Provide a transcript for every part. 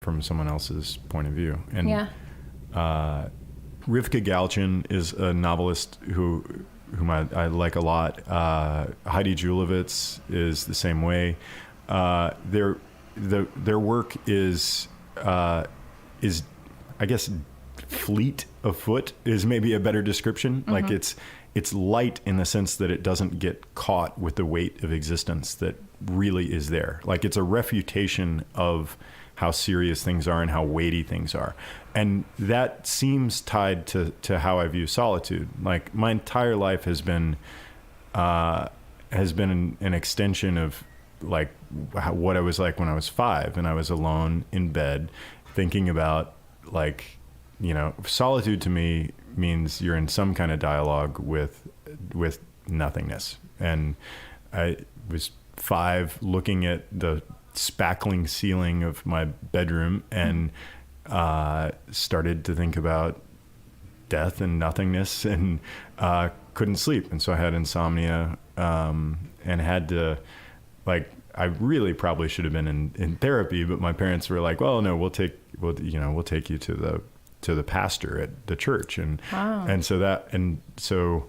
from someone else's point of view. And Yeah. Rivka Galchen is a novelist whom I like a lot. Heidi Julavits is the same way. Their work is I guess fleet of foot is maybe a better description. Mm-hmm. Like it's light in the sense that it doesn't get caught with the weight of existence that really is there. Like it's a refutation of how serious things are and how weighty things are. And that seems tied to how I view solitude. Like my entire life has been an extension of like what I was like when I was 5 and I was alone in bed thinking about like, you know, solitude to me means you're in some kind of dialogue with nothingness. And I was 5 looking at the spackling ceiling of my bedroom and started to think about death and nothingness and couldn't sleep. And so I had insomnia and had to, like, I really probably should have been in therapy, but my parents were like, well, no, we'll take you to the pastor at the church. And wow. so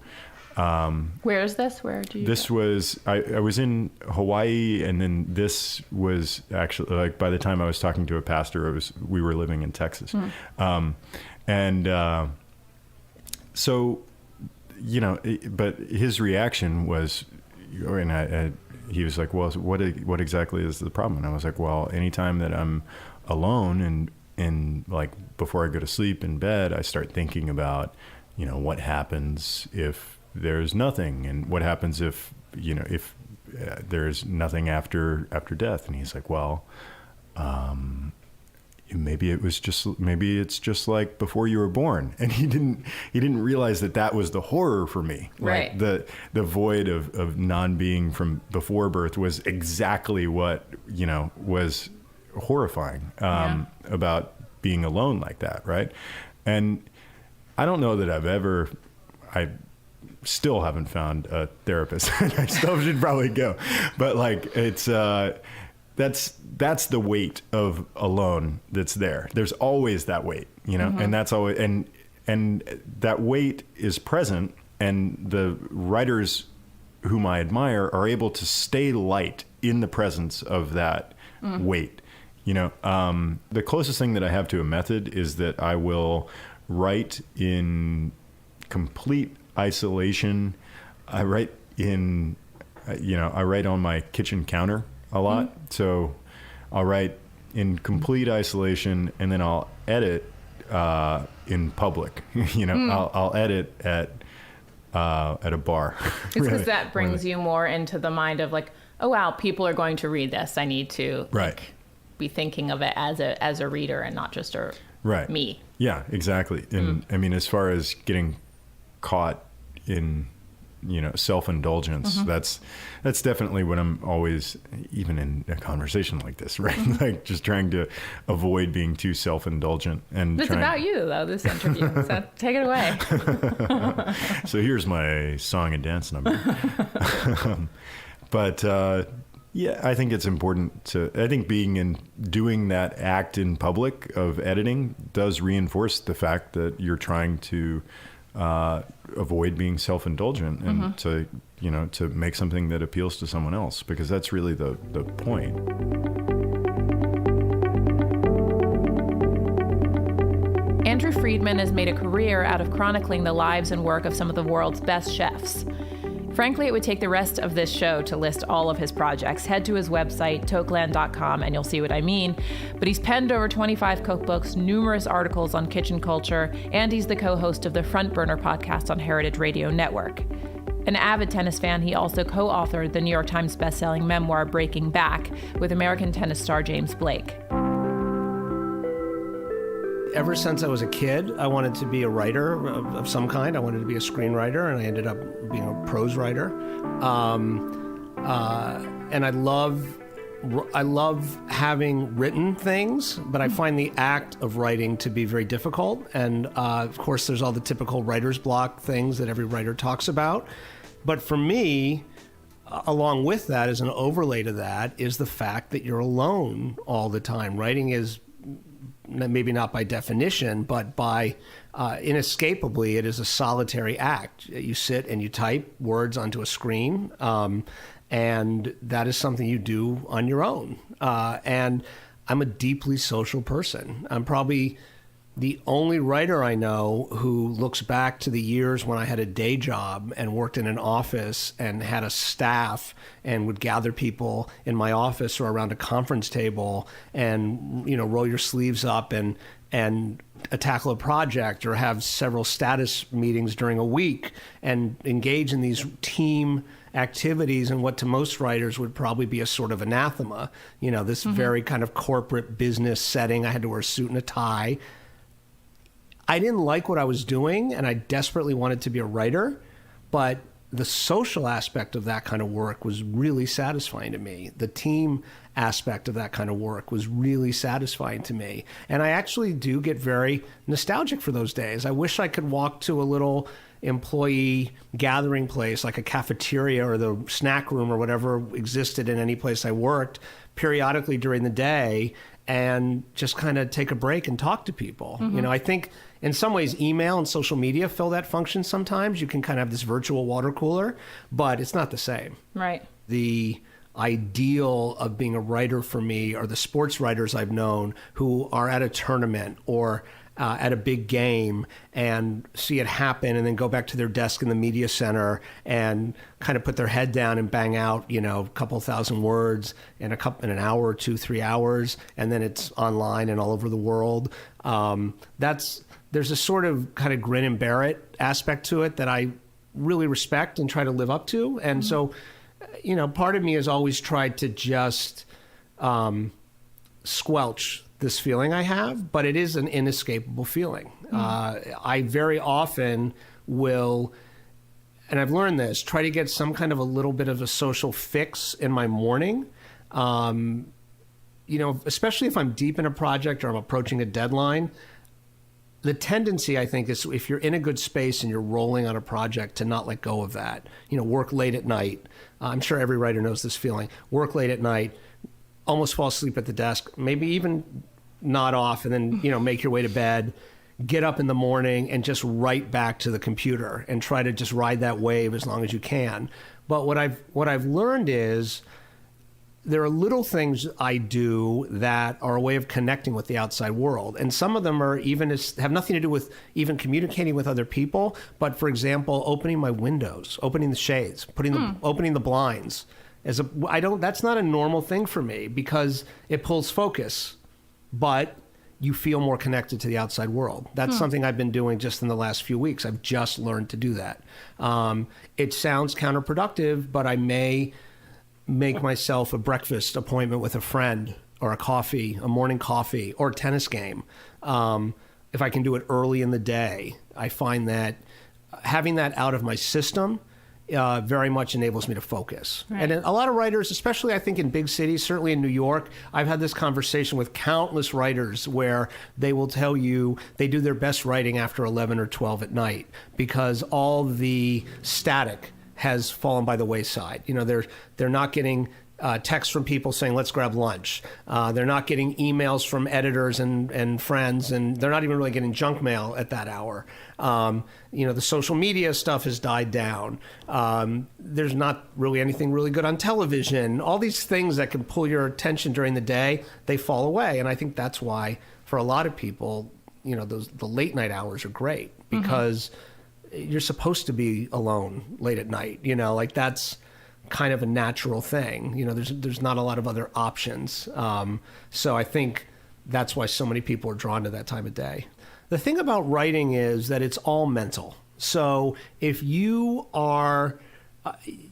where is this? Where do you this go? was I was in Hawaii, and then this was actually, like, by the time I was talking to a pastor, we were living in Texas. So, you know, but his reaction was, and he was like, well, what exactly is the problem? And I was like, well, anytime that I'm alone and like before I go to sleep in bed, I start thinking about, you know, what happens if there's nothing, and what happens if, you know, if there's nothing after death. And he's like, well, maybe it's just like before you were born. And he didn't realize that was the horror for me. Right. Like the void of non-being from before birth was exactly what, you know, was horrifying about being alone like that. Right. And I don't know that I still haven't found a therapist. I still should probably go, but like it's that's the weight of alone that's there. There's always that weight, you know, and that's always and that weight is present. And the writers whom I admire are able to stay light in the presence of that weight. You know, the closest thing that I have to a method is that I will write in complete isolation. I write on my kitchen counter a lot. So I'll write in complete isolation, and then I'll edit in public. You know, I'll edit at a bar. It's because that brings you more into the mind of like, oh wow, people are going to read this. I need to be thinking of it as a reader and not just me. Yeah, exactly. And I mean, as far as getting caught in, you know, self-indulgence, that's definitely what I'm always, even in a conversation like this, right? Like just trying to avoid being too self-indulgent. And it's about you though, this interview. So take it away. So here's my song and dance number. But yeah, I think it's important I think doing that act in public of editing does reinforce the fact that you're trying to avoid being self-indulgent and to make something that appeals to someone else, because that's really the point. Andrew Friedman has made a career out of chronicling the lives and work of some of the world's best chefs. Frankly, it would take the rest of this show to list all of his projects. Head to his website, tokeland.com, and you'll see what I mean. But he's penned over 25 cookbooks, numerous articles on kitchen culture, and he's the co-host of the Front Burner podcast on Heritage Radio Network. An avid tennis fan, he also co-authored the New York Times bestselling memoir Breaking Back with American tennis star James Blake. Ever since I was a kid, I wanted to be a writer of some kind. I wanted to be a screenwriter, and I ended up being a prose writer. And I love having written things, but I find the act of writing to be very difficult. And of course, there's all the typical writer's block things that every writer talks about. But for me, along with that, as an overlay to that, is the fact that you're alone all the time. Writing is maybe not by definition, but by inescapably, it is a solitary act. You sit and you type words onto a screen, and that is something you do on your own. And I'm a deeply social person. I'm probably the only writer I know who looks back to the years when I had a day job and worked in an office and had a staff and would gather people in my office or around a conference table and, roll your sleeves up and tackle a project or have several status meetings during a week and engage in these team activities and what to most writers would probably be a sort of anathema. This very kind of corporate business setting. I had to wear a suit and a tie. I didn't like what I was doing, and I desperately wanted to be a writer, but the social aspect of that kind of work was really satisfying to me. The team aspect of that kind of work was really satisfying to me. And I actually do get very nostalgic for those days. I wish I could walk to a little employee gathering place like a cafeteria or the snack room or whatever existed in any place I worked periodically during the day and just kind of take a break and talk to people. I think in some ways email and social media fill that function sometimes. You can kind of have this virtual water cooler, but it's not the same. Right. The ideal of being a writer for me are the sports writers I've known who are at a tournament or at a big game and see it happen and then go back to their desk in the media center and kind of put their head down and bang out, a couple thousand words in an hour or 2, 3 hours, and then it's online and all over the world. There's a sort of kind of grin and bear it aspect to it that I really respect and try to live up to. And so, part of me has always tried to just squelch this feeling I have, but it is an inescapable feeling. I very often will, and I've learned this, try to get some kind of a little bit of a social fix in my morning. Especially if I'm deep in a project or I'm approaching a deadline, the tendency, I think, is if you're in a good space and you're rolling on a project to not let go of that. Work late at night. I'm sure every writer knows this feeling. Work late at night, almost fall asleep at the desk, maybe even nod off and then, make your way to bed, get up in the morning and just write back to the computer and try to just ride that wave as long as you can. But what I've learned is there are little things I do that are a way of connecting with the outside world. And some of them have nothing to do with even communicating with other people. But for example, opening my windows, opening the shades, opening the blinds. That's not a normal thing for me because it pulls focus, but you feel more connected to the outside world. That's something I've been doing just in the last few weeks. I've just learned to do that. It sounds counterproductive, but I may make myself a breakfast appointment with a friend or a morning coffee or a tennis game. If I can do it early in the day, I find that having that out of my system very much enables me to focus. Right. And a lot of writers, especially I think in big cities, certainly in New York, I've had this conversation with countless writers where they will tell you they do their best writing after 11 or 12 at night because all the static has fallen by the wayside. They're not getting texts from people saying, let's grab lunch. They're not getting emails from editors and friends, and they're not even really getting junk mail at that hour. The social media stuff has died down. There's not really anything really good on television. All these things that can pull your attention during the day, they fall away. And I think that's why, for a lot of people, the late night hours are great because you're supposed to be alone late at night. That's kind of a natural thing. There's not a lot of other options. So I think that's why so many people are drawn to that time of day. The thing about writing is that it's all mental. So if you are,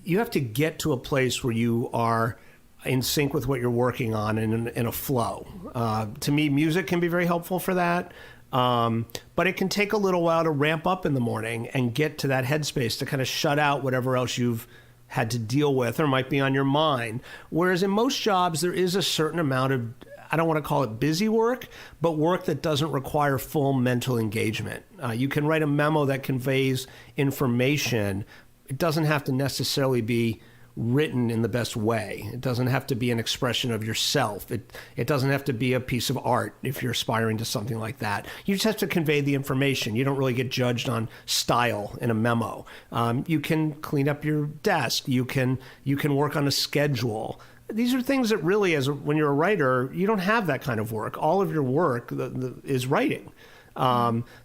you have to get to a place where you are in sync with what you're working on and in a flow. To me, music can be very helpful for that. But it can take a little while to ramp up in the morning and get to that headspace to kind of shut out whatever else you've had to deal with or might be on your mind. Whereas in most jobs, there is a certain amount of, I don't want to call it busy work, but work that doesn't require full mental engagement. You can write a memo that conveys information. It doesn't have to necessarily be written in the best way. It doesn't have to be an expression of yourself. It doesn't have to be a piece of art if you're aspiring to something like that. You just have to convey the information. You don't really get judged on style in a memo. You can clean up your desk. You can work on a schedule. These are things that really, when you're a writer, you don't have that kind of work. All of your work is writing.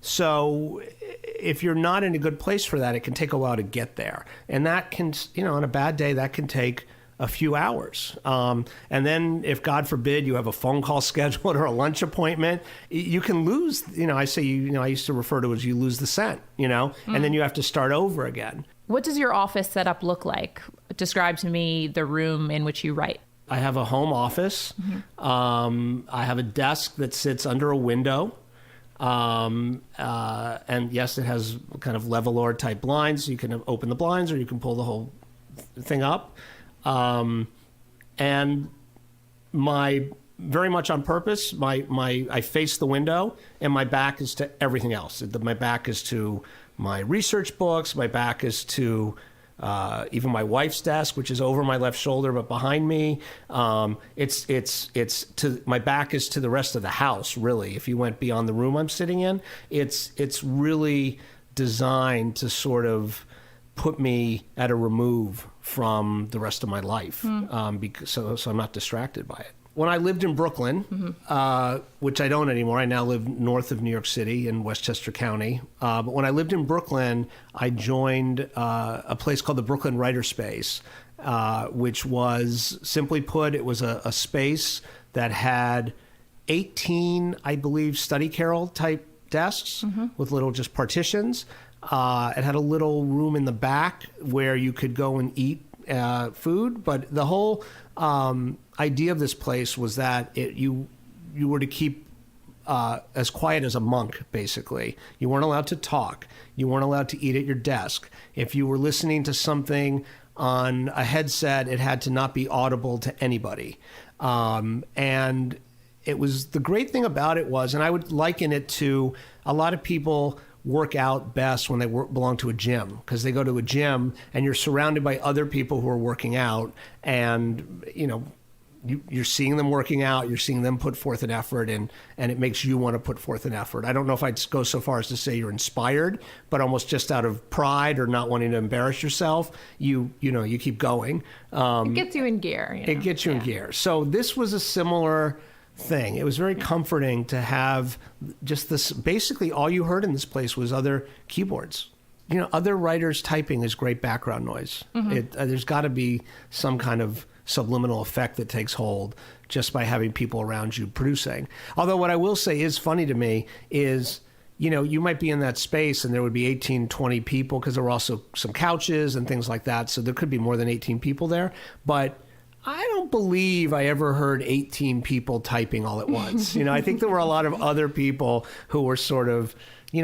So if you're not in a good place for that, it can take a while to get there. And that can, on a bad day, that can take a few hours. And then if, God forbid, you have a phone call scheduled or a lunch appointment, you can lose, I used to refer to it as you lose the scent, and then you have to start over again. What does your office setup look like? Describe to me the room in which you write. I have a home office. I have a desk that sits under a window. And yes, it has kind of levelor type blinds. So you can open the blinds or you can pull the whole thing up. And very much on purpose, I face the window and my back is to everything else. My back is to my research books. My back is to even my wife's desk, which is over my left shoulder but behind me. It's to my back is to the rest of the house. Really, if you went beyond the room I'm sitting in, it's really designed to sort of put me at a remove from the rest of my life, so I'm not distracted by it. When I lived in Brooklyn, which I don't anymore, I now live north of New York City in Westchester County. But when I lived in Brooklyn, I joined a place called the Brooklyn Writer Space, which was, simply put, it was a space that had 18, I believe, study carrel type desks with little just partitions. It had a little room in the back where you could go and eat food, but the whole idea of this place was that you were to keep as quiet as a monk, basically. You weren't allowed to talk. You weren't allowed to eat at your desk. If you were listening to something on a headset, it had to not be audible to anybody. And it was, the great thing about it was, and I would liken it to, a lot of people work out best when they belong to a gym, because they go to a gym and you're surrounded by other people who are working out, and you're seeing them working out, you're seeing them put forth an effort, and it makes you want to put forth an effort. I don't know if I'd go so far as to say you're inspired, but almost just out of pride or not wanting to embarrass yourself, you keep going. It gets you in gear. It gets you in gear. So this was a similar thing. It was very comforting to have just this. Basically, all you heard in this place was other keyboards. Other writers typing is great background noise. There's got to be some kind of subliminal effect that takes hold just by having people around you producing. Although what I will say is funny to me is, you might be in that space and there would be 18, 20 people, because there were also some couches and things like that. So there could be more than 18 people there. But I don't believe I ever heard 18 people typing all at once. I think there were a lot of other people who were sort of,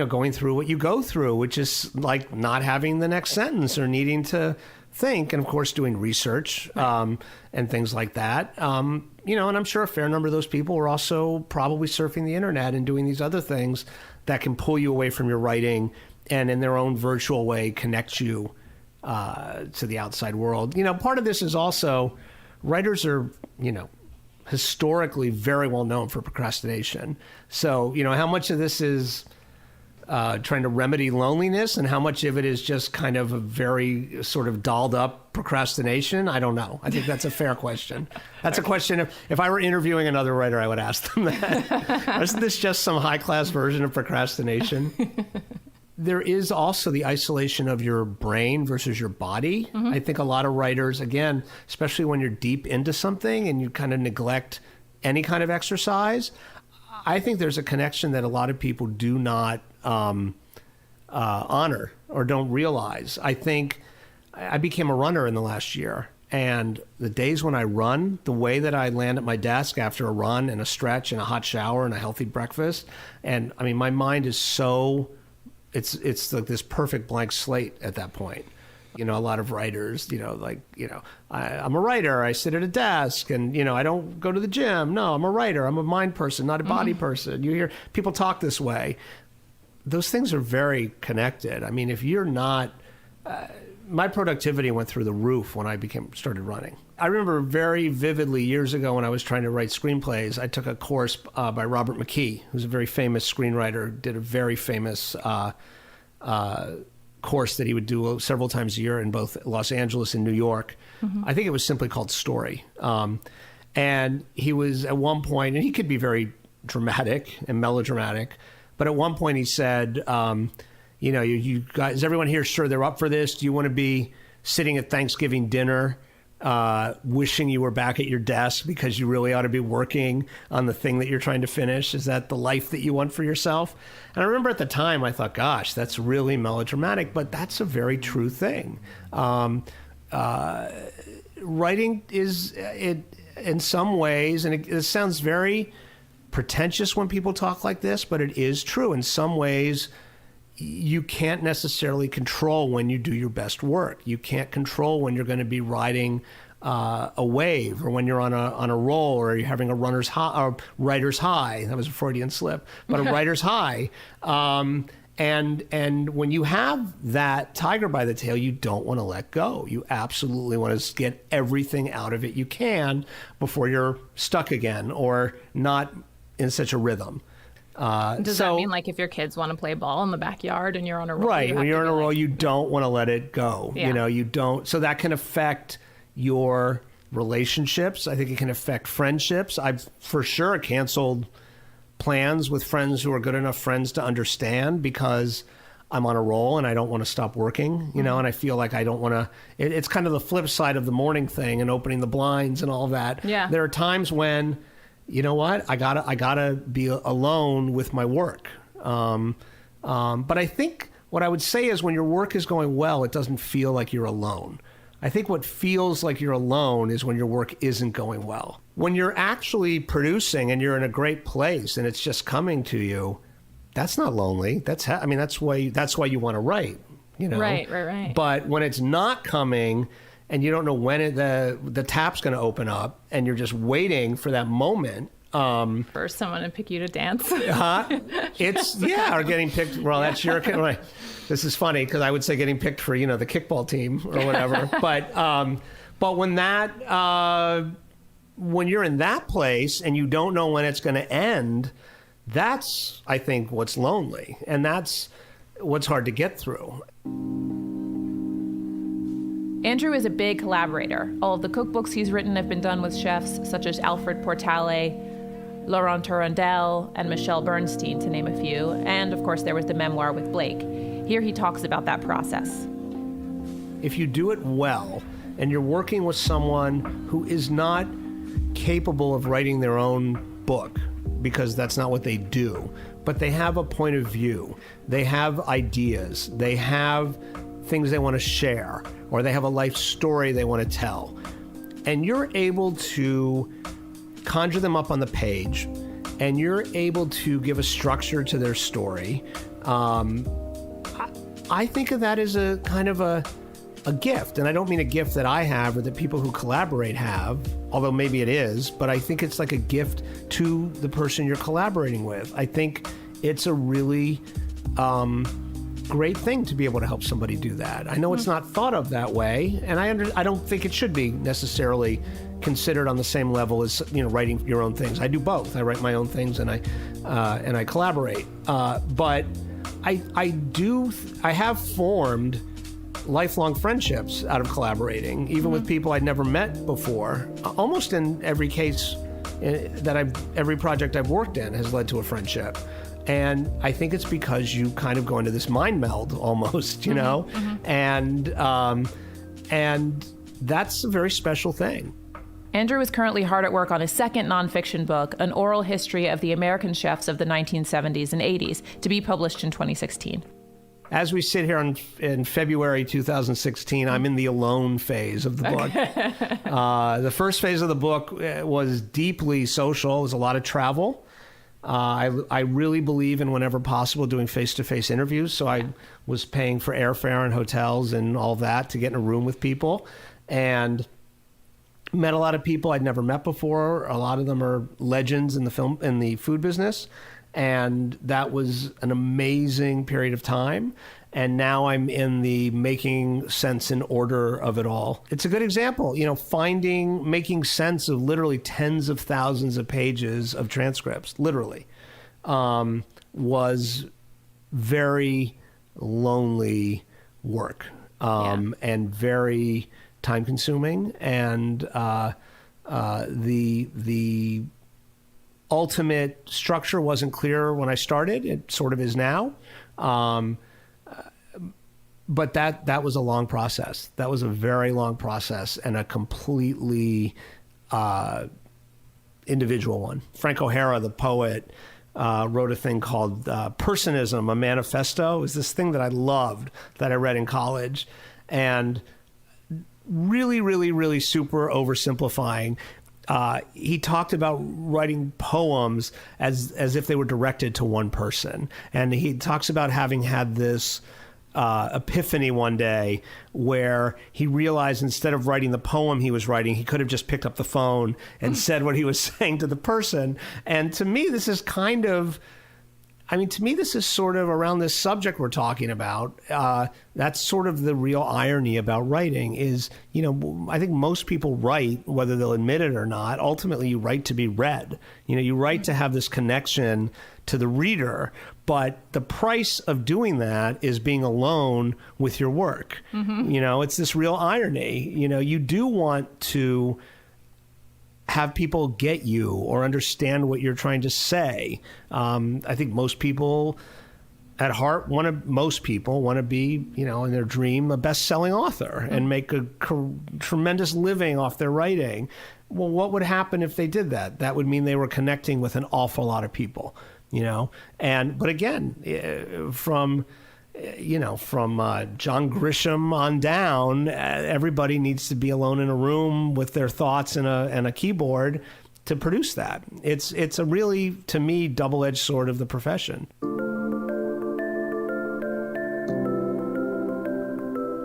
going through what you go through, which is like not having the next sentence or needing to think, and of course doing research and things like that. And I'm sure a fair number of those people were also probably surfing the internet and doing these other things that can pull you away from your writing and in their own virtual way connect you to the outside world. Part of this is also, writers are, historically very well known for procrastination. So, how much of this is trying to remedy loneliness and how much of it is just kind of a very sort of dolled up procrastination? I don't know. I think that's a fair question. That's a question. If I were interviewing another writer, I would ask them that. Isn't this just some high class version of procrastination? There is also the isolation of your brain versus your body. I think a lot of writers, again, especially when you're deep into something and you kind of neglect any kind of exercise, I think there's a connection that a lot of people do not honor or don't realize. I think I became a runner in the last year. And the days when I run, the way that I land at my desk after a run and a stretch and a hot shower and a healthy breakfast, and I mean, my mind is so... It's like this perfect blank slate at that point. A lot of writers, I'm a writer. I sit at a desk and, I don't go to the gym. No, I'm a writer. I'm a mind person, not a body person. You hear people talk this way. Those things are very connected. I mean, if you're not, my productivity went through the roof when I started running. I remember very vividly years ago when I was trying to write screenplays, I took a course by Robert McKee, who's a very famous screenwriter, did a very famous course that he would do several times a year in both Los Angeles and New York. I think it was simply called Story. And he was at one point, and he could be very dramatic and melodramatic, but at one point he said, you guys, is everyone here sure they're up for this? Do you want to be sitting at Thanksgiving dinner wishing you were back at your desk because you really ought to be working on the thing that you're trying to finish? Is that the life that you want for yourself? And I remember at the time I thought, gosh, that's really melodramatic, but that's a very true thing. Writing is, in some ways, and it sounds very pretentious when people talk like this, but it is true. In some ways, you can't necessarily control when you do your best work. You can't control when you're going to be riding a wave, or when you're on a roll, or you're having a runner's high or writer's high. That was a Freudian slip, but a writer's high. And when you have that tiger by the tail, you don't want to let go. You absolutely want to get everything out of it you can before you're stuck again or not in such a rhythm. Does that mean, like, if your kids want to play ball in the backyard and you're on a roll? Right, when you're on a roll, you don't want to let it go. Yeah. You don't. So that can affect your relationships. I think it can affect friendships. I've for sure canceled plans with friends who are good enough friends to understand because I'm on a roll and I don't want to stop working, and I feel like I don't want to. It's kind of the flip side of the morning thing and opening the blinds and all that. Yeah. There are times when, you know what, I gotta be alone with my work. But I think what I would say is when your work is going well, it doesn't feel like you're alone. I think what feels like you're alone is when your work isn't going well. When you're actually producing and you're in a great place and it's just coming to you, that's not lonely. That's why you want to write. Right. But when it's not coming and you don't know when the tap's going to open up and you're just waiting for that moment. For someone to pick you to dance. Or getting picked. Well, that's your. Right. This is funny because I would say getting picked for the kickball team or whatever. but when you're in that place and you don't know when it's going to end, that's, I think, what's lonely, and that's what's hard to get through. Andrew is a big collaborator. All of the cookbooks he's written have been done with chefs such as Alfred Portale, Laurent Tourondel, and Michelle Bernstein, to name a few. And, of course, there was the memoir with Blake. Here he talks about that process. If you do it well, and you're working with someone who is not capable of writing their own book, because that's not what they do, but they have a point of view, they have ideas, they have things they want to share, or they have a life story they want to tell, and you're able to conjure them up on the page, and you're able to give a structure to their story, I think of that as a kind of a gift. And I don't mean a gift that I have or that people who collaborate have, although maybe it is, but I think it's like a gift to the person you're collaborating with. I think it's a really great thing to be able to help somebody do that. I know it's not thought of that way, and I don't think it should be necessarily considered on the same level as writing your own things. I do both. I write my own things and I collaborate. But I have formed lifelong friendships out of collaborating, even with people I'd never met before. Almost in every case every project I've worked in has led to a friendship. And I think it's because you kind of go into this mind meld almost, and that's a very special thing. Andrew is currently hard at work on his second nonfiction book, An Oral History of the American Chefs of the 1970s and 80s, to be published in 2016. As we sit here in February 2016, I'm in the alone phase of the book. The first phase of the book was deeply social. It was a lot of travel. I really believe in, whenever possible, doing face-to-face interviews. So I was paying for airfare and hotels and all that to get in a room with people. And met a lot of people I'd never met before. A lot of them are legends in the food business. And that was an amazing period of time. And now I'm in the making sense in order of it all. It's a good example, making sense of literally tens of thousands of pages of transcripts, literally, was very lonely work, and very time consuming. And the ultimate structure wasn't clear when I started. It sort of is now. But that was a long process. That was a very long process and a completely individual one. Frank O'Hara, the poet, wrote a thing called Personism, a Manifesto. It was this thing that I loved that I read in college, and really, really, really super oversimplifying. He talked about writing poems as if they were directed to one person. And he talks about having had this epiphany one day where he realized instead of writing the poem he was writing, he could have just picked up the phone and said what he was saying to the person. And to me, this is this is sort of around this subject we're talking about. That's sort of the real irony about writing is, I think most people write, whether they'll admit it or not. Ultimately, you write to be read. You write to have this connection to the reader. But the price of doing that is being alone with your work. Mm-hmm. It's this real irony. You do want to have people get you or understand what you're trying to say. I think most people at heart want to be, in their dream, a best-selling author and make a tremendous living off their writing. Well, what would happen if they did that? That would mean they were connecting with an awful lot of people, but again, from John Grisham on down, everybody needs to be alone in a room with their thoughts and a keyboard to produce that. It's a really, to me, double-edged sword of the profession.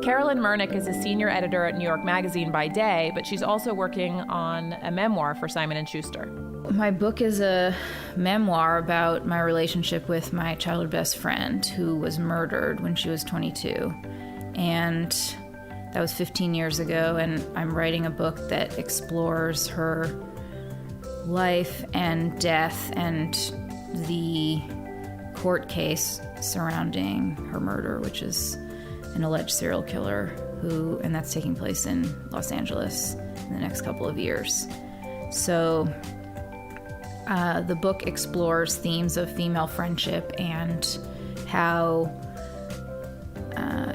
Carolyn Mernick is a senior editor at New York Magazine by day, but she's also working on a memoir for Simon & Schuster. My book is a memoir about my relationship with my childhood best friend who was murdered when she was 22. And that was 15 years ago, and I'm writing a book that explores her life and death and the court case surrounding her murder, which is an alleged serial killer and that's taking place in Los Angeles in the next couple of years. So the book explores themes of female friendship and how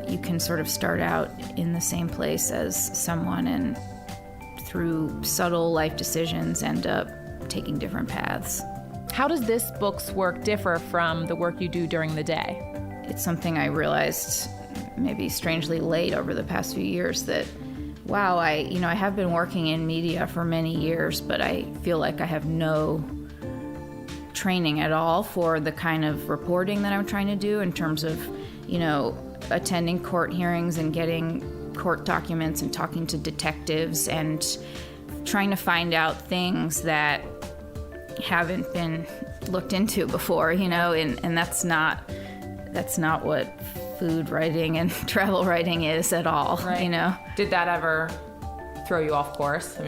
you can sort of start out in the same place as someone and through subtle life decisions end up taking different paths. How does this book's work differ from the work you do during the day? It's something I realized maybe strangely late over the past few years that, wow, I have been working in media for many years, but I feel like I have no training at all for the kind of reporting that I'm trying to do in terms of, attending court hearings and getting court documents and talking to detectives and trying to find out things that haven't been looked into before, and that's not what food writing and travel writing is at all, right. Did that ever throw you off course?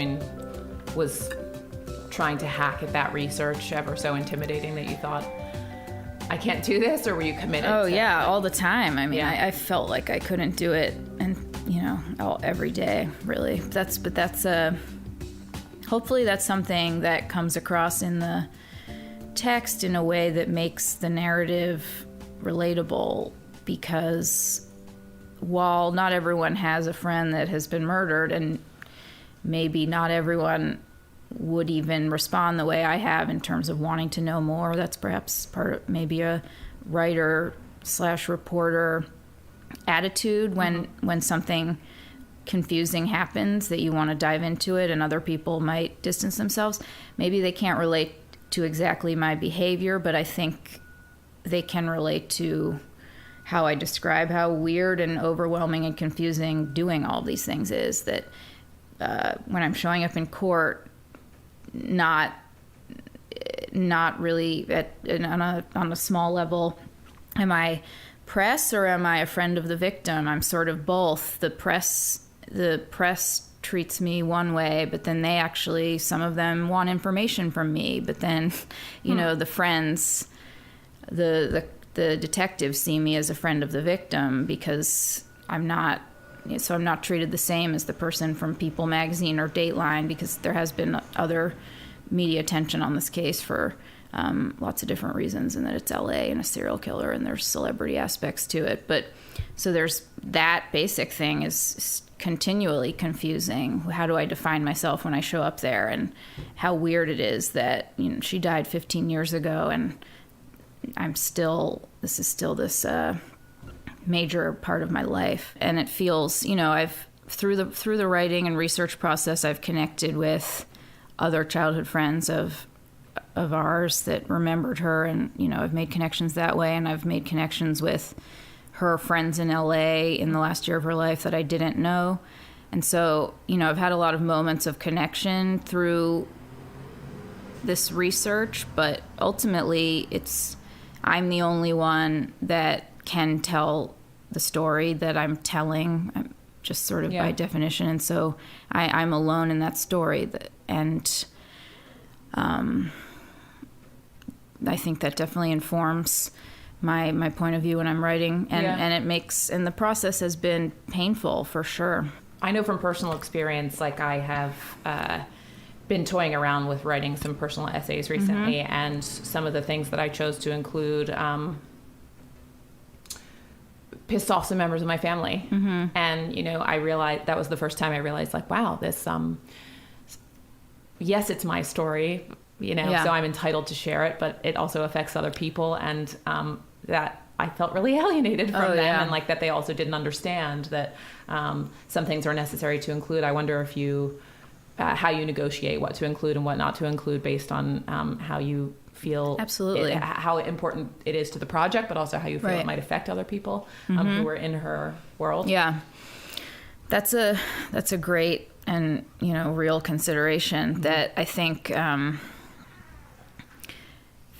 Was trying to hack at that research ever so intimidating that you thought, I can't do this, or were you committed? Oh, yeah, all the time. I felt like I couldn't do it, and every day, really. Hopefully that's something that comes across in the text in a way that makes the narrative relatable, because while not everyone has a friend that has been murdered, and maybe not everyone would even respond the way I have in terms of wanting to know more, that's perhaps part of maybe a writer/reporter attitude when something confusing happens that you want to dive into it and other people might distance themselves. Maybe they can't relate to exactly my behavior, but I think they can relate to how I describe how weird and overwhelming and confusing doing all these things is, that when I'm showing up in court, not not really on a small level. Am I press or am I a friend of the victim? I'm sort of both. The press treats me one way, but then they actually, some of them want information from me, but then, you know, the friends, the detectives see me as a friend of the victim because I'm not treated the same as the person from People magazine or Dateline, because there has been other media attention on this case for lots of different reasons, and that it's LA and a serial killer and there's celebrity aspects to it. But so there's that basic thing is continually confusing. How do I define myself when I show up there? And how weird it is that, you know, she died 15 years ago and this is still this major part of my life. And it feels, you know, through the writing and research process, I've connected with other childhood friends of ours that remembered her, and, you know, I've made connections that way, and I've made connections with her friends in LA in the last year of her life that I didn't know. And so, you know, I've had a lot of moments of connection through this research, but ultimately I'm the only one that can tell the story that I'm telling, just sort of by definition. And so I'm alone in that story. And I think that definitely informs my point of view when I'm writing. And the process has been painful for sure. I know from personal experience, like I have been toying around with writing some personal essays recently, and some of the things that I chose to include pissed off some members of my family. And, you know, I realized that was the first time I realized, like, wow, this, yes, it's my story, you know, so I'm entitled to share it, but it also affects other people. And that I felt really alienated from them, and like that they also didn't understand that some things are necessary to include. I wonder if how you negotiate what to include and what not to include based on how you feel. Absolutely. How important it is to the project, but also how you feel it might affect other people who are in her world. Yeah. That's a great and, you know, real consideration that I think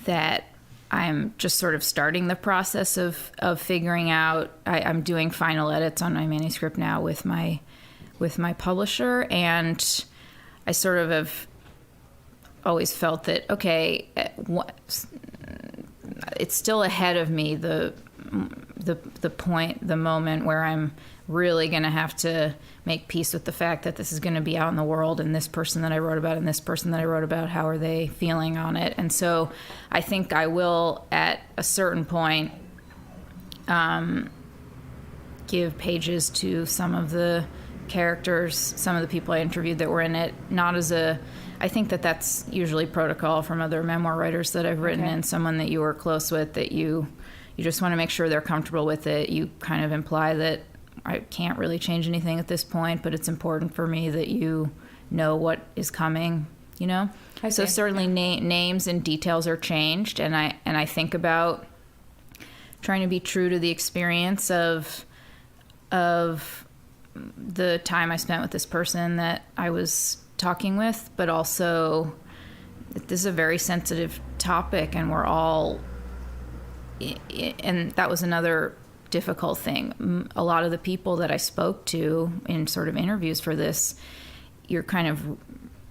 that I'm just sort of starting the process of figuring out. I'm doing final edits on my manuscript now with my publisher, and I sort of have always felt that, okay, it's still ahead of me, the moment where I'm really going to have to make peace with the fact that this is going to be out in the world, and this person that I wrote about and this person that I wrote about, how are they feeling on it? And so I think I will, at a certain point, give pages to some of the characters, some of the people I interviewed that were in it, not as I think that's usually protocol from other memoir writers that I've written, and someone that you were close with, that you just want to make sure they're comfortable with it. You kind of imply that I can't really change anything at this point, but it's important for me that you know what is coming, you know? So certainly names and details are changed, and I think about trying to be true to the experience of the time I spent with this person that I was talking with, but also this is a very sensitive topic, and we're all, and that was another difficult thing. A lot of the people that I spoke to in sort of interviews for this, you're kind of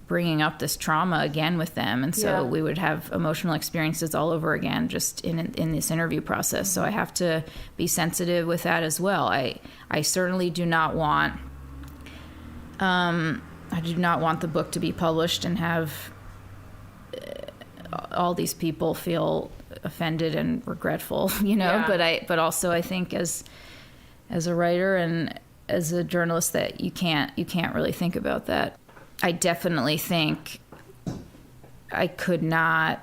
bringing up this trauma again with them, and so we would have emotional experiences all over again just in this interview process. So I have to be sensitive with that as well. I certainly do not want the book to be published and have all these people feel offended and regretful, you know. But also I think as a writer and as a journalist that you can't really think about that. I definitely think I could not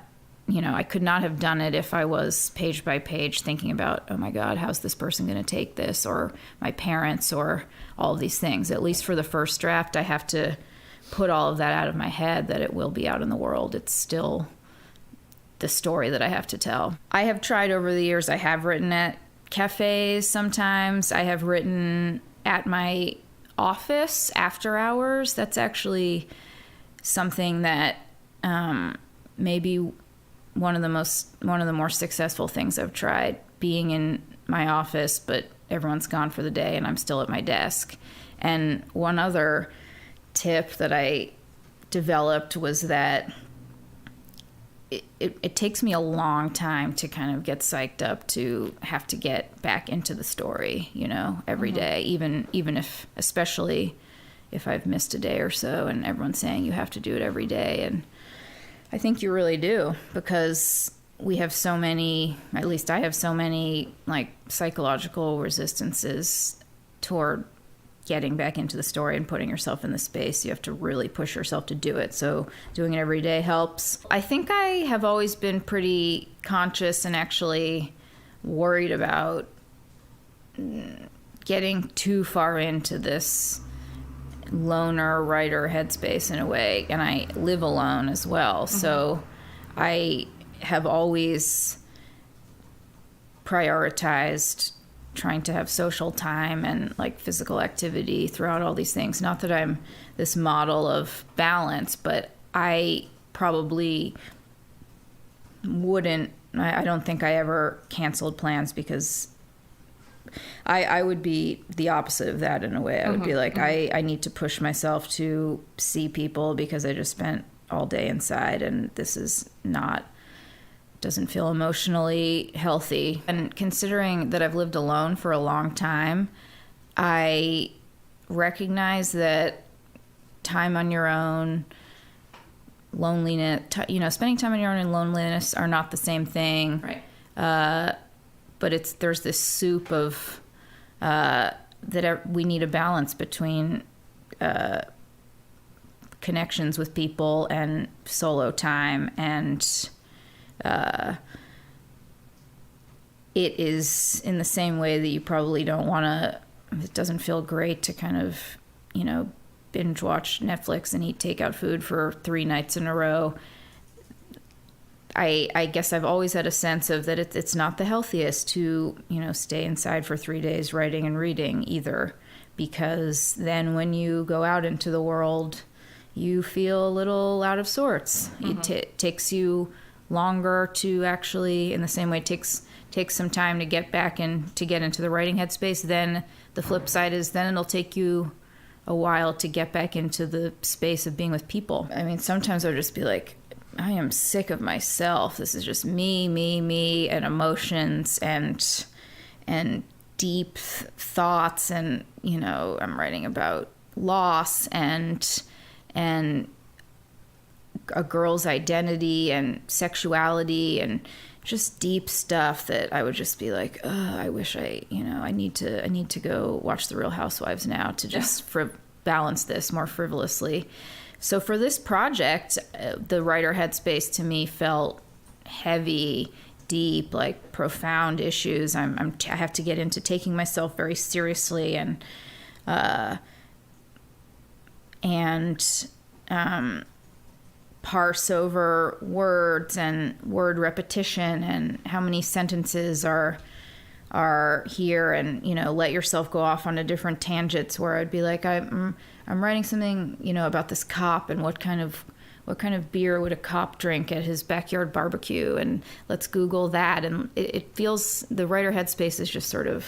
have done it if I was page by page thinking about, oh my God, how's this person going to take this, or my parents, or all of these things. At least for the first draft, I have to put all of that out of my head, that it will be out in the world. It's still the story that I have to tell. I have tried over the years. I have written at cafes sometimes. I have written at my office after hours. That's actually something that maybe one of the more successful things I've tried, being in my office, but everyone's gone for the day and I'm still at my desk. And one other tip that I developed was that it takes me a long time to kind of get psyched up to have to get back into the story, every day, even if, especially if I've missed a day or so and everyone's saying you have to do it every day. And I think you really do, because we have so many, at least I have so many, like, psychological resistances toward getting back into the story and putting yourself in the space. You have to really push yourself to do it. So doing it every day helps. I think I have always been pretty conscious and actually worried about getting too far into this loner writer headspace in a way. And I live alone as well. Mm-hmm. So I have always prioritized trying to have social time and like physical activity throughout all these things. Not that I'm this model of balance, but I probably wouldn't, I don't think I ever canceled plans, because I would be the opposite of that in a way. I would be like, I need to push myself to see people because I just spent all day inside and this is doesn't feel emotionally healthy. And considering that I've lived alone for a long time, I recognize that time on your own, loneliness, spending time on your own and loneliness are not the same thing. Right. But there's this soup of we need a balance between connections with people and solo time, and it is in the same way that you probably don't want to, it doesn't feel great to kind of, binge watch Netflix and eat takeout food for 3 nights in a row. I guess I've always had a sense of that it's not the healthiest to, stay inside for 3 days writing and reading either, because then when you go out into the world, you feel a little out of sorts. Mm-hmm. It takes you longer to actually, in the same way it takes some time to get back to get into the writing headspace. Then the flip side is then it'll take you a while to get back into the space of being with people. I mean, sometimes I'll just be like, I am sick of myself. This is just me, and emotions and deep thoughts. And, I'm writing about loss and a girl's identity and sexuality and just deep stuff that I would just be like, I wish I need to go watch The Real Housewives now to just balance this more frivolously. So for this project, the writer headspace to me felt heavy, deep, like profound issues. I have to get into taking myself very seriously and parse over words and word repetition and how many sentences are here, and let yourself go off on a different tangents where I'd be like, I'm writing something about this cop and what kind of beer would a cop drink at his backyard barbecue, and let's Google that. And it feels, the writer headspace is just sort of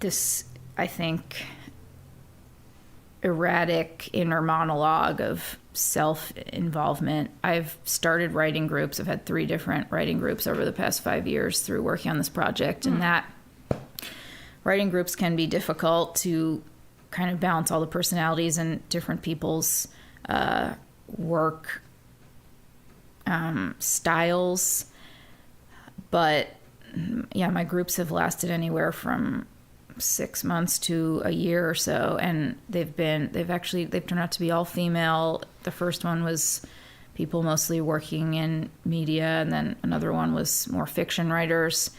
this, I think, erratic inner monologue of self-involvement. I've started writing groups. I've had 3 different writing groups over the past 5 years through working on this project. And that writing groups can be difficult to kind of balance all the personalities and different people's work styles. But yeah, my groups have lasted anywhere from 6 months to a year or so, and they've turned out to be all female. The first one was people mostly working in media, and then another one was more fiction writers,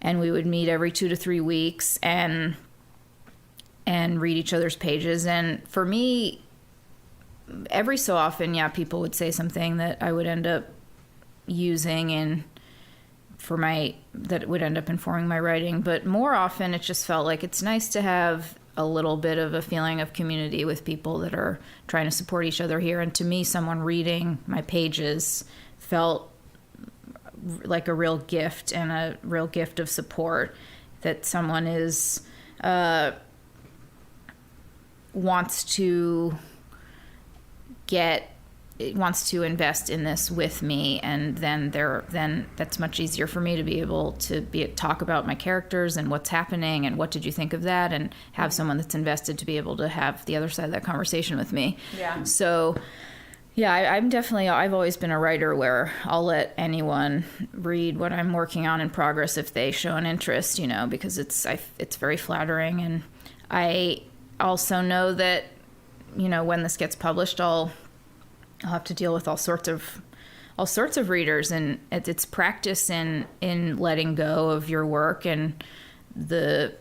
and we would meet every 2 to 3 weeks and read each other's pages. And for me, every so often, people would say something that I would end up using that would end up informing my writing. But more often, it just felt like it's nice to have a little bit of a feeling of community with people that are trying to support each other here. And to me, someone reading my pages felt like a real gift, and a real gift of support, that someone is wants to invest in this with me, and then that's much easier for me to be able to talk about my characters and what's happening and what did you think of that, and have someone that's invested to be able to have the other side of that conversation with me. Yeah. So yeah, I've always been a writer where I'll let anyone read what I'm working on in progress if they show an interest, because it's very flattering. And I also know that, when this gets published, I'll have to deal with all sorts of readers, and it's practice in letting go of your work, and the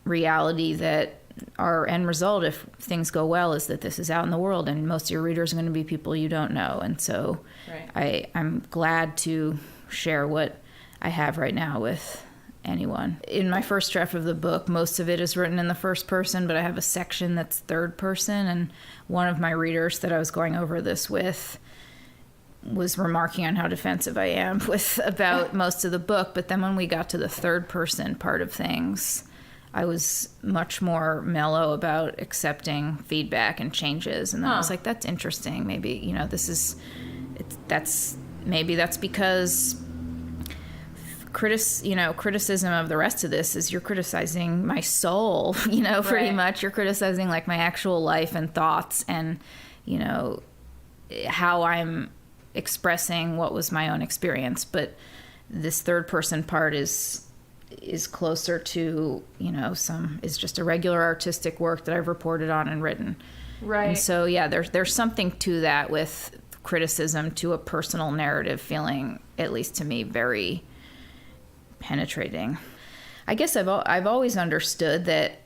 reality that our end result, if things go well, is that this is out in the world, and most of your readers are going to be people you don't know. And so right. I'm glad to share what I have right now with anyone. In my first draft of the book, most of it is written in the first person, but I have a section that's third person, and one of my readers that I was going over this with was remarking on how defensive I am about most of the book. But then when we got to the third person part of things, I was much more mellow about accepting feedback and changes. And then I was like, that's interesting. Maybe, maybe that's because criticism of the rest of this is you're criticizing my soul, pretty much. You're criticizing like my actual life and thoughts, and, how I'm expressing what was my own experience. But this third person part is closer to, is just a regular artistic work that I've reported on and written. Right. And so, yeah, there's something to that with criticism to a personal narrative feeling, at least to me, very penetrating. I guess I've always understood that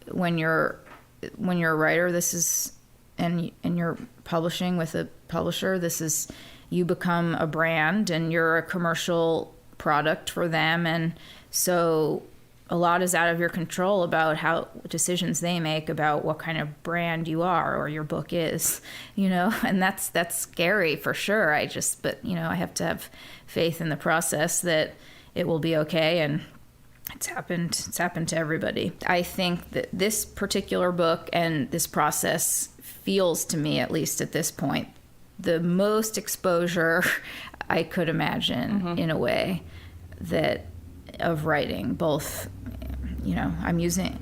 when you're a writer, this is, and you're publishing with a publisher, this is, you become a brand and you're a commercial product for them, and so a lot is out of your control about how decisions they make about what kind of brand you are or your book is, and that's scary for sure. I have to have faith in the process that it will be okay, and it's happened to everybody. I think that this particular book and this process feels to me, at least at this point, the most exposure I could imagine in a way that of writing. Both, I'm using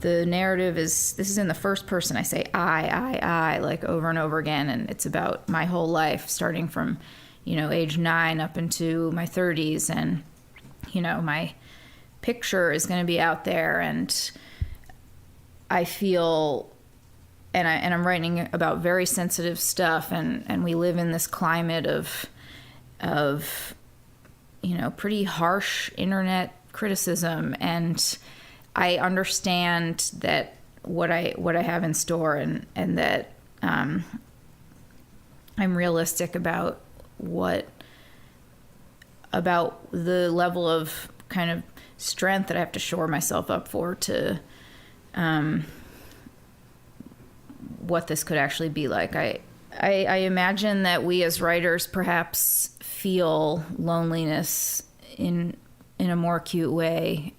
the narrative this is in the first person. I say I like over and over again, and it's about my whole life, starting from age 9 up into my 30s, and my picture is going to be out there, and I feel, and I'm writing about very sensitive stuff, and we live in this climate of pretty harsh internet criticism, and I understand that what I have in store, and that I'm realistic about the level of kind of strength that I have to shore myself up for to what this could actually be like. I imagine that we as writers perhaps feel loneliness in a more acute way,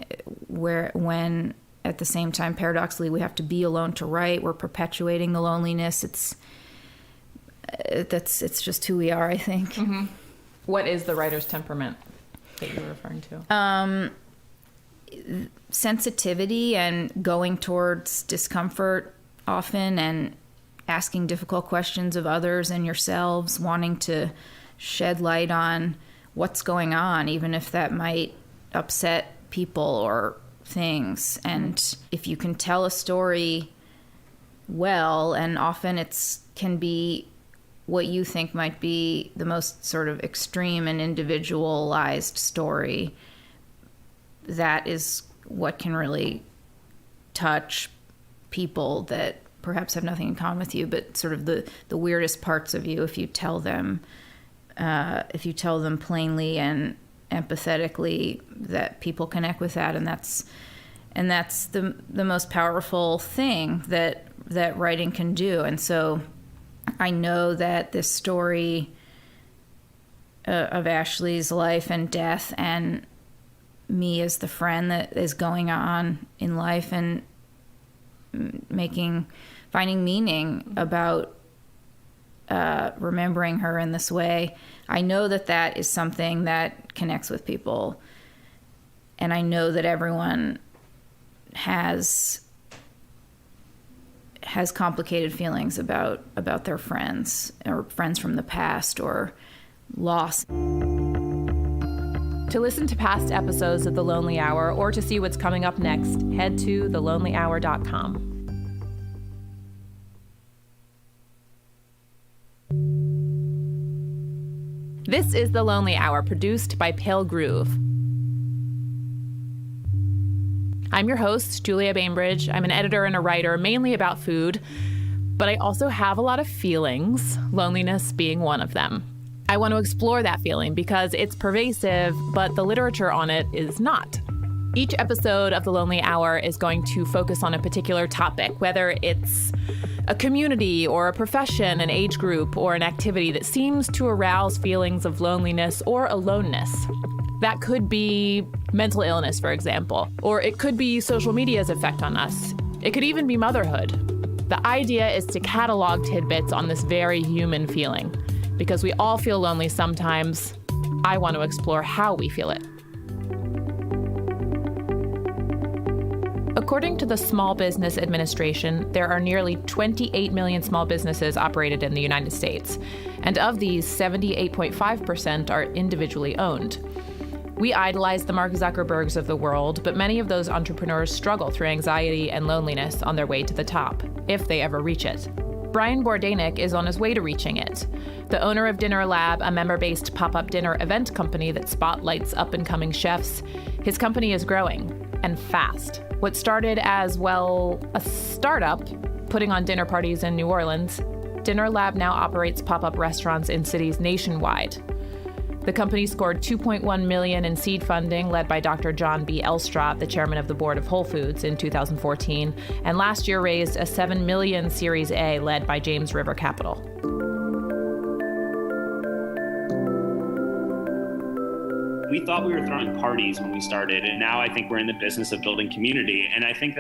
when at the same time, paradoxically, we have to be alone to write. We're perpetuating the loneliness. It's just who we are, I think. Mm-hmm. What is the writer's temperament that you're referring to? Sensitivity and going towards discomfort often, and asking difficult questions of others and yourselves, wanting to shed light on what's going on, even if that might upset people or things. And if you can tell a story well, and often can be what you think might be the most sort of extreme and individualized story, that is what can really touch people that perhaps have nothing in common with you, but sort of the weirdest parts of you, if you tell them plainly and empathetically, that people connect with that, and that's the most powerful thing that writing can do. And so I know that this story of Ashley's life and death, and me as the friend that is going on in life and finding meaning about remembering her in this way, I know that is something that connects with people. And I know that everyone has complicated feelings about their friends, or friends from the past, or loss. To listen to past episodes of The Lonely Hour, or to see what's coming up next, head to thelonelyhour.com. This is The Lonely Hour, produced by Pale Groove. I'm your host, Julia Bainbridge. I'm an editor and a writer, mainly about food, but I also have a lot of feelings, loneliness being one of them. I want to explore that feeling because it's pervasive, but the literature on it is not. Each episode of The Lonely Hour is going to focus on a particular topic, whether it's a community or a profession, an age group, or an activity that seems to arouse feelings of loneliness or aloneness. That could be mental illness, for example, or it could be social media's effect on us. It could even be motherhood. The idea is to catalog tidbits on this very human feeling. Because we all feel lonely sometimes, I want to explore how we feel it. According to the Small Business Administration, there are nearly 28 million small businesses operated in the United States. And of these, 78.5% are individually owned. We idolize the Mark Zuckerbergs of the world, but many of those entrepreneurs struggle through anxiety and loneliness on their way to the top, if they ever reach it. Brian Bordanik is on his way to reaching it. The owner of Dinner Lab, a member-based pop-up dinner event company that spotlights up-and-coming chefs, his company is growing, and fast. What started as, a startup, putting on dinner parties in New Orleans, Dinner Lab now operates pop-up restaurants in cities nationwide. The company scored $2.1 million in seed funding, led by Dr. John B. Elstrop, the chairman of the board of Whole Foods, in 2014, and last year raised a $7 million Series A, led by James River Capital. We thought we were throwing parties when we started, and now I think we're in the business of building community. And I think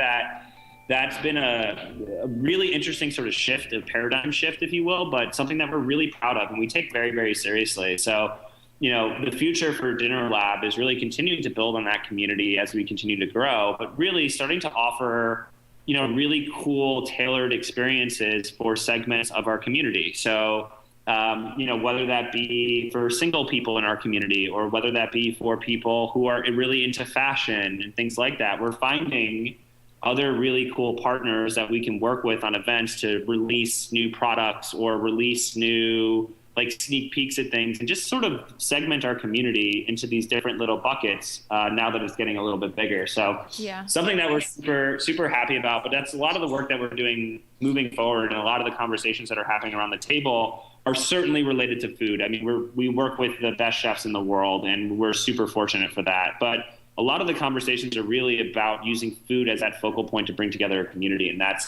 that's been a really interesting sort of shift, a paradigm shift, if you will, but something that we're really proud of and we take very, very seriously. So, the future for Dinner Lab is really continuing to build on that community as we continue to grow, but really starting to offer, really cool tailored experiences for segments of our community. So, whether that be for single people in our community or whether that be for people who are really into fashion and things like that, we're finding other really cool partners that we can work with on events to release new products or release new sneak peeks at things and just sort of segment our community into these different little buckets now that it's getting a little bit bigger. So something that we're super, super happy about, but that's a lot of the work that we're doing moving forward. And a lot of the conversations that are happening around the table are certainly related to food. I mean, we work with the best chefs in the world and we're super fortunate for that. But a lot of the conversations are really about using food as that focal point to bring together a community. And that's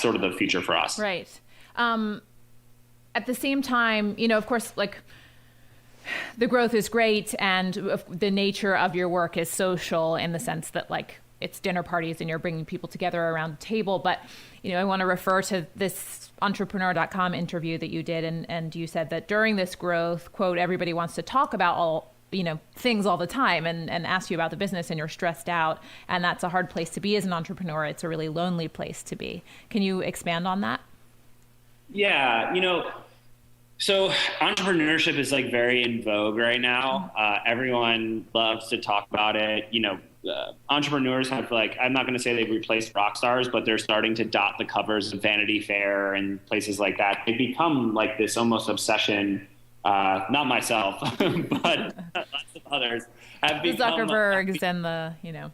sort of the future for us. Right. At the same time, of course, the growth is great and the nature of your work is social in the sense that it's dinner parties and you're bringing people together around the table. But, I want to refer to this entrepreneur.com interview that you did. And you said that during this growth, quote, everybody wants to talk about all, things all the time and ask you about the business and you're stressed out. And that's a hard place to be as an entrepreneur. It's a really lonely place to be. Can you expand on that? Yeah, so entrepreneurship is very in vogue right now. Everyone loves to talk about it. Entrepreneurs have I'm not going to say they've replaced rock stars, but they're starting to dot the covers of Vanity Fair and places like that. They become this almost obsession. Not myself, but lots of others have the become Zuckerbergs and the,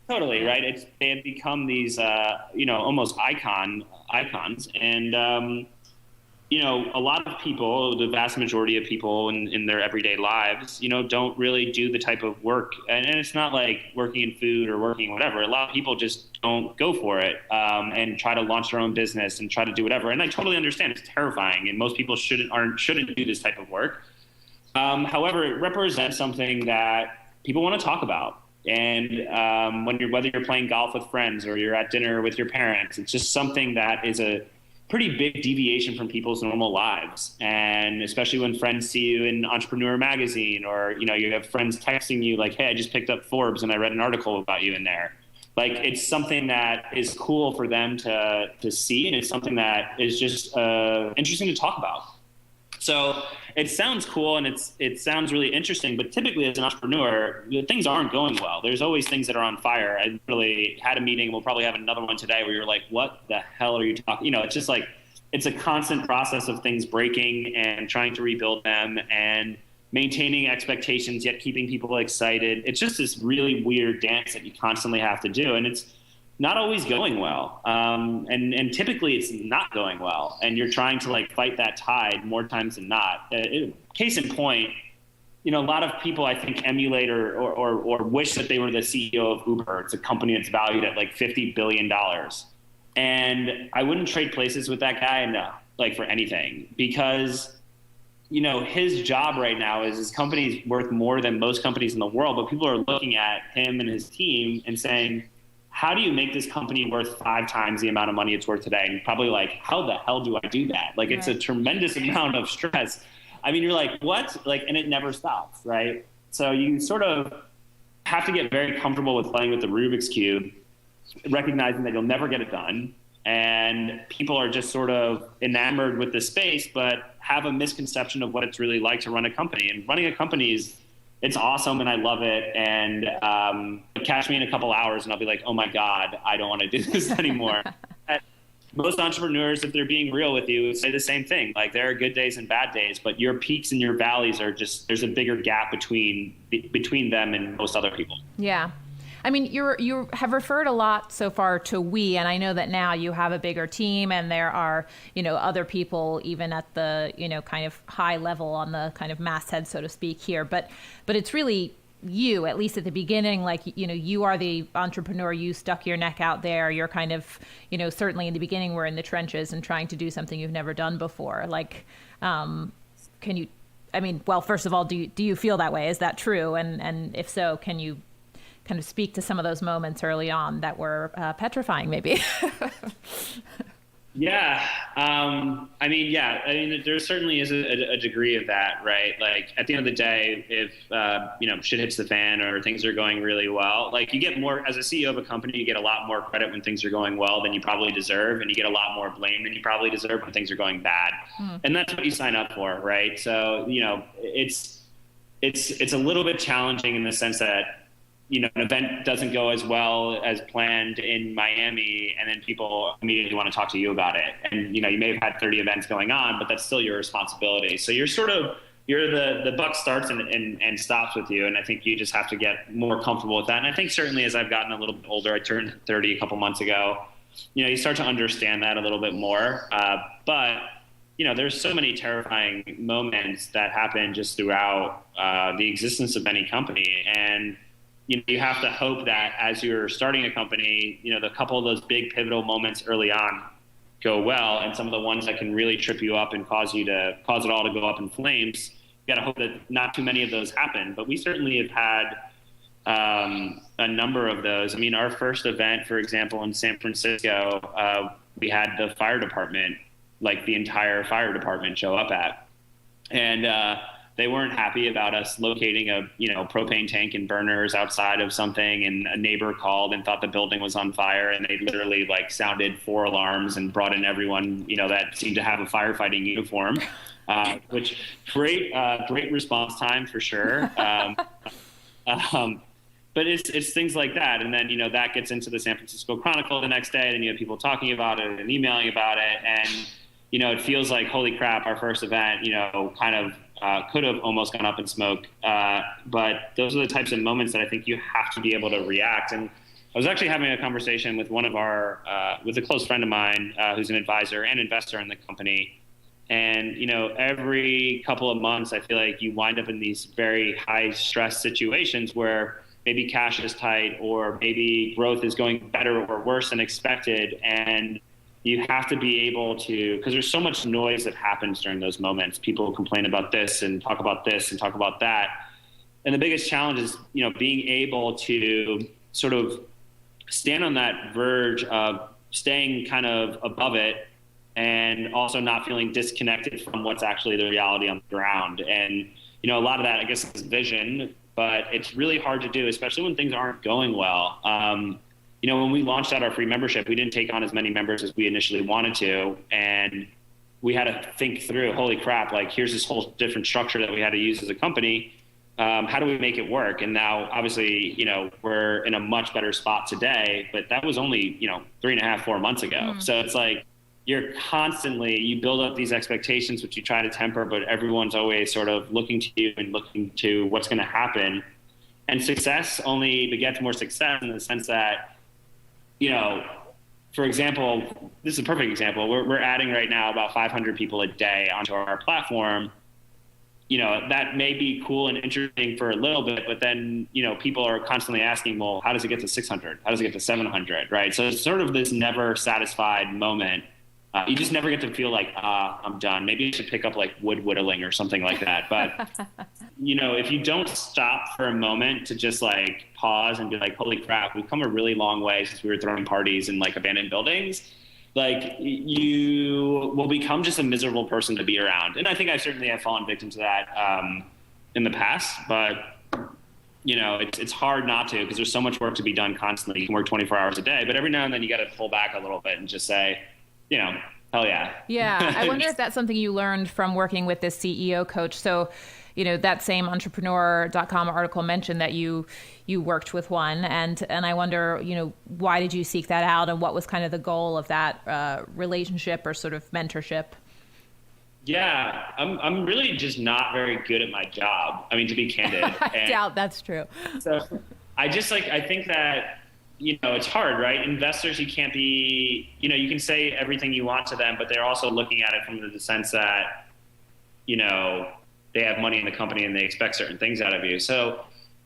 Totally, right? They have become these, almost icons. And, a lot of people, the vast majority of people in their everyday lives, don't really do the type of work. And it's not like working in food or working whatever. A lot of people just don't go for it and try to launch their own business and try to do whatever. And I totally understand it's terrifying, and most people shouldn't do this type of work. However, it represents something that people want to talk about. And whether you're playing golf with friends or you're at dinner with your parents, it's just something that is a pretty big deviation from people's normal lives. And especially when friends see you in Entrepreneur Magazine, or, you have friends texting you like, hey, I just picked up Forbes and I read an article about you in there. Like, it's something that is cool for them to see. And it's something that is just interesting to talk about. So it sounds cool and it sounds really interesting, but typically as an entrepreneur, things aren't going well. There's always things that are on fire. I really had a meeting. We'll probably have another one today where you're like, what the hell are you talking? It's just like, it's a constant process of things breaking and trying to rebuild them and maintaining expectations, yet keeping people excited. It's just this really weird dance that you constantly have to do. And it's not always going well. And typically it's not going well. And you're trying to fight that tide more times than not. Case in point, a lot of people I think emulate or wish that they were the CEO of Uber. It's a company that's valued at $50 billion. And I wouldn't trade places with that guy, no, for anything, because his job right now is his company's worth more than most companies in the world, but people are looking at him and his team and saying, how do you make this company worth 5 times the amount of money it's worth today? And probably how the hell do I do that? It's a tremendous amount of stress. I mean, you're like, what? And it never stops, right? So you sort of have to get very comfortable with playing with the Rubik's Cube, recognizing that you'll never get it done. And people are just sort of enamored with the space, but have a misconception of what it's really like to run a company. And running a company it's awesome and I love it. And catch me in a couple hours and I'll be like, oh my God, I don't want to do this anymore. Most entrepreneurs, if they're being real with you, say the same thing. There are good days and bad days, but your peaks and your valleys there's a bigger gap between them and most other people. Yeah. I mean, you have referred a lot so far to we, and I know that now you have a bigger team and there are, other people even at the, kind of high level on the kind of masthead, so to speak here. But it's really you, at least at the beginning, you are the entrepreneur, you stuck your neck out there. You're kind of, certainly in the beginning, we're in the trenches and trying to do something you've never done before. First of all, do you feel that way? Is that true? And if so, can you kind of speak to some of those moments early on that were petrifying, maybe? Yeah. There certainly is a degree of that, right? At the end of the day, if, shit hits the fan or things are going really well, you get more, as a CEO of a company, you get a lot more credit when things are going well than you probably deserve. And you get a lot more blame than you probably deserve when things are going bad. And that's what you sign up for, right? So, it's a little bit challenging in the sense that, an event doesn't go as well as planned in Miami, and then people immediately want to talk to you about it. And, you may have had 30 events going on, but that's still your responsibility. So you're the buck starts and stops with you. And I think you just have to get more comfortable with that. And I think certainly as I've gotten a little bit older, I turned 30 a couple months ago, you start to understand that a little bit more. But there's so many terrifying moments that happen just throughout the existence of any company. And, you have to hope that as you're starting a company, the couple of those big pivotal moments early on go well. And some of the ones that can really trip you up and cause it all to go up in flames, you got to hope that not too many of those happen. But we certainly have had a number of those. I mean, our first event, for example, in San Francisco, we had the fire department, the entire fire department show up at. And they weren't happy about us locating a propane tank and burners outside of something, and a neighbor called and thought the building was on fire, and they literally sounded 4 alarms and brought in everyone that seemed to have a firefighting uniform, which great response time for sure. But it's things like that. And then, that gets into the San Francisco Chronicle the next day, and you have people talking about it and emailing about it. And, it feels like, holy crap, our first event, kind of could have almost gone up in smoke. But those are the types of moments that I think you have to be able to react. And I was actually having a conversation with with a close friend of mine who's an advisor and investor in the company. And, every couple of months, I feel like you wind up in these very high stress situations where maybe cash is tight or maybe growth is going better or worse than expected. And you have to be able to, because there's so much noise that happens during those moments. People complain about this and talk about this and talk about that. And the biggest challenge is, being able to sort of stand on that verge of staying kind of above it and also not feeling disconnected from what's actually the reality on the ground. And, a lot of that, I guess, is vision, but it's really hard to do, especially when things aren't going well. When we launched out our free membership, we didn't take on as many members as we initially wanted to. And we had to think through, holy crap, like here's this whole different structure that we had to use as a company. How do we make it work? And now obviously, we're in a much better spot today, but that was only, 3.5, 4 months ago. So it's like, you're constantly, you build up these expectations, which you try to temper, but everyone's always sort of looking to you and looking to what's going to happen. And success only begets more success in the sense that, for example, this is a perfect example. We're adding right now about 500 people a day onto our platform. That may be cool and interesting for a little bit, but then, people are constantly asking, well, how does it get to 600? How does it get to 700? Right. So it's sort of this never satisfied moment. You just never get to feel like, I'm done. Maybe I should pick up like wood whittling or something like that. But, if you don't stop for a moment to just like pause and be like, holy crap, we've come a really long way since we were throwing parties in like abandoned buildings. Like you will become just a miserable person to be around. And I think I certainly have fallen victim to that in the past, but it's hard not to, because there's so much work to be done constantly. You can work 24 hours a day, but every now and then you got to pull back a little bit and just say, hell yeah. Yeah. I wonder if that's something you learned from working with this CEO coach. So, that same entrepreneur.com article mentioned that you worked with one. And I wonder, why did you seek that out and what was kind of the goal of that relationship or sort of mentorship? Yeah, I'm really just not very good at my job. I mean, to be candid. I doubt that's true. So I think that, it's hard, right? Investors, you can't be, you can say everything you want to them, but they're also looking at it from the sense that, they have money in the company and they expect certain things out of you. So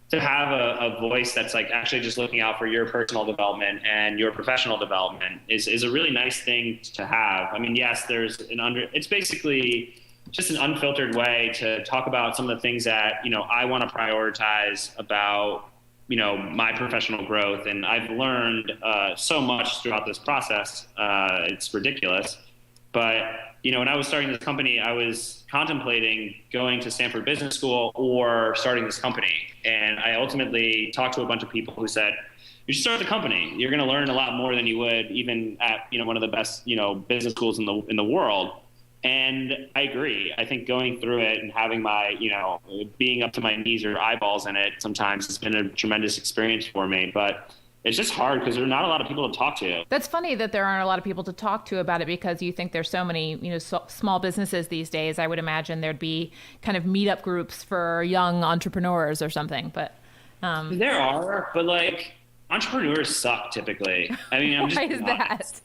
to have a voice that's like actually just looking out for your personal development and your professional development is a really nice thing to have. I mean, yes, it's basically just an unfiltered way to talk about some of the things that, I want to prioritize about, my professional growth. And I've learned so much throughout this process. It's ridiculous. But, when I was starting this company, I was contemplating going to Stanford Business School or starting this company. And I ultimately talked to a bunch of people who said, you should start the company. You're going to learn a lot more than you would even at, one of the best, business schools in the world. And I agree. I think going through it and having my, being up to my knees or eyeballs in it sometimes has been a tremendous experience for me. But it's just hard because there are not a lot of people to talk to. That's funny that there aren't a lot of people to talk to about it, because you think there's so many, small businesses these days. I would imagine there'd be kind of meetup groups for young entrepreneurs or something. But there are, but like entrepreneurs suck typically. I mean, I'm just why is that?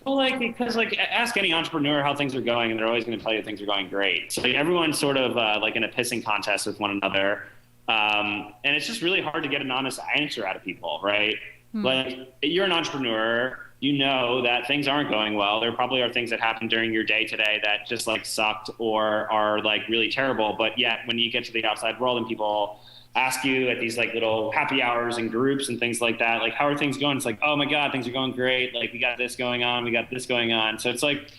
Well, because ask any entrepreneur how things are going, and they're always going to tell you things are going great. So everyone's sort of like in a pissing contest with one another, and it's just really hard to get an honest answer out of people, right? Like, you're an entrepreneur, that things aren't going well. There probably are things that happen during your day today that just like sucked or are like really terrible. But yet when you get to the outside world and people ask you at these like little happy hours and groups and things like that, like, how are things going? It's like, oh my God, things are going great. Like, we got this going on. We got this going on. So it's like,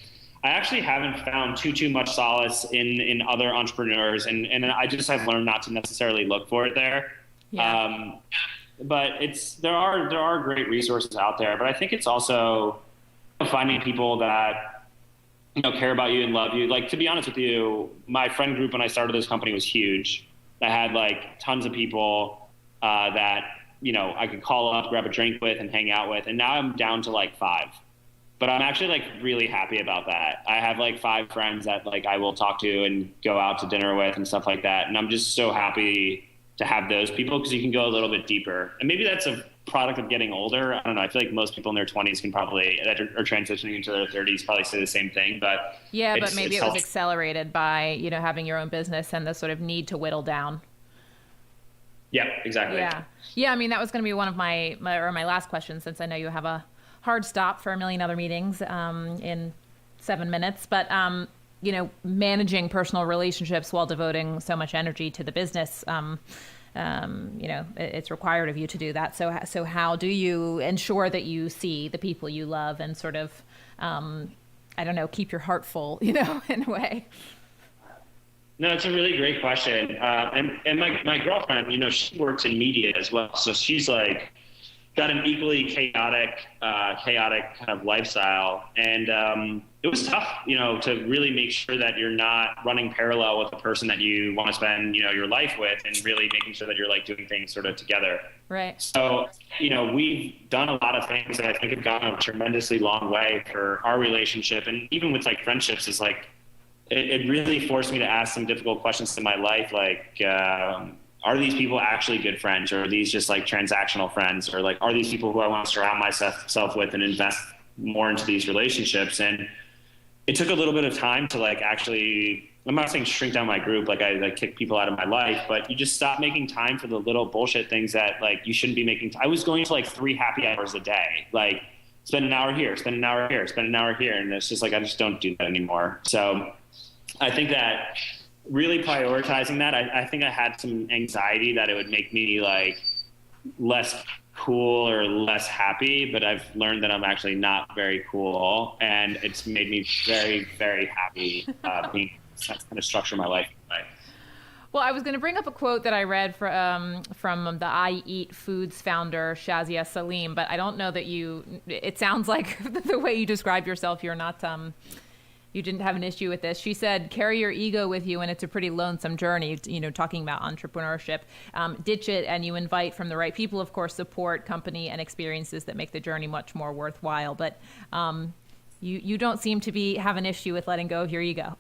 I actually haven't found too much solace in other entrepreneurs. And I just have learned not to necessarily look for it there. Yeah. But there are great resources out there, but I think it's also finding people that, care about you and love you. Like, to be honest with you, my friend group when I started this company was huge. I had like tons of people that, I could call up, grab a drink with and hang out with. And now I'm down to like 5, but I'm actually like really happy about that. I have like 5 friends that like I will talk to and go out to dinner with and stuff like that. And I'm just so happy to have those people, because you can go a little bit deeper. And maybe that's a product of getting older. I don't know. I feel like most people in their 20s can probably, that are transitioning into their 30s, probably say the same thing. But yeah, but maybe it was accelerated by, you know, having your own business and the sort of need to whittle down. Yeah, exactly. Yeah. I mean, that was going to be one of my last questions, since I know you have a hard stop for a million other meetings in 7 minutes. But, you know, managing personal relationships while devoting so much energy to the business, you know, it's required of you to do that. So how do you ensure that you see the people you love and sort of, I don't know, keep your heart full, you know, in a way? No, it's a really great question. And my girlfriend, you know, she works in media as well. So she's like got an equally chaotic kind of lifestyle. And it was tough, you know, to really make sure that you're not running parallel with the person that you want to spend, you know, your life with, and really making sure that you're like doing things sort of together. Right. So, you know, we've done a lot of things that I think have gone a tremendously long way for our relationship. And even with like friendships, is like, it really forced me to ask some difficult questions in my life. Like, are these people actually good friends, or are these just like transactional friends, or like, are these people who I want to surround myself with and invest more into these relationships? And it took a little bit of time to like, actually, I'm not saying shrink down my group, like I like kick people out of my life, but you just stop making time for the little bullshit things that like you shouldn't be making. I was going to like 3 happy hours a day, like spend an hour here, spend an hour here, spend an hour here. And it's just like, I just don't do that anymore. So I think that really prioritizing that, I think I had some anxiety that it would make me like less cool or less happy, but I've learned that I'm actually not very cool, and it's made me very, very happy being kind of structure my life. Well, I was going to bring up a quote that I read from the I Eat Foods founder, Shazia Salim, but I don't know that it sounds like the way you describe yourself, you're not, you didn't have an issue with this. She said, carry your ego with you, and it's a pretty lonesome journey, you know, talking about entrepreneurship. Ditch it, and you invite from the right people, of course, support, company, and experiences that make the journey much more worthwhile. But you don't seem to have an issue with letting go of your ego.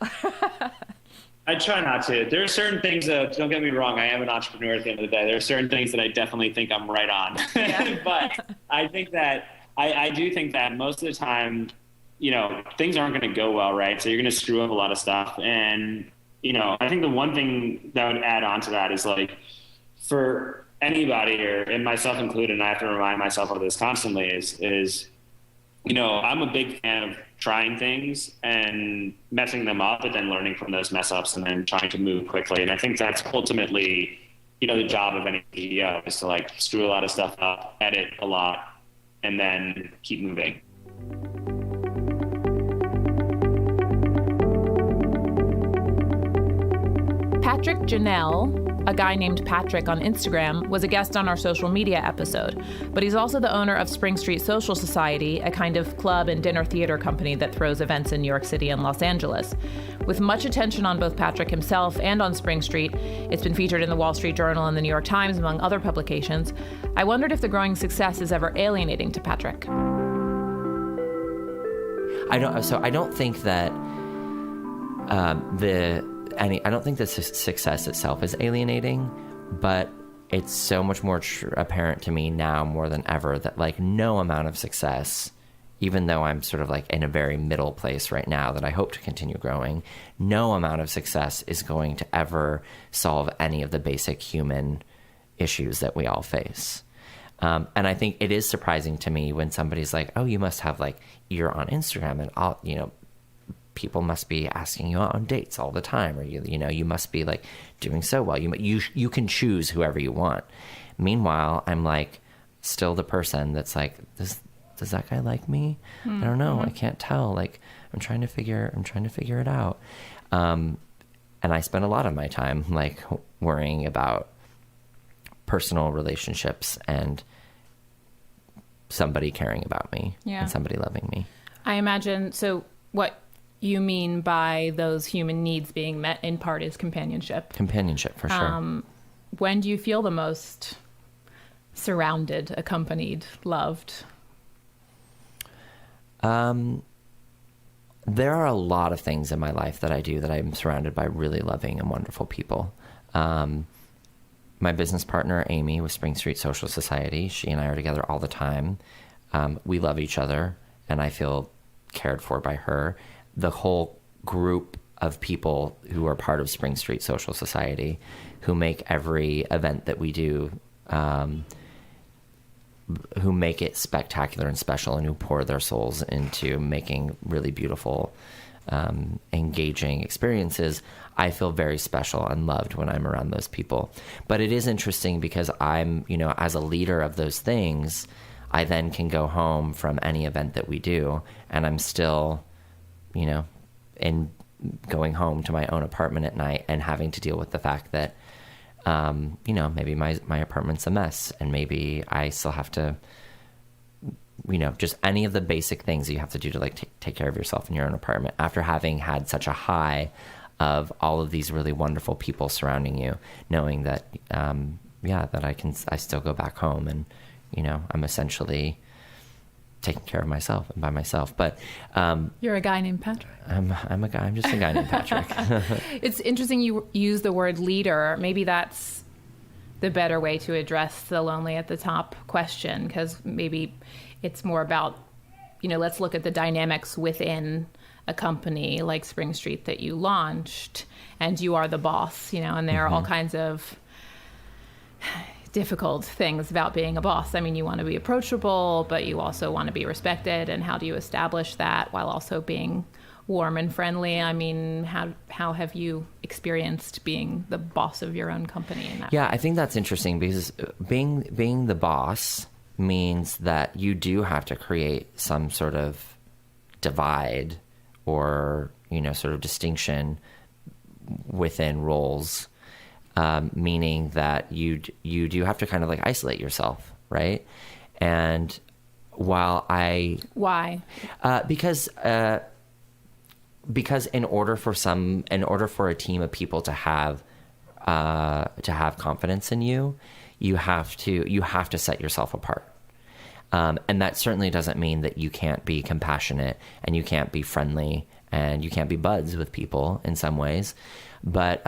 I try not to. There are certain things, don't get me wrong, I am an entrepreneur at the end of the day. There are certain things that I definitely think I'm right on. Yeah. But I think that, I do think that most of the time, you know, things aren't going to go well, right? So you're going to screw up a lot of stuff. And, you know, I think the one thing that would add on to that is like, for anybody here, and myself included, and I have to remind myself of this constantly, is, you know, I'm a big fan of trying things and messing them up, but then learning from those mess ups and then trying to move quickly. And I think that's ultimately, you know, the job of any CEO is to like screw a lot of stuff up, edit a lot, and then keep moving. Patrick Janelle, a guy named Patrick on Instagram, was a guest on our social media episode, but he's also the owner of Spring Street Social Society, a kind of club and dinner theater company that throws events in New York City and Los Angeles. With much attention on both Patrick himself and on Spring Street, it's been featured in the Wall Street Journal and the New York Times, among other publications. I wondered if the growing success is ever alienating to Patrick. I don't think that I don't think the success itself is alienating, but it's so much more apparent to me now more than ever that like no amount of success, even though I'm sort of like in a very middle place right now that I hope to continue growing, no amount of success is going to ever solve any of the basic human issues that we all face. And I think it is surprising to me when somebody's like, oh, you must have like, you're on Instagram and all, you know, people must be asking you out on dates all the time, or you must be like doing so well. You can choose whoever you want. Meanwhile, I'm like still the person that's like, does that guy like me? I don't know. I can't tell. Like I'm trying to figure it out. And I spend a lot of my time like worrying about personal relationships and somebody caring about me and somebody loving me. I imagine. So what you mean by those human needs being met in part is companionship. Companionship, for sure. When do you feel the most surrounded, accompanied, loved? There are a lot of things in my life that I do that I'm surrounded by really loving and wonderful people. my business partner, Amy, with Spring Street Social Society, she and I are together all the time. We love each other, and I feel cared for by her. The whole group of people who are part of Spring Street Social Society, who make every event that we do, who make it spectacular and special, and who pour their souls into making really beautiful, engaging experiences, I feel very special and loved when I'm around those people. But it is interesting because I'm, as a leader of those things, I then can go home from any event that we do, and I'm still, in going home to my own apartment at night and having to deal with the fact that, maybe my apartment's a mess, and maybe I still have to, just any of the basic things you have to do to take care of yourself in your own apartment after having had such a high of all of these really wonderful people surrounding you, knowing that, that I still go back home and, I'm essentially taking care of myself and by myself. But you're a guy named Patrick. I'm just a guy named Patrick. It's interesting you use the word leader. Maybe that's the better way to address the lonely at the top question, because maybe it's more about, let's look at the dynamics within a company like Spring Street that you launched, and you are the boss, and there are all kinds of difficult things about being a boss. I mean, you want to be approachable, but you also want to be respected. And how do you establish that while also being warm and friendly? I mean, how have you experienced being the boss of your own company in that? Yeah, I think that's interesting because being the boss means that you do have to create some sort of divide or, sort of distinction within roles. Meaning that you do have to kind of isolate yourself, right? And while why? Because in order for a team of people to have confidence in you, you have to set yourself apart. And that certainly doesn't mean that you can't be compassionate and you can't be friendly and you can't be buds with people in some ways. But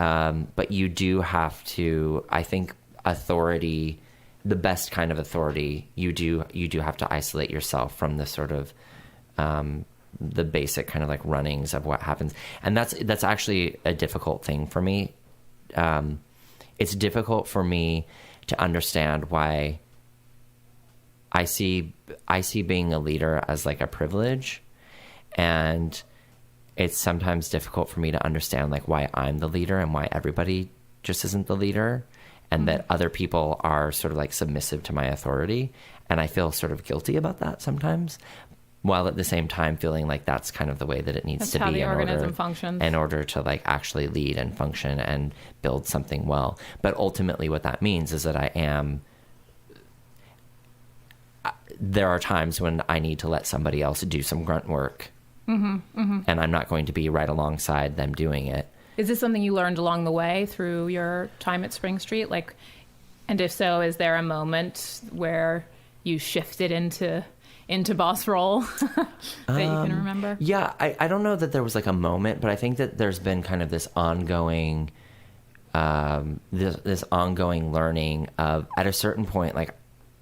you do have to, I think, authority, the best kind of authority, you do have to isolate yourself from the sort of the basic kind of runnings of what happens. And that's actually a difficult thing for me. It's difficult for me to understand why I see being a leader as a privilege, and it's sometimes difficult for me to understand why I'm the leader and why everybody just isn't the leader, and that other people are sort of submissive to my authority. And I feel sort of guilty about that sometimes, while at the same time feeling that's kind of the way that it needs to be. That's how the organism functions. In order to actually lead and function and build something well. But ultimately what that means is that there are times when I need to let somebody else do some grunt work. And I'm not going to be right alongside them doing it. Is this something you learned along the way through your time at Spring Street? And if so, is there a moment where you shifted into boss role that you can remember? Yeah, I don't know that there was a moment, but I think that there's been kind of this ongoing, this ongoing learning of, at a certain point,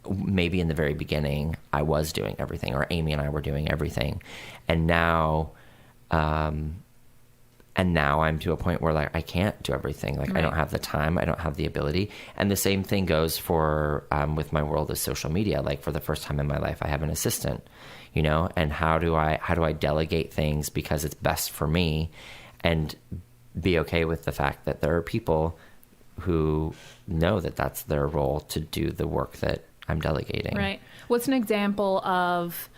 maybe in the very beginning, I was doing everything, or Amy and I were doing everything. And now I'm to a point where I can't do everything. Right. I don't have the time. I don't have the ability. And the same thing goes for, with my world of social media. For the first time in my life, I have an assistant, and how do I delegate things because it's best for me, and be okay with the fact that there are people who know that that's their role to do the work that I'm delegating. Right. What's an example of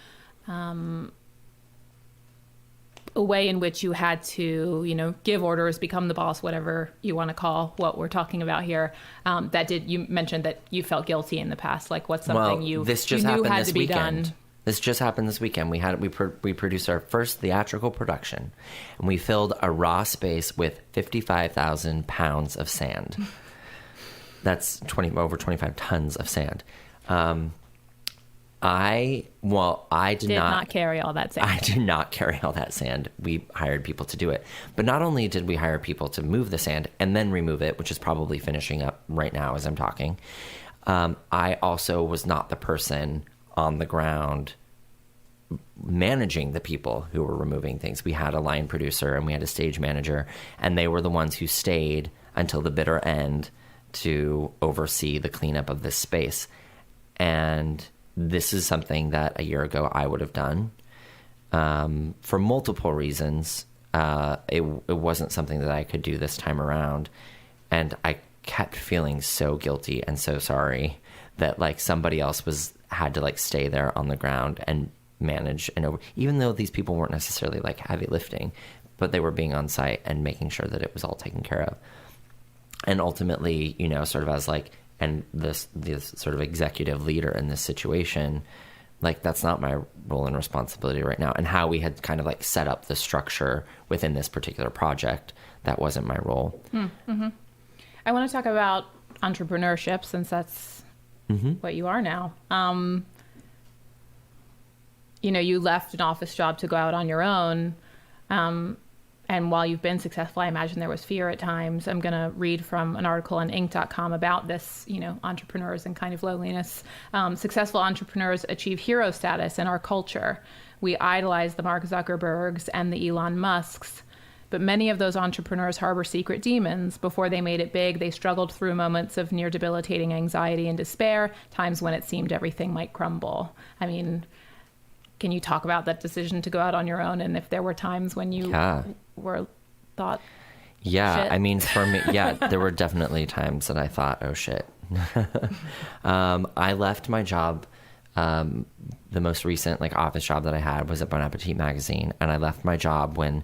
a way in which you had to, give orders, become the boss, whatever you want to call what we're talking about here? You mentioned that you felt guilty in the past. What's something you knew had to be done? This just happened this weekend. We produced our first theatrical production, and we filled a raw space with 55,000 pounds of sand. That's over 25 tons of sand. I did Did not not carry all that sand. I did not carry all that sand. We hired people to do it. But not only did we hire people to move the sand and then remove it, which is probably finishing up right now as I'm talking, I also was not the person on the ground managing the people who were removing things. We had a line producer and we had a stage manager, and they were the ones who stayed until the bitter end to oversee the cleanup of this space. And this is something that a year ago I would have done. For multiple reasons, it wasn't something that I could do this time around. And I kept feeling so guilty and so sorry that like somebody else had to like stay there on the ground and manage and over, even though these people weren't necessarily like heavy lifting, but they were being on site and making sure that it was all taken care of. And ultimately, you know, sort of as like, and this sort of executive leader in this situation, like that's not my role and responsibility right now. And how we had kind of like set up the structure within this particular project, that wasn't my role. Mm-hmm. I want to talk about entrepreneurship, since that's what you are now. You know, you left an office job to go out on your own. And while you've been successful, I imagine there was fear at times. I'm going to read from an article on Inc.com about this, you know, entrepreneurs and kind of loneliness. Successful entrepreneurs achieve hero status in our culture. We idolize the Mark Zuckerbergs and the Elon Musks. But many of those entrepreneurs harbor secret demons. Before they made it big, they struggled through moments of near debilitating anxiety and despair, times when it seemed everything might crumble. I mean, can you talk about that decision to go out on your own, and if there were times when you were thought, yeah, shit? I mean, for me, yeah, there were definitely times that I thought, oh shit. I left my job. The most recent like office job that I had was at Bon Appetit magazine, and I left my job when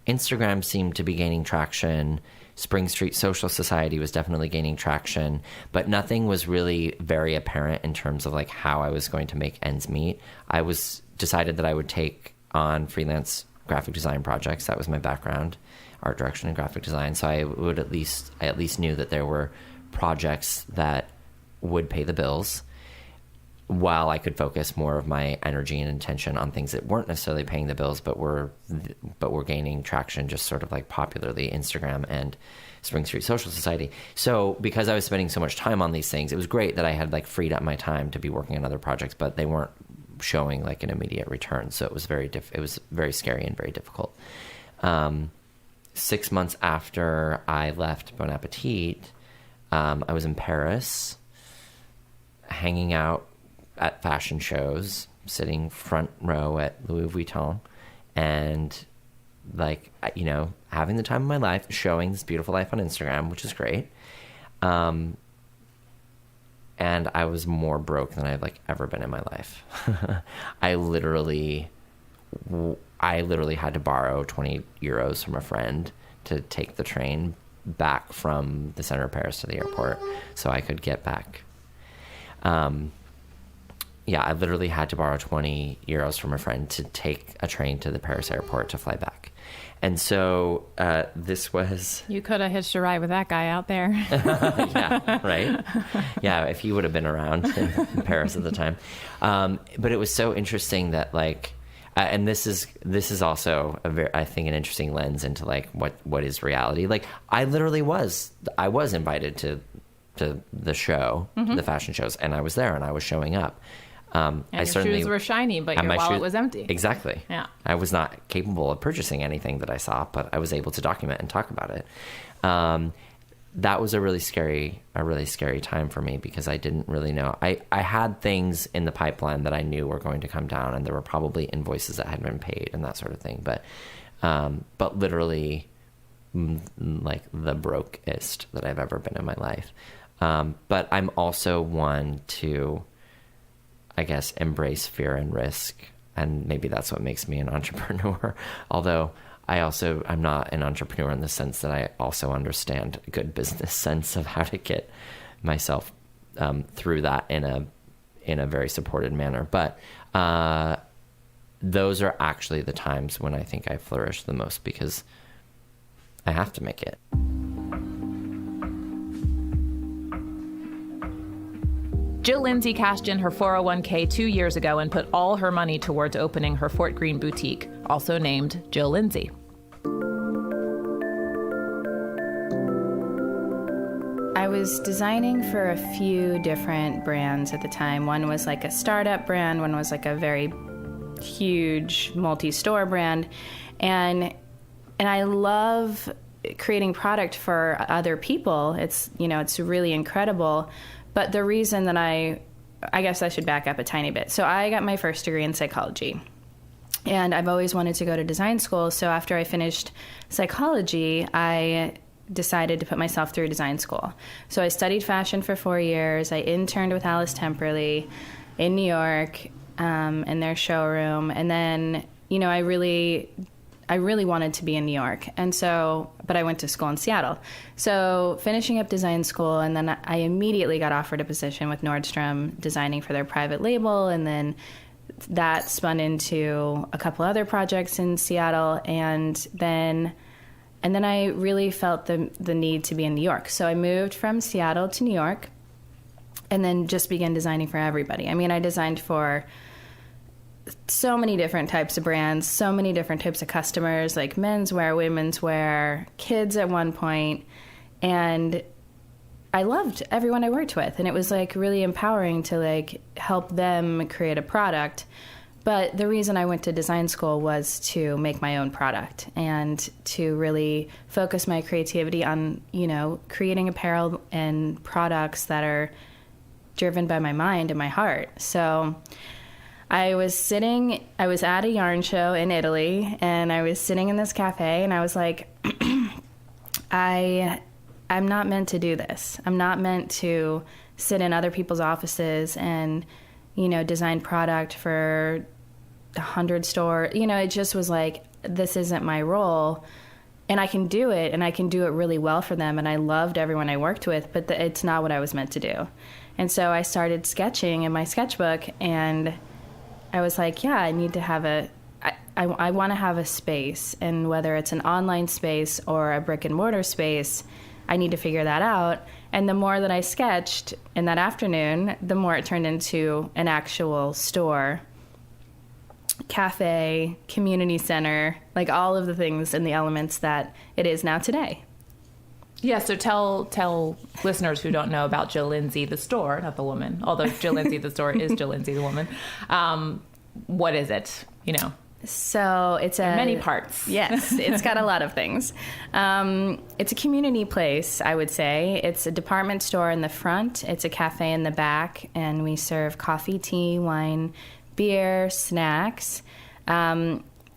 Instagram seemed to be gaining traction. Spring Street Social Society was definitely gaining traction, but nothing was really very apparent in terms of like how I was going to make ends meet. I decided that I would take on freelance graphic design projects. That was my background, art direction and graphic design. So I at least knew that there were projects that would pay the bills, while I could focus more of my energy and intention on things that weren't necessarily paying the bills, but were gaining traction just sort of like popularly, Instagram and Spring Street Social Society. So because I was spending so much time on these things, it was great that I had like freed up my time to be working on other projects, but they weren't showing like an immediate return. So it was it was very scary and very difficult. 6 months after I left Bon Appetit, I was in Paris hanging out at fashion shows, sitting front row at Louis Vuitton, and like, you know, having the time of my life, showing this beautiful life on Instagram, which is great. And I was more broke than I've like ever been in my life. I literally had to borrow 20 euros from a friend to take the train back from the center of Paris to the airport so I could get back. Yeah, I literally had to borrow 20 euros from a friend to take a train to the Paris airport to fly back. And so this was... You could have hitched a ride with that guy out there. Yeah, right? Yeah, if he would have been around in Paris at the time. But it was so interesting that like... and this is also, I think, an interesting lens into like what is reality. Like I was invited to the show, the fashion shows, and I was there and I was showing up. And your shoes were shiny, but your wallet was empty. Exactly. Yeah. I was not capable of purchasing anything that I saw, but I was able to document and talk about it. That was a really scary time for me because I didn't really know. I had things in the pipeline that I knew were going to come down, and there were probably invoices that had been paid and that sort of thing. But literally, like the brokest that I've ever been in my life. But I'm also one to, I guess, embrace fear and risk. And maybe that's what makes me an entrepreneur. Although I'm not an entrepreneur in the sense that I also understand a good business sense of how to get myself through that in a very supported manner. But those are actually the times when I think I flourish the most because I have to make it. Jill Lindsay cashed in her 401k 2 years ago and put all her money towards opening her Fort Greene boutique, also named Jill Lindsay. I was designing for a few different brands at the time. One was like a startup brand, one was like a very huge multi-store brand. And I love creating product for other people. It's really incredible. But the reason that I guess I should back up a tiny bit. So I got my first degree in psychology. And I've always wanted to go to design school. So after I finished psychology, I decided to put myself through design school. So I studied fashion for 4 years. I interned with Alice Temperley in New York, in their showroom. And then, I really wanted to be in New York. And so, but I went to school in Seattle. So finishing up design school, and then I immediately got offered a position with Nordstrom designing for their private label. And then that spun into a couple other projects in Seattle. And then I really felt the need to be in New York. So I moved from Seattle to New York and then just began designing for everybody. I mean, I designed for so many different types of brands, so many different types of customers, like menswear, women's wear, kids at one point. And I loved everyone I worked with. And it was like really empowering to like help them create a product. But the reason I went to design school was to make my own product and to really focus my creativity on, creating apparel and products that are driven by my mind and my heart. So I was at a yarn show in Italy, and I was sitting in this cafe, and I was like, I'm not meant to do this. I'm not meant to sit in other people's offices and, design product for 100 stores. It just was like, this isn't my role. And I can do it, and I can do it really well for them. And I loved everyone I worked with, but it's not what I was meant to do. And so I started sketching in my sketchbook, and I was like, yeah, I need to have I want to have a space. And whether it's an online space or a brick and mortar space, I need to figure that out. And the more that I sketched in that afternoon, the more it turned into an actual store, cafe, community center, like all of the things and the elements that it is now today. Yeah, so tell listeners who don't know about Jill Lindsay, the store, not the woman, although Jill Lindsay, the store is Jill Lindsay, the woman. What is it, So it's many parts. Yes, it's got a lot of things. It's a community place, I would say. It's a department store in the front. It's a cafe in the back, and we serve coffee, tea, wine, beer, snacks.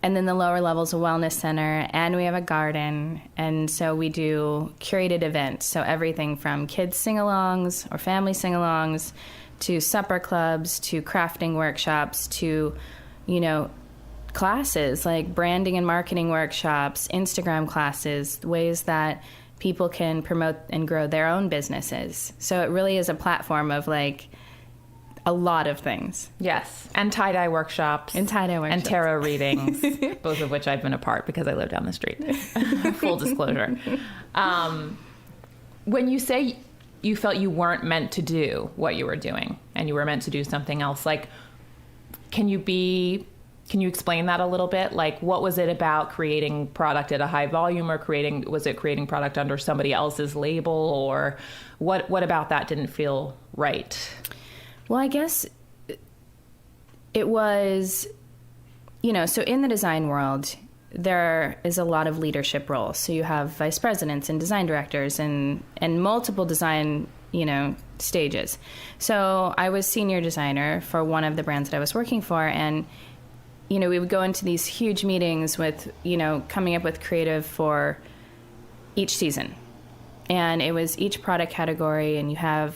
And then the lower level's a wellness center, and we have a garden. And so we do curated events. So everything from kids sing-alongs or family sing-alongs to supper clubs to crafting workshops to, classes like branding and marketing workshops, Instagram classes, ways that people can promote and grow their own businesses. So it really is a platform of like a lot of things. Yes. And tie-dye workshops. And tarot readings, both of which I've been a part because I live down the street. Full disclosure. When you say you felt you weren't meant to do what you were doing and you were meant to do something else, like, can you explain that a little bit? Like, what was it about creating product at a high volume, or was it creating product under somebody else's label, or what about that didn't feel right? Well, I guess it was, so in the design world, there is a lot of leadership roles. So you have vice presidents and design directors and multiple design, stages. So I was senior designer for one of the brands that I was working for, and we would go into these huge meetings with, coming up with creative for each season. And it was each product category, and you have,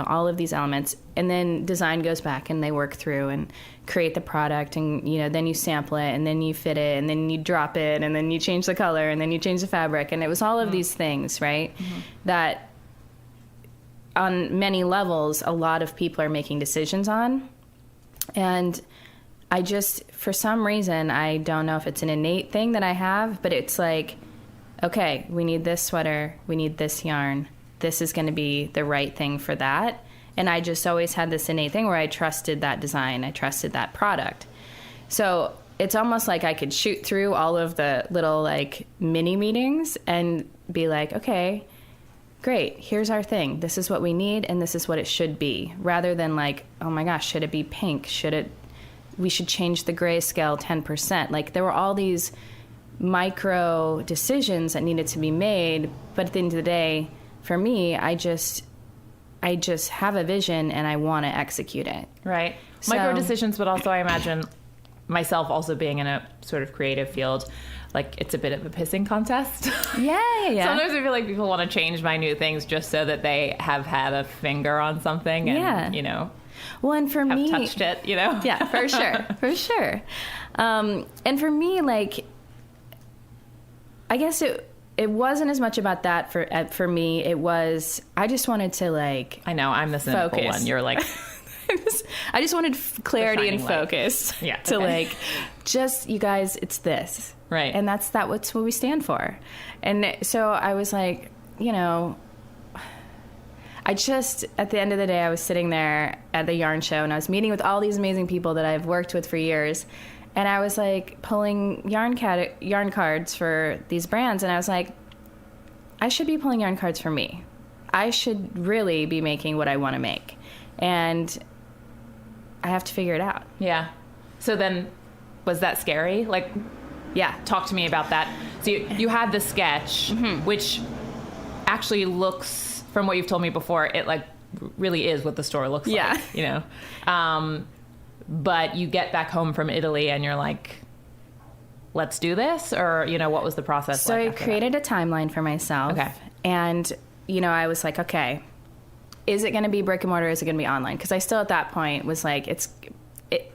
all of these elements. And then design goes back, and they work through and create the product. And, then you sample it, and then you fit it, and then you drop it, and then you change the color, and then you change the fabric. And it was all of these things, right? Mm-hmm. That on many levels, a lot of people are making decisions on. And I just, for some reason, I don't know if it's an innate thing that I have, but it's like, okay, we need this sweater, we need this yarn, this is going to be the right thing for that. And I just always had this innate thing where I trusted that design, I trusted that product. So it's almost like I could shoot through all of the little like mini meetings and be like, okay, great, here's our thing. This is what we need and this is what it should be. Rather than like, oh my gosh, should it be pink? We should change the grayscale 10%. Like there were all these micro decisions that needed to be made. But at the end of the day, for me, I just have a vision and I want to execute it. Right. So- Micro decisions, but also I imagine myself also being in a sort of creative field, like it's a bit of a pissing contest. Yeah. Sometimes I feel like people want to change my new things just so that they have had a finger on something and, you know, Well, and for have me, touched it, you know? Yeah, for sure. For sure. And for me, like, I guess it wasn't as much about that for me. It was, I just wanted to like, I know, I'm the cynical focus. one. You're like, I just wanted clarity and shining light. focus. Yeah, To okay. like, just, you guys, it's this. Right. And that's what we stand for. And so I was like, you know, at the end of the day, I was sitting there at the yarn show and I was meeting with all these amazing people that I've worked with for years. And I was like pulling yarn cards for these brands. And I was like, I should be pulling yarn cards for me. I should really be making what I want to make. And I have to figure it out. yeah. So then, was that scary? Like, Yeah. talk to me about that. So you had the sketch, which actually looks, from what you've told me before, it like really is what the store looks Yeah. like, you know? But you get back home from Italy and you're like, let's do this? Or, you know, what was the process So like I after that? created a timeline for myself. Okay. And, you know, I was like, okay, is it going to be brick and mortar? Is it going to be online? Because I still at that point was like,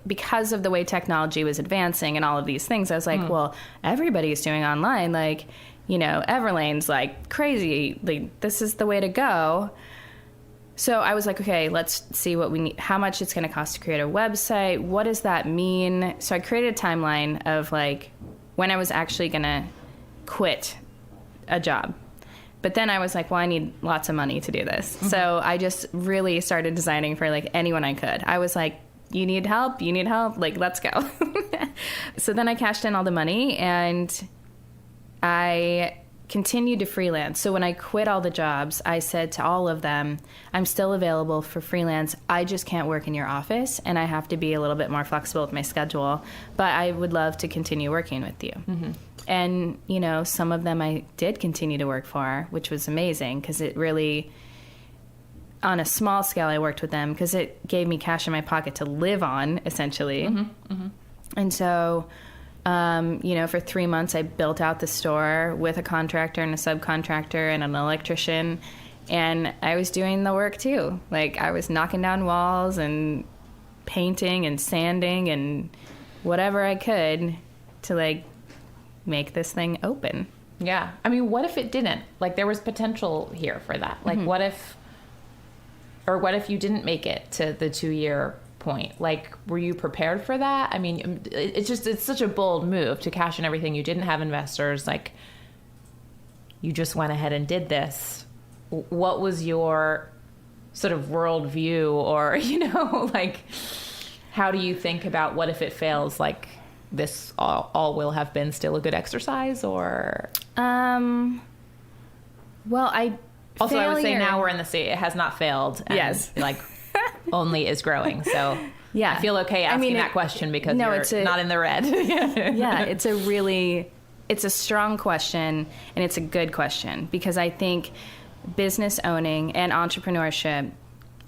because of the way technology was advancing and all of these things, I was like, well, everybody's doing online. Like, you know, Everlane's like crazy. Like, this is the way to go. So I was like, okay, let's see what we need, how much it's going to cost to create a website. What does that mean? So I created a timeline of like when I was actually going to quit a job. But then I was like, well, I need lots of money to do this. Mm-hmm. So I just really started designing for like anyone I could. I was like, you need help? You need help? Like, let's go. So then I cashed in all the money and I continued to freelance. So when I quit all the jobs, I said to all of them, I'm still available for freelance. I just can't work in your office and I have to be a little bit more flexible with my schedule, but I would love to continue working with you. Mm-hmm. And, you know, some of them I did continue to work for, which was amazing because it really, on a small scale, I worked with them because it gave me cash in my pocket to live on, essentially. Mm-hmm. Mm-hmm. And so, you know, for 3 months, I built out the store with a contractor and a subcontractor and an electrician. And I was doing the work too. Like, I was knocking down walls and painting and sanding and whatever I could to, like, make this thing open. Yeah. I mean, what if it didn't? Like, there was potential here for that. Like, what if you didn't make it to the 2-year point? Like, were you prepared for that? I mean, it's such a bold move to cash in everything. You didn't have investors. Like, you just went ahead and did this. What was your sort of worldview, or, you know, like, how do you think about what if it fails? Like, this all will have been still a good exercise, or? Well, I would say now we're in the state. It has not failed. And, Yes. like, only is growing. So Yeah. I feel okay asking that question because you're not in the red. Yeah, it's a strong question and it's a good question because I think business owning and entrepreneurship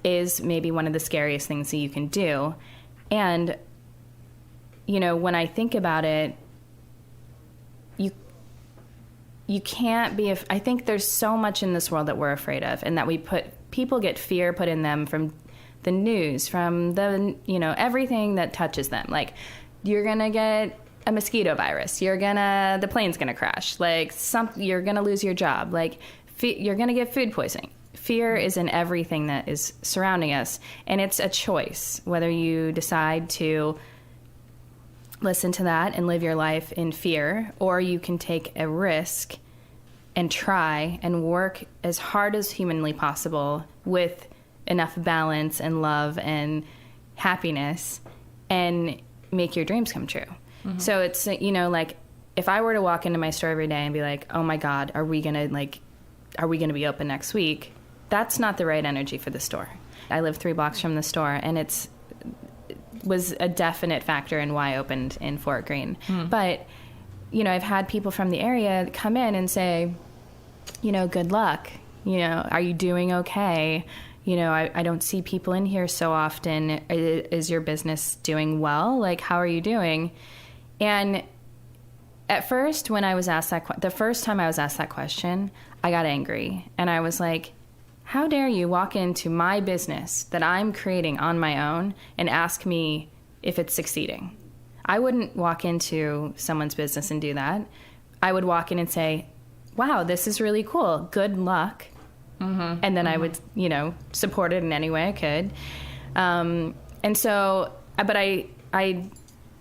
is maybe one of the scariest things that you can do. And, you know, when I think about it, you can't be, I think there's so much in this world that we're afraid of and that people get fear put in them from the news, from the, you know, everything that touches them. Like, you're going to get a mosquito virus. The plane's going to crash. Like, you're going to lose your job. Like, you're going to get food poisoning. Fear is in everything that is surrounding us. And it's a choice whether you decide to listen to that and live your life in fear, or you can take a risk and try and work as hard as humanly possible with enough balance and love and happiness and make your dreams come true. So it's, you know, like if I were to walk into my store every day and be like, oh my God, are we going to be open next week? That's not the right energy for the store. I live 3 blocks from the store, and it was a definite factor in why I opened in Fort Greene. But, you know, I've had people from the area come in and say, you know, good luck. You know, are you doing okay? You know, I don't see people in here so often. Is your business doing well? Like, how are you doing? And at first, when I was asked the first time I was asked that question, I got angry. And I was like, how dare you walk into my business that I'm creating on my own and ask me if it's succeeding? I wouldn't walk into someone's business and do that. I would walk in and say, wow, this is really cool. Good luck. And then I would, you know, support it in any way I could. And so, but I am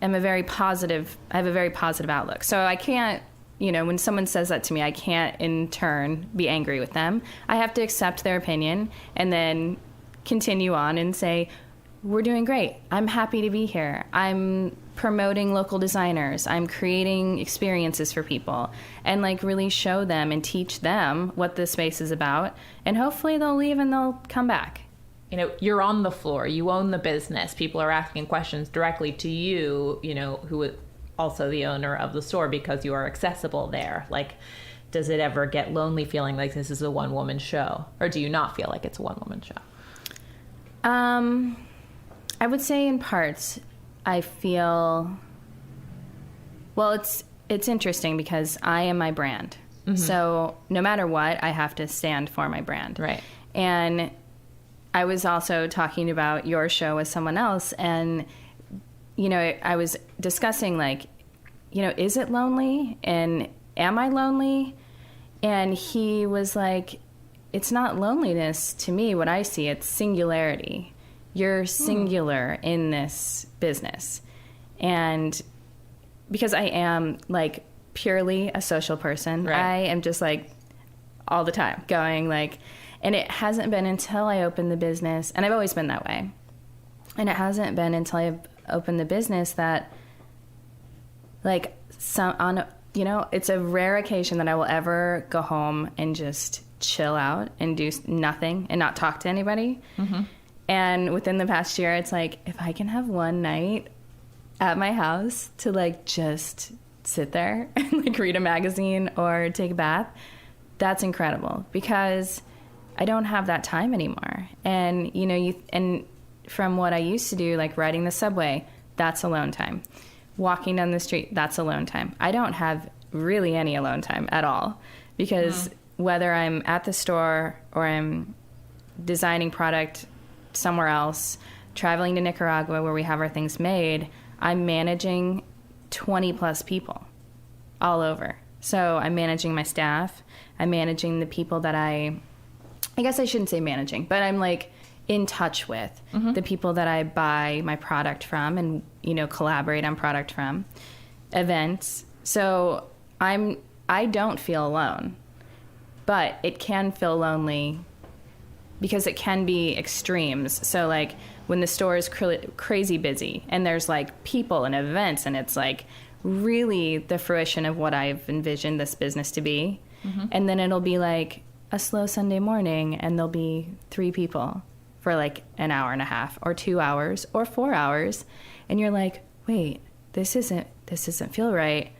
I have a very positive outlook. So I can't, you know, when someone says that to me, I can't in turn be angry with them. I have to accept their opinion and then continue on and say, we're doing great. I'm happy to be here. I'm promoting local designers. I'm creating experiences for people and like really show them and teach them what this space is about. And hopefully they'll leave and they'll come back. You know, you're on the floor, you own the business. People are asking questions directly to you, you know, who is also the owner of the store because you are accessible there. Like, does it ever get lonely feeling like this is a one-woman show? Or do you not feel like it's a one-woman show? I would say in parts, I feel, well, it's interesting because I am my brand. So no matter what, I have to stand for my brand. Right. And I was also talking about your show with someone else, and, you know, I was discussing, like, you know, is it lonely? And am I lonely? And he was like, it's not loneliness to me, what I see, it's singularity. You're singular in this business. And because I am, like, purely a social person, right. I am just, like, all the time going, like, and it hasn't been until I opened the business, and I've always been that way, and it hasn't been until I've opened the business that, like, you know, it's a rare occasion that I will ever go home and just chill out and do nothing and not talk to anybody. And within the past year, it's like, if I can have one night at my house to, like, just sit there and, like, read a magazine or take a bath, that's incredible, because I don't have that time anymore. And, you know, and from what I used to do, like riding the subway, that's alone time. Walking down the street, that's alone time. I don't have really any alone time at all, because whether I'm at the store or I'm designing product somewhere else, traveling to Nicaragua where we have our things made, I'm managing 20 plus people all over. So I'm managing my staff. I'm managing the people that I guess I shouldn't say managing, but I'm, like, in touch with the people that I buy my product from and, you know, collaborate on product from, events. So I don't feel alone, but it can feel lonely because it can be extremes. So, like, when the store is crazy busy and there's, like, people and events and it's, like, really the fruition of what I've envisioned this business to be. And then it'll be, like, a slow Sunday morning and there'll be 3 people for, like, an hour and a half or 2 hours or 4 hours. And you're like, wait, this doesn't feel right.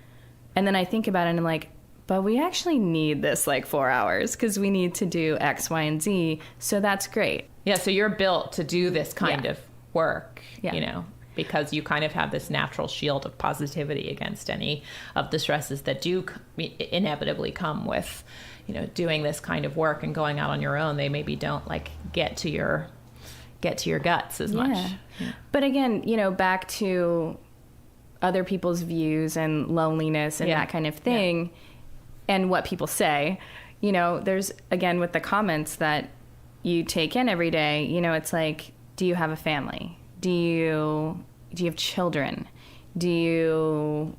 And then I think about it and I'm like, but we actually need this, like, 4 hours because we need to do X, Y, and Z. So that's great. Yeah, so you're built to do this kind of work, Yeah. you know, because you kind of have this natural shield of positivity against any of the stresses that do inevitably come with, you know, doing this kind of work and going out on your own. They maybe don't, like, get to your guts as much. Yeah. But again, you know, back to other people's views and loneliness and that kind of thing and what people say, you know, there's, again, with the comments that you take in every day, you know, it's like, do you have a family? Do you have children? Do you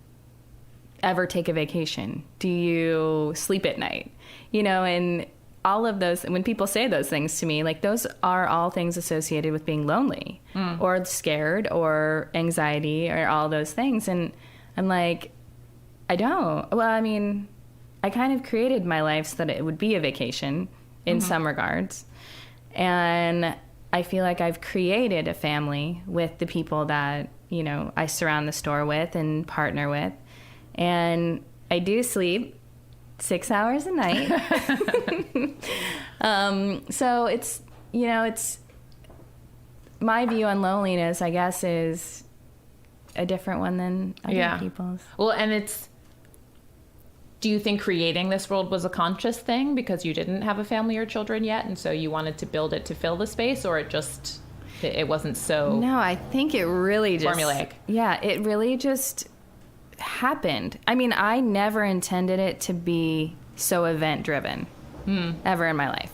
ever take a vacation? Do you sleep at night? You know, and all of those, when people say those things to me, like those are all things associated with being lonely or scared or anxiety or all those things. And I'm like, I don't. Well, I mean, I kind of created my life so that it would be a vacation in some regards. And I feel like I've created a family with the people that, you know, I surround the store with and partner with. And I do sleep 6 hours a night. So it's, you know, it's my view on loneliness, I guess, is a different one than other people's. Well, and it's, do you think creating this world was a conscious thing because you didn't have a family or children yet, and so you wanted to build it to fill the space, or it wasn't so? No, I think it really just formulaic. Yeah, it really just happened. I mean, I never intended it to be so event driven ever in my life.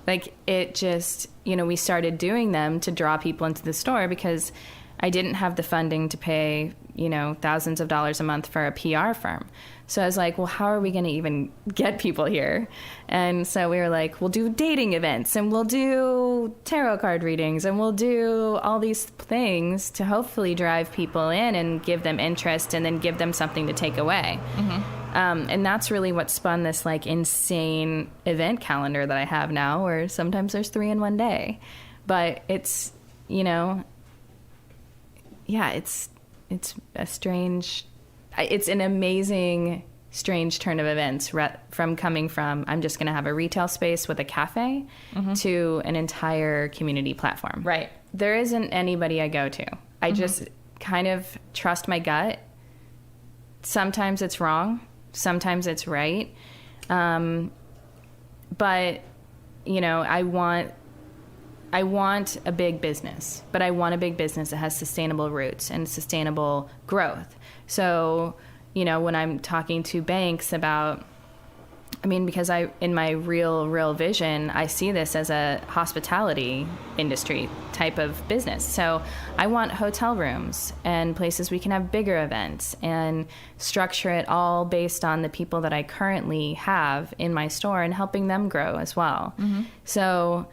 Like, it just, you know, we started doing them to draw people into the store because I didn't have the funding to pay, you know, thousands of dollars a month for a PR firm. So I was like, well, how are we going to even get people here? And so we were like, we'll do dating events and we'll do tarot card readings and we'll do all these things to hopefully drive people in and give them interest and then give them something to take away. And that's really what spun this like insane event calendar that I have now, where sometimes there's 3 in one day. But it's, you know, yeah, it's a strange, it's an amazing, strange turn of events from coming from, I'm just going to have a retail space with a cafe to an entire community platform. Right. There isn't anybody I go to. I just kind of trust my gut. Sometimes it's wrong. Sometimes it's right. But, you know, I want a big business, but I want a big business that has sustainable roots and sustainable growth. So, you know, when I'm talking to banks about, I mean, because in my real vision, I see this as a hospitality industry type of business. So I want hotel rooms and places we can have bigger events and structure it all based on the people that I currently have in my store and helping them grow as well. So,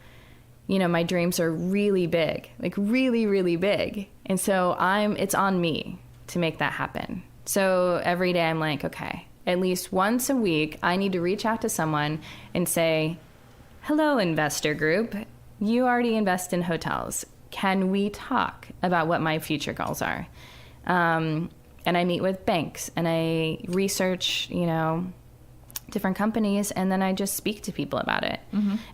you know, my dreams are really big, like really, really big. And so it's on me to make that happen. So every day I'm like, okay, at least once a week, I need to reach out to someone and say, hello, investor group. You already invest in hotels. Can we talk about what my future goals are? And I meet with banks and I research, you know, different companies, and then I just speak to people about it.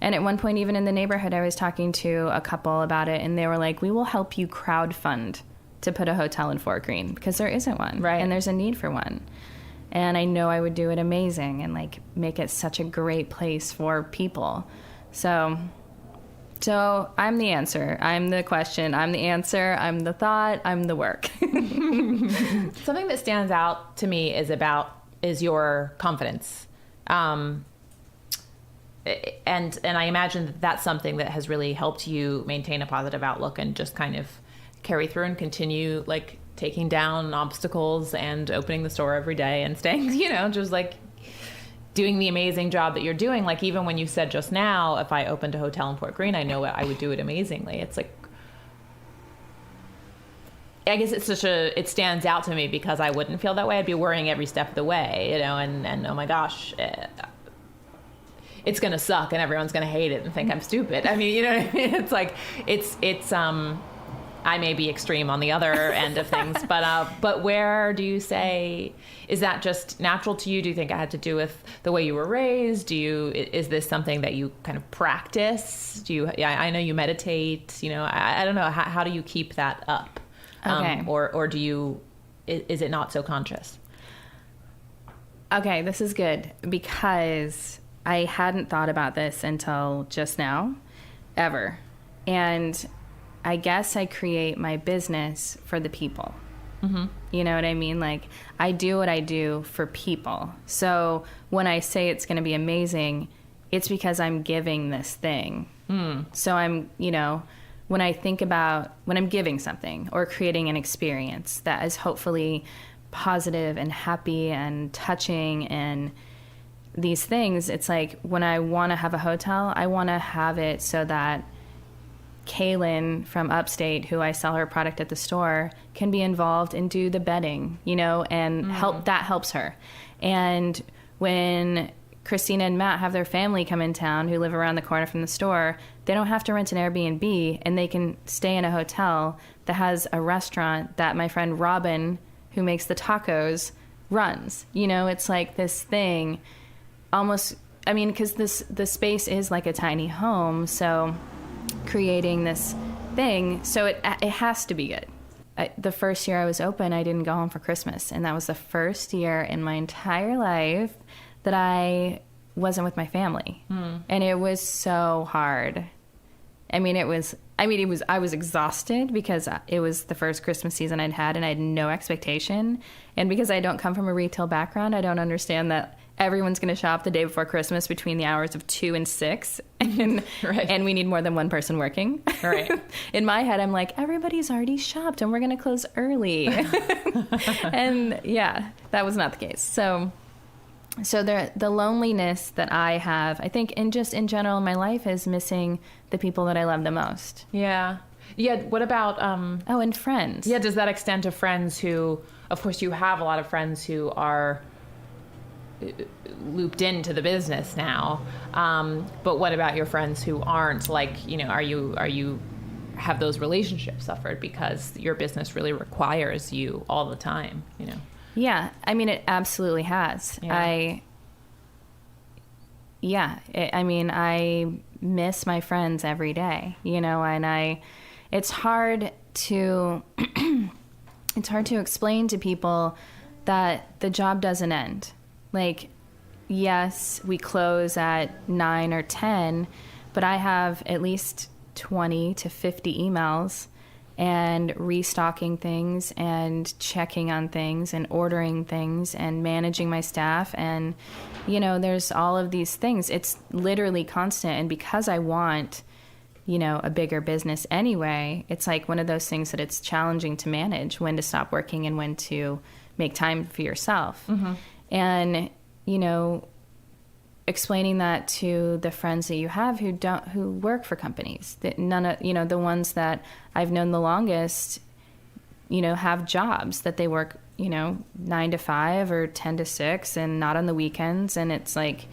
And at one point, even in the neighborhood, I was talking to a couple about it, and they were like, we will help you crowdfund to put a hotel in Fort Greene because there isn't one, right? And there's a need for one. And I know I would do it amazing and like make it such a great place for people. So I'm the answer. I'm the question. I'm the answer. I'm the thought. I'm the work. Something that stands out to me is your confidence. And I imagine that that's something that has really helped you maintain a positive outlook and just kind of carry through and continue like taking down obstacles and opening the store every day and staying, you know, just like doing the amazing job that you're doing. Like even when you said just now, if I opened a hotel in Fort Greene, I know I would do it amazingly. It's like, I guess it stands out to me because I wouldn't feel that way. I'd be worrying every step of the way, you know, and oh my gosh, it's going to suck and everyone's going to hate it and think I'm stupid. I mean, you know what I mean? It's like, I may be extreme on the other end of things, but where do you say, is that just natural to you? Do you think it had to do with the way you were raised? Is this something that you kind of practice? I know you meditate, you know, I don't know. How do you keep that up? Okay. Or is it not so conscious? Okay, this is good because I hadn't thought about this until just now, ever. And I guess I create my business for the people. You know what I mean? Like, I do what I do for people. So when I say it's going to be amazing, it's because I'm giving this thing. So I'm, you know, when I'm giving something or creating an experience that is hopefully positive and happy and touching and these things, it's like when I want to have a hotel, I want to have it so that Kaylin from upstate, who I sell her product at the store, can be involved and do the bedding, you know, and helps her. And when Christina and Matt have their family come in town who live around the corner from the store, they don't have to rent an Airbnb, and they can stay in a hotel that has a restaurant that my friend Robin, who makes the tacos, runs. You know, it's like this thing almost, I mean, because the space is like a tiny home, so creating this thing, so it has to be good. The first year I was open, I didn't go home for Christmas, and that was the first year in my entire life that I wasn't with my family. And it was so hard. I was exhausted because it was the first Christmas season I'd had, and I had no expectation. And because I don't come from a retail background, I don't understand that everyone's going to shop the day before Christmas between the hours of 2 and 6, and and we need more than one person working. Right. In my head, I'm like, everybody's already shopped, and we're going to close early. And yeah, that was not the case. So the loneliness that I have, I think, in general in my life, is missing the people that I love the most. Yeah. What about and friends? Yeah, does that extend to friends who, of course, you have a lot of friends who are looped into the business now, but what about your friends who aren't? Like, you know, are you have those relationships suffered because your business really requires you all the time, you know? Yeah, I mean, it absolutely has. Yeah. I miss my friends every day, you know, and it's hard to explain to people that the job doesn't end. Like, yes, we close at 9 or 10, but I have at least 20 to 50 emails and restocking things and checking on things and ordering things and managing my staff. And, you know, there's all of these things. It's literally constant. And because I want, you know, a bigger business anyway, it's like one of those things that it's challenging to manage, when to stop working and when to make time for yourself. Mm-hmm. And, you know, explaining that to the friends that you have who work for companies, that none of, you know, the ones that I've known the longest, you know, have jobs that they work, you know, 9 to 5 or 10 to 6 and not on the weekends. And it's like,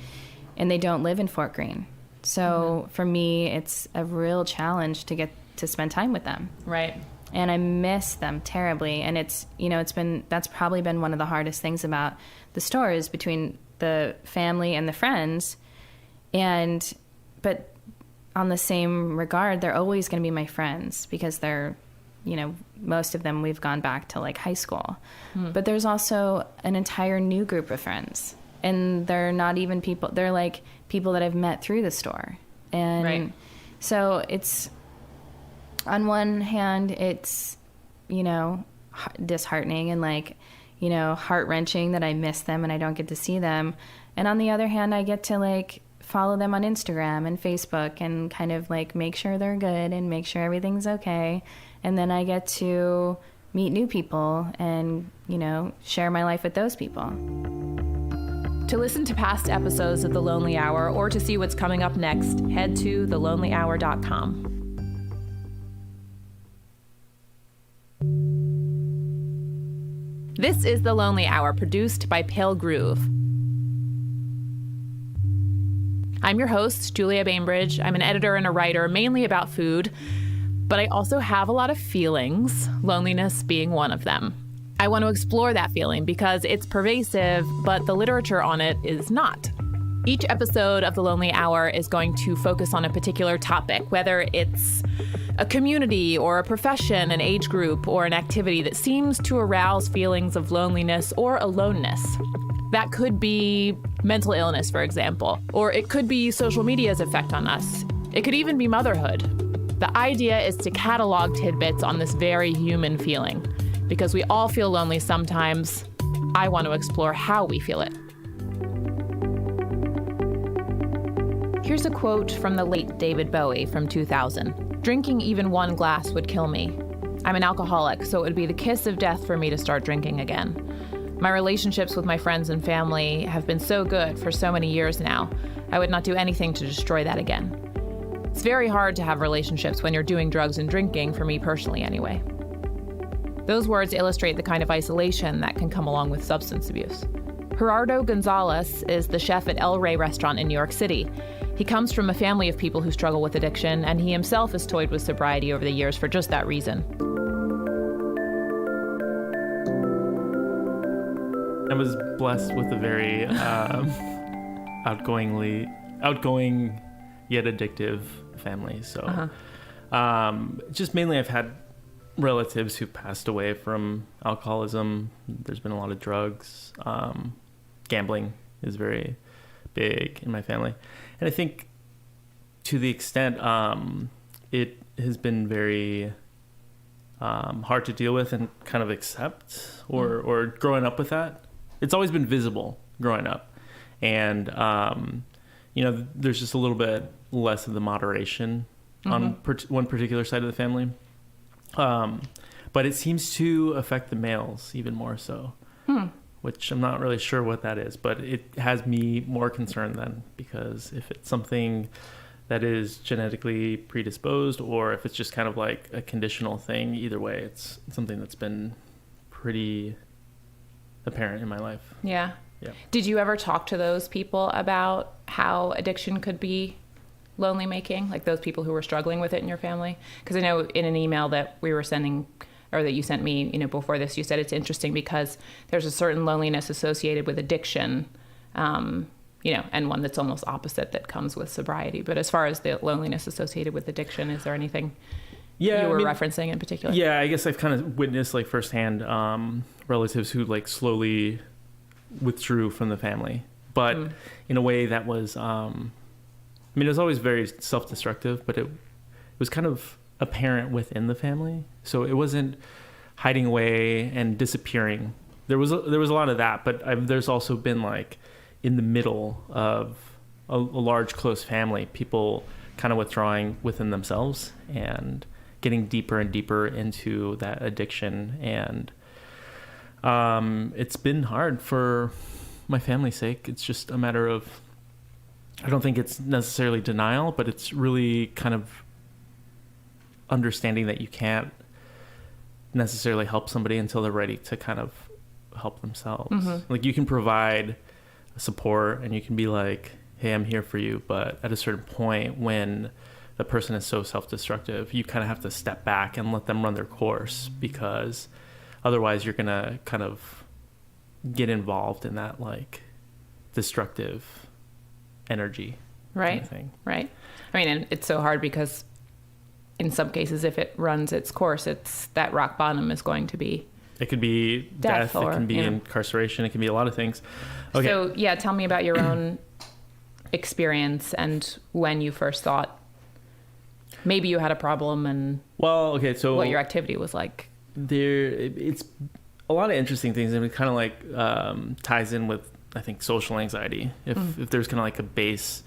and they don't live in Fort Greene. So for me, it's a real challenge to get to spend time with them. Right. And I miss them terribly. And it's, you know, that's probably been one of the hardest things about the store, is between the family and the friends. But on the same regard, they're always going to be my friends, because they're, you know, most of them we've gone back to like high school. But there's also an entire new group of friends, and they're not even people, they're like people that I've met through the store. And so it's, on one hand, it's, you know, disheartening and like, you know, heart-wrenching that I miss them and I don't get to see them. And on the other hand, I get to like follow them on Instagram and Facebook and kind of like make sure they're good and make sure everything's okay. And then I get to meet new people and, you know, share my life with those people. To listen to past episodes of The Lonely Hour or to see what's coming up next, head to thelonelyhour.com. This is The Lonely Hour, produced by Pale Groove. I'm your host, Julia Bainbridge. I'm an editor and a writer, mainly about food, but I also have a lot of feelings, loneliness being one of them. I want to explore that feeling because it's pervasive, but the literature on it is not. Each episode of The Lonely Hour is going to focus on a particular topic, whether it's a community or a profession, an age group, or an activity that seems to arouse feelings of loneliness or aloneness. That could be mental illness, for example, or it could be social media's effect on us. It could even be motherhood. The idea is to catalog tidbits on this very human feeling. Because we all feel lonely sometimes, I want to explore how we feel it. Here's a quote from the late David Bowie from 2000. "Drinking even one glass would kill me. I'm an alcoholic, so it would be the kiss of death for me to start drinking again. My relationships with my friends and family have been so good for so many years now. I would not do anything to destroy that again. It's very hard to have relationships when you're doing drugs and drinking, for me personally anyway. Those words illustrate the kind of isolation that can come along with substance abuse. Gerardo Gonzalez is the chef at El Rey restaurant in New York City. He comes from a family of people who struggle with addiction, and he himself has toyed with sobriety over the years for just that reason. I was blessed with a very outgoing yet addictive family. So just mainly I've had relatives who passed away from alcoholism. There's been a lot of drugs. Gambling is very big in my family. And I think to the extent it has been very hard to deal with and kind of accept or growing up with that. It's always been visible growing up. And, there's just a little bit less of the moderation on one particular side of the family. But it seems to affect the males even more so, which I'm not really sure what that is, but it has me more concerned then, because if it's something that is genetically predisposed or if it's just kind of like a conditional thing, either way, it's something that's been pretty apparent in my life. Yeah. Yeah. Did you ever talk to those people about how addiction could be lonely making, like those people who were struggling with it in your family? Because I know in an email that we were sending, or that you sent me, before this, you said it's interesting because there's a certain loneliness associated with addiction, and one that's almost opposite that comes with sobriety. But as far as the loneliness associated with addiction, is there anything you were referencing in particular? Yeah, I guess I've kind of witnessed like firsthand relatives who like slowly withdrew from the family, but in a way that was, it was always very self-destructive, but it was kind of apparent within the family. So it wasn't hiding away and disappearing. There was a lot of that, but there's also been like in the middle of a large close family, people kind of withdrawing within themselves and getting deeper and deeper into that addiction. And it's been hard for my family's sake. It's just a matter of, I don't think it's necessarily denial, but it's really kind of understanding that you can't necessarily help somebody until they're ready to kind of help themselves. Like you can provide support and you can be like, hey, I'm here for you. But at a certain point when the person is so self-destructive, you kind of have to step back and let them run their course, because otherwise you're going to kind of get involved in that like destructive energy. Right. Kind of thing. Right. And it's so hard because in some cases, if it runs its course, it's that rock bottom is going to be. It could be death, or, it can be incarceration, it can be a lot of things. Okay. So tell me about your own experience and when you first thought maybe you had a problem and so what your activity was like. It's a lot of interesting things, and it kind of like ties in with, I think, social anxiety. If there's kind of like a base,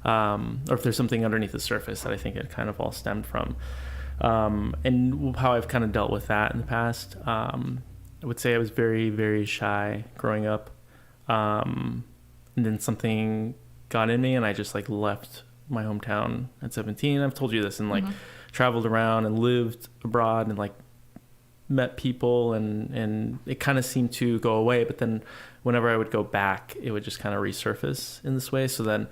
or if there's something underneath the surface that I think it kind of all stemmed from, and how I've kind of dealt with that in the past. I would say I was very, very shy growing up, and then something got in me, and I just like left my hometown at 17. I've told you this, and like traveled around and lived abroad and like met people, and it kind of seemed to go away. But then whenever I would go back, it would just kind of resurface in this way. So then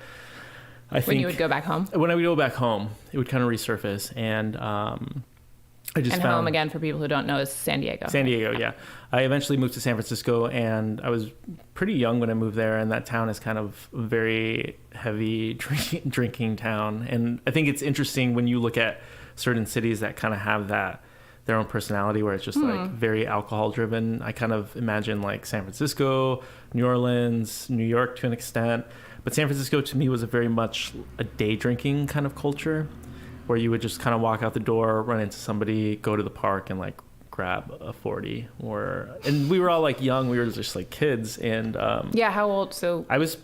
I think when you would go back home, when I would go back home, it would kind of resurface. And I just and found home, again, for people who don't know, is San Diego. San Diego, yeah. I eventually moved to San Francisco, and I was pretty young when I moved there, and that town is kind of a very heavy drinking town. And I think it's interesting when you look at certain cities that kind of have their own personality, where it's just like very alcohol driven. I kind of imagine like San Francisco, New Orleans, New York to an extent. But San Francisco to me was a very much a day drinking kind of culture, where you would just kind of walk out the door, run into somebody, go to the park and like grab a 40 and we were all like young. We were just like kids. And how old? So I was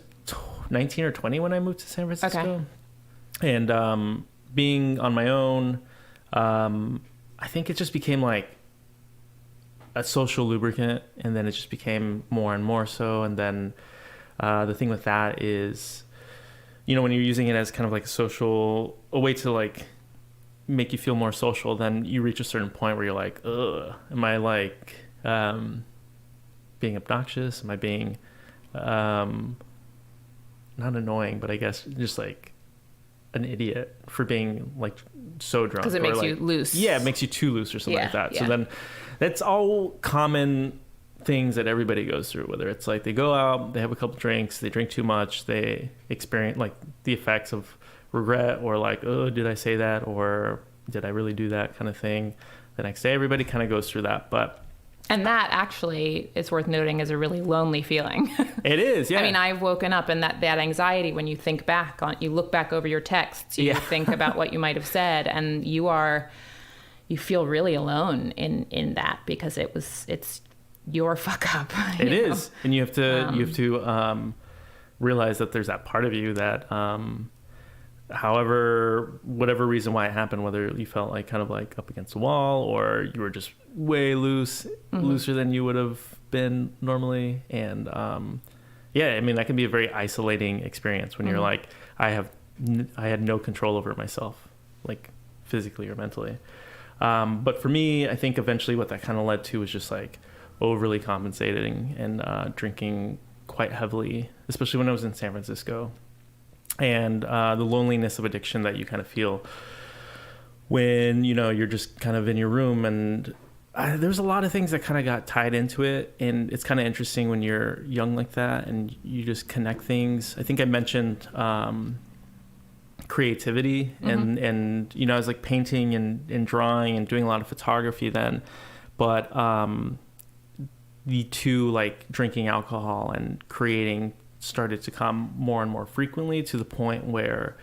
19 or 20 when I moved to San Francisco. Okay. And being on my own, I think it just became like a social lubricant, and then it just became more and more so. And then the thing with that is, you know, when you're using it as kind of like a way to like make you feel more social, then you reach a certain point where you're like, ugh, am I like being obnoxious? Am I being not annoying, but I guess just like an idiot for being like so drunk? Because it makes like, you loose. Yeah, it makes you too loose or something like that. Yeah. So then that's all common things that everybody goes through, whether it's like they go out, they have a couple drinks, they drink too much, they experience like the effects of regret, or like, oh, did I say that, or did I really do that, kind of thing. The next day, everybody kind of goes through that. And that actually, it's worth noting, is a really lonely feeling. It is, yeah. I mean, I've woken up, and that anxiety, when you think back on, you look back over your texts, you think about what you might have said, and you feel really alone in that, because it's your fuck up. It is. And you have to realize that there's that part of you that, whatever reason why it happened, whether you felt like kind of like up against the wall, or you were just way looser than you would have been normally. And I mean, that can be a very isolating experience when you're like, I had no control over myself, like physically or mentally. But for me, I think eventually what that kind of led to was just like overly compensating and drinking quite heavily, especially when I was in San Francisco. And the loneliness of addiction that you kind of feel when, you know, you're just kind of in your room. And there's a lot of things that kind of got tied into it. And it's kind of interesting when you're young like that and you just connect things. I think I mentioned creativity and, you know, I was like painting and drawing and doing a lot of photography then. But the two, like drinking alcohol and creating, started to come more and more frequently, to the point where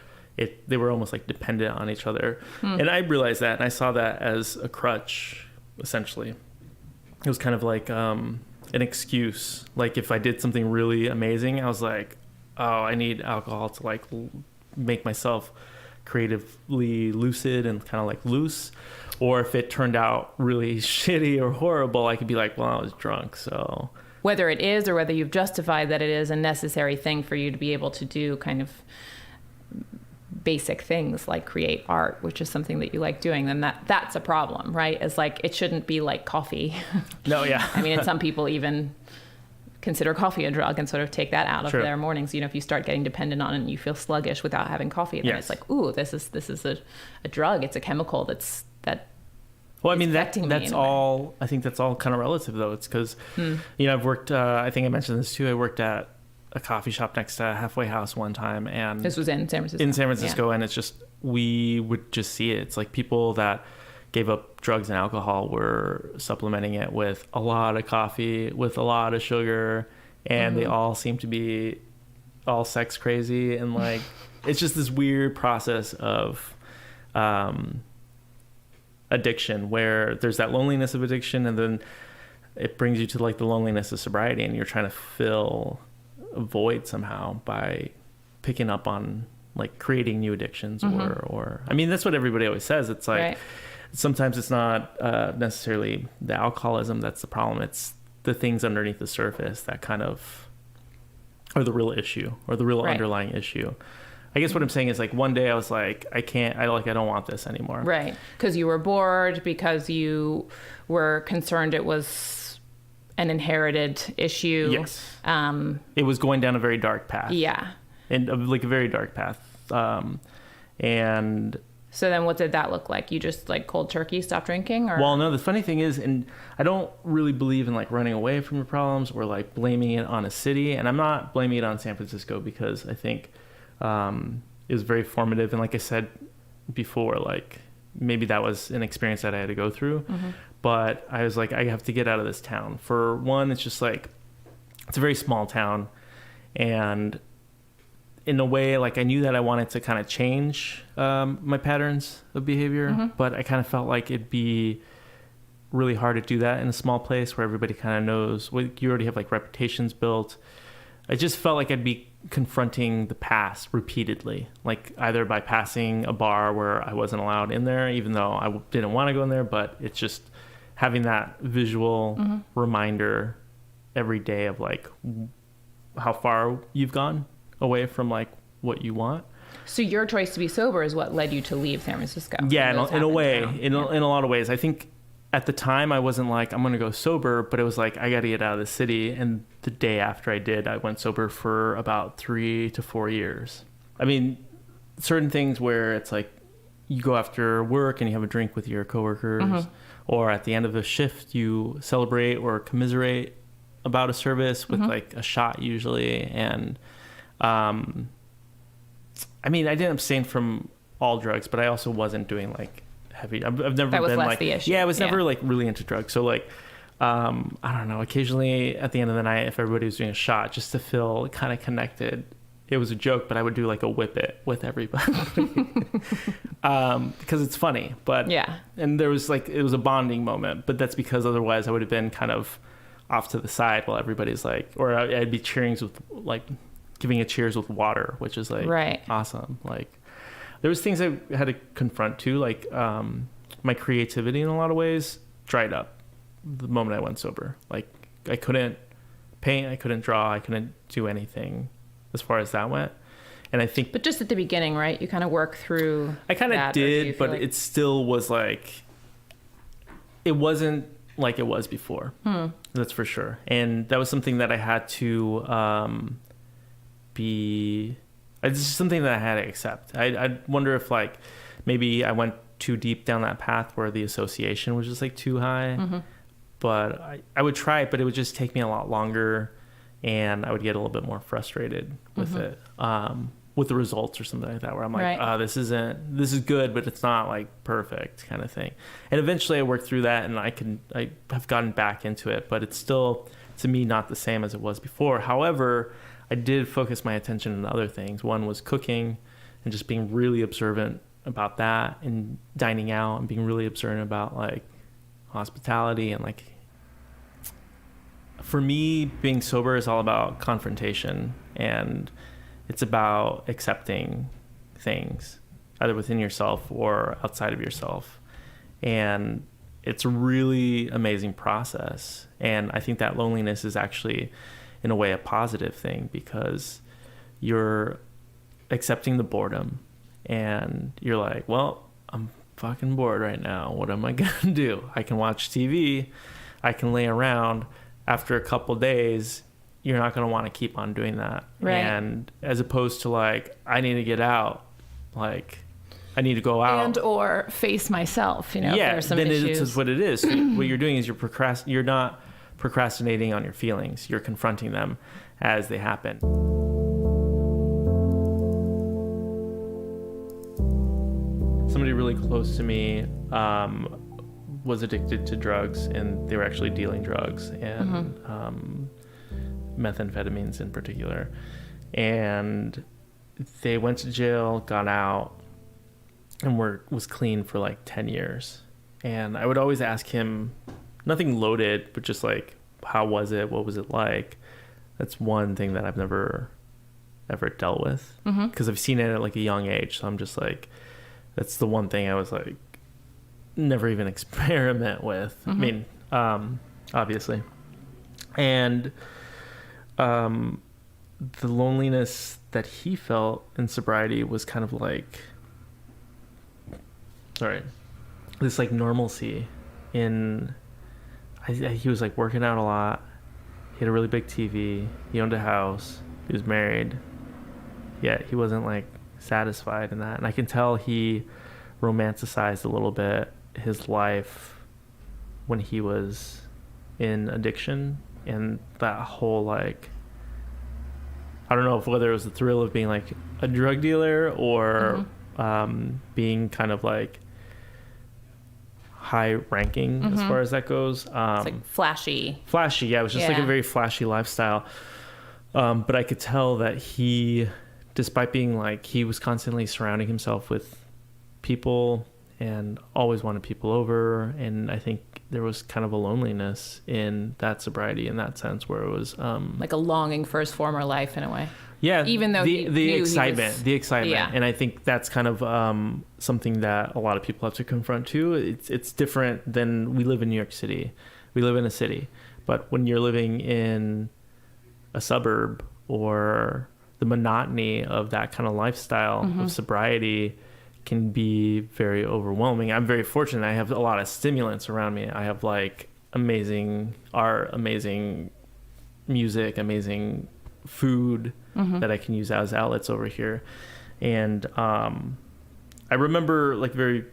they were almost like dependent on each other. And I realized that, and I saw that as a crutch, essentially. It was kind of like an excuse. Like if I did something really amazing, I was like, oh, I need alcohol to like make myself creatively lucid and kind of like loose. Or if it turned out really shitty or horrible, I could be like, well, I was drunk, so... Whether it is, or whether you've justified that it is a necessary thing for you to be able to do kind of basic things like create art, which is something that you like doing, then that's a problem, right? It's like, it shouldn't be like coffee. No, yeah. I mean, and some people even consider coffee a drug and sort of take that out of their mornings. You know, if you start getting dependent on it and you feel sluggish without having coffee, then it's like, ooh, this is a drug. It's a chemical that well, I mean, that's all, I think that's all kind of relative, though. It's because, you know, I've worked, I think I mentioned this too, I worked at a coffee shop next to Halfway House one time. And this was in San Francisco. In San Francisco, and it's just, we would just see it. It's like people that gave up drugs and alcohol were supplementing it with a lot of coffee, with a lot of sugar, and they all seem to be all sex crazy. And like, it's just this weird process of... addiction, where there's that loneliness of addiction, and then it brings you to like the loneliness of sobriety, and you're trying to fill a void somehow by picking up on like creating new addictions. Or I mean, that's what everybody always says. It's like sometimes it's not necessarily the alcoholism that's the problem, it's the things underneath the surface that kind of are the real issue, or the real underlying issue. I guess what I'm saying is, like, one day I was like, I don't want this anymore. Right. Because you were bored, because you were concerned it was an inherited issue. Yes. It was going down a very dark path. Yeah. And like a very dark path. And so then what did that look like? You just like cold turkey stopped drinking? Or? Well, no, the funny thing is, and I don't really believe in like running away from your problems or like blaming it on a city. And I'm not blaming it on San Francisco, because I think... it was very formative, and like I said before, like maybe that was an experience that I had to go through, but I was like, I have to get out of this town. For one, it's just like, it's a very small town, and in a way, like I knew that I wanted to kind of change my patterns of behavior, but I kind of felt like it'd be really hard to do that in a small place where everybody kind of knows, well, you already have like reputations built. I just felt like I'd be confronting the past repeatedly, like either by passing a bar where I wasn't allowed in there, even though I didn't want to go in there, but it's just, having that visual reminder every day of like how far you've gone away from like what you want. So your choice to be sober is what led you to leave San Francisco. Yeah, in a way, in a lot of ways. I think at the time I wasn't like, I'm going to go sober, but it was like, I got to get out of the city. And the day after I did, I went sober for about 3 to 4 years. I mean, certain things where it's like you go after work and you have a drink with your coworkers, or at the end of a shift, you celebrate or commiserate about a service with like a shot usually. And, I mean, I didn't abstain from all drugs, but I also wasn't doing like heavy. I've never that was been less like, the issue. yeah, I was never like really into drugs. So like, I don't know, occasionally at the end of the night, if everybody was doing a shot just to feel kind of connected, it was a joke, but I would do like a whip it with everybody because it's funny. But yeah, and there was like, it was a bonding moment, but that's because otherwise I would have been kind of off to the side while everybody's like, or I'd be cheering with like giving a cheers with water, which is like awesome. Like there was things I had to confront too, like my creativity in a lot of ways dried up the moment I went sober. Like I couldn't paint, I couldn't draw, I couldn't do anything as far as that went. And I think, but just at the beginning, right? You kind of work through. I kind of did, but it still was like, it wasn't like it was before. That's for sure. And that was something that I had to it's just something that I had to accept. I wonder if like maybe I went too deep down that path where the association was just like too high. But I would try it, but it would just take me a lot longer, and I would get a little bit more frustrated with it, with the results or something like that, where I'm like, this is good, but it's not like perfect kind of thing. And eventually I worked through that, and I have gotten back into it, but it's still, to me, not the same as it was before. However, I did focus my attention on other things. One was cooking and just being really observant about that, and dining out and being really observant about like hospitality. And like, for me, being sober is all about confrontation, and it's about accepting things either within yourself or outside of yourself. And it's a really amazing process. And I think that loneliness is actually, in a way, a positive thing, because you're accepting the boredom, and you're like, well, I'm fucking bored right now. What am I gonna do? I can watch TV, I can lay around. After a couple days, you're not going to want to keep on doing that. Right. And as opposed to like, I need to get out, like I need to go out and or face myself, you know, yeah, there's some then issues. it's what it is. So what you're doing is you're not procrastinating on your feelings. You're confronting them as they happen. Somebody really close to me was addicted to drugs, and they were actually dealing drugs and methamphetamines in particular. And they went to jail, got out, and was clean for like 10 years. And I would always ask him, nothing loaded, but just like, how was it? What was it like? That's one thing that I've never ever dealt with, because I've seen it at like a young age. So I'm just like, that's the one thing I was like, never even experiment with. I mean, obviously. And the loneliness that he felt in sobriety was kind of like, this like normalcy in, he was like working out a lot. He had a really big TV. He owned a house. He was married. Yet he wasn't like satisfied in that. And I can tell he romanticized a little bit his life when he was in addiction, and that whole like, I don't know whether it was the thrill of being like a drug dealer or being kind of like high ranking as far as that goes. It's like flashy. Yeah, it was just like a very flashy lifestyle. But I could tell that he, despite being like, he was constantly surrounding himself with people and always wanted people over. And I think there was kind of a loneliness in that sobriety in that sense, where it was like a longing for his former life in a way. Yeah, even though the excitement, Yeah. and I think that's kind of something that a lot of people have to confront too. It's different than we live in New York City. We live in a city, but when you're living in a suburb or the monotony of that kind of lifestyle of sobriety can be very overwhelming. I'm very fortunate. I have a lot of stimulants around me. I have like amazing art, amazing music, amazing food that I can use as outlets over here. And I remember like very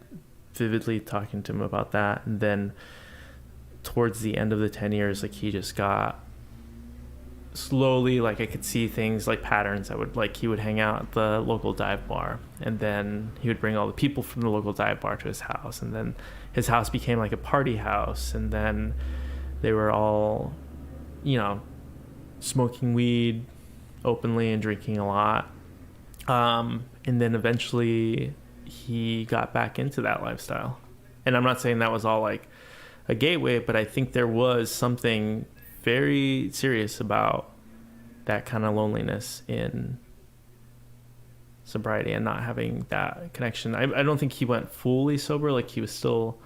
vividly talking to him about that. And then towards the end of the 10 years, like he just got slowly, like I could see things like patterns. He would hang out at the local dive bar, and then he would bring all the people from the local dive bar to his house, and then his house became like a party house, and then they were all, smoking weed openly and drinking a lot. And then eventually he got back into that lifestyle. And I'm not saying that was all like a gateway, but I think there was something very serious about that kind of loneliness in sobriety and not having that connection. I don't think he went fully sober, like he was still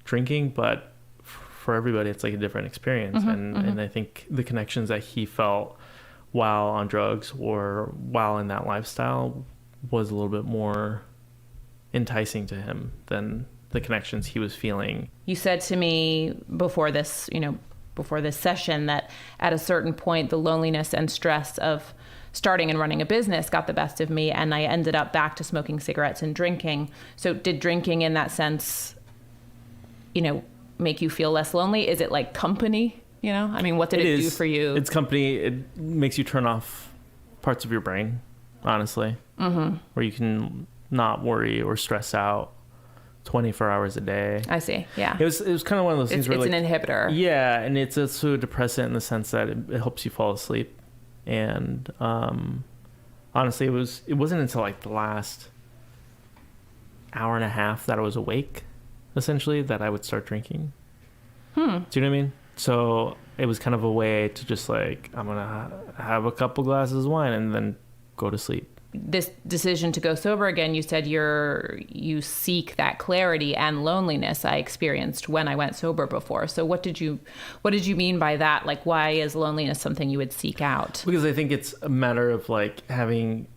drinking, but for everybody it's like a different experience. And I think the connections that he felt while on drugs or while in that lifestyle was a little bit more enticing to him than the connections he was feeling. You said to me before this session that at a certain point the loneliness and stress of starting and running a business got the best of me, and I ended up back to smoking cigarettes and drinking. So did drinking in that sense, make you feel less lonely? Is it like company? What did it do for you? It's company. It makes you turn off parts of your brain, honestly, where you can not worry or stress out 24 hours a day. I see. Yeah. It was kind of one of those things where it's an inhibitor. Yeah, and it's also a depressant in the sense that it helps you fall asleep. And honestly, it wasn't until like the last hour and a half that I was awake, essentially, that I would start drinking. Do you know what I mean? So it was kind of a way to just like, I'm going to have a couple glasses of wine and then go to sleep. This decision to go sober again, you said you seek that clarity and loneliness I experienced when I went sober before. So what did you mean by that? Like, why is loneliness something you would seek out? Because I think it's a matter of like having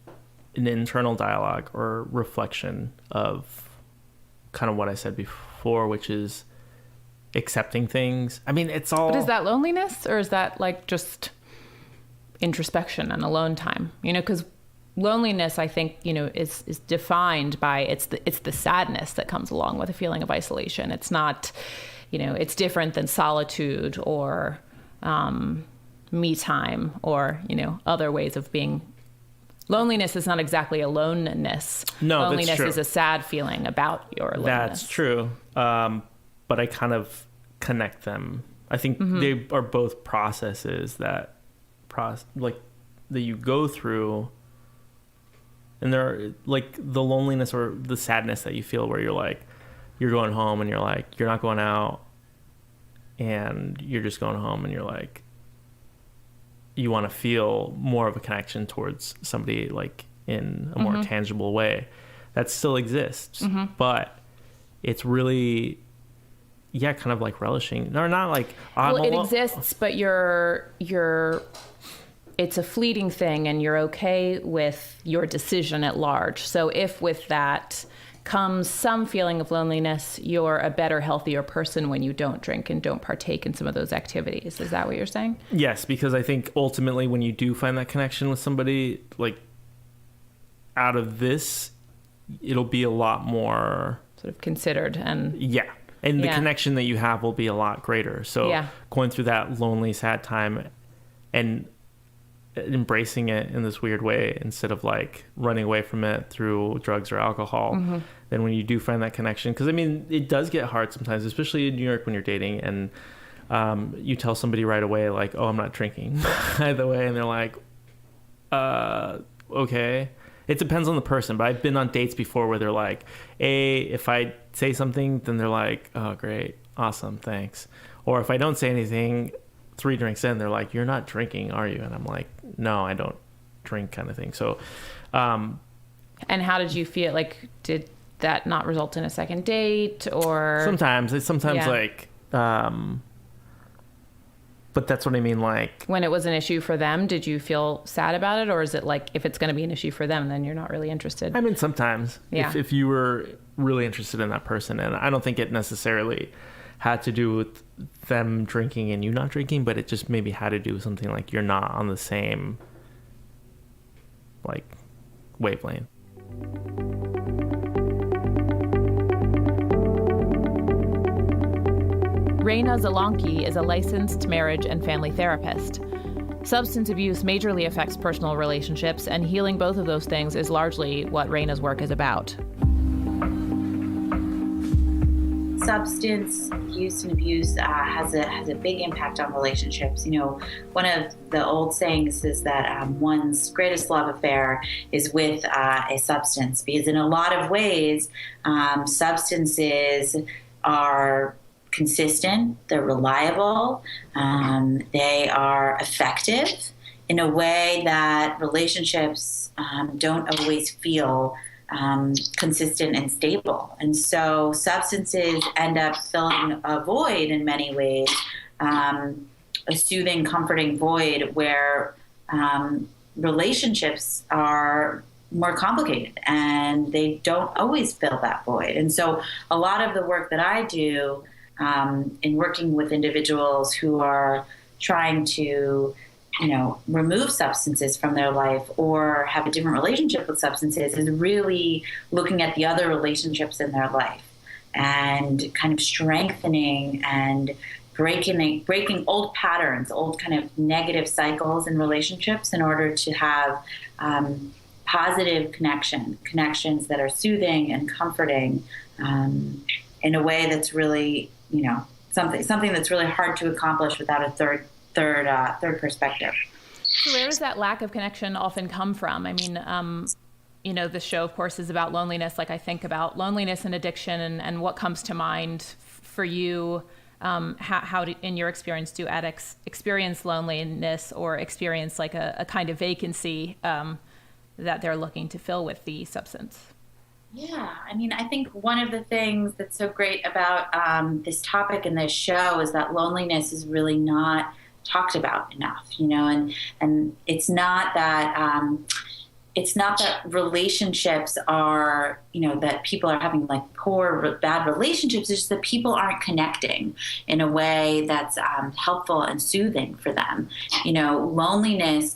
an internal dialogue or reflection of kind of what I said before, which is accepting things. I mean, it's all... But is that loneliness, or is that like just introspection and alone time? Because loneliness, I think, is defined by it's the sadness that comes along with a feeling of isolation. It's not, it's different than solitude or me time or, other ways of being. Loneliness is not exactly aloneness. No, loneliness that's true. is a sad feeling about your aloneness. That's true. But I kind of connect them. I think they are both processes that you go through. And they're like the loneliness or the sadness that you feel where you're like, you're going home and you're like, you're not going out and you're just going home and you're like, you want to feel more of a connection towards somebody like in a more tangible way. That still exists, but it's really, kind of like relishing or not like, it exists, but it's a fleeting thing and you're okay with your decision at large. So if with that comes some feeling of loneliness, you're a better, healthier person when you don't drink and don't partake in some of those activities. Is that what you're saying? Yes, because I think ultimately when you do find that connection with somebody, like out of this, it'll be a lot more... sort of considered and... Yeah. And the connection that you have will be a lot greater. So going through that lonely, sad time and embracing it in this weird way instead of like running away from it through drugs or alcohol, then when you do find that connection, because I mean it does get hard sometimes, especially in New York when you're dating and you tell somebody right away like, oh, I'm not drinking by the way, and they're like, okay. It depends on the person, but I've been on dates before where they're like, if I say something, then they're like, oh great, awesome, thanks. Or if I don't say anything, 3 drinks in, they're like, you're not drinking, are you? And I'm like, no, I don't drink kind of thing. So, and how did you feel? Like, did that not result in a second date, or sometimes Yeah. like, but that's what I mean. Like, when it was an issue for them, did you feel sad about it, or is it like if it's going to be an issue for them, then you're not really interested? I mean, sometimes Yeah. if you were really interested in that person, and I don't think it necessarily had to do with them drinking and you not drinking, but it just maybe had to do with something like you're not on the same like wavelength. Reina Zelonki is a licensed marriage and family therapist. Substance abuse majorly affects personal relationships, and healing both of those things is largely what Reina's work is about. Substance use and abuse has a big impact on relationships. You know, one of the old sayings is that one's greatest love affair is with a substance, because in a lot of ways, substances are consistent, they're reliable, they are effective in a way that relationships don't always feel consistent and stable. And so substances end up filling a void in many ways, a soothing, comforting void where relationships are more complicated and they don't always fill that void. And so a lot of the work that I do in working with individuals who are trying to, remove substances from their life or have a different relationship with substances is really looking at the other relationships in their life and kind of strengthening and breaking old patterns, old kind of negative cycles in relationships in order to have positive connections that are soothing and comforting in a way that's really, something that's really hard to accomplish without a third perspective. So where does that lack of connection often come from? I mean, the show, of course, is about loneliness. Like, I think about loneliness and addiction and what comes to mind for you. How in your experience, do addicts experience loneliness or experience like a kind of vacancy that they're looking to fill with the substance? Yeah, I mean, I think one of the things that's so great about this topic in this show is that loneliness is really not talked about enough, and it's not that relationships are, that people are having like bad relationships. It's just that people aren't connecting in a way that's helpful and soothing for them. Loneliness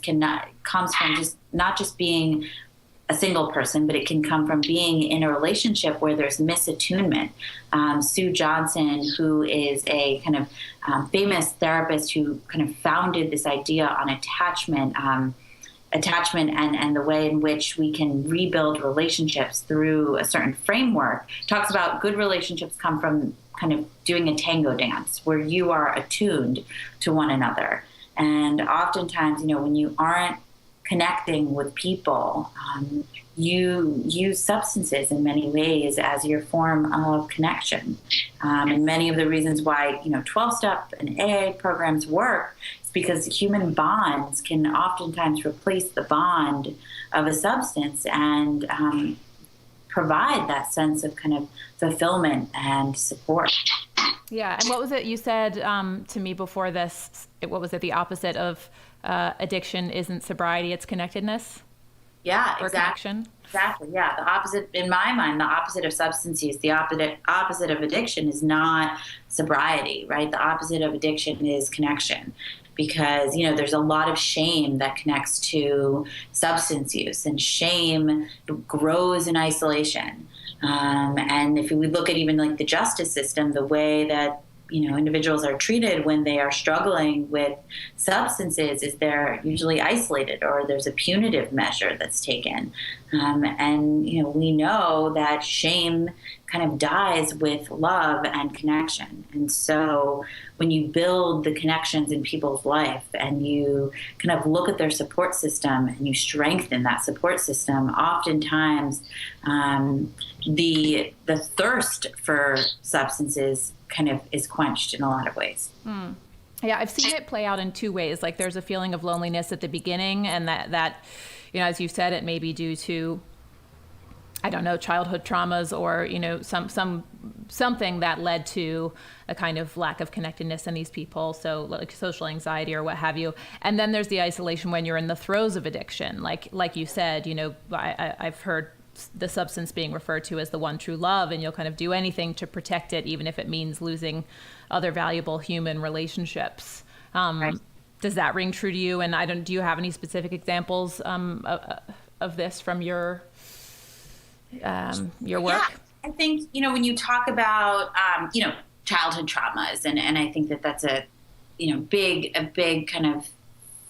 comes from not just being a single person, but it can come from being in a relationship where there's misattunement. Sue Johnson, who is a kind of famous therapist who kind of founded this idea on attachment and the way in which we can rebuild relationships through a certain framework, talks about good relationships come from kind of doing a tango dance where you are attuned to one another. And oftentimes, when you aren't connecting with people, you use substances in many ways as your form of connection. And many of the reasons why 12-step and AA programs work is because human bonds can oftentimes replace the bond of a substance and provide that sense of kind of fulfillment and support. Yeah, and what was it you said to me before this? What was it? The opposite of addiction isn't sobriety, it's connectedness? Yeah, or exactly. Connection? Exactly, yeah. The opposite, in my mind, the opposite of substance use, the opposite of addiction is not sobriety, right? The opposite of addiction is connection. Because, there's a lot of shame that connects to substance use, and shame grows in isolation. And if we look at even like the justice system, the way that individuals are treated when they are struggling with substances is they're usually isolated, or there's a punitive measure that's taken. And we know that shame kind of dies with love and connection. And so when you build the connections in people's life and you kind of look at their support system and you strengthen that support system, oftentimes the thirst for substances kind of is quenched in a lot of ways. Yeah, I've seen it play out in two ways. Like, there's a feeling of loneliness at the beginning, and that you know, as you said, it may be due to, I don't know, childhood traumas or, you know, something that led to a kind of lack of connectedness in these people. So like social anxiety or what have you. And then there's the isolation when you're in the throes of addiction. Like you said, you know, I've heard the substance being referred to as the one true love, and you'll kind of do anything to protect it, even if it means losing other valuable human relationships. Right. Does that ring true to you? And do you have any specific examples of this from your work? Yeah, I think, you know, when you talk about, you know, childhood traumas, and I think that's a, you know, a big kind of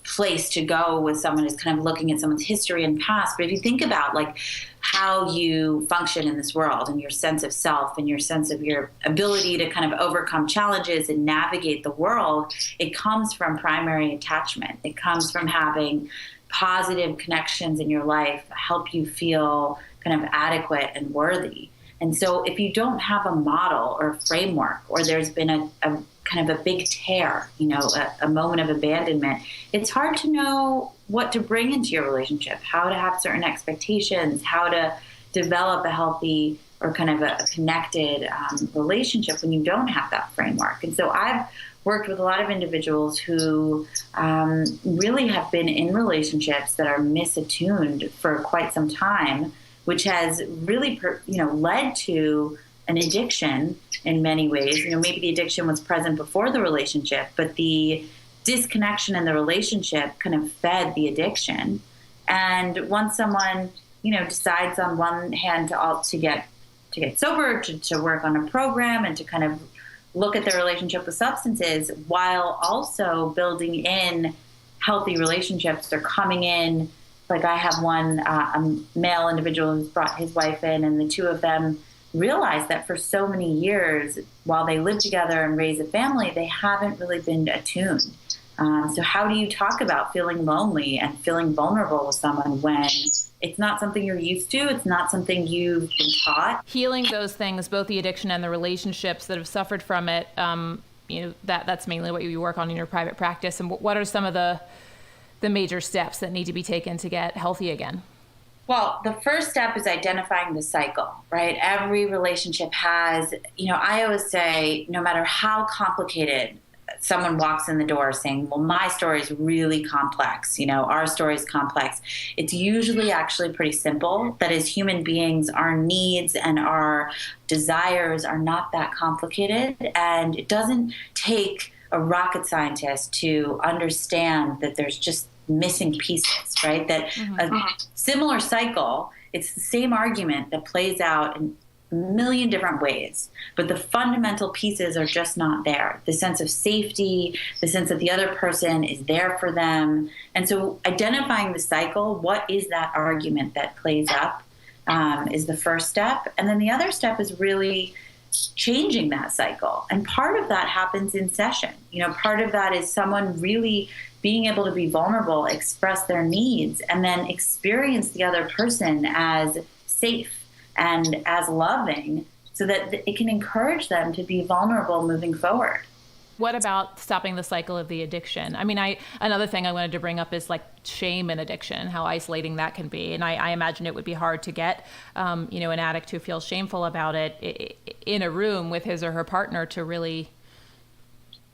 place to go with someone is kind of looking at someone's history and past. But if you think about like how you function in this world and your sense of self and your sense of your ability to kind of overcome challenges and navigate the world, it comes from primary attachment. It comes from having positive connections in your life help you feel kind of adequate and worthy. And so if you don't have a model or a framework, or there's been a kind of a big tear, you know, a moment of abandonment, it's hard to know what to bring into your relationship, how to have certain expectations, how to develop a healthy or kind of a connected relationship when you don't have that framework. And so I've worked with a lot of individuals who really have been in relationships that are misattuned for quite some time, which has really, led to an addiction in many ways. You know, maybe the addiction was present before the relationship, but the disconnection in the relationship kind of fed the addiction. And once someone, you know, decides on one hand to get sober, to work on a program, and to kind of look at their relationship with substances while also building in healthy relationships, they're coming in. Like I have one a male individual who's brought his wife in, and the two of them realized that for so many years, while they live together and raise a family, they haven't really been attuned. So how do you talk about feeling lonely and feeling vulnerable with someone when it's not something you're used to? It's not something you've been taught. Healing those things, both the addiction and the relationships that have suffered from it, you know, that's mainly what you work on in your private practice. And what are some of the major steps that need to be taken to get healthy again? Well, the first step is identifying the cycle, right? Every relationship has, you know, I always say, no matter how complicated someone walks in the door saying, well, my story is really complex, you know, our story is complex, it's usually actually pretty simple. That as human beings, our needs and our desires are not that complicated. And it doesn't take a rocket scientist to understand that there's just missing pieces, right? That a similar cycle, it's the same argument that plays out in a million different ways, but the fundamental pieces are just not there. The sense of safety, the sense that the other person is there for them. And so identifying the cycle, what is that argument that plays up, is the first step. And then the other step is really changing that cycle. And part of that happens in session. You know, part of that is someone really being able to be vulnerable, express their needs, and then experience the other person as safe and as loving, so that it can encourage them to be vulnerable moving forward. What about stopping the cycle of the addiction? I mean, another thing I wanted to bring up is like shame and addiction and how isolating that can be. And I imagine it would be hard to get, you know, an addict who feels shameful about it in a room with his or her partner to really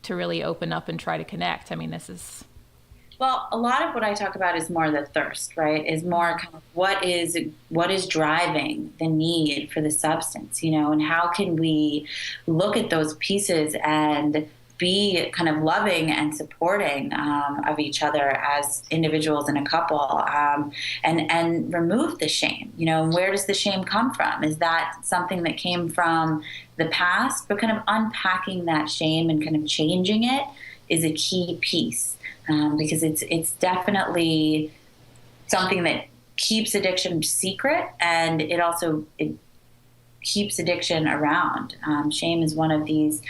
open up and try to connect. I mean, this is... Well, a lot of what I talk about is more the thirst, right? Is more kind of what is driving the need for the substance, you know, and how can we look at those pieces and be kind of loving and supporting of each other as individuals in a couple, and remove the shame. You know, where does the shame come from? Is that something that came from the past? But kind of unpacking that shame and kind of changing it is a key piece. Because it's definitely something that keeps addiction secret, and it keeps addiction around. Shame is one of these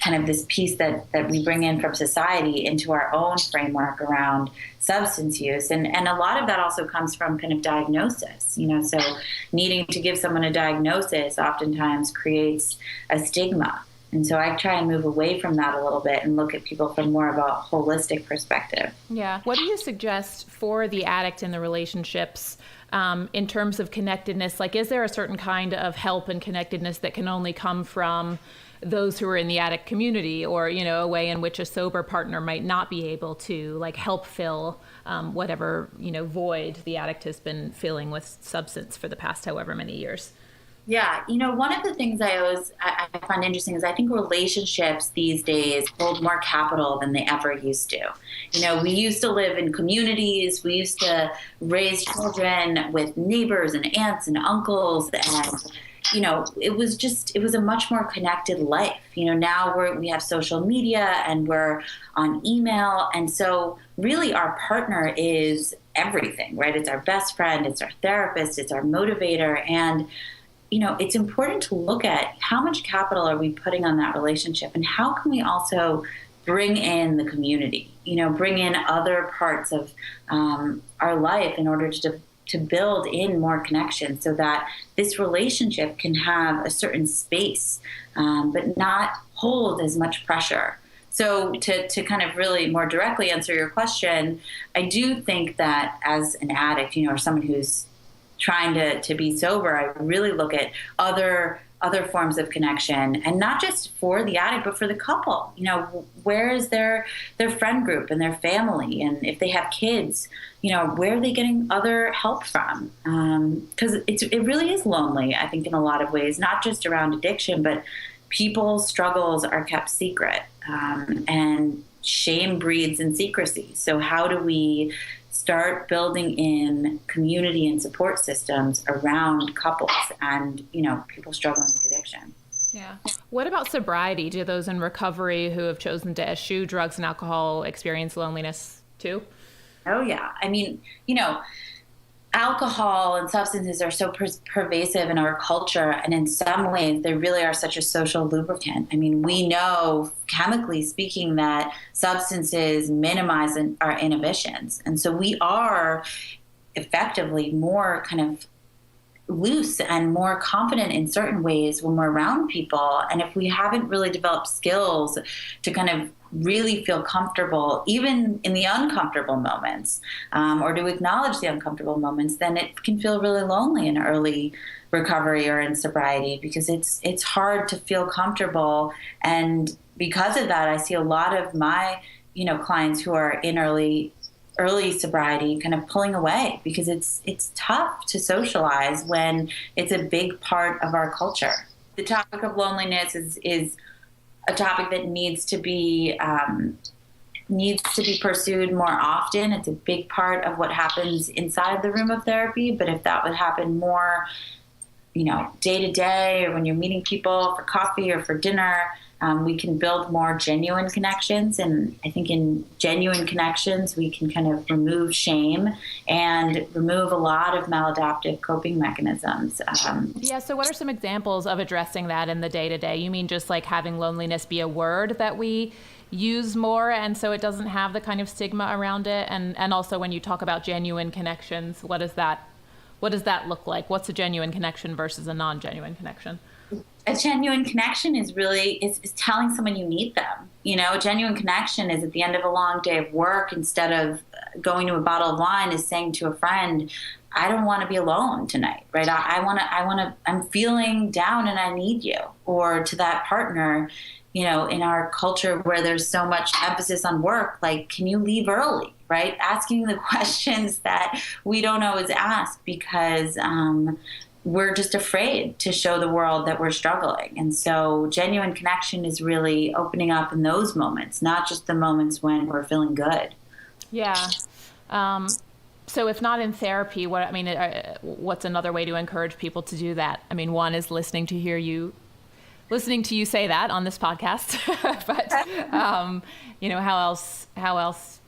kind of this piece that we bring in from society into our own framework around substance use. And a lot of that also comes from kind of diagnosis, you know, so needing to give someone a diagnosis oftentimes creates a stigma. And so I try and move away from that a little bit and look at people from more of a holistic perspective. Yeah. What do you suggest for the addict in the relationships in terms of connectedness? Like, is there a certain kind of help and connectedness that can only come from those who are in the addict community, or, you know, a way in which a sober partner might not be able to like help fill whatever, you know, void the addict has been filling with substance for the past however many years? Yeah, you know, one of the things I find interesting is I think relationships these days hold more capital than they ever used to. You know, we used to live in communities, we used to raise children with neighbors and aunts and uncles, and you know, it was a much more connected life. You know, now we have social media and we're on email, and so really our partner is everything, right? It's our best friend, it's our therapist, it's our motivator, and you know, it's important to look at how much capital are we putting on that relationship, and how can we also bring in the community, you know, bring in other parts of our life in order to build in more connection, so that this relationship can have a certain space, but not hold as much pressure. So to kind of really more directly answer your question, I do think that as an addict, you know, or someone who's trying to be sober, I really look at other forms of connection, and not just for the addict, but for the couple. You know, where is their friend group and their family? And if they have kids, you know, where are they getting other help from? Because it really is lonely, I think, in a lot of ways, not just around addiction, but people's struggles are kept secret, and shame breeds in secrecy. So how do we start building in community and support systems around couples and, you know, people struggling with addiction? Yeah. What about sobriety? Do those in recovery who have chosen to eschew drugs and alcohol experience loneliness too? Oh, yeah. I mean, you know, alcohol and substances are so pervasive in our culture, and in some ways they really are such a social lubricant. I mean, we know, chemically speaking, that substances minimize our inhibitions, and so we are effectively more kind of loose and more confident in certain ways when we're around people. And if we haven't really developed skills to kind of really feel comfortable, even in the uncomfortable moments, or to acknowledge the uncomfortable moments, then it can feel really lonely in early recovery or in sobriety, because it's hard to feel comfortable. And because of that, I see a lot of my, you know, clients who are in early sobriety kind of pulling away, because it's tough to socialize when it's a big part of our culture. The topic of loneliness is a topic that needs to be pursued more often. It's a big part of what happens inside the room of therapy, but if that would happen more, you know, day to day, or when you're meeting people for coffee or for dinner, we can build more genuine connections. And I think in genuine connections, we can kind of remove shame and remove a lot of maladaptive coping mechanisms. Yeah. So what are some examples of addressing that in the day to day? You mean just like having loneliness be a word that we use more, and so it doesn't have the kind of stigma around it? And also, when you talk about genuine connections, what does that look like? What's a genuine connection versus a non-genuine connection? A genuine connection is really is telling someone you need them. You know, a genuine connection is at the end of a long day of work, instead of going to a bottle of wine, is saying to a friend, I don't want to be alone tonight, right? I'm feeling down and I need you. Or to that partner, you know, in our culture where there's so much emphasis on work, like, can you leave early, right? Asking the questions that we don't always ask because we're just afraid to show the world that we're struggling. And so genuine connection is really opening up in those moments, not just the moments when we're feeling good. Yeah. So if not in therapy, what's another way to encourage people to do that? I mean, one is listening to you say that on this podcast, but you know, how else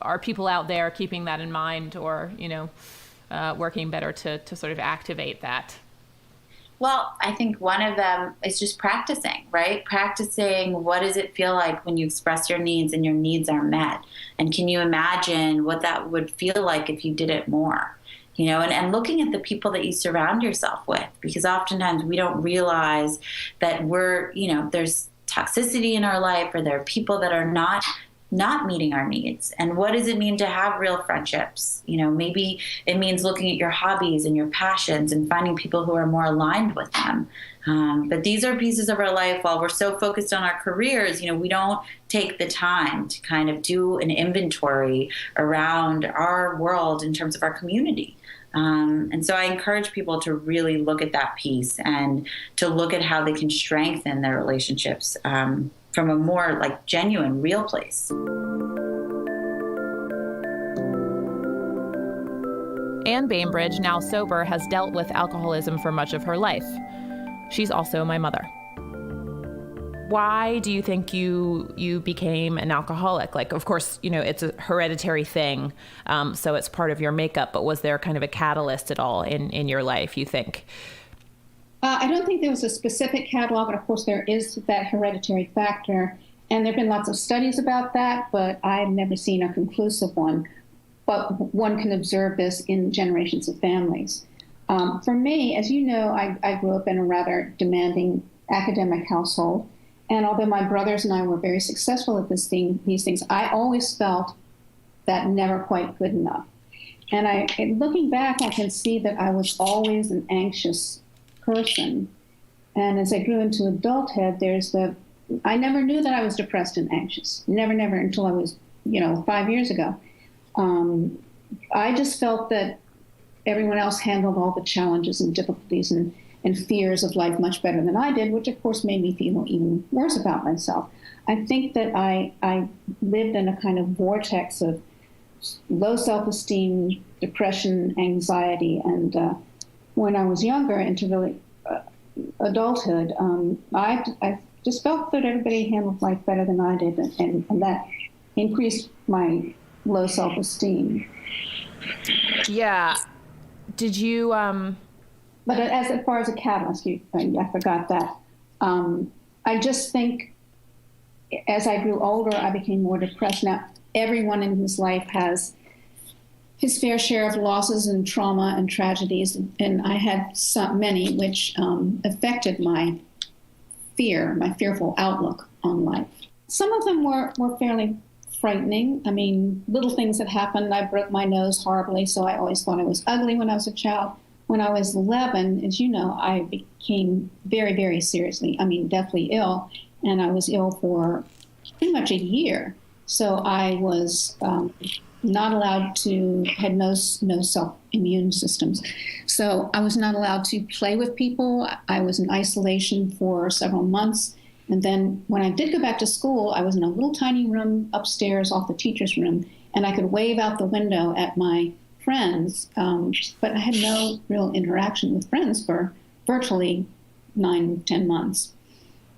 are people out there keeping that in mind, or, you know, working better to sort of activate that? Well, I think one of them is just practicing, right? Practicing, what does it feel like when you express your needs and your needs are met? And can you imagine what that would feel like if you did it more? and looking at the people that you surround yourself with, because oftentimes we don't realize that there's toxicity in our life, or there are people that are not meeting our needs. And what does it mean to have real friendships? Maybe it means looking at your hobbies and your passions and finding people who are more aligned with them. But these are pieces of our life. While we're so focused on our careers, we don't take the time to kind of do an inventory around our world in terms of our community. And so I encourage people to really look at that piece and to look at how they can strengthen their relationships from a more like genuine, real place. Anne Bainbridge, now sober, has dealt with alcoholism for much of her life. She's also my mother. Why do you think you became an alcoholic? Like, of course, it's a hereditary thing, so it's part of your makeup, but was there kind of a catalyst at all in your life, you think? I don't think there was a specific catalog, but of course there is that hereditary factor. And there have been lots of studies about that, but I've never seen a conclusive one. But one can observe this in generations of families. For me, as you know, I grew up in a rather demanding academic household. And although my brothers and I were very successful at these things, I always felt that never quite good enough. And looking back, I can see that I was always an anxious person. And as I grew into adulthood, I never knew that I was depressed and anxious. Never until I was, 5 years ago. I just felt that everyone else handled all the challenges and difficulties and fears of life much better than I did, which of course made me feel even worse about myself. I think that I lived in a kind of vortex of low self-esteem, depression, anxiety, and when I was younger, into really adulthood, I just felt that everybody handled life better than I did, and that increased my low self-esteem. Yeah. Did you... But as far as a catalyst, I forgot that. I just think as I grew older, I became more depressed. Now, everyone in his life has his fair share of losses and trauma and tragedies, and I had many which affected my fearful outlook on life. Some of them were fairly frightening. I mean, little things that happened. I broke my nose horribly, so I always thought I was ugly when I was a child. When I was 11, as you know, I became very, very seriously, deathly ill, and I was ill for pretty much a year. So I was not allowed to, had no self-immune systems. So I was not allowed to play with people. I was in isolation for several months. And then when I did go back to school, I was in a little tiny room upstairs off the teacher's room, and I could wave out the window at my friends, but I had no real interaction with friends for virtually 9-10 months.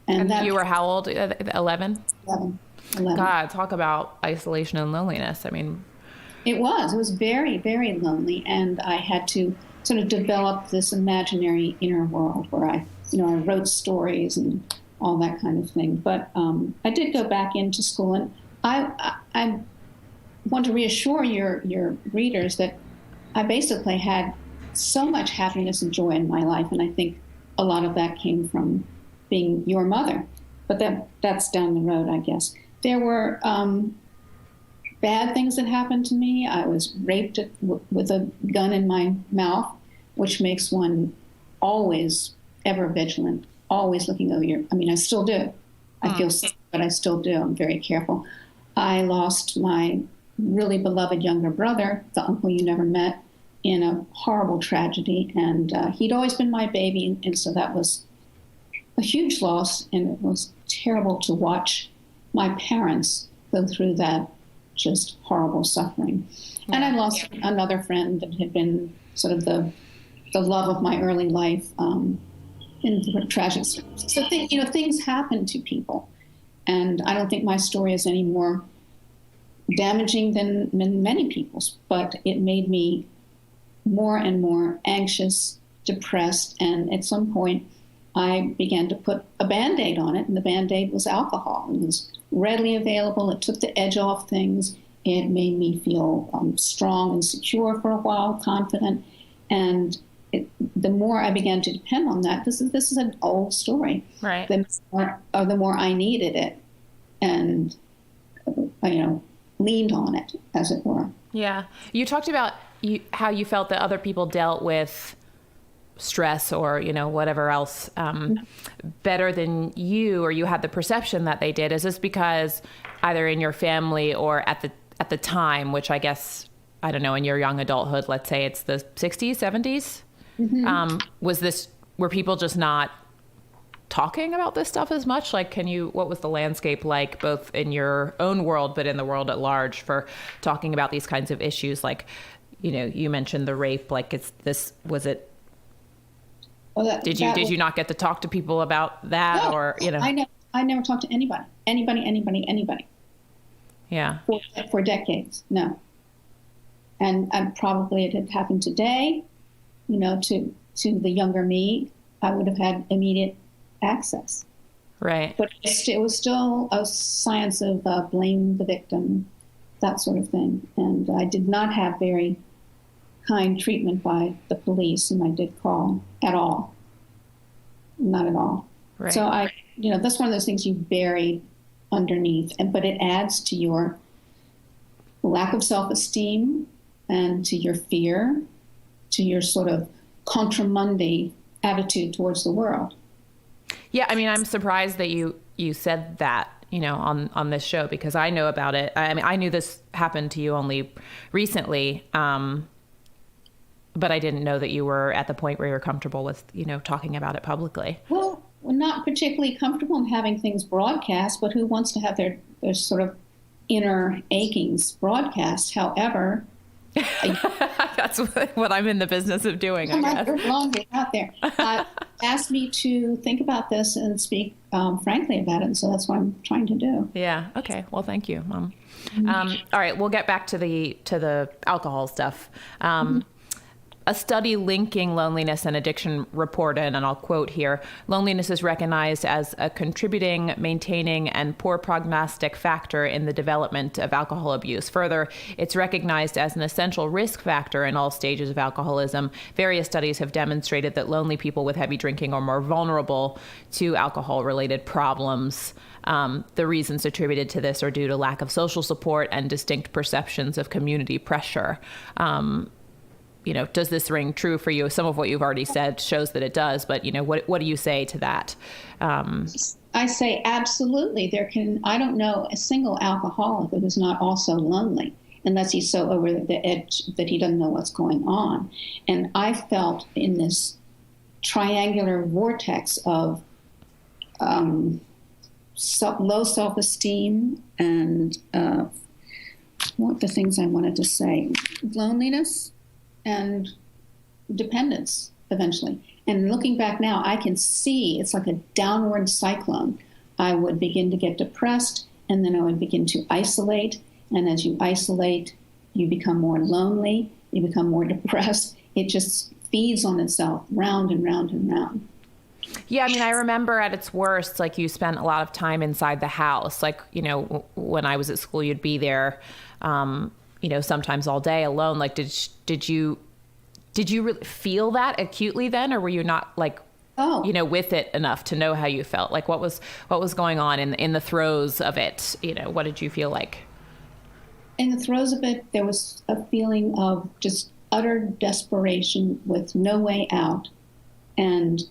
And you were how old? 11? 11. God, talk about isolation and loneliness. It was very, very lonely, and I had to sort of develop this imaginary inner world where I wrote stories and all that kind of thing. But I did go back into school, and I want to reassure your readers that I basically had so much happiness and joy in my life, and I think a lot of that came from being your mother. But that's down the road, I guess. There were bad things that happened to me. I was raped with a gun in my mouth, which makes one always ever vigilant, always looking over I still do. I feel sick, but I still do. I'm very careful. I lost my really beloved younger brother, the uncle you never met, in a horrible tragedy. And he'd always been my baby, and so that was a huge loss, and it was terrible to watch my parents go through that just horrible suffering. Yeah. And I lost another friend that had been sort of the love of my early life in tragic circumstances. So things happen to people, and I don't think my story is any more damaging than many people's, but it made me more and more anxious, depressed, and at some point I began to put a Band-Aid on it, and the Band-Aid was alcohol. It was readily available. It took the edge off things. It made me feel strong and secure for a while, confident. And the more I began to depend on that, this is an old story. Right. The more I needed it, and leaned on it, as it were. Yeah. You talked about how you felt that other people dealt with stress or, whatever else better than you, or you had the perception that they did. Is this because either in your family or at the time, which I guess, I don't know, in your young adulthood, let's say it's the 60s, 70s, were people just not talking about this stuff as much? Like, what was the landscape like, both in your own world, but in the world at large, for talking about these kinds of issues? Like, you mentioned the rape, like did you not get to talk to people about that? No, or, I never talked to anybody. Yeah. For decades. No. And probably it had happened today, to the younger me, I would have had immediate access. Right. But it was still a science of blame the victim, that sort of thing. And I did not have very kind treatment by the police, and I did call at all. Not at all. Right. So that's one of those things you bury underneath, but it adds to your lack of self-esteem and to your fear, to your sort of contra mundi attitude towards the world. Yeah, I mean, I'm surprised that you said that, on this show, because I know about it. I mean, I knew this happened to you only recently, but I didn't know that you were at the point where you're comfortable with, talking about it publicly. Well, we're not particularly comfortable in having things broadcast, but who wants to have their sort of inner achings broadcast? However, that's what I'm in the business of doing, I guess. Laundry out there. Asked me to think about this and speak frankly about it, and so that's what I'm trying to do. Yeah. Okay. Well, thank you, Mom. All right. We'll get back to the alcohol stuff. A study linking loneliness and addiction reported, and I'll quote here, loneliness is recognized as a contributing, maintaining, and poor prognostic factor in the development of alcohol abuse. Further, it's recognized as an essential risk factor in all stages of alcoholism. Various studies have demonstrated that lonely people with heavy drinking are more vulnerable to alcohol-related problems. The reasons attributed to this are due to lack of social support and distinct perceptions of community pressure. Does this ring true for you? Some of what you've already said shows that it does, but, what do you say to that? I say absolutely. I don't know a single alcoholic who is not also lonely, unless he's so over the edge that he doesn't know what's going on. And I felt in this triangular vortex of low self-esteem and what the things I wanted to say, loneliness and dependence eventually. And looking back now, I can see it's like a downward cyclone. I would begin to get depressed, and then I would begin to isolate. And as you isolate, you become more lonely, you become more depressed. It just feeds on itself round and round and round. Yeah, I mean, I remember at its worst, like, you spent a lot of time inside the house. Like, when I was at school, you'd be there, sometimes all day alone. Like, did you really feel that acutely then, or were you not with it enough to know how you felt? Like, what was going on in the throes of it? What did you feel like? In the throes of it, there was a feeling of just utter desperation with no way out. And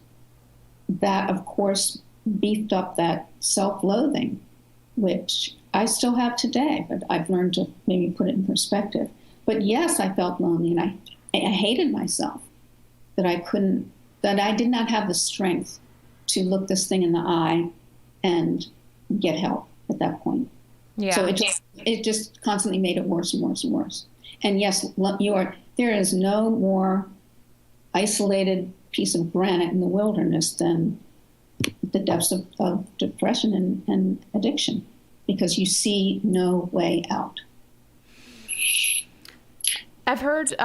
that, of course, beefed up that self-loathing, which I still have today, but I've learned to maybe put it in perspective. But yes, I felt lonely, and I hated myself that I did not have the strength to look this thing in the eye and get help at that point. Yeah. So it just constantly made it worse and worse and worse. And yes, there is no more isolated piece of granite in the wilderness than the depths of depression and addiction, because you see no way out. I've heard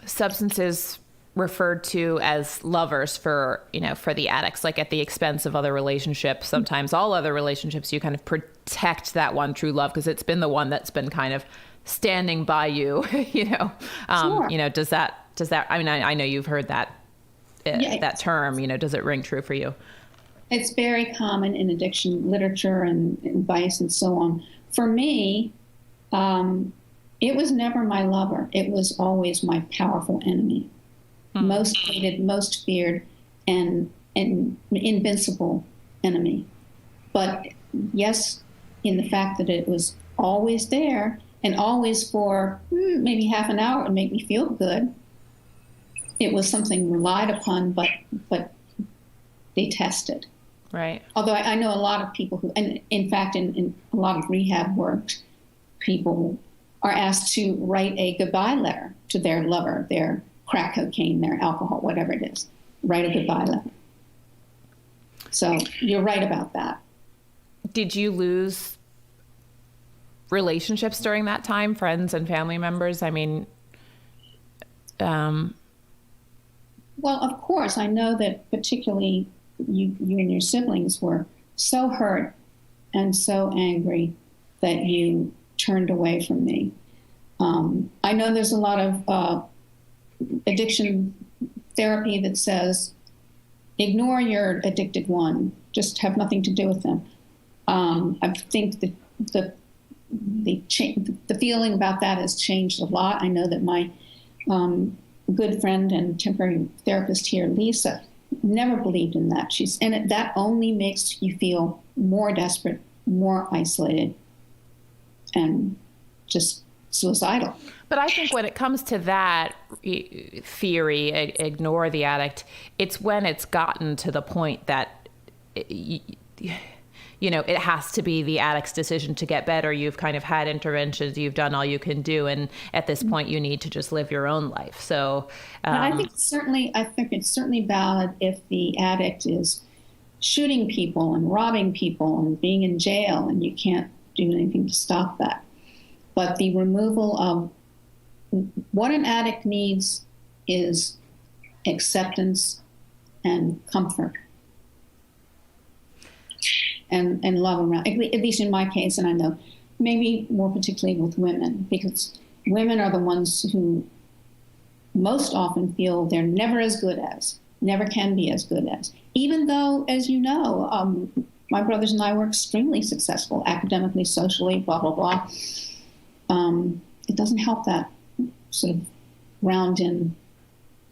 substances referred to as lovers for, you know, for the addicts, like at the expense of other relationships, sometimes all other relationships, you kind of protect that one true love because it's been the one that's been kind of standing by you, you know. Sure. You know, does that, I mean, I know you've heard that, that term, you know, does it ring true for you? It's very common in addiction literature and advice and so on. For me, it was never my lover. It was always my powerful enemy. Most hated, most feared, and invincible enemy. But yes, in the fact that it was always there and always for maybe half an hour, it would make me feel good. It was something relied upon, but detested. Right. Although I know a lot of people who, and in fact, in a lot of rehab work, people are asked to write a goodbye letter to their lover, their crack cocaine, their alcohol, whatever it is. Write a goodbye letter. So you're right about that. Did you lose relationships during that time, friends and family members? I mean, Well, of course, I know that particularly you and your siblings were so hurt and so angry that you turned away from me. I know there's a lot of addiction therapy that says, ignore your addicted one, just have nothing to do with them. I think that the feeling about that has changed a lot. I know that my good friend and temporary therapist here, Lisa, never believed in that. That only makes you feel more desperate, more isolated, and just suicidal. but I think when it comes to that theory, ignore the addict, it's when it's gotten to the point that, you know, it has to be the addict's decision to get better. You've kind of had interventions, you've done all you can do, and at this point you need to just live your own life. So I think it's certainly valid if the addict is shooting people and robbing people and being in jail and you can't do anything to stop that. But the removal of what an addict needs is acceptance and comfort. And love around, at least in my case, and I know maybe more particularly with women, because women are the ones who most often feel they're never as good as, never can be as good as, even though, as you know, my brothers and I were extremely successful academically, socially, blah, blah, blah. It doesn't help that sort of round-in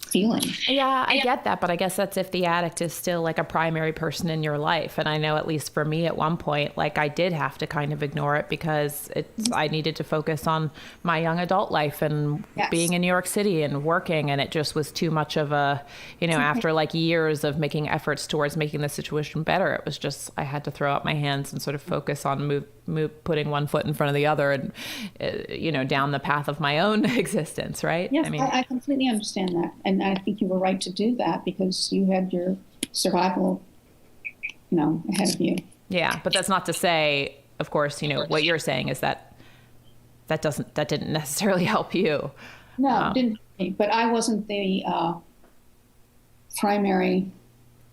feeling. Yeah, I get that, but I guess that's if the addict is still like a primary person in your life. And I know at least for me at one point, like I did have to kind of ignore it because I needed to focus on my young adult life and being in New York City and working. And it just was too much of a, you know, after like years of making efforts towards making the situation better, it was just, I had to throw up my hands and sort of focus on putting one foot in front of the other and, you know, down the path of my own existence, right? Yes, I mean, I completely understand that. And I think you were right to do that because you had your survival, you know, ahead of you. Yeah, but that's not to say, of course, you know, what you're saying is that didn't necessarily help you. No, it didn't. But I wasn't the primary,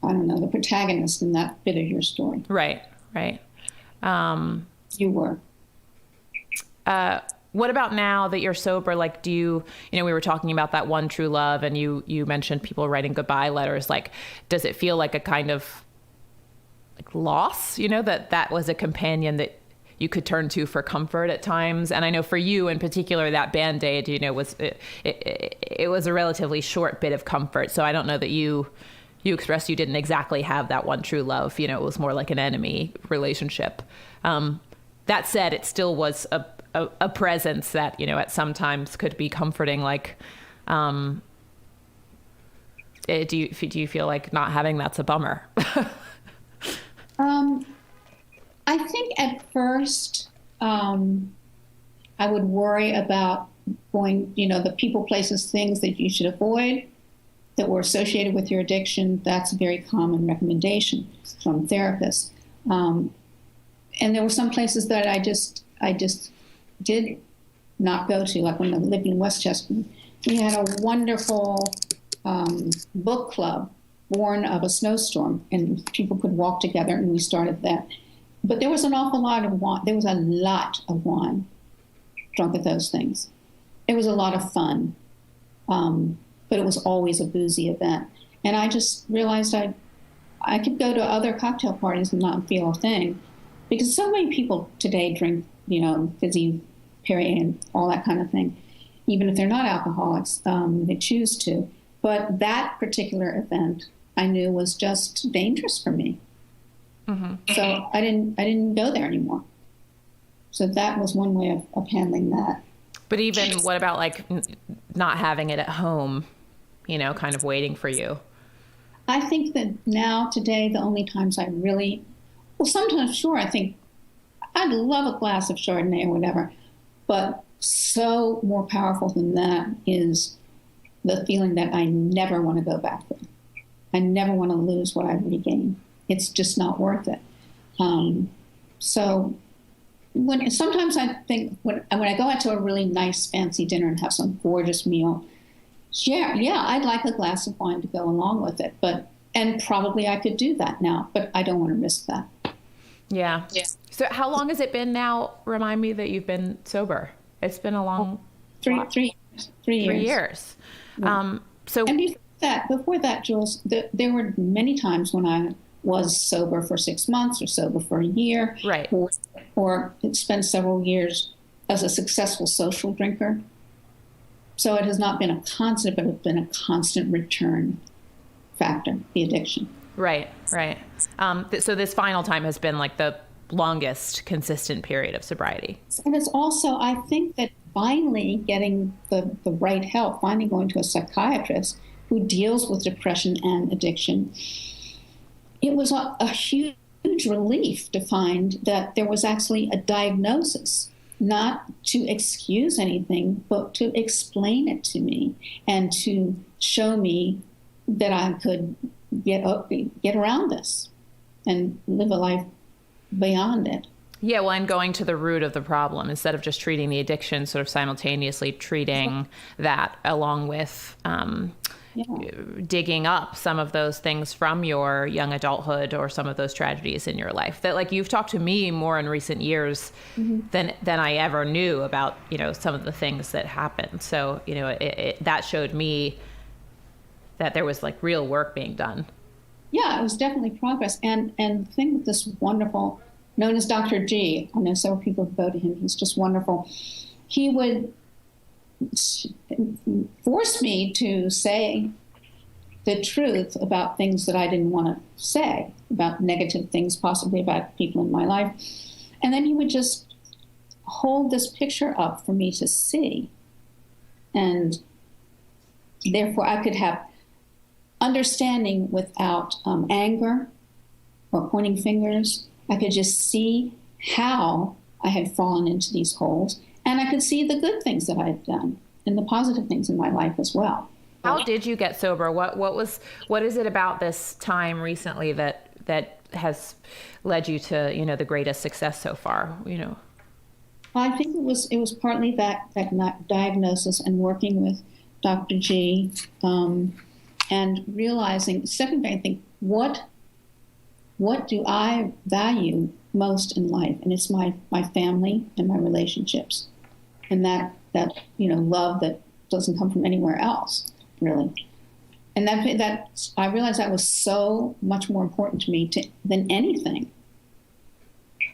I don't know, the protagonist in that bit of your story. Right. You were. What about now that you're sober? Like, do you know, we were talking about that one true love and you mentioned people writing goodbye letters. Like, does it feel like a kind of like loss, you know, that was a companion that you could turn to for comfort at times? And I know for you in particular, that Band-Aid, you know, it was a relatively short bit of comfort. So I don't know that you expressed you didn't exactly have that one true love. You know, it was more like an enemy relationship. That said, it still was a presence that, you know, at some times could be comforting. Like, do you feel like not having that's a bummer? I think at first I would worry about going, you know, the people, places, things that you should avoid that were associated with your addiction. That's a very common recommendation from therapists. And there were some places that I just did not go to, like when I lived in Westchester. We had a wonderful book club born of a snowstorm, and people could walk together, and we started that. But there was an awful lot of wine. There was a lot of wine drunk at those things. It was a lot of fun, but it was always a boozy event. And I just realized I could go to other cocktail parties and not feel a thing, because so many people today drink, fizzy Perrier and all that kind of thing. Even if they're not alcoholics, they choose to. But that particular event I knew was just dangerous for me. Mm-hmm. So I didn't go there anymore. So that was one way of handling that. But even what about like not having it at home, kind of waiting for you? I think that now, today, the only times I really, sometimes, sure, I think I'd love a glass of Chardonnay or whatever, but so more powerful than that is the feeling that I never want to go back there. I never want to lose what I've regained. It's just not worth it. So sometimes I think when I go out to a really nice fancy dinner and have some gorgeous meal, yeah, I'd like a glass of wine to go along with it, and probably I could do that now, but I don't want to risk that. Yeah. So how long has it been now? Remind me that you've been sober. It's been a long 3 years. 3 years. Yeah. And before that, Jules, there were many times when I was sober for 6 months or sober for a year, right? Or spent several years as a successful social drinker. So it has not been a constant, but it's been a constant return factor, the addiction. Right. So this final time has been like the longest consistent period of sobriety. And it's also, I think that finally getting the right help, finally going to a psychiatrist who deals with depression and addiction, it was a huge relief to find that there was actually a diagnosis, not to excuse anything, but to explain it to me and to show me that I could get around this and live a life beyond it. Yeah, well, and going to the root of the problem instead of just treating the addiction, sort of simultaneously treating that along with digging up some of those things from your young adulthood or some of those tragedies in your life that, like, you've talked to me more in recent years than I ever knew about, some of the things that happened. So, that showed me that there was like real work being done. Yeah, it was definitely progress. And the thing with this wonderful, known as Dr. G, I know several people go to him, he's just wonderful. He would force me to say the truth about things that I didn't want to say, about negative things, possibly about people in my life. And then he would just hold this picture up for me to see. And therefore I could have understanding without anger or pointing fingers. I could just see how I had fallen into these holes, and I could see the good things that I had done and the positive things in my life as well. How did you get sober? What is it about this time recently that has led you to, the greatest success so far? I think it was partly that diagnosis and working with Dr. G, and realizing, stepping back and think, what do I value most in life? And it's my family and my relationships, and that love that doesn't come from anywhere else, really. And that I realized that was so much more important to me than anything.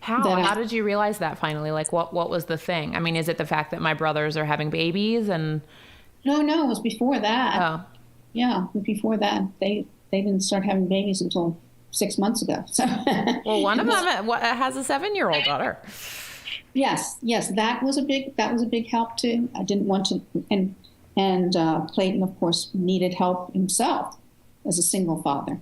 How did you realize that finally? Like, what was the thing? I mean, is it the fact that my brothers are having babies and? No, it was before that. Oh. Yeah, before that, they didn't start having babies until 6 months ago. So, well, one of them has a 7-year-old daughter. Yes, that was a big help too. I didn't want to, and Clayton, of course, needed help himself as a single father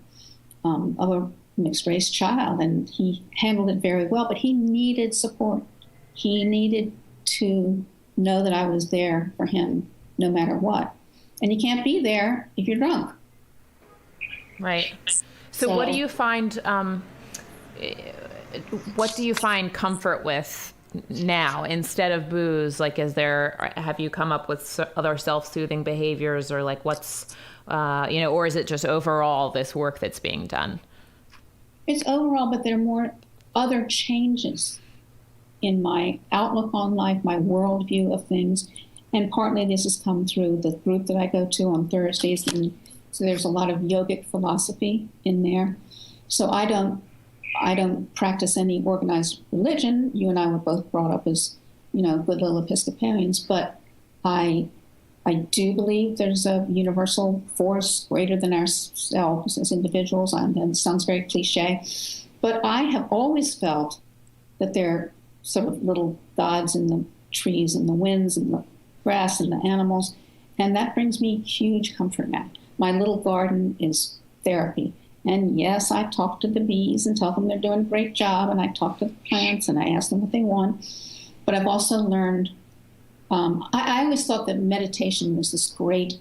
of a mixed race child, and he handled it very well. But he needed support. He needed to know that I was there for him no matter what. And you can't be there if you're drunk. Right. So what do you find? What do you find comfort with now instead of booze? Like, have you come up with other self-soothing behaviors, or like what's or is it just overall this work that's being done? It's overall, but there are more other changes in my outlook on life, my worldview of things. And partly this has come through the group that I go to on Thursdays. And so there's a lot of yogic philosophy in there. So I don't practice any organized religion. You and I were both brought up as, good little Episcopalians, but I do believe there's a universal force greater than ourselves as individuals. And it sounds very cliche, but I have always felt that there are sort of little gods in the trees and the winds and the grass and the animals. And that brings me huge comfort now. My little garden is therapy. And yes, I talk to the bees and tell them they're doing a great job. And I talk to the plants and I ask them what they want. But I've also learned, I always thought that meditation was this great,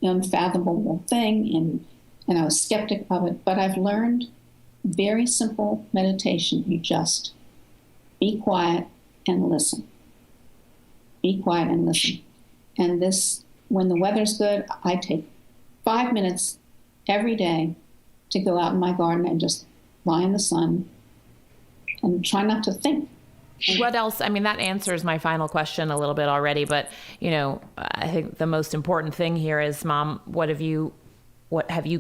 unfathomable thing. And I was skeptic of it. But I've learned very simple meditation. You just be quiet and listen. Be quiet and listen. And this, when the weather's good, I take 5 minutes every day to go out in my garden and just lie in the sun and try not to think. What else? I mean, that answers my final question a little bit already, but, I think the most important thing here is, Mom, what have you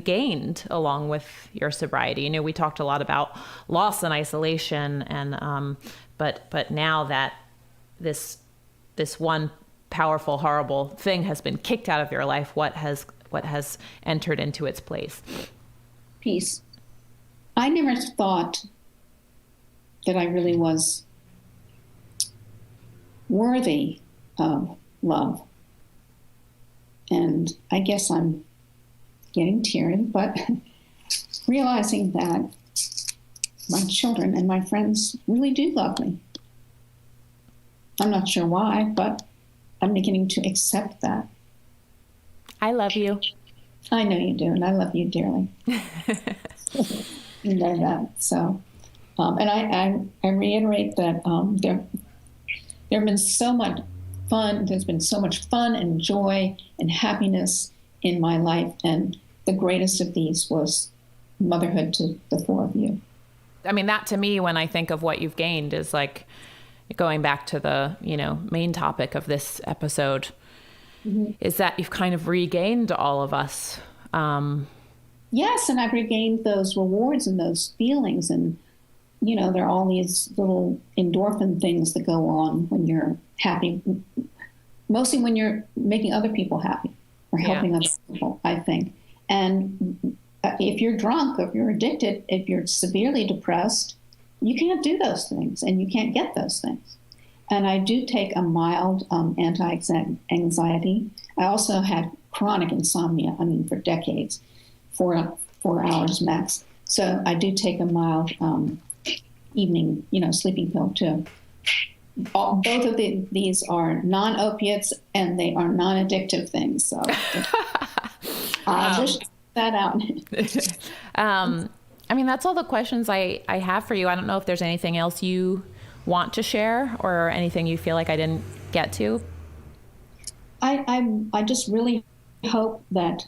gained along with your sobriety? We talked a lot about loss and isolation, and but now that this one powerful, horrible thing has been kicked out of your life, what has entered into its place? Peace. I never thought that I really was worthy of love. And I guess I'm getting teary, but realizing that my children and my friends really do love me. I'm not sure why, but I'm beginning to accept that. I love you. I know you do, and I love you dearly. You know that. So, and I reiterate that there have been so much fun. There's been so much fun and joy and happiness in my life, and the greatest of these was motherhood to the four of you. I mean, that to me, when I think of what you've gained, is like going back to the main topic of this episode. Mm-hmm. Is that you've kind of regained all of us. Yes, and I've regained those rewards and those feelings. And, there are all these little endorphin things that go on when you're happy, mostly when you're making other people happy or helping other people, I think. And if you're drunk, if you're addicted, if you're severely depressed, you can't do those things and you can't get those things. And I do take a mild anti-anxiety. I also had chronic insomnia, for decades, 4 hours max. So I do take a mild evening, sleeping pill too. Both of these are non-opiates and they are non-addictive things. So I'll just that out. That's all the questions I have for you. I don't know if there's anything else you want to share or anything you feel like I didn't get to. I just really hope that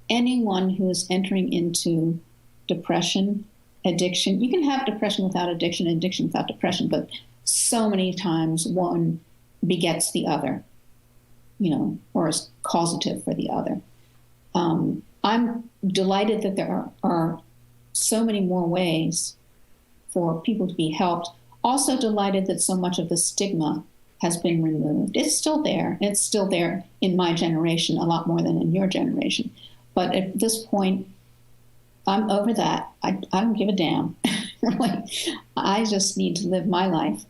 anyone who is entering into depression, addiction, you can have depression without addiction, addiction without depression, but so many times one begets the other, or is causative for the other. I'm delighted that there are so many more ways for people to be helped. Also delighted that so much of the stigma has been removed. It's still there. It's still there in my generation, a lot more than in your generation. But at this point, I'm over that. I don't give a damn. Really. I just need to live my life.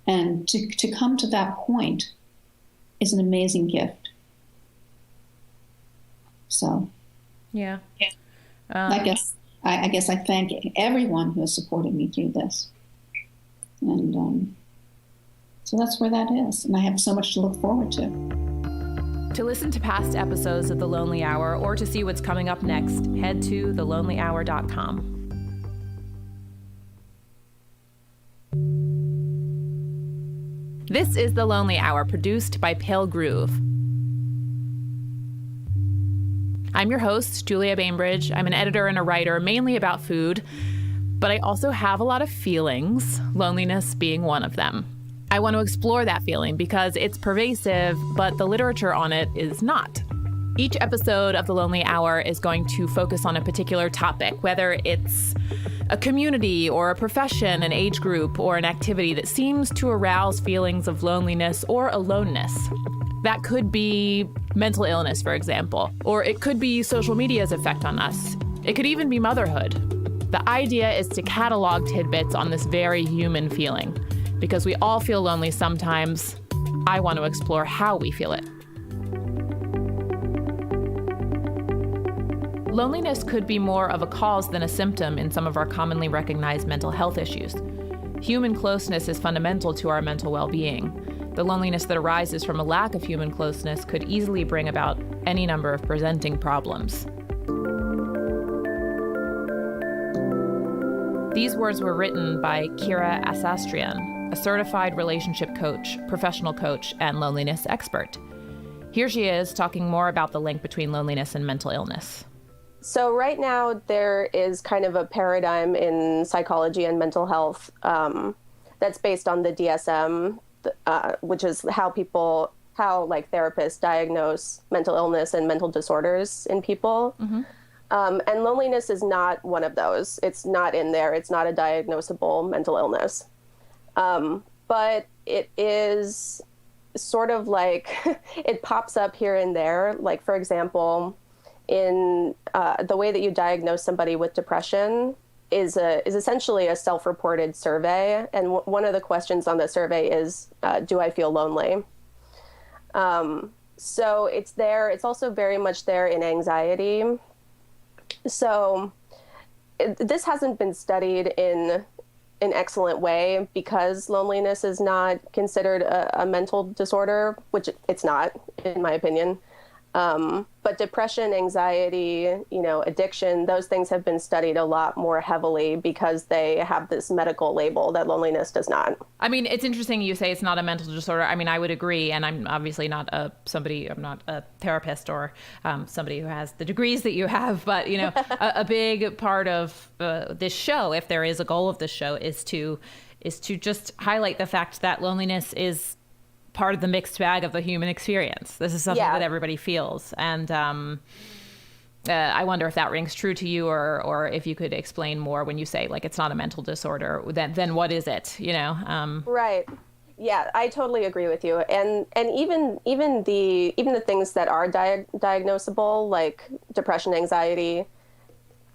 And to come to that point is an amazing gift. So, yeah. I guess I thank everyone who has supported me through this. And so that's where that is. And I have so much to look forward to. To listen to past episodes of The Lonely Hour or to see what's coming up next, head to thelonelyhour.com. This is The Lonely Hour, produced by Pale Groove. I'm your host, Julia Bainbridge. I'm an editor and a writer, mainly about food, but I also have a lot of feelings, loneliness being one of them. I want to explore that feeling because it's pervasive, but the literature on it is not. Each episode of The Lonely Hour is going to focus on a particular topic, whether it's a community or a profession, an age group, or an activity that seems to arouse feelings of loneliness or aloneness. That could be mental illness, for example, or it could be social media's effect on us. It could even be motherhood. The idea is to catalog tidbits on this very human feeling. Because we all feel lonely sometimes, I want to explore how we feel it. Loneliness could be more of a cause than a symptom in some of our commonly recognized mental health issues. Human closeness is fundamental to our mental well-being. The loneliness that arises from a lack of human closeness could easily bring about any number of presenting problems. These words were written by Kira Asastrian, a certified relationship coach, professional coach, and loneliness expert. Here she is talking more about the link between loneliness and mental illness. So right now there is kind of a paradigm in psychology and mental health that's based on the DSM, which is how therapists diagnose mental illness and mental disorders in people. Mm-hmm. And loneliness is not one of those. It's not in there. It's not a diagnosable mental illness. But it is sort of like it pops up here and there. Like, for example, in the way that you diagnose somebody with depression is essentially a self-reported survey. And one of the questions on the survey is, do I feel lonely? So it's there. It's also very much there in anxiety. So this hasn't been studied in an excellent way because loneliness is not considered a mental disorder, which it's not, in my opinion. But depression, anxiety, addiction, those things have been studied a lot more heavily because they have this medical label that loneliness does not. I mean, it's interesting you say it's not a mental disorder. I mean, I would agree. And I'm obviously not I'm not a therapist or somebody who has the degrees that you have. But, a big part of this show, if there is a goal of this show, is to just highlight the fact that loneliness is part of the mixed bag of the human experience. This is something that everybody feels. And I wonder if that rings true to you or if you could explain more when you say like it's not a mental disorder, then what is it, Right. Yeah, I totally agree with you. And even the things that are diagnosable, like depression, anxiety,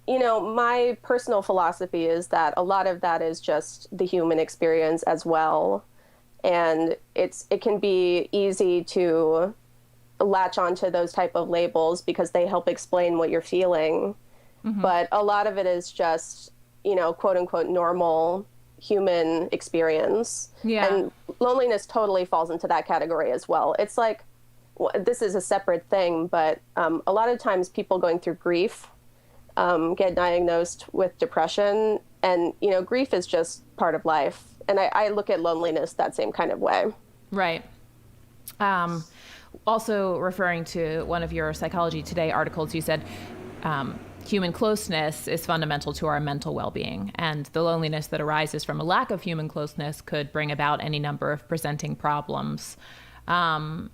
my personal philosophy is that a lot of that is just the human experience as well. And it can be easy to latch onto those type of labels because they help explain what you're feeling. Mm-hmm. But a lot of it is just, quote unquote, normal human experience. Yeah. And loneliness totally falls into that category as well. It's like, this is a separate thing, but a lot of times people going through grief get diagnosed with depression. And, grief is just part of life. And I look at loneliness that same kind of way. Right. Also referring to one of your Psychology Today articles, you said human closeness is fundamental to our mental well-being. And the loneliness that arises from a lack of human closeness could bring about any number of presenting problems. I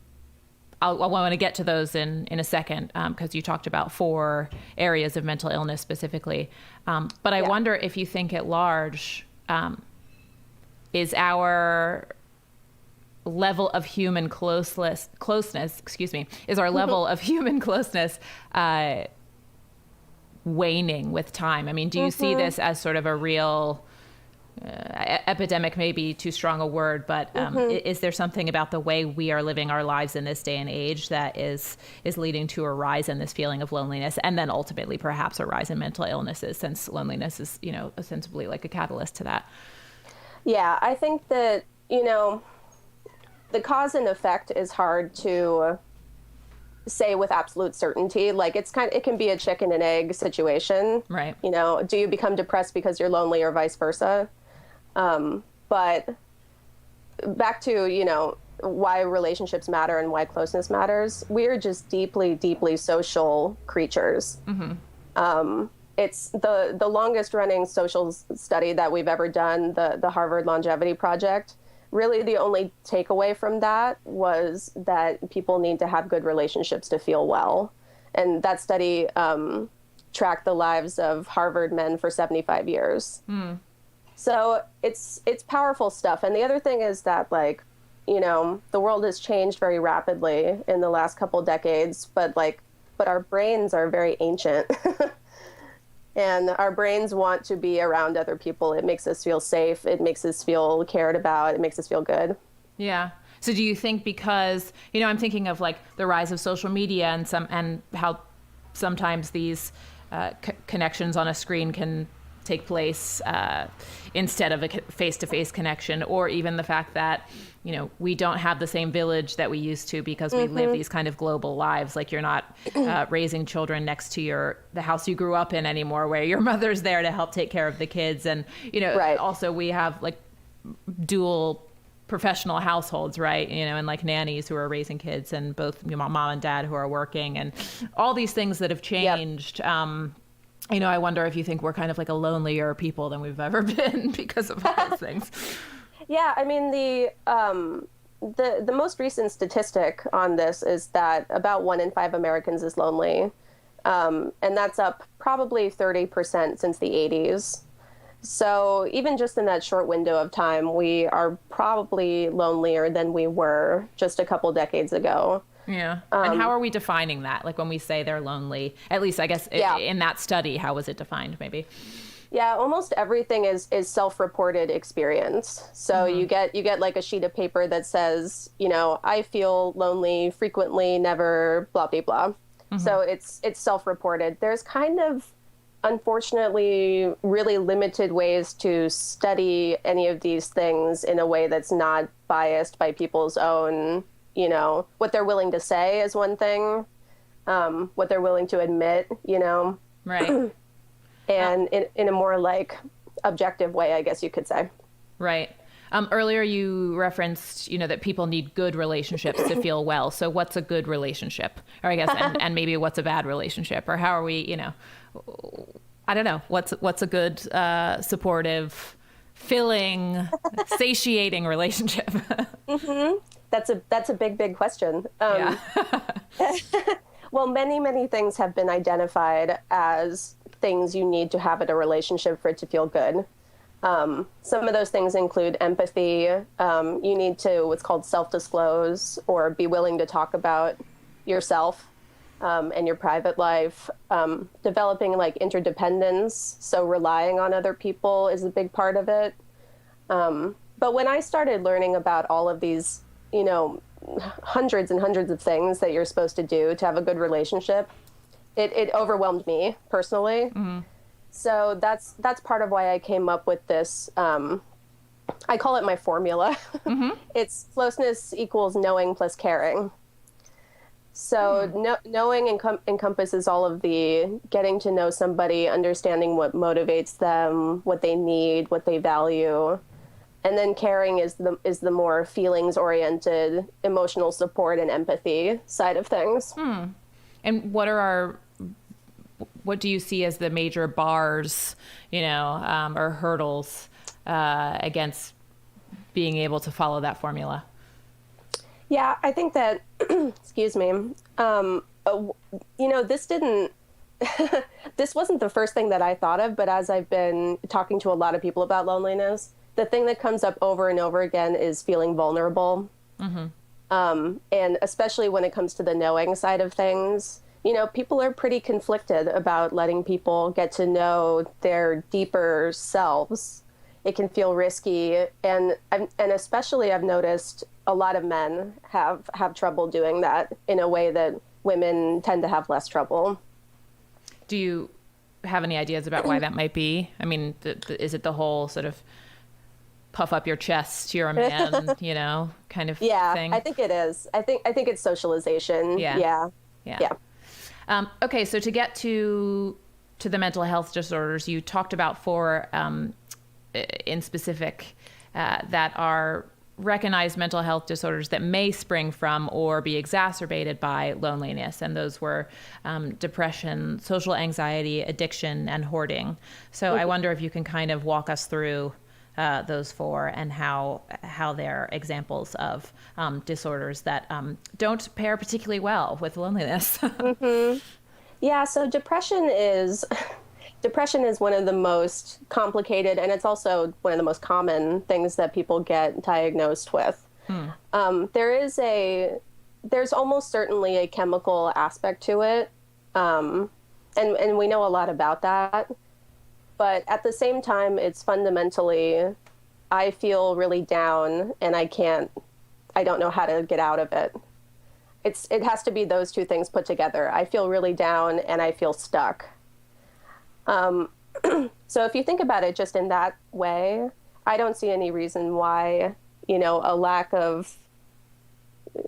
want to get to those in a second because you talked about 4 areas of mental illness specifically. But I wonder if you think at large, is our level of human closeness, is our level of human closeness waning with time? I mean, do you see this as sort of a real epidemic, maybe too strong a word, but is there something about the way we are living our lives in this day and age that is leading to a rise in this feeling of loneliness and then ultimately perhaps a rise in mental illnesses, since loneliness is, ostensibly like a catalyst to that? Yeah, I think that, the cause and effect is hard to say with absolute certainty. Like it can be a chicken and egg situation. Right. Do you become depressed because you're lonely or vice versa? But back to, why relationships matter and why closeness matters. We're just deeply, deeply social creatures. It's the longest running social study that we've ever done, the Harvard Longevity Project. Really, the only takeaway from that was that people need to have good relationships to feel well. And that study tracked the lives of Harvard men for 75 years. So it's powerful stuff. And the other thing is that, like, you know, the world has changed very rapidly in the last couple decades, but our brains are very ancient. And our brains want to be around other people. It makes us feel safe. It makes us feel cared about. It makes us feel good. Yeah. So do you think because, you know, I'm thinking of like the rise of social media and how sometimes these connections on a screen can take place instead of a face-to-face connection, or even the fact that, you know, we don't have the same village that we used to because we live these kind of global lives. Like, you're not raising children next to the house you grew up in anymore, where your mother's there to help take care of the kids. And, you know, also we have like dual professional households, right? You know, and like nannies who are raising kids, and both mom and dad who are working, and all these things that have changed. You know, I wonder if you think we're kind of like a lonelier people than we've ever been because of all those things. Yeah, I mean, the most recent statistic on this is that about 1 in 5 Americans is lonely, and that's up probably 30% since the 80s. So even just in that short window of time, we are probably lonelier than we were just a couple decades ago. Yeah. And how are we defining that? Like, when we say they're lonely, at least I guess in that study, how was it defined maybe? Yeah, almost everything is self-reported experience. So you get like a sheet of paper that says, you know, I feel lonely frequently, never, blah, blah, blah. So it's self-reported. There's kind of, unfortunately, really limited ways to study any of these things in a way that's not biased by people's own, you know, what they're willing to say is one thing, what they're willing to admit, you know. Right. And in a more like objective way, I guess you could say. Right. Earlier you referenced, you know, that people need good relationships to feel well. So what's a good relationship? Or I guess, and maybe what's a bad relationship? Or how are we, you know, I don't know, what's a good, supportive, filling, satiating relationship? That's a big question. Well, many things have been identified as things you need to have in a relationship for it to feel good. Some of those things include empathy. You need to what's called self-disclose, or be willing to talk about yourself and your private life. Developing like interdependence, so relying on other people is a big part of it. But when I started learning about all of these, you know, hundreds and hundreds of things that you're supposed to do to have a good relationship, it overwhelmed me personally. So that's part of why I came up with this. I call it my formula. It's closeness equals knowing plus caring. So knowing encompasses all of the getting to know somebody, understanding what motivates them, what they need, what they value. And then caring is the more feelings-oriented, emotional support and empathy side of things. And what do you see as the major bars, you know, or hurdles against being able to follow that formula? Yeah, I think that, excuse me, you know, this wasn't the first thing that I thought of, but as I've been talking to a lot of people about loneliness, the thing that comes up over and over again is feeling vulnerable. And especially when it comes to the knowing side of things, you know, people are pretty conflicted about letting people get to know their deeper selves. It can feel risky. And especially I've noticed a lot of men have trouble doing that in a way that women tend to have less trouble. Do you have any ideas about why that might be? I mean, is it the whole sort of puff up your chest, you're a man, you know, kind of thing? I think it is. I think it's socialization. Yeah. Okay, so to get to the mental health disorders, you talked about 4 in specific that are recognized mental health disorders that may spring from or be exacerbated by loneliness. And those were depression, social anxiety, addiction, and hoarding. So I wonder if you can kind of walk us through those four and how they're examples of disorders that don't pair particularly well with loneliness. Yeah, so depression is one of the most complicated, and it's also one of the most common things that people get diagnosed with. There's almost certainly a chemical aspect to it, and we know a lot about that. But at the same time, it's fundamentally, I feel really down, and I don't know how to get out of it. It has to be those two things put together. I feel really down, and I feel stuck. So if you think about it just in that way, I don't see any reason why, a lack of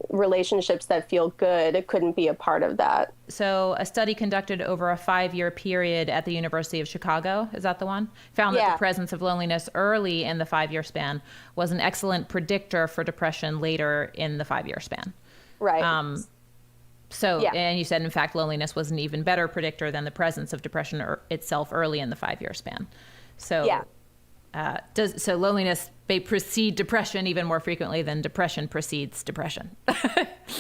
relationships that feel good couldn't be a part of that. So a study conducted over a 5-year period at the University of Chicago, is that the one? Found that the presence of loneliness early in the 5-year span was an excellent predictor for depression later in the 5-year span. Right. And you said, in fact, loneliness was an even better predictor than the presence of depression itself early in the 5-year span. So, so loneliness may precede depression even more frequently than depression precedes depression.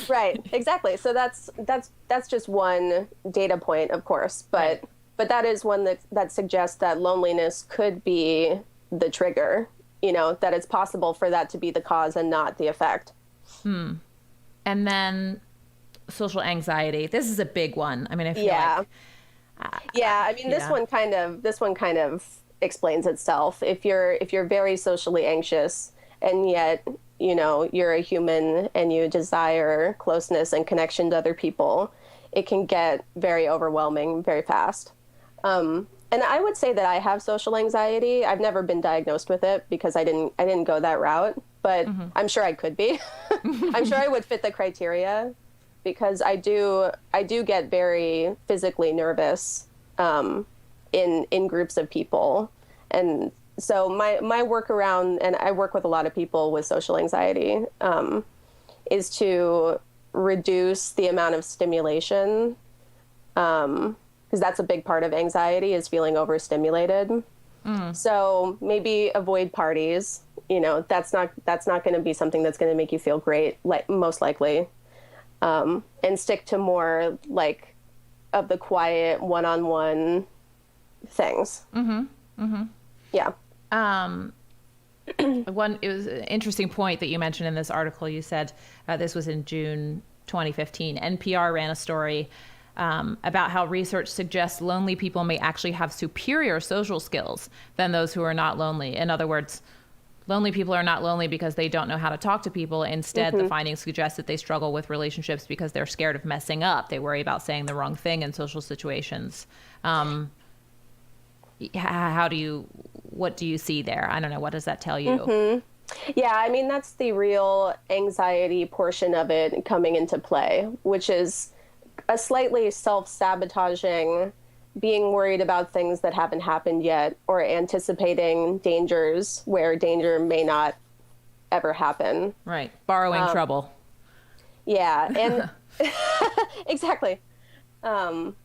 Right. Exactly. So that's just one data point, of course, but that is one that suggests that loneliness could be the trigger. That it's possible for that to be the cause and not the effect. And then social anxiety. This is a big one. I mean, I feel like. This one kind of explains itself. If you're very socially anxious and yet, you're a human and you desire closeness and connection to other people, it can get very overwhelming very fast. And I would say that I have social anxiety. I've never been diagnosed with it because I didn't go that route, but I'm sure I could be. I'm sure I would fit the criteria because I do get very physically nervous in groups of people. And so my workaround, and I work with a lot of people with social anxiety, is to reduce the amount of stimulation, because that's a big part of anxiety, is feeling overstimulated. So maybe avoid parties. That's not going to be something that's going to make you feel great, most likely. And stick to more of the quiet one-on-one things. Yeah. It was an interesting point that you mentioned in this article. You said this was in June 2015. NPR ran a story about how research suggests lonely people may actually have superior social skills than those who are not lonely. In other words, lonely people are not lonely because they don't know how to talk to people. Instead, the findings suggest that they struggle with relationships because they're scared of messing up. They worry about saying the wrong thing in social situations. What do you see there? I don't know. What does that tell you? Yeah, I mean, that's the real anxiety portion of it coming into play, which is a slightly self-sabotaging, being worried about things that haven't happened yet, or anticipating dangers where danger may not ever happen. Right. Borrowing trouble. Yeah. And exactly. And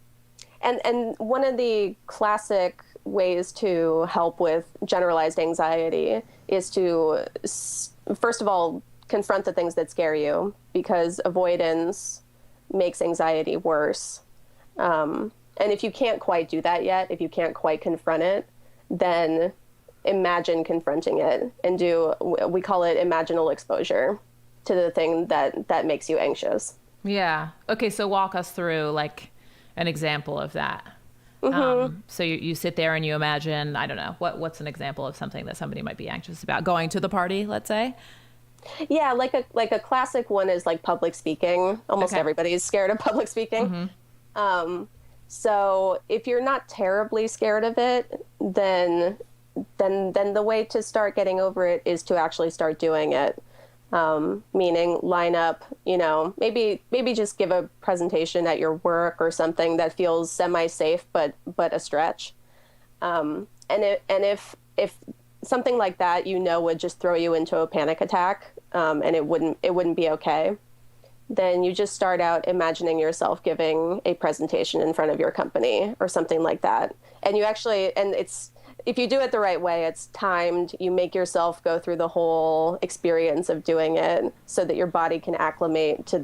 one of the classic ways to help with generalized anxiety is to, first of all, confront the things that scare you, because avoidance makes anxiety worse. And if you can't quite do that yet, if you can't quite confront it, then imagine confronting it and we call it imaginal exposure to the thing that makes you anxious. Yeah. Okay. So walk us through an example of that. So you sit there and you imagine, I don't know, what's an example of something that somebody might be anxious about? Going to the party, let's say? Yeah, like a classic one is public speaking. Almost everybody is scared of public speaking. So if you're not terribly scared of it, then the way to start getting over it is to actually start doing it. Meaning line up, maybe just give a presentation at your work or something that feels semi-safe, but a stretch. And if something like that, would just throw you into a panic attack, and it wouldn't be okay, then you just start out imagining yourself giving a presentation in front of your company or something like that. And if you do it the right way, it's timed. You make yourself go through the whole experience of doing it so that your body can acclimate to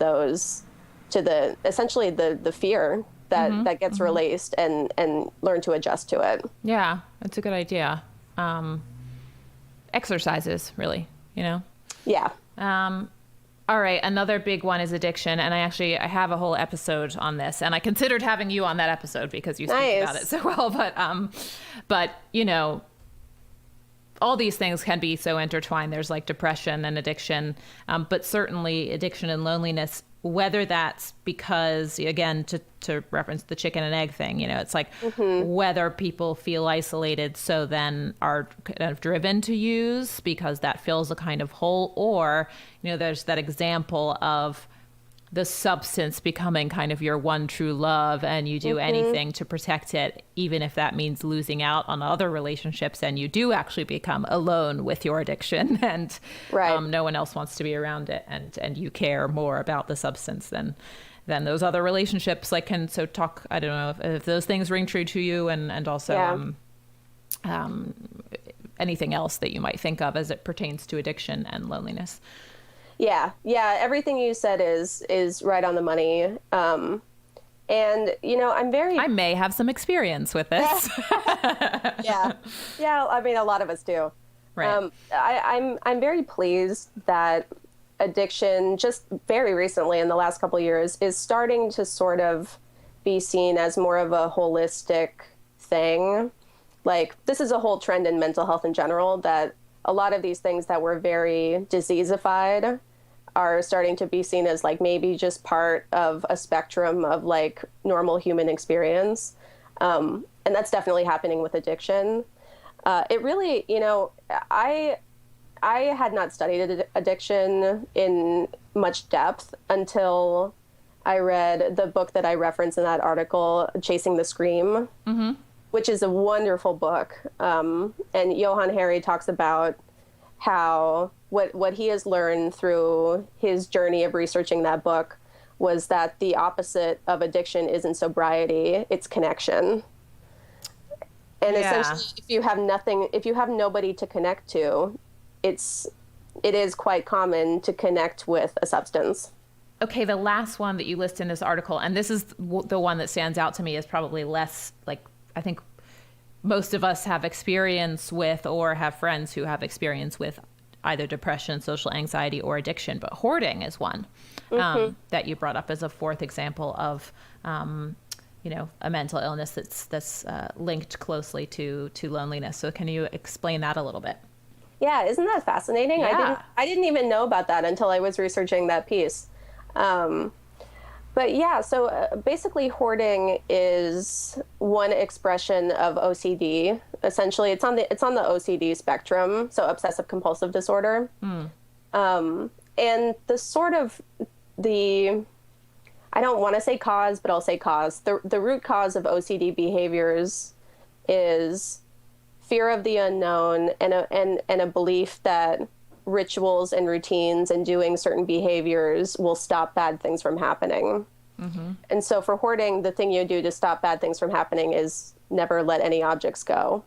essentially the fear that gets released and learn to adjust to it. Yeah, that's a good idea. Exercises, really, Yeah. All right. Another big one is addiction. And I have a whole episode on this, and I considered having you on that episode because you speak about it so well. But all these things can be so intertwined. There's like depression and addiction, but certainly addiction and loneliness, whether that's because, again, to reference the chicken and egg thing, it's like whether people feel isolated, so then are kind of driven to use because that fills a kind of hole, or, there's that example of the substance becoming kind of your one true love, and you do anything to protect it, even if that means losing out on other relationships, and you do actually become alone with your addiction, and no one else wants to be around it, and you care more about the substance than those other relationships. I don't know if those things ring true to you, and also anything else that you might think of as it pertains to addiction and loneliness. Yeah. Everything you said is right on the money. And I may have some experience with this. Yeah. I mean, a lot of us do. Right. I'm very pleased that addiction, just very recently in the last couple of years, is starting to sort of be seen as more of a holistic thing. Like, this is a whole trend in mental health in general, that a lot of these things that were very diseasified are starting to be seen as like maybe just part of a spectrum of like normal human experience. And that's definitely happening with addiction. It really, I had not studied addiction in much depth until I read the book that I referenced in that article, Chasing the Scream, which is a wonderful book. And Johann Hari talks about how what he has learned through his journey of researching that book was that the opposite of addiction isn't sobriety, it's connection. And essentially, if you have nobody to connect to, it is quite common to connect with a substance. Okay, the last one that you list in this article, and this is the one that stands out to me, is probably less, like, I think most of us have experience with or have friends who have experience with either depression, social anxiety, or addiction, but hoarding is one that you brought up as a fourth example of a mental illness that's linked closely to loneliness. So can you explain that a little bit? Yeah, isn't that fascinating? Yeah. I didn't even know about that until I was researching that piece. But yeah, so basically hoarding is one expression of OCD. Essentially, it's on the OCD spectrum, so obsessive compulsive disorder. And I don't want to say cause, but I'll say cause. The root cause of OCD behaviors is fear of the unknown and a belief that rituals and routines and doing certain behaviors will stop bad things from happening. And so for hoarding, the thing you do to stop bad things from happening is never let any objects go.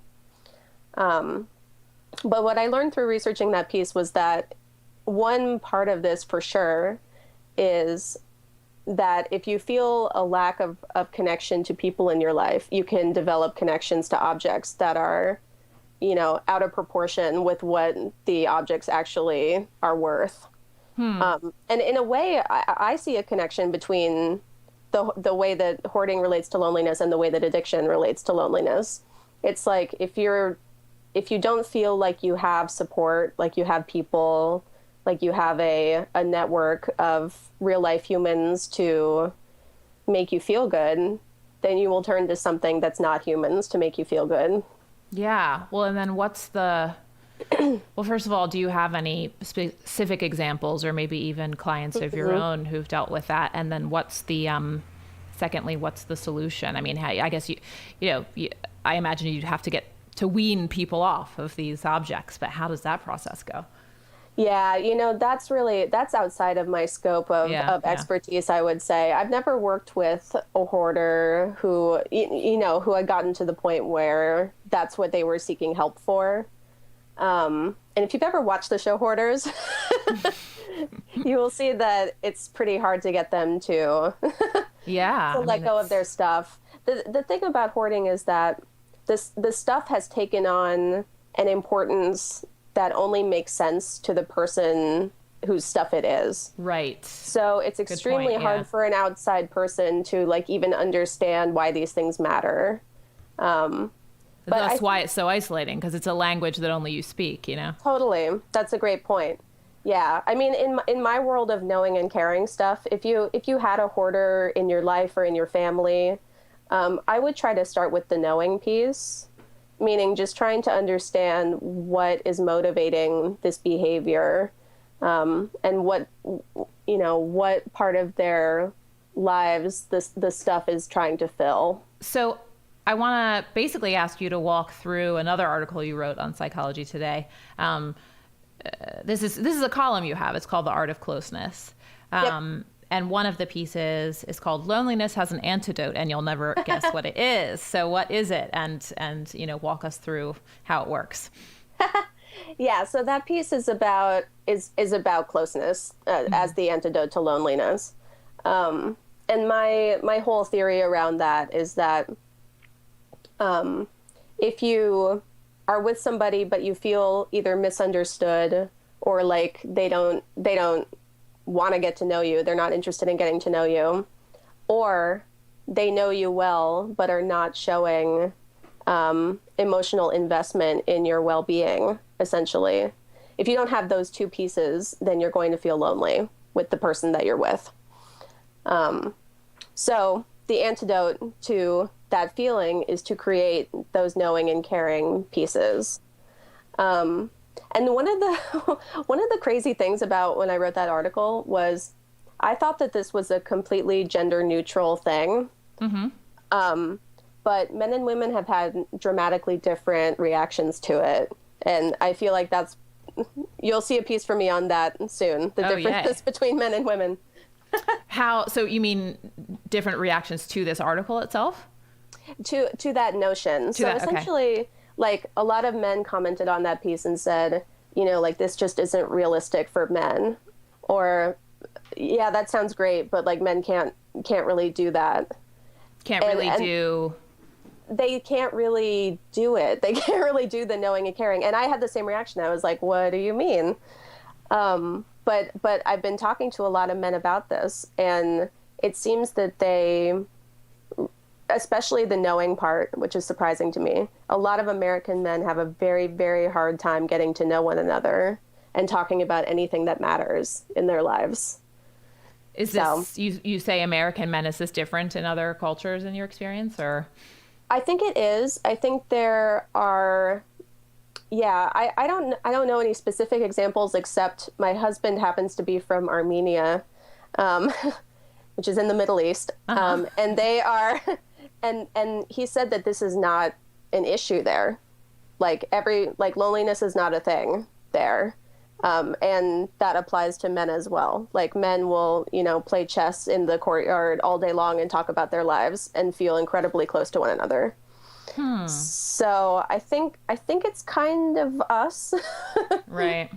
But what I learned through researching that piece was that one part of this for sure is that if you feel a lack of connection to people in your life, you can develop connections to objects that are, out of proportion with what the objects actually are worth. And in a way, I see a connection between the way that hoarding relates to loneliness and the way that addiction relates to loneliness. It's like if you don't feel like you have support, like you have people, like you have a network of real life humans to make you feel good, then you will turn to something that's not humans to make you feel good. Yeah. Well, and then well, first of all, do you have any specific examples or maybe even clients of your own who've dealt with that? And then secondly, what's the solution? I mean, I guess I imagine you'd have to get to wean people off of these objects. But how does that process go? Yeah, that's outside of my scope of expertise, I would say. I've never worked with a hoarder who had gotten to the point where that's what they were seeking help for. And if you've ever watched the show Hoarders, you will see that it's pretty hard to get them to let go of their stuff. The thing about hoarding is that the stuff has taken on an importance that only makes sense to the person whose stuff it is. Right. So it's extremely hard for an outside person to like even understand why these things matter. But that's why it's so isolating, because it's a language that only you speak, you know? Totally. That's a great point. Yeah. I mean, in my world of knowing and caring stuff, if you had a hoarder in your life or in your family, I would try to start with the knowing piece, meaning just trying to understand what is motivating this behavior, and what part of their lives the stuff is trying to fill. So I want to basically ask you to walk through another article you wrote on Psychology Today. This is a column you have. It's called The Art of Closeness. Yep. And one of the pieces is called Loneliness Has an Antidote, and you'll never guess what it is. So what is it? And walk us through how it works. Yeah, so that piece is about closeness as the antidote to loneliness. And my whole theory around that is that if you are with somebody but you feel either misunderstood or like they don't want to get to know you, they're not interested in getting to know you, or they know you well but are not showing emotional investment in your well-being, essentially. If you don't have those two pieces, then you're going to feel lonely with the person that you're with. So the antidote to that feeling is to create those knowing and caring pieces. And one of the crazy things about when I wrote that article was I thought that this was a completely gender neutral thing. Mm-hmm. But men and women have had dramatically different reactions to it. And I feel like you'll see a piece from me on that soon. The differences between men and women. So you mean different reactions to this article itself? To that notion. Essentially, like a lot of men commented on that piece and said, like this just isn't realistic for men, or yeah, that sounds great, but like men can't really do that. They can't really do it. They can't really do the knowing and caring. And I had the same reaction. I was like, what do you mean? But I've been talking to a lot of men about this, and it seems that they, especially the knowing part, which is surprising to me, a lot of American men have a very, very hard time getting to know one another and talking about anything that matters in their lives. Is this, you say American men, is this different in other cultures in your experience, or? I think it is. I think there are, I don't know any specific examples, except my husband happens to be from Armenia, which is in the Middle East. Uh-huh. And they are, and he said that this is not an issue there. Like loneliness is not a thing there. And that applies to men as well. Like men will, play chess in the courtyard all day long and talk about their lives and feel incredibly close to one another. So I think it's kind of us. Right.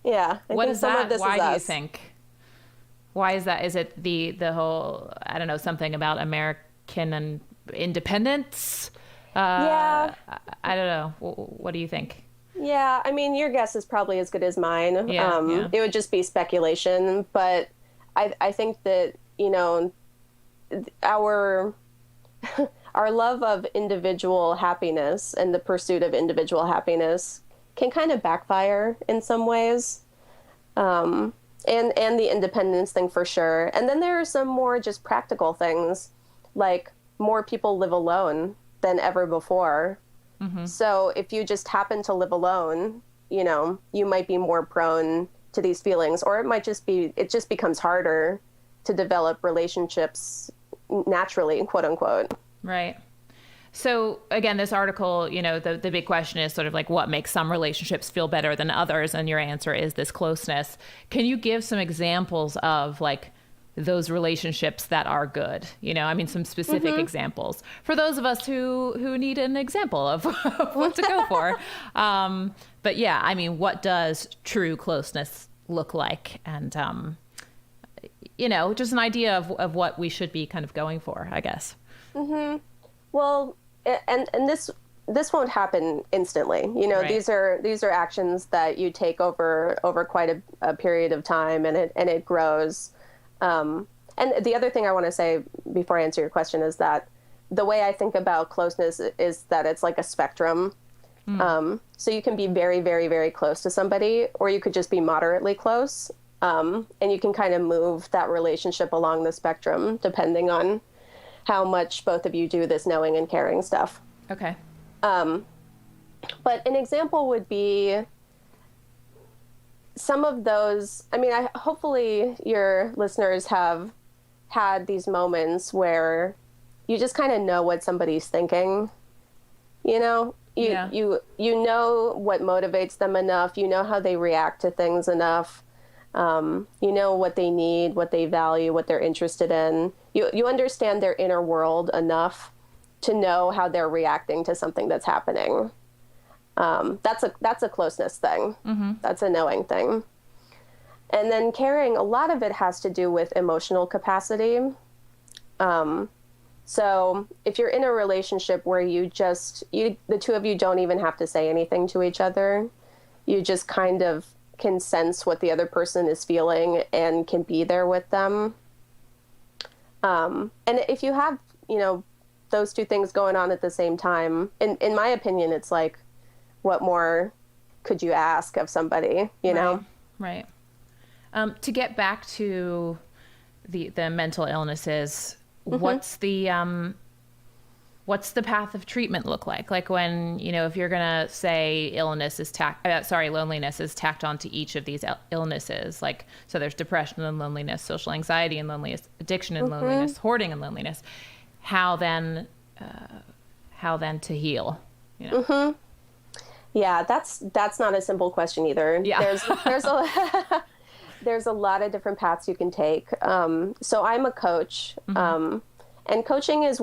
Yeah. What is that? Why do you think? Why is that? Is it the whole, I don't know, something about American and independence? Yeah. I don't know. What do you think? Yeah, I mean, your guess is probably as good as mine. Yeah. It would just be speculation, but I think that, our love of individual happiness and the pursuit of individual happiness can kind of backfire in some ways. And the independence thing for sure. And then there are some more just practical things, like more people live alone than ever before. Mm-hmm. So if you just happen to live alone, you might be more prone to these feelings, or it just becomes harder to develop relationships naturally, quote unquote. Right. So again, this article, the big question is sort of like what makes some relationships feel better than others, and your answer is this closeness. Can you give some examples of like those relationships that are good? Some specific examples for those of us who need an example of what to go for. But yeah, what does true closeness look like? And just an idea of what we should be kind of going for, I guess. Mm-hmm. Well, and this won't happen instantly. Right. These are actions that you take over quite a period of time, and it grows. And the other thing I want to say before I answer your question is that the way I think about closeness is that it's like a spectrum. So you can be very, very, very close to somebody, or you could just be moderately close. And you can kind of move that relationship along the spectrum depending on how much both of you do this knowing and caring stuff. Okay. But an example would be some of those. Hopefully your listeners have had these moments where you just kind of know what somebody's thinking. You know what motivates them enough. You know how they react to things enough. You know what they need, what they value, what they're interested in. You understand their inner world enough to know how they're reacting to something that's happening. That's a closeness thing. Mm-hmm. That's a knowing thing. And then caring, a lot of it has to do with emotional capacity. So if you're in a relationship where the two of you don't even have to say anything to each other, you just kind of can sense what the other person is feeling and can be there with them. And if you have, those two things going on at the same time, in my opinion, it's like, what more could you ask of somebody, know? Right. To get back to the mental illnesses, mm-hmm. What's the path of treatment look like? Like when, if you're going to say loneliness is tacked onto each of these illnesses, like, so there's depression and loneliness, social anxiety and loneliness, addiction and mm-hmm. loneliness, hoarding and loneliness. How then to heal, Mm-hmm. Yeah, that's not a simple question either. Yeah. There's a lot of different paths you can take. So I'm a coach. Mm-hmm. And coaching is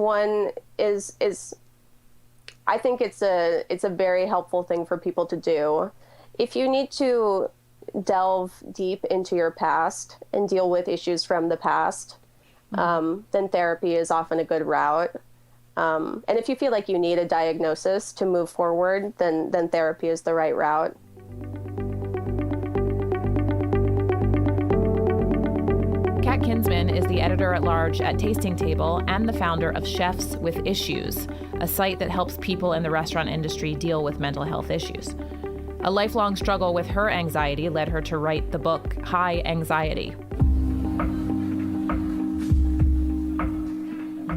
I think it's a very helpful thing for people to do. If you need to delve deep into your past and deal with issues from the past, mm-hmm. Then therapy is often a good route. And if you feel like you need a diagnosis to move forward, then therapy is the right route. Kat Kinsman is the editor-at-large at Tasting Table and the founder of Chefs with Issues, a site that helps people in the restaurant industry deal with mental health issues. A lifelong struggle with her anxiety led her to write the book High Anxiety.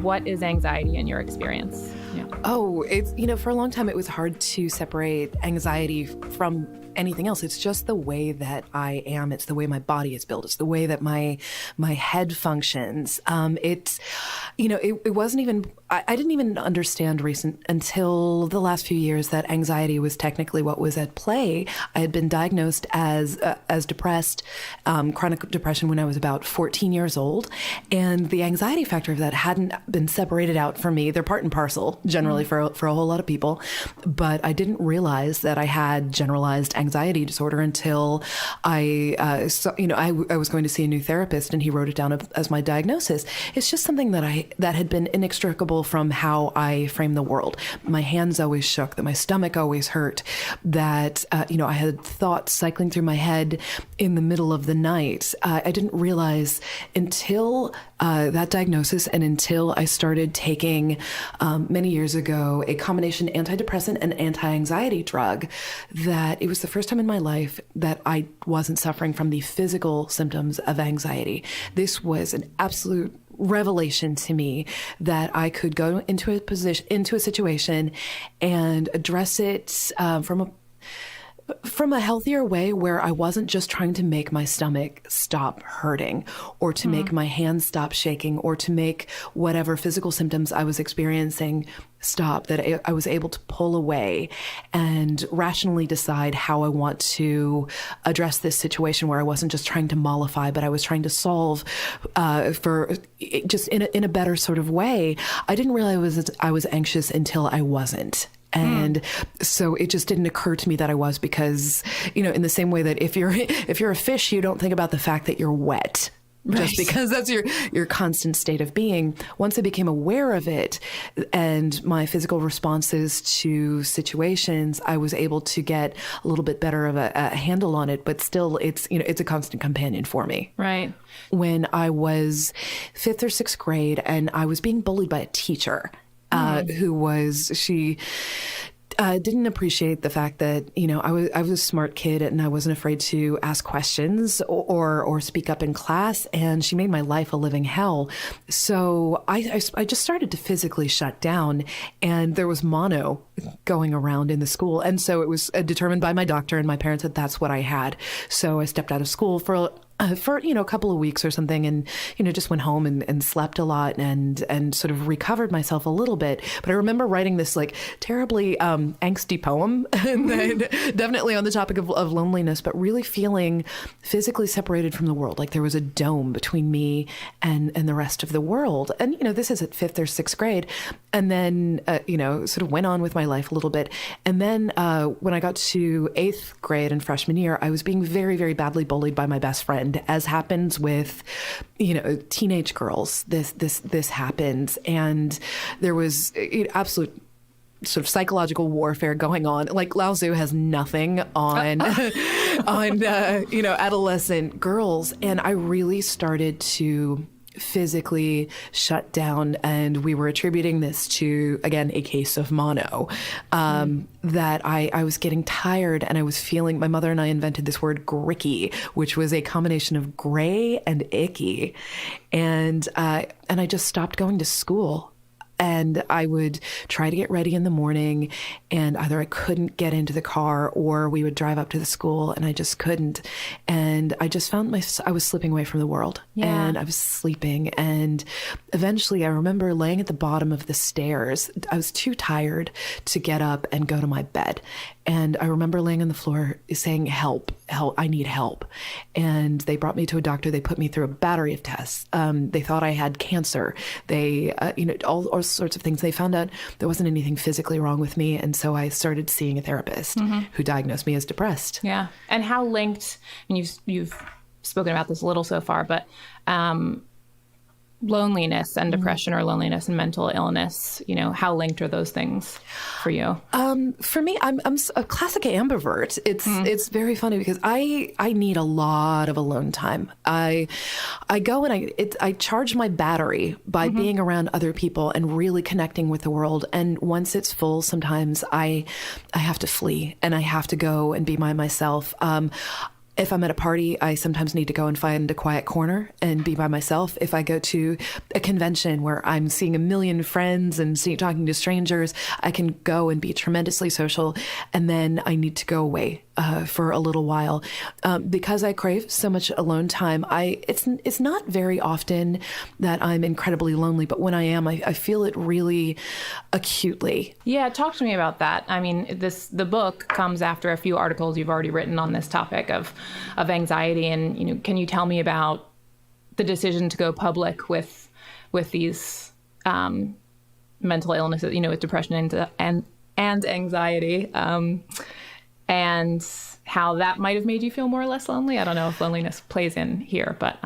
What is anxiety in your experience? Yeah. Oh, it's, for a long time it was hard to separate anxiety from anything else. It's just the way that I am. It's the way my body is built. It's the way that my head functions. It wasn't even, I didn't even understand until the last few years that anxiety was technically what was at play. I had been diagnosed as depressed, chronic depression when I was about 14 years old. And the anxiety factor of that hadn't been separated out for me. They're part and parcel generally for a whole lot of people. But I didn't realize that I had generalized anxiety disorder until I was going to see a new therapist and he wrote it down as my diagnosis. It's just something that had been inextricable from how I frame the world. My hands always shook, that my stomach always hurt, that, I had thoughts cycling through my head in the middle of the night. I didn't realize until that diagnosis and until I started taking many years ago a combination antidepressant and anti-anxiety drug that it was the first time in my life that I wasn't suffering from the physical symptoms of anxiety. This was an absolute revelation to me that I could go into a situation and address it from from a healthier way where I wasn't just trying to make my stomach stop hurting or to make my hands stop shaking or to make whatever physical symptoms I was experiencing stop, that I was able to pull away and rationally decide how I want to address this situation where I wasn't just trying to mollify, but I was trying to solve for just in a better sort of way. I didn't realize I was anxious until I wasn't. And so it just didn't occur to me that I was, because, in the same way that if you're a fish, you don't think about the fact that you're wet. Right. Just because that's your constant state of being. Once I became aware of it and my physical responses to situations, I was able to get a little bit better of a handle on it. But still, it's a constant companion for me. Right. When I was 5th or 6th grade, and I was being bullied by a teacher. She didn't appreciate the fact that, I was a smart kid and I wasn't afraid to ask questions or speak up in class, and she made my life a living hell. So I just started to physically shut down, and there was mono going around in the school. And so it was determined by my doctor and my parents that that's what I had. So I stepped out of school for a couple of weeks or something, and just went home and slept a lot and sort of recovered myself a little bit. But I remember writing this terribly angsty poem, and then definitely on the topic of loneliness, but really feeling physically separated from the world, like there was a dome between me and the rest of the world. And this is at 5th or 6th grade, and then sort of went on with my life a little bit. And then when I got to 8th grade and freshman year, I was being very, very badly bullied by my best friend. As happens with, teenage girls, this happens. And there was absolute sort of psychological warfare going on. Like Lao Tzu has nothing on, adolescent girls. And I really started to physically shut down, and we were attributing this to, again, a case of mono, that I was getting tired, and I was feeling, my mother and I invented this word gricky, which was a combination of gray and icky. And I just stopped going to school. And I would try to get ready in the morning, and either I couldn't get into the car or we would drive up to the school, and I just couldn't. And I just found I was slipping away from the world, and I was sleeping. And eventually I remember laying at the bottom of the stairs. I was too tired to get up and go to my bed. And I remember laying on the floor saying, help, I need help. And they brought me to a doctor. They put me through a battery of tests. They thought I had cancer. They, all sorts of things. They found out there wasn't anything physically wrong with me. And so I started seeing a therapist who diagnosed me as depressed. Yeah. And how linked, you've spoken about this a little so far, but loneliness and depression, or loneliness and mental illness, how linked are those things for you? For me, I'm a classic ambivert. It's very funny because I need a lot of alone time. I go and I charge my battery by being around other people and really connecting with the world. And once it's full, sometimes I have to flee, and I have to go and be by myself. If I'm at a party, I sometimes need to go and find a quiet corner and be by myself. If I go to a convention where I'm seeing a million friends and talking to strangers, I can go and be tremendously social. And then I need to go away for a little while. Because I crave so much alone time, it's not very often that I'm incredibly lonely, but when I am, I feel it really acutely. Yeah, talk to me about that. I mean, the book comes after a few articles you've already written on this topic of anxiety, and can you tell me about the decision to go public with these mental illnesses, with depression and anxiety, and how that might have made you feel more or less lonely? I don't know if loneliness plays in here, but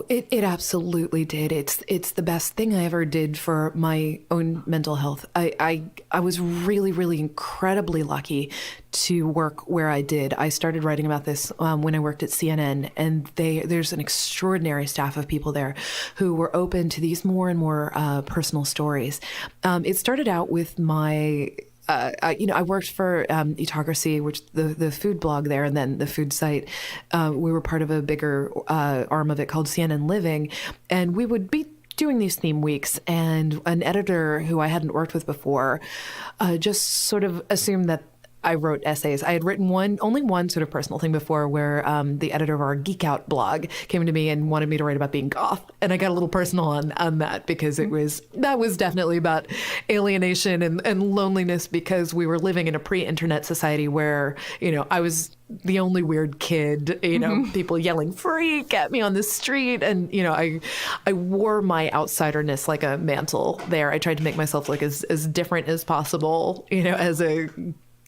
it absolutely did. It's the best thing I ever did for my own mental health. I was really, really incredibly lucky to work where I did. I started writing about this when I worked at CNN, and there's an extraordinary staff of people there who were open to these more and more personal stories. It started out with my I worked for Eatocracy, which the food blog there, and then the food site. We were part of a bigger arm of it called CNN Living, and we would be doing these theme weeks, and an editor who I hadn't worked with before just sort of assumed that I wrote essays. I had written only one sort of personal thing before, where the editor of our Geek Out blog came to me and wanted me to write about being goth, and I got a little personal on that, because that was definitely about alienation and loneliness, because we were living in a pre-internet society where, I was the only weird kid, people yelling freak at me on the street. And, I wore my outsiderness like a mantle there. I tried to make myself look as different as possible, as a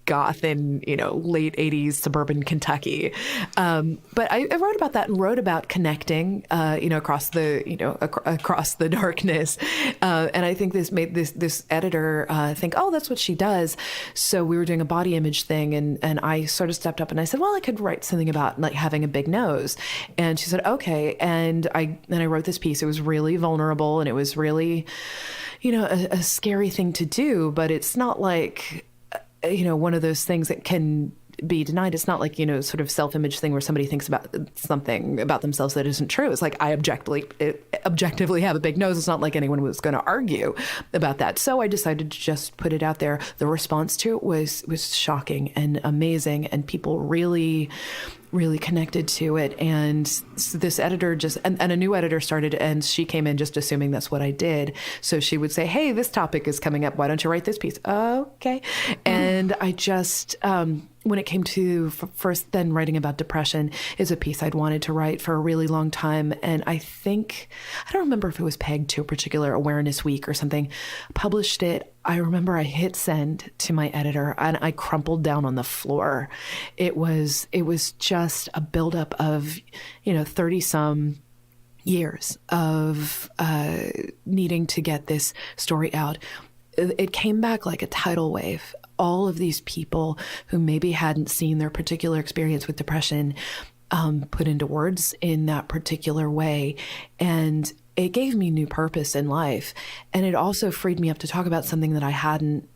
goth in, late 80s suburban Kentucky. But I wrote about that and wrote about connecting, across the darkness. And I think this made this editor think, oh, that's what she does. So we were doing a body image thing, and I sort of stepped up and I said, well, I could write something about like having a big nose. And she said, okay. And I wrote this piece. It was really vulnerable, and it was really, a scary thing to do, but it's not like, one of those things that can be denied. It's not like, sort of self-image thing where somebody thinks about something about themselves that isn't true. It's like, I objectively have a big nose. It's not like anyone was going to argue about that. So I decided to just put it out there. The response to it was shocking and amazing, and people really connected to it. And this editor and a new editor started, and she came in just assuming that's what I did. So she would say, hey, this topic is coming up. Why don't you write this piece? Okay. And I just, when it came to first then writing about depression, is a piece I'd wanted to write for a really long time. And I don't remember if it was pegged to a particular awareness week or something, published it. I remember I hit send to my editor and I crumpled down on the floor. It was just a buildup of, 30 some years of needing to get this story out. It came back like a tidal wave. All of these people who maybe hadn't seen their particular experience with depression put into words in that particular way. And it gave me new purpose in life. And it also freed me up to talk about something that I hadn't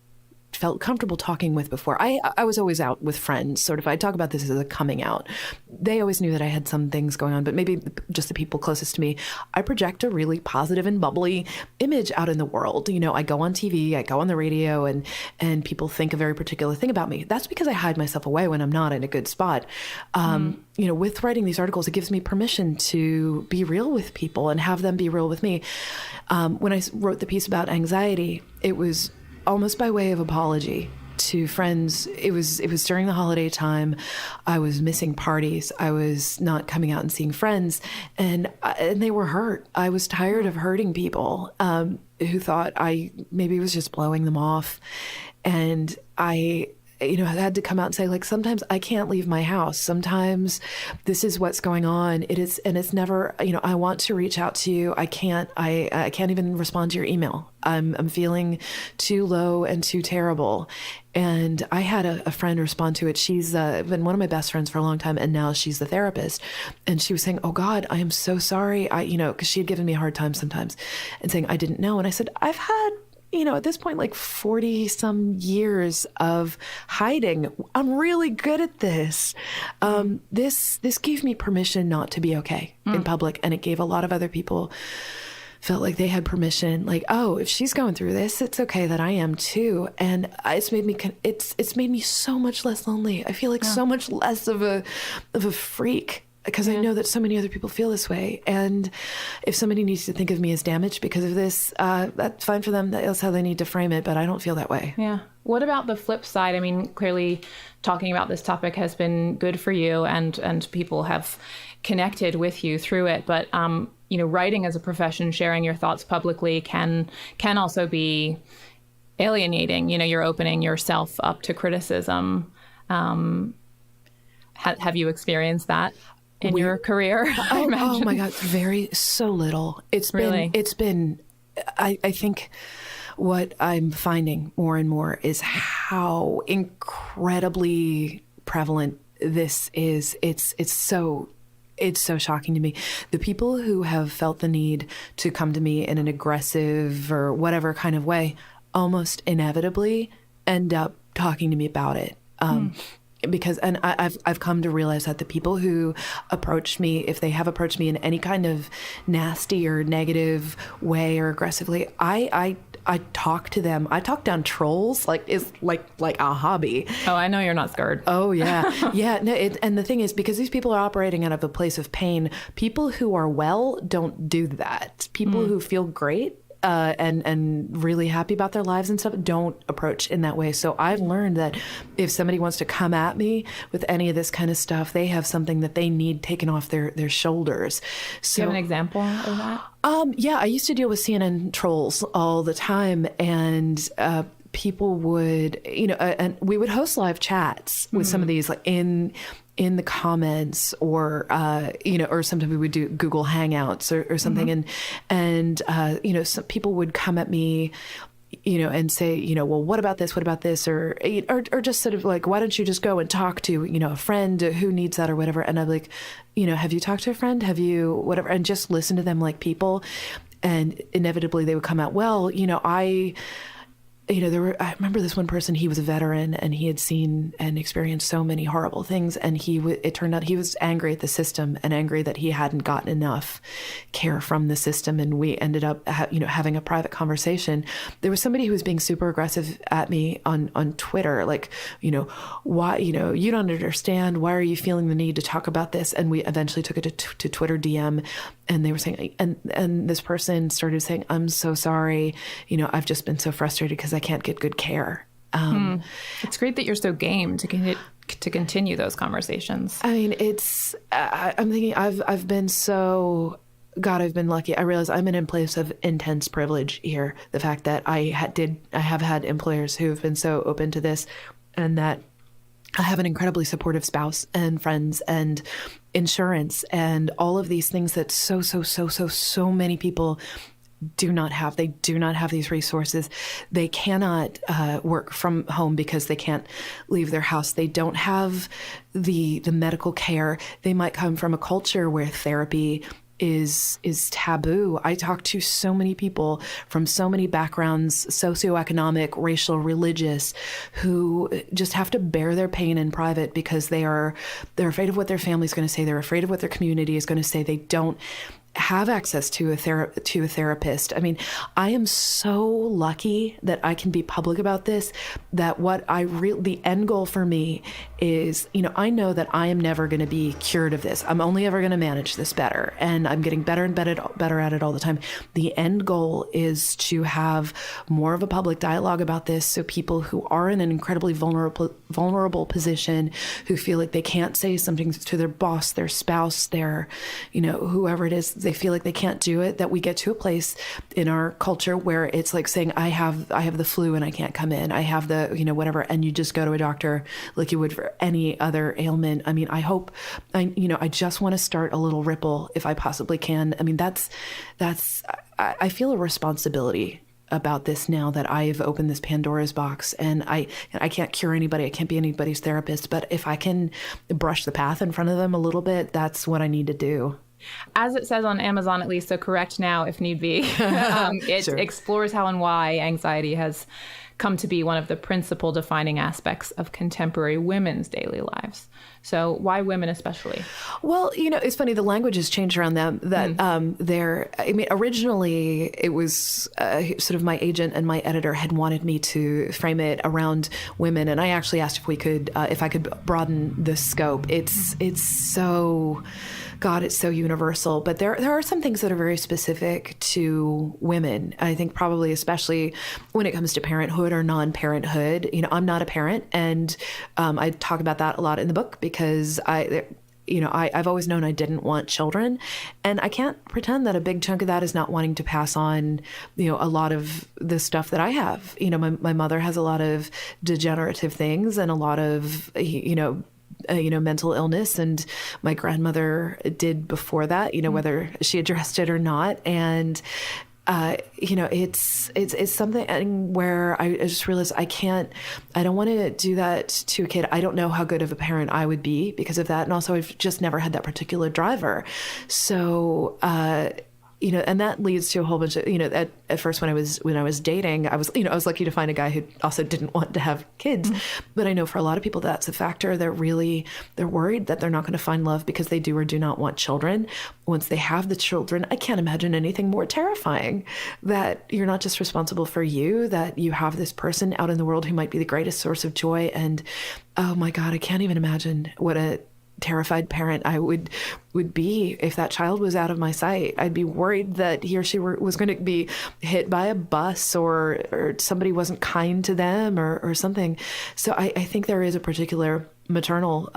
felt comfortable talking with before. I was always out with friends, sort of. I talk about this as a coming out. They always knew that I had some things going on, but maybe just the people closest to me. I project a really positive and bubbly image out in the world. I go on TV, I go on the radio, and people think a very particular thing about me. That's because I hide myself away when I'm not in a good spot. With writing these articles, it gives me permission to be real with people and have them be real with me. When I wrote the piece about anxiety, it was almost by way of apology to friends. It was during the holiday time. I was missing parties. I was not coming out and seeing friends, and they were hurt. I was tired of hurting people who thought I maybe was just blowing them off, and I had to come out and say, like, sometimes I can't leave my house. Sometimes this is what's going on. It's never, I want to reach out to you. I can't even respond to your email. I'm feeling too low and too terrible. And I had a friend respond to it. She's been one of my best friends for a long time, and now she's the therapist. And she was saying, oh God, I am so sorry. Because she had given me a hard time sometimes, and saying, I didn't know. And I said, I've had, at this point, like 40 some years of hiding. I'm really good at this. This gave me permission not to be okay in public. And it gave a lot of other people felt like they had permission, like, oh, if she's going through this, it's okay that I am too. And it's made me so much less lonely. I feel like so much less of a freak, because I know that so many other people feel this way. And if somebody needs to think of me as damaged because of this, that's fine for them. That's how they need to frame it. But I don't feel that way. Yeah. What about the flip side? I mean, clearly talking about this topic has been good for you, and people have connected with you through it. But, writing as a profession, sharing your thoughts publicly can also be alienating. You're opening yourself up to criticism. Have you experienced that in your career? Oh my God, so little. I think what I'm finding more and more is how incredibly prevalent this is. It's so shocking to me. The people who have felt the need to come to me in an aggressive or whatever kind of way almost inevitably end up talking to me about it. Because I've come to realize that the people who approach me, if they have approached me in any kind of nasty or negative way or aggressively, I I talk to them. I talk down trolls is like a hobby. Oh, I know you're not scared. Oh yeah. Yeah. No, and the thing is, because these people are operating out of a place of pain, people who are well don't do that. People who feel great and really happy about their lives and stuff don't approach in that way. So I've learned that if somebody wants to come at me with any of this kind of stuff, they have something that they need taken off their shoulders. So, do you have an example of that? Yeah, I used to deal with CNN trolls all the time, and people would, and we would host live chats with some of these, like in the comments, or or sometimes we would do Google Hangouts or something, and some people would come at me, and say, well, what about this, or just sort of like, why don't you just go and talk to a friend who needs that or whatever. And I'm like, have you talked to a friend, have you whatever, and just listen to them like people. And inevitably they would come out, well, I remember this one person, he was a veteran and he had seen and experienced so many horrible things. And it turned out he was angry at the system and angry that he hadn't gotten enough care from the system. And we ended up, having a private conversation. There was somebody who was being super aggressive at me on Twitter, like, why, you don't understand. Why are you feeling the need to talk about this? And we eventually took it to Twitter DM, and they were saying, and this person started saying, I'm so sorry. I've just been so frustrated because I can't get good care. It's great that you're so game to continue those conversations. I mean, I'm thinking I've been so, God, I've been lucky. I realize I'm in a place of intense privilege here. The fact that I have had employers who have been so open to this, and that I have an incredibly supportive spouse and friends and insurance and all of these things that so many people do not have. They do not have these resources. They cannot work from home because they can't leave their house. They don't have the medical care. They might come from a culture where therapy is taboo. I talk to so many people from so many backgrounds, socioeconomic, racial, religious, who just have to bear their pain in private because they're afraid of what their family's going to say. They're afraid of what their community is going to say. They don't have access to a therapist. I mean, I am so lucky that I can be public about this, that the end goal for me is, I know that I am never going to be cured of this. I'm only ever going to manage this better, and I'm getting better and better at it all the time. The end goal is to have more of a public dialogue about this, so people who are in an incredibly vulnerable position, who feel like they can't say something to their boss, their spouse, their, whoever it is, they feel like they can't do it, that we get to a place in our culture where it's like saying, I have the flu and I can't come in. I have the, whatever. And you just go to a doctor like you would for any other ailment. I mean, I just want to start a little ripple if I possibly can. I mean, I feel a responsibility about this now that I've opened this Pandora's box, and I can't cure anybody. I can't be anybody's therapist, but if I can brush the path in front of them a little bit, that's what I need to do. As it says on Amazon, at least, so correct now if need be. It explores how and why anxiety has come to be one of the principal defining aspects of contemporary women's daily lives. So why women especially? Well, it's funny, the language has changed around them. Originally it was sort of my agent and my editor had wanted me to frame it around women. And I actually asked if I could broaden the scope. It's so... God, it's so universal. But there are some things that are very specific to women. I think probably especially when it comes to parenthood or non-parenthood. I'm not a parent, and I talk about that a lot in the book because I've always known I didn't want children, and I can't pretend that a big chunk of that is not wanting to pass on, a lot of the stuff that I have. My mother has a lot of degenerative things and a lot of, mental illness, and my grandmother did before that, whether she addressed it or not. And, it's something where I just realized I don't want to do that to a kid. I don't know how good of a parent I would be because of that. And also I've just never had that particular driver. So, and that leads to a whole bunch of, at first when I was dating, I was lucky to find a guy who also didn't want to have kids. But I know for a lot of people, that's a factor. They're worried that they're not going to find love because they do or do not want children. Once they have the children, I can't imagine anything more terrifying, that you're not just responsible for you, that you have this person out in the world who might be the greatest source of joy. And oh my God, I can't even imagine what a terrified parent I would be if that child was out of my sight. I'd be worried that he or she was going to be hit by a bus or somebody wasn't kind to them or something. So I think there is a particular maternal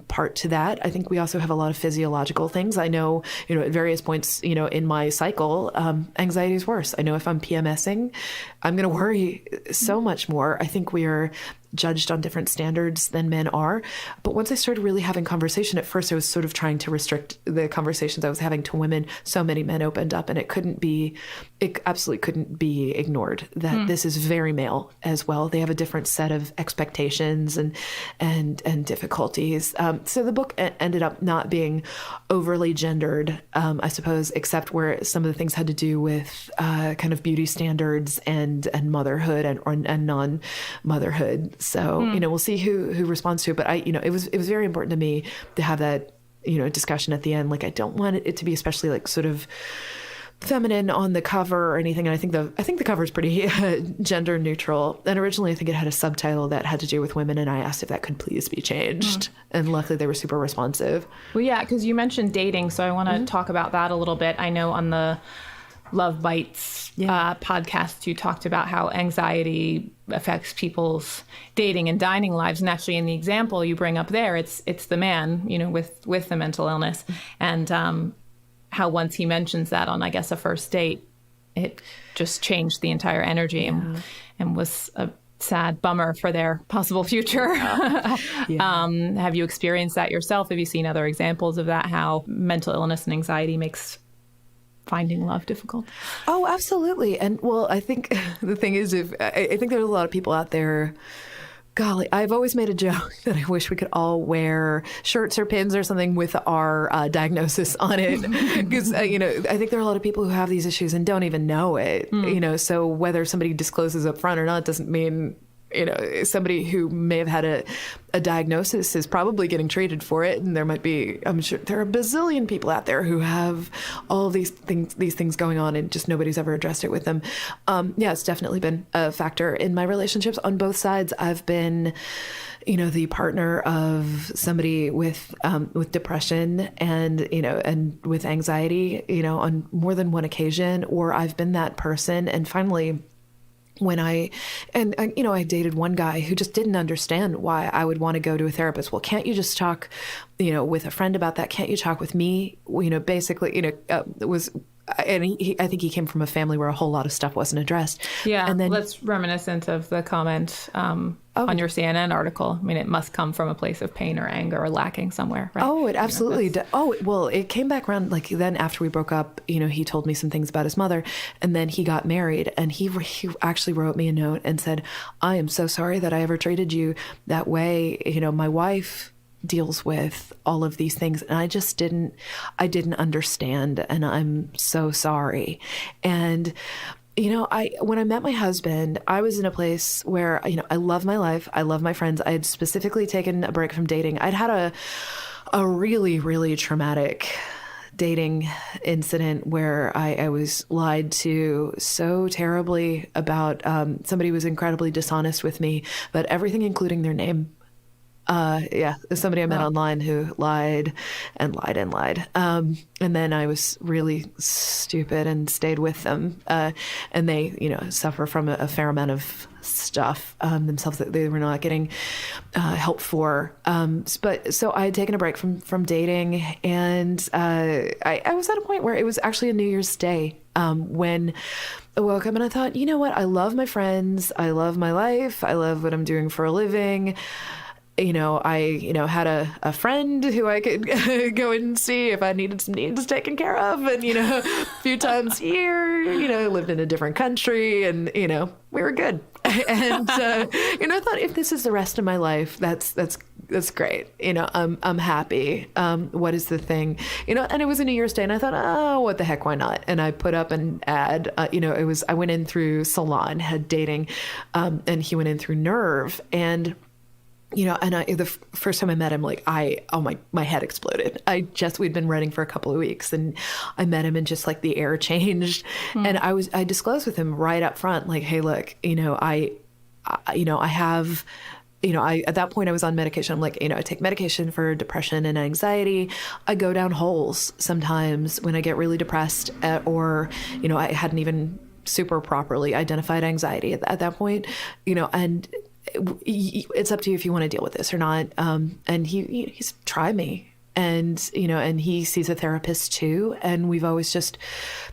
part to that. I think we also have a lot of physiological things. I know, at various points, in my cycle, anxiety is worse. I know if I'm PMSing, I'm going to worry so much more. I think we are judged on different standards than men are. But once I started really having conversation, at first I was sort of trying to restrict the conversations I was having to women. So many men opened up, and it absolutely couldn't be ignored that this is very male as well. They have a different set of expectations and difficulties. So the book ended up not being overly gendered, I suppose, except where some of the things had to do with kind of beauty standards and motherhood and non-motherhood. So, we'll see who responds to it. But it was very important to me to have that, discussion at the end. Like, I don't want it to be especially like sort of feminine on the cover or anything. And I think the cover is pretty gender neutral. And originally I think it had a subtitle that had to do with women. And I asked if that could please be changed. And luckily they were super responsive. Well, yeah, because you mentioned dating. So I want to talk about that a little bit. I know on the Love Bites podcast, you talked about how anxiety affects people's dating and dining lives. And actually in the example you bring up there, it's the man, with the mental illness. And how once he mentions that on, I guess, a first date, it just changed the entire energy and was a sad bummer for their possible future. Have you experienced that yourself? Have you seen other examples of that, how mental illness and anxiety makes finding love difficult? Oh, absolutely. And well, I think the thing is, I think there's a lot of people out there. Golly, I've always made a joke that I wish we could all wear shirts or pins or something with our diagnosis on it. Because, I think there are a lot of people who have these issues and don't even know it. So whether somebody discloses up front or not doesn't mean, somebody who may have had a diagnosis is probably getting treated for it. And there might be, I'm sure there are a bazillion people out there who have all of these things going on and just nobody's ever addressed it with them. It's definitely been a factor in my relationships on both sides. I've been, the partner of somebody with depression and, and with anxiety, on more than one occasion, or I've been that person. And finally, when I dated one guy who just didn't understand why I would want to go to a therapist. Well, can't you just talk, with a friend about that? Can't you talk with me? Basically, it was, and I think he came from a family where a whole lot of stuff wasn't addressed. Yeah. And then that's reminiscent of the comment on your CNN article. I mean, it must come from a place of pain or anger or lacking somewhere, right? Oh, it absolutely did. Oh, well, it came back around. Like then after we broke up, he told me some things about his mother, and then he got married, and he actually wrote me a note and said, "I am so sorry that I ever treated you that way. My wife deals with all of these things and I didn't understand, and I'm so sorry." And when I met my husband, I was in a place where, I love my life. I love my friends. I had specifically taken a break from dating. I'd had a really, really traumatic dating incident where I was lied to so terribly about somebody who was incredibly dishonest with me, but everything, including their name. Somebody I met online who lied and lied and lied. And then I was really stupid and stayed with them. And they, suffer from a fair amount of stuff themselves that they were not getting help for. But so I had taken a break from dating, and I was at a point where it was actually a New Year's Day when I woke up and I thought, you know what? I love my friends. I love my life. I love what I'm doing for a living. I had a friend who I could go and see if I needed some needs taken care of. And, a few times a year, lived in a different country and, we were good. And, I thought if this is the rest of my life, that's that's great. I'm happy. What is the thing? And it was a New Year's Day, and I thought, oh, what the heck, why not? And I put up an ad. I went in through Salon, had dating, and he went in through Nerve, and. The first time I met him, my head exploded. We'd been running for a couple of weeks, and I met him, and just like the air changed. And I disclosed with him right up front, like, hey, look, I have, at that point I was on medication. I'm like, I take medication for depression and anxiety. I go down holes sometimes when I get really depressed, or, I hadn't even super properly identified anxiety at that point, and it's up to you if you want to deal with this or not. And he's tried me, and he sees a therapist too. And we've always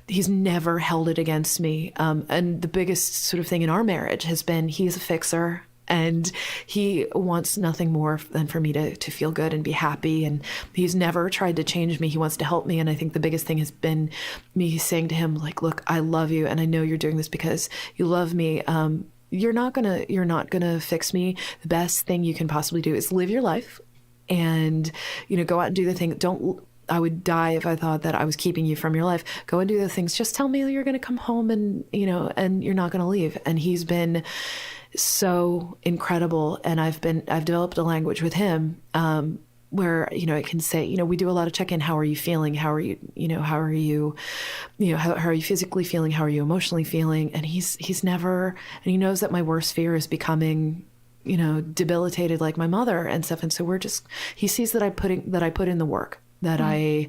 he's never held it against me. And the biggest sort of thing in our marriage has been, he's a fixer, and he wants nothing more than for me to feel good and be happy. And he's never tried to change me. He wants to help me. And I think the biggest thing has been me saying to him, like, look, I love you, and I know you're doing this because you love me. You're not gonna fix me. The best thing you can possibly do is live your life, and go out and do the thing. I would die if I thought that I was keeping you from your life. Go and do the things. Just tell me you're gonna come home, and and you're not gonna leave. And he's been so incredible, and I've developed a language with him where I can say, we do a lot of check-in. How are you feeling? How are you physically feeling? How are you emotionally feeling? And he's never, and he knows that my worst fear is becoming debilitated like my mother and stuff. And so he sees that I put in the work, that I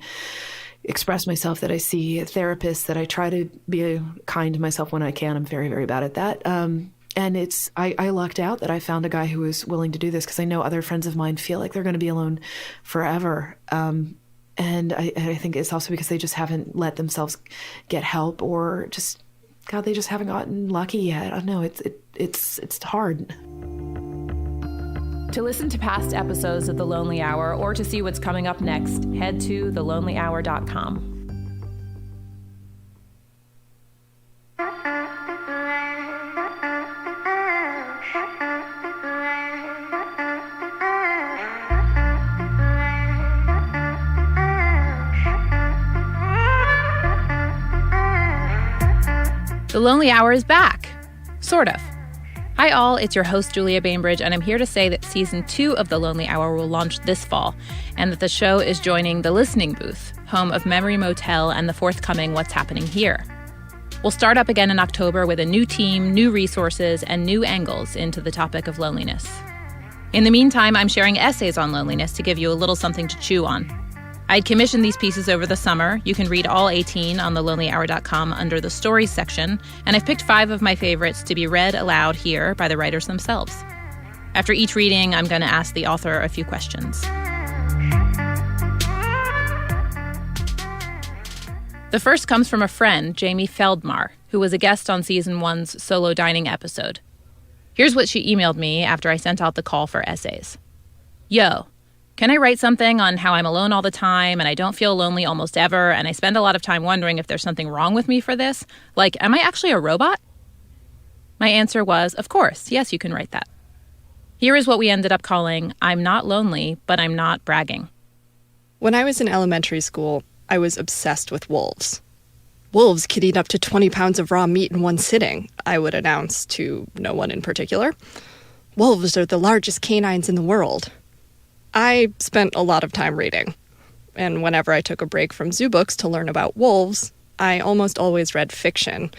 express myself, that I see therapists, that I try to be kind to myself when I can. I'm very, very bad at that. And I lucked out that I found a guy who was willing to do this, because I know other friends of mine feel like they're going to be alone forever. And I think it's also because they just haven't let themselves get help, or they just haven't gotten lucky yet. I don't know. It's hard. To listen to past episodes of The Lonely Hour, or to see what's coming up next, head to thelonelyhour.com. The Lonely Hour is back. Sort of. Hi all, it's your host Julia Bainbridge, and I'm here to say that Season 2 of The Lonely Hour will launch this fall, and that the show is joining The Listening Booth, home of Memory Motel and the forthcoming What's Happening Here. We'll start up again in October with a new team, new resources, and new angles into the topic of loneliness. In the meantime, I'm sharing essays on loneliness to give you a little something to chew on. I'd commissioned these pieces over the summer. You can read all 18 on thelonelyhour.com under the stories section, and I've picked 5 of my favorites to be read aloud here by the writers themselves. After each reading, I'm going to ask the author a few questions. The first comes from a friend, Jamie Feldmar, who was a guest on Season 1's solo dining episode. Here's what she emailed me after I sent out the call for essays. Yo. Can I write something on how I'm alone all the time and I don't feel lonely almost ever, and I spend a lot of time wondering if there's something wrong with me for this? Like, am I actually a robot? My answer was, of course, yes, you can write that. Here is what we ended up calling I'm Not Lonely, but I'm Not Bragging. When I was in elementary school, I was obsessed with wolves. Wolves could eat up to 20 pounds of raw meat in one sitting, I would announce to no one in particular. Wolves are the largest canines in the world. I spent a lot of time reading, and whenever I took a break from zoo books to learn about wolves, I almost always read fiction,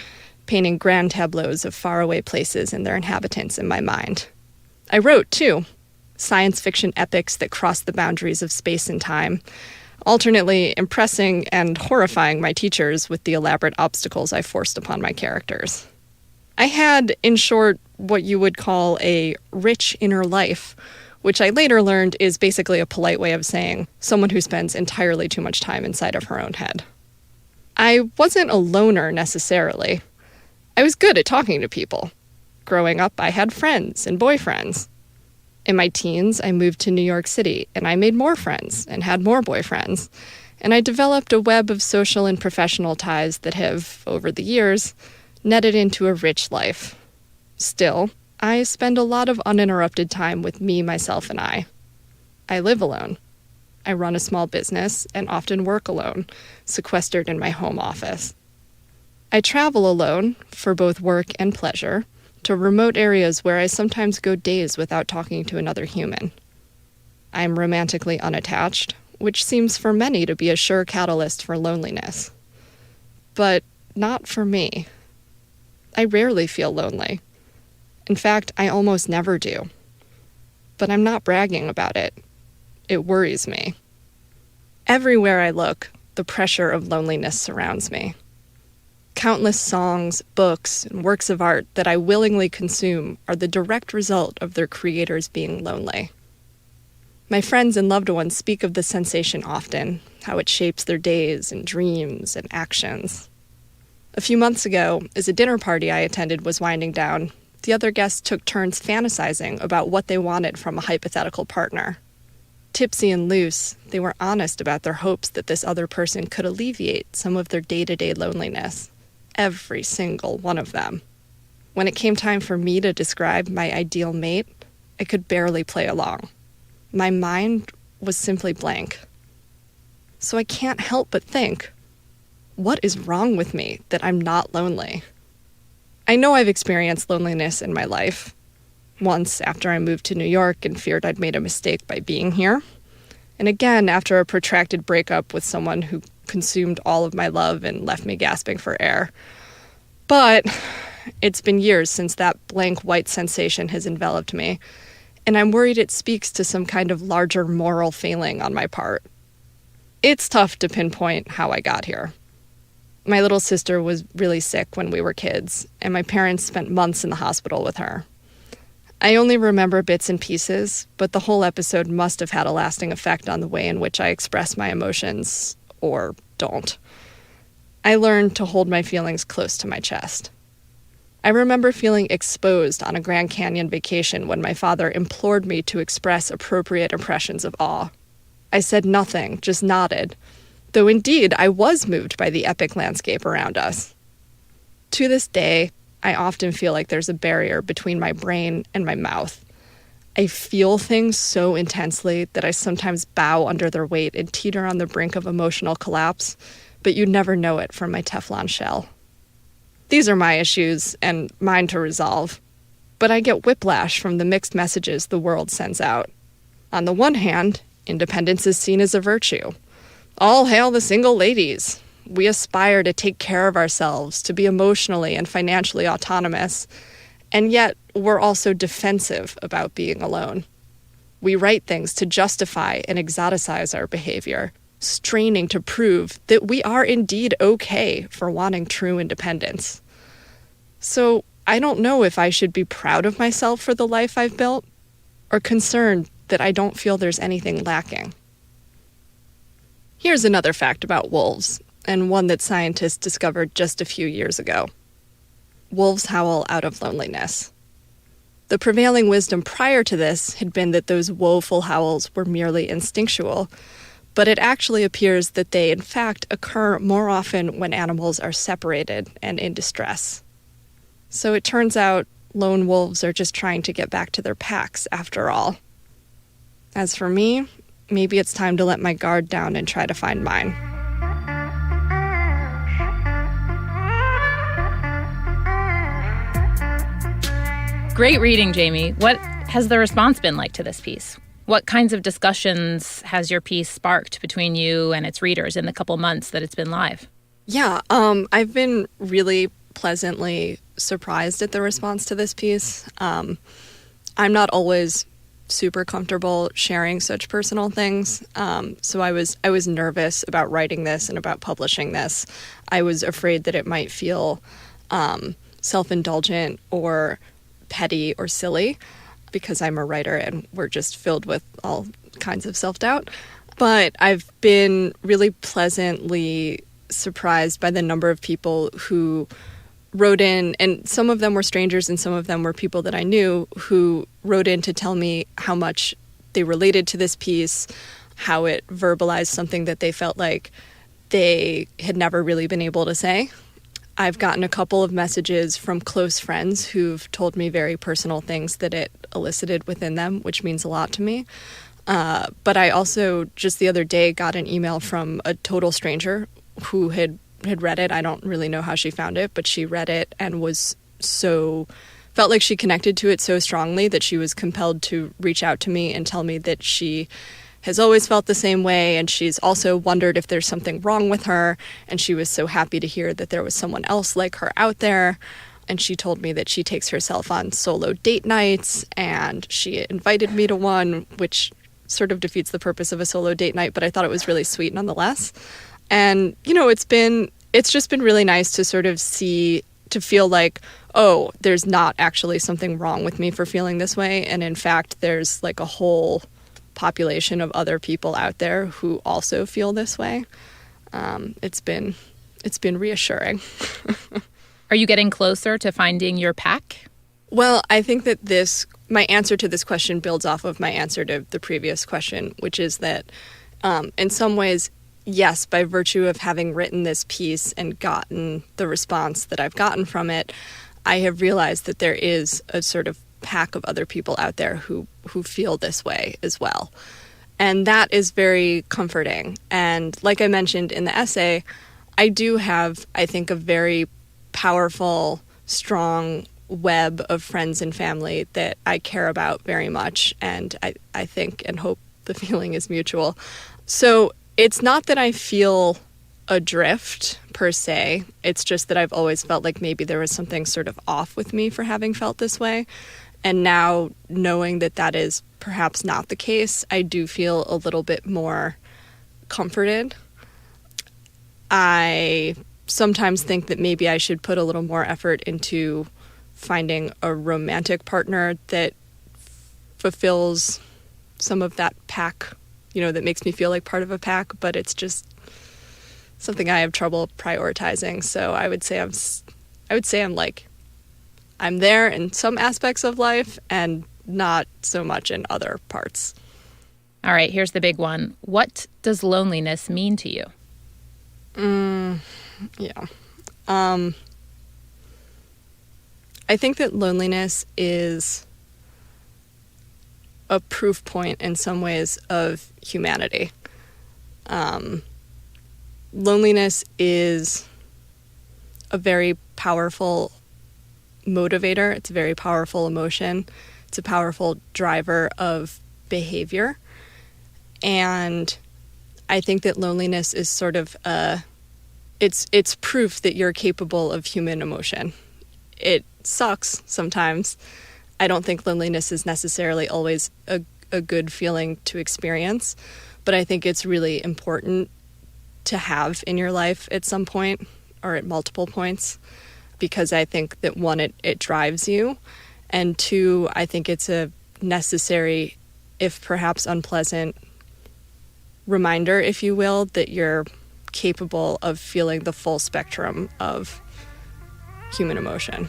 painting grand tableaus of faraway places and their inhabitants in my mind. I wrote, too, science fiction epics that crossed the boundaries of space and time, alternately impressing and horrifying my teachers with the elaborate obstacles I forced upon my characters. I had, in short, what you would call a rich inner life, which I later learned is basically a polite way of saying someone who spends entirely too much time inside of her own head. I wasn't a loner necessarily. I was good at talking to people. Growing up, I had friends and boyfriends. In my teens, I moved to New York City, and I made more friends and had more boyfriends. And I developed a web of social and professional ties that have, over the years, netted into a rich life. Still, I spend a lot of uninterrupted time with me, myself, and I. I live alone. I run a small business and often work alone, sequestered in my home office. I travel alone for both work and pleasure to remote areas where I sometimes go days without talking to another human. I am romantically unattached, which seems for many to be a sure catalyst for loneliness. But not for me. I rarely feel lonely. In fact, I almost never do. But I'm not bragging about it. It worries me. Everywhere I look, the pressure of loneliness surrounds me. Countless songs, books, and works of art that I willingly consume are the direct result of their creators being lonely. My friends and loved ones speak of this sensation often, how it shapes their days and dreams and actions. A few months ago, as a dinner party I attended was winding down, the other guests took turns fantasizing about what they wanted from a hypothetical partner. Tipsy and loose, they were honest about their hopes that this other person could alleviate some of their day-to-day loneliness. Every single one of them. When it came time for me to describe my ideal mate, I could barely play along. My mind was simply blank. So I can't help but think, what is wrong with me that I'm not lonely? I know I've experienced loneliness in my life. Once after I moved to New York and feared I'd made a mistake by being here. And again after a protracted breakup with someone who consumed all of my love and left me gasping for air. But it's been years since that blank white sensation has enveloped me, and I'm worried it speaks to some kind of larger moral failing on my part. It's tough to pinpoint how I got here. My little sister was really sick when we were kids, and my parents spent months in the hospital with her. I only remember bits and pieces, but the whole episode must have had a lasting effect on the way in which I express my emotions, or don't. I learned to hold my feelings close to my chest. I remember feeling exposed on a Grand Canyon vacation when my father implored me to express appropriate impressions of awe. I said nothing, just nodded, though indeed I was moved by the epic landscape around us. To this day, I often feel like there's a barrier between my brain and my mouth. I feel things so intensely that I sometimes bow under their weight and teeter on the brink of emotional collapse, but you'd never know it from my Teflon shell. These are my issues and mine to resolve, but I get whiplash from the mixed messages the world sends out. On the one hand, independence is seen as a virtue. All hail the single ladies. We aspire to take care of ourselves, to be emotionally and financially autonomous, and yet we're also defensive about being alone. We write things to justify and exoticize our behavior, straining to prove that we are indeed okay for wanting true independence. So I don't know if I should be proud of myself for the life I've built, or concerned that I don't feel there's anything lacking. Here's another fact about wolves, and one that scientists discovered just a few years ago. Wolves howl out of loneliness. The prevailing wisdom prior to this had been that those woeful howls were merely instinctual, but it actually appears that they, in fact, occur more often when animals are separated and in distress. So it turns out lone wolves are just trying to get back to their packs after all. As for me, maybe it's time to let my guard down and try to find mine. Great reading, Jamie. What has the response been like to this piece? What kinds of discussions has your piece sparked between you and its readers in the couple months that it's been live? Yeah, I've been really pleasantly surprised at the response to this piece. I'm not always super comfortable sharing such personal things, so I was nervous about writing this and about publishing this. I was afraid that it might feel self-indulgent or petty or silly, because I'm a writer and we're just filled with all kinds of self-doubt. But I've been really pleasantly surprised by the number of people who wrote in, and some of them were strangers and some of them were people that I knew, who wrote in to tell me how much they related to this piece, how it verbalized something that they felt like they had never really been able to say. I've gotten a couple of messages from close friends who've told me very personal things that it elicited within them, which means a lot to me. But I also just the other day got an email from a total stranger who had read it. I don't really know how she found it, but she read it and felt like she connected to it so strongly that she was compelled to reach out to me and tell me that she has always felt the same way, and she's also wondered if there's something wrong with her, and she was so happy to hear that there was someone else like her out there. And she told me that she takes herself on solo date nights, and she invited me to one, which sort of defeats the purpose of a solo date night, but I thought it was really sweet nonetheless. And, it's just been really nice to sort of to feel like, oh, there's not actually something wrong with me for feeling this way. And in fact, there's like a whole population of other people out there who also feel this way. It's been reassuring. Are you getting closer to finding your pack? Well, I think that my answer to this question builds off of my answer to the previous question, which is that in some ways, yes, by virtue of having written this piece and gotten the response that I've gotten from it, I have realized that there is a sort of pack of other people out there who feel this way as well. And that is very comforting. And like I mentioned in the essay, I do have, I think, a very powerful, strong web of friends and family that I care about very much. And I think and hope the feeling is mutual. So it's not that I feel adrift per se. It's just that I've always felt like maybe there was something sort of off with me for having felt this way. And now knowing that that is perhaps not the case, I do feel a little bit more comforted. I sometimes think that maybe I should put a little more effort into finding a romantic partner that fulfills some of that pack, that makes me feel like part of a pack, but it's just something I have trouble prioritizing. So I would say I'm there in some aspects of life and not so much in other parts. All right, here's the big one. What does loneliness mean to you? Yeah. I think that loneliness is a proof point in some ways of humanity. Loneliness is a very powerful motivator. It's a very powerful emotion. It's a powerful driver of behavior. And I think that loneliness is sort of it's proof that you're capable of human emotion. It sucks sometimes. I don't think loneliness is necessarily always a good feeling to experience, but I think it's really important to have in your life at some point or at multiple points, because I think that one, it drives you, and two, I think it's a necessary, if perhaps unpleasant, reminder, if you will, that you're capable of feeling the full spectrum of human emotion.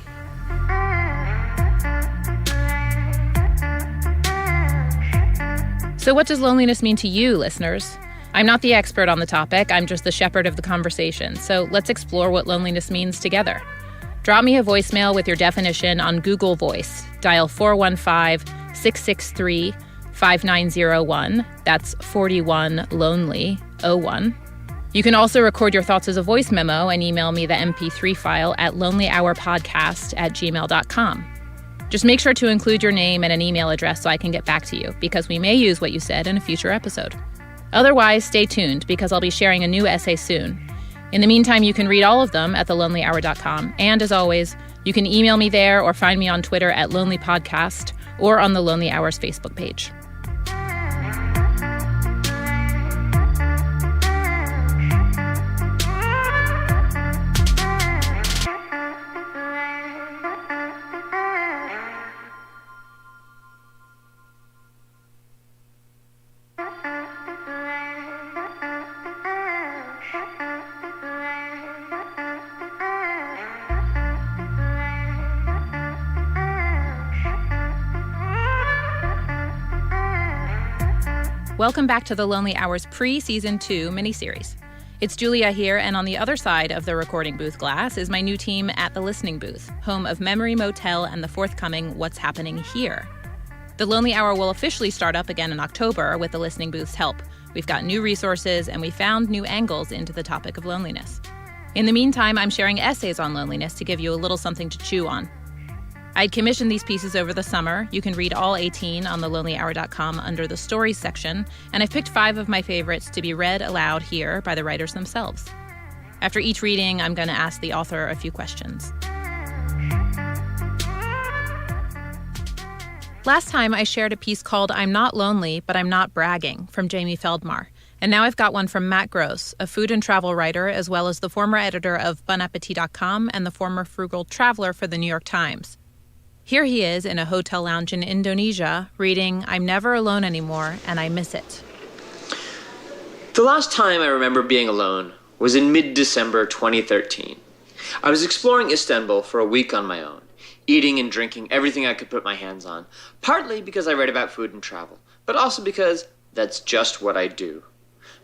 So what does loneliness mean to you, listeners? I'm not the expert on the topic. I'm just the shepherd of the conversation. So let's explore what loneliness means together. Drop me a voicemail with your definition on Google Voice. Dial 415-663-5901. That's 41-LONELY-01. You can also record your thoughts as a voice memo and email me the MP3 file at lonelyhourpodcast@gmail.com. Just make sure to include your name and an email address so I can get back to you, because we may use what you said in a future episode. Otherwise, stay tuned, because I'll be sharing a new essay soon. In the meantime, you can read all of them at thelonelyhour.com. And as always, you can email me there or find me on Twitter at Lonely Podcast or on the Lonely Hours Facebook page. Welcome back to the Lonely Hours pre-Season 2 miniseries. It's Julia here, and on the other side of the recording booth glass is my new team at The Listening Booth, home of Memory Motel and the forthcoming What's Happening Here. The Lonely Hour will officially start up again in October with the Listening Booth's help. We've got new resources, and we found new angles into the topic of loneliness. In the meantime, I'm sharing essays on loneliness to give you a little something to chew on. I'd commissioned these pieces over the summer. You can read all 18 on thelonelyhour.com under the stories section, and I've picked 5 of my favorites to be read aloud here by the writers themselves. After each reading, I'm going to ask the author a few questions. Last time, I shared a piece called I'm Not Lonely, But I'm Not Bragging from Jamie Feldmar. And now I've got one from Matt Gross, a food and travel writer, as well as the former editor of BonAppetit.com and the former frugal traveler for the New York Times. Here he is in a hotel lounge in Indonesia, reading I'm Never Alone Anymore, and I Miss It. The last time I remember being alone was in mid-December 2013. I was exploring Istanbul for a week on my own, eating and drinking everything I could put my hands on, partly because I read about food and travel, but also because that's just what I do.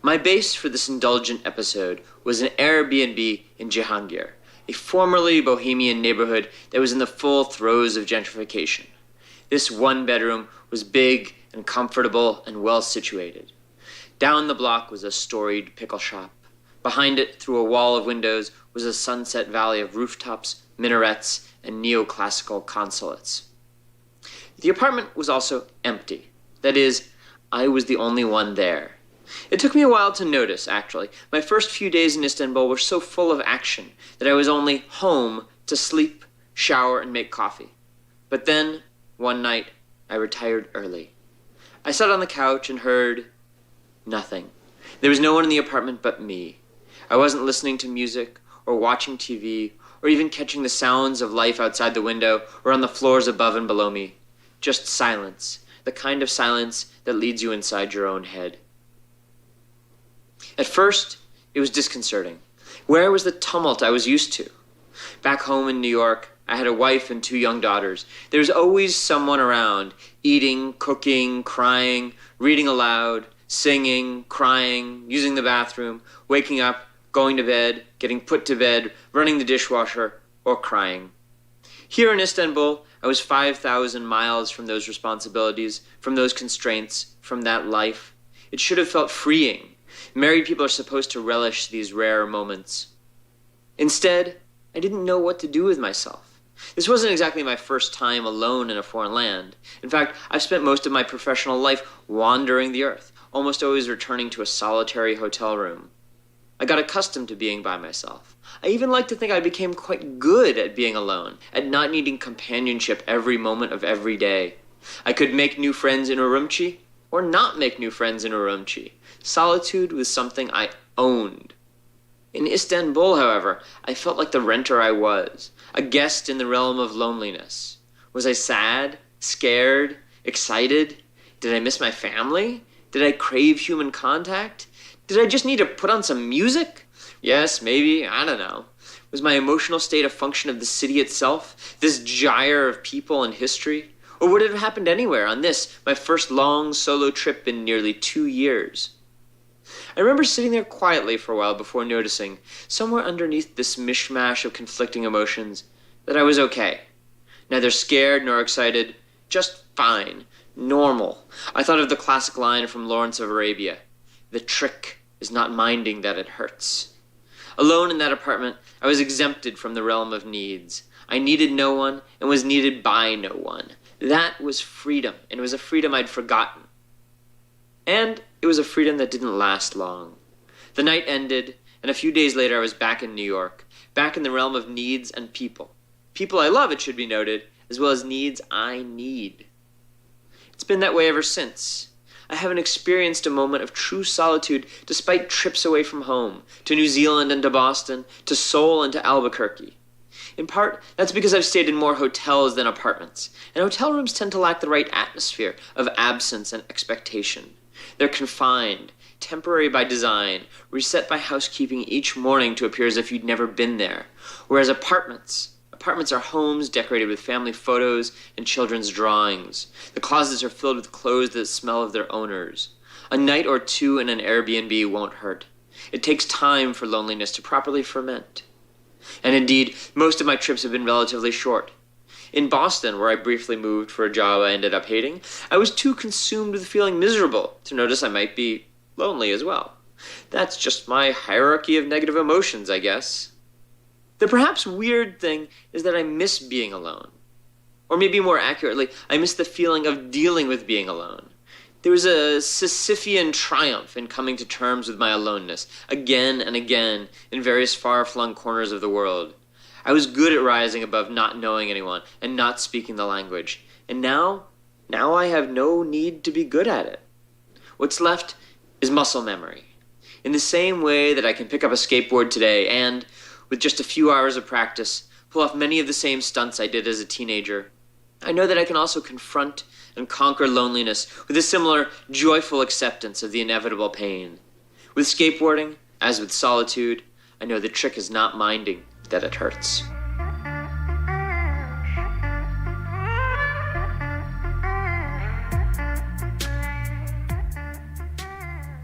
My base for this indulgent episode was an Airbnb in Cihangir, a formerly bohemian neighborhood that was in the full throes of gentrification. This one bedroom was big and comfortable and well situated. Down the block was a storied pickle shop. Behind it, through a wall of windows, was a sunset valley of rooftops, minarets, and neoclassical consulates. The apartment was also empty. That is, I was the only one there. It took me a while to notice, actually. My first few days in Istanbul were so full of action that I was only home to sleep, shower, and make coffee. But then, one night, I retired early. I sat on the couch and heard nothing. There was no one in the apartment but me. I wasn't listening to music or watching TV or even catching the sounds of life outside the window or on the floors above and below me. Just silence, the kind of silence that leads you inside your own head. At first, it was disconcerting. Where was the tumult I was used to? Back home in New York, I had a wife and 2 young daughters. There was always someone around, eating, cooking, crying, reading aloud, singing, crying, using the bathroom, waking up, going to bed, getting put to bed, running the dishwasher, or crying. Here in Istanbul, I was 5,000 miles from those responsibilities, from those constraints, from that life. It should have felt freeing. Married people are supposed to relish these rare moments. Instead, I didn't know what to do with myself. This wasn't exactly my first time alone in a foreign land. In fact, I've spent most of my professional life wandering the earth, almost always returning to a solitary hotel room. I got accustomed to being by myself. I even like to think I became quite good at being alone, at not needing companionship every moment of every day. I could make new friends in Urumqi, or not make new friends in Urumqi. Solitude was something I owned. In Istanbul, however, I felt like the renter I was, a guest in the realm of loneliness. Was I sad, scared, excited? Did I miss my family? Did I crave human contact? Did I just need to put on some music? Yes, maybe, I don't know. Was my emotional state a function of the city itself, this gyre of people and history? Or would it have happened anywhere on this, my first long solo trip in nearly 2 years? I remember sitting there quietly for a while before noticing, somewhere underneath this mishmash of conflicting emotions, that I was okay. Neither scared nor excited, just fine, normal. I thought of the classic line from Lawrence of Arabia, "The trick is not minding that it hurts." Alone in that apartment, I was exempted from the realm of needs. I needed no one and was needed by no one. That was freedom, and it was a freedom I'd forgotten. And it was a freedom that didn't last long. The night ended, and a few days later I was back in New York, back in the realm of needs and people. People I love, it should be noted, as well as needs I need. It's been that way ever since. I haven't experienced a moment of true solitude despite trips away from home, to New Zealand and to Boston, to Seoul and to Albuquerque. In part, that's because I've stayed in more hotels than apartments, and hotel rooms tend to lack the right atmosphere of absence and expectation. They're confined, temporary by design, reset by housekeeping each morning to appear as if you'd never been there, whereas apartments are homes decorated with family photos and children's drawings. The closets are filled with clothes that smell of their owners. A night or two in an Airbnb won't hurt. It takes time for loneliness to properly ferment. And indeed, most of my trips have been relatively short. In Boston, where I briefly moved for a job I ended up hating, I was too consumed with feeling miserable to notice I might be lonely as well. That's just my hierarchy of negative emotions, I guess. The perhaps weird thing is that I miss being alone. Or maybe more accurately, I miss the feeling of dealing with being alone. There was a Sisyphean triumph in coming to terms with my aloneness, again and again, in various far-flung corners of the world. I was good at rising above not knowing anyone and not speaking the language. And now I have no need to be good at it. What's left is muscle memory. In the same way that I can pick up a skateboard today and, with just a few hours of practice, pull off many of the same stunts I did as a teenager, I know that I can also confront and conquer loneliness with a similar joyful acceptance of the inevitable pain. With skateboarding, as with solitude, I know the trick is not minding that it hurts.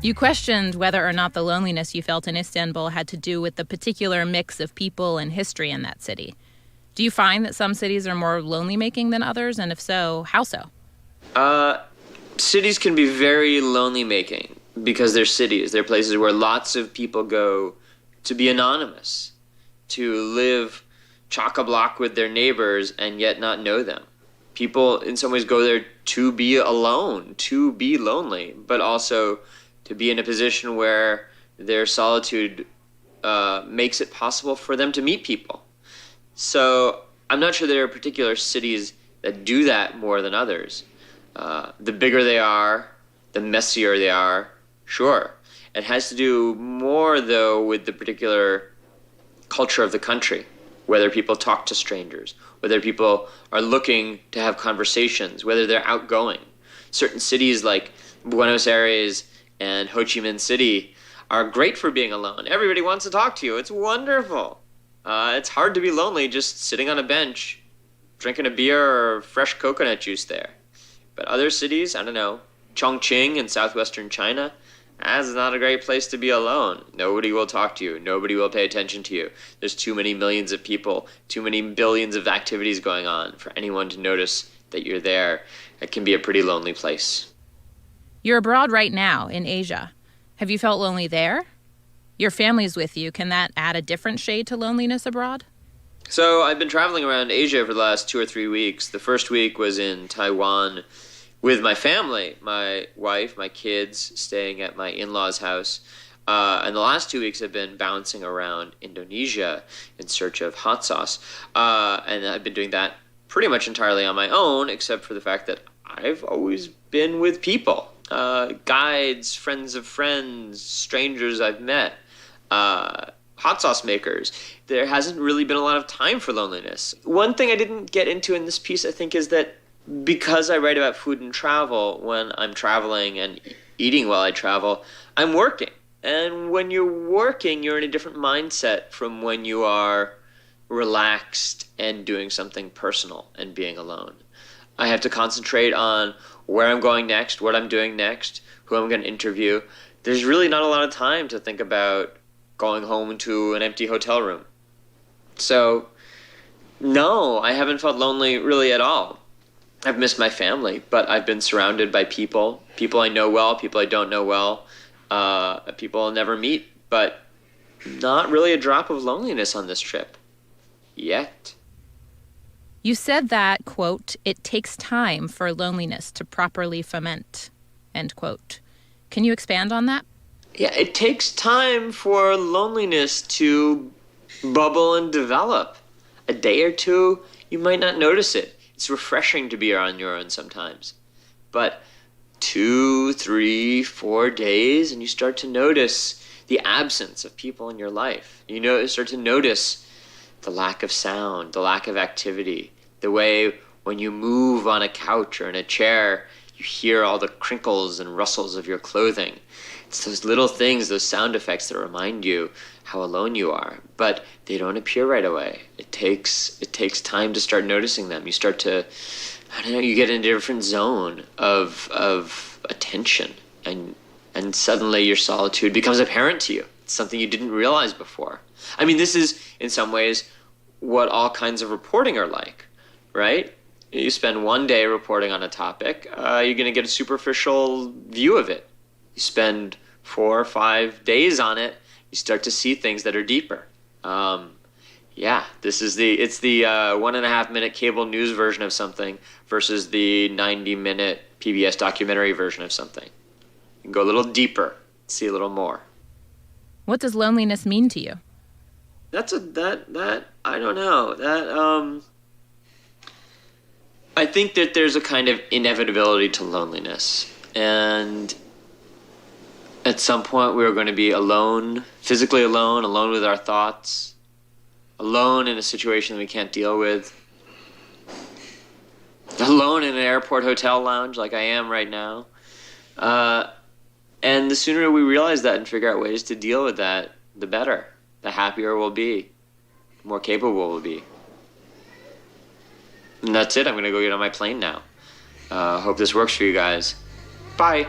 You questioned whether or not the loneliness you felt in Istanbul had to do with the particular mix of people and history in that city. Do you find that some cities are more lonely-making than others? And if so, how so? Cities can be very lonely-making because they're cities. They're places where lots of people go to be anonymous, to live chock-a-block with their neighbors and yet not know them. People, in some ways, go there to be alone, to be lonely, but also to be in a position where their solitude makes it possible for them to meet people. So I'm not sure there are particular cities that do that more than others. The bigger they are, the messier they are, sure. It has to do more, though, with the particular culture of the country, whether people talk to strangers, whether people are looking to have conversations, whether they're outgoing. Certain cities like Buenos Aires and Ho Chi Minh City are great for being alone. Everybody wants to talk to you. It's wonderful. It's hard to be lonely just sitting on a bench, drinking a beer or fresh coconut juice there. But other cities, I don't know, Chongqing in southwestern China, that's not a great place to be alone. Nobody will talk to you. Nobody will pay attention to you. There's too many millions of people, too many billions of activities going on for anyone to notice that you're there. It can be a pretty lonely place. You're abroad right now in Asia. Have you felt lonely there? Your family's with you. Can that add a different shade to loneliness abroad? So I've been traveling around Asia for the last 2 or 3 weeks. The first week was in Taiwan with my family, my wife, my kids, staying at my in-laws' house. And the last 2 weeks I've been bouncing around Indonesia in search of hot sauce. And I've been doing that pretty much entirely on my own, except for the fact that I've always been with people. Guides, friends of friends, strangers I've met, hot sauce makers. There hasn't really been a lot of time for loneliness. One thing I didn't get into in this piece, I think, is that because I write about food and travel, when I'm traveling and eating while I travel, I'm working. And when you're working, you're in a different mindset from when you are relaxed and doing something personal and being alone. I have to concentrate on where I'm going next, what I'm doing next, who I'm going to interview. There's really not a lot of time to think about going home to an empty hotel room. So, no, I haven't felt lonely really at all. I've missed my family, but I've been surrounded by people I know well, people I don't know well, people I'll never meet, but not really a drop of loneliness on this trip. Yet. You said that, quote, it takes time for loneliness to properly ferment, end quote. Can you expand on that? Yeah, it takes time for loneliness to bubble and develop. A day or two, you might not notice it. It's refreshing to be on your own sometimes. But 2, 3, 4 days, and you start to notice the absence of people in your life. You start to notice the lack of sound, the lack of activity, the way when you move on a couch or in a chair, you hear all the crinkles and rustles of your clothing. It's those little things, those sound effects that remind you how alone you are, but they don't appear right away. It takes time to start noticing them. You start to, you get in a different zone of attention, and suddenly your solitude becomes apparent to you. It's something you didn't realize before. I mean, this is, in some ways, what all kinds of reporting are like. right? You spend one day reporting on a topic, you're going to get a superficial view of it. You spend 4 or 5 days on it, you start to see things that are deeper. It's the 1.5 minute cable news version of something versus the 90-minute PBS documentary version of something. You can go a little deeper, see a little more. What does loneliness mean to you? I don't know. I think that there's a kind of inevitability to loneliness. And at some point we're going to be alone, physically alone with our thoughts, alone in a situation that we can't deal with, alone in an airport hotel lounge like I am right now. And the sooner we realize that and figure out ways to deal with that, the better. The happier we'll be, the more capable we'll be. And that's it. I'm going to go get on my plane now. Hope this works for you guys. Bye.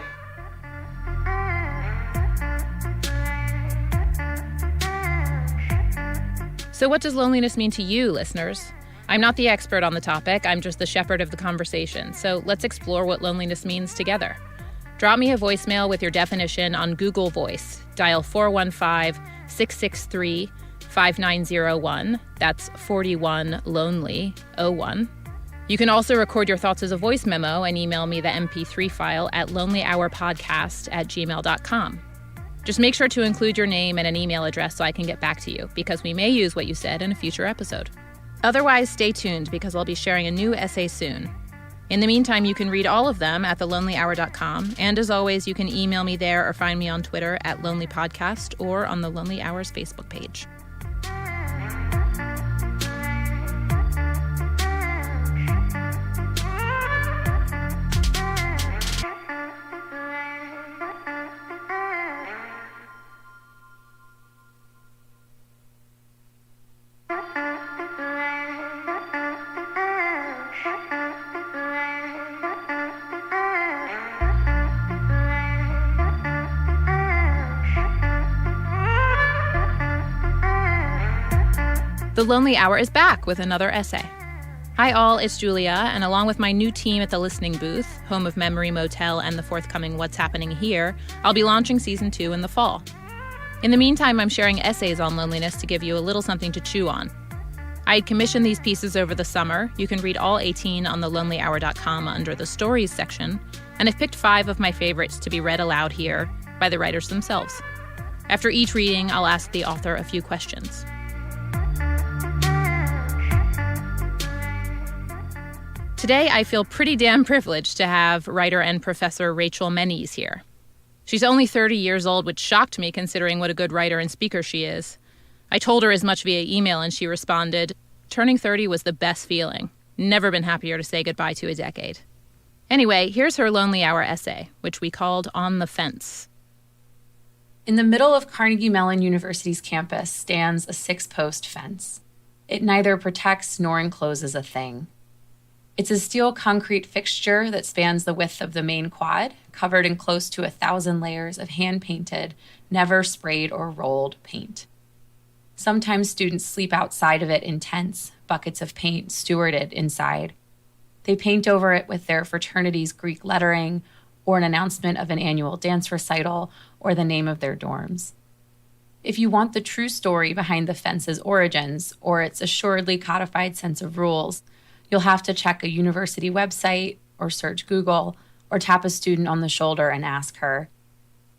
So what does loneliness mean to you, listeners? I'm not the expert on the topic. I'm just the shepherd of the conversation. So let's explore what loneliness means together. Drop me a voicemail with your definition on Google Voice. Dial 415-663-5901. That's 41-LONELY-01. You can also record your thoughts as a voice memo and email me the MP3 file at lonelyhourpodcast@gmail.com. Just make sure to include your name and an email address so I can get back to you, because we may use what you said in a future episode. Otherwise, stay tuned because I'll be sharing a new essay soon. In the meantime, you can read all of them at thelonelyhour.com, and as always, you can email me there or find me on Twitter at Lonely Podcast or on the Lonely Hours Facebook page. The Lonely Hour is back with another essay. Hi all, it's Julia, and along with my new team at the Listening Booth, home of Memory Motel and the forthcoming What's Happening Here, I'll be launching Season 2 in the fall. In the meantime, I'm sharing essays on loneliness to give you a little something to chew on. I had commissioned these pieces over the summer. You can read all 18 on thelonelyhour.com under the Stories section, and I've picked 5 of my favorites to be read aloud here by the writers themselves. After each reading, I'll ask the author a few questions. Today, I feel pretty damn privileged to have writer and professor Rachel Menees here. She's only 30 years old, which shocked me considering what a good writer and speaker she is. I told her as much via email, and she responded, "Turning 30 was the best feeling. Never been happier to say goodbye to a decade." Anyway, here's her Lonely Hour essay, which we called On the Fence. In the middle of Carnegie Mellon University's campus stands a 6-post fence. It neither protects nor encloses a thing. It's a steel concrete fixture that spans the width of the main quad, covered in close to 1,000 layers of hand-painted, never sprayed or rolled paint. Sometimes students sleep outside of it in tents, buckets of paint stewarded inside. They paint over it with their fraternity's Greek lettering, or an announcement of an annual dance recital, or the name of their dorms. If you want the true story behind the fence's origins, or its assuredly codified sense of rules, you'll have to check a university website, or search Google, or tap a student on the shoulder and ask her.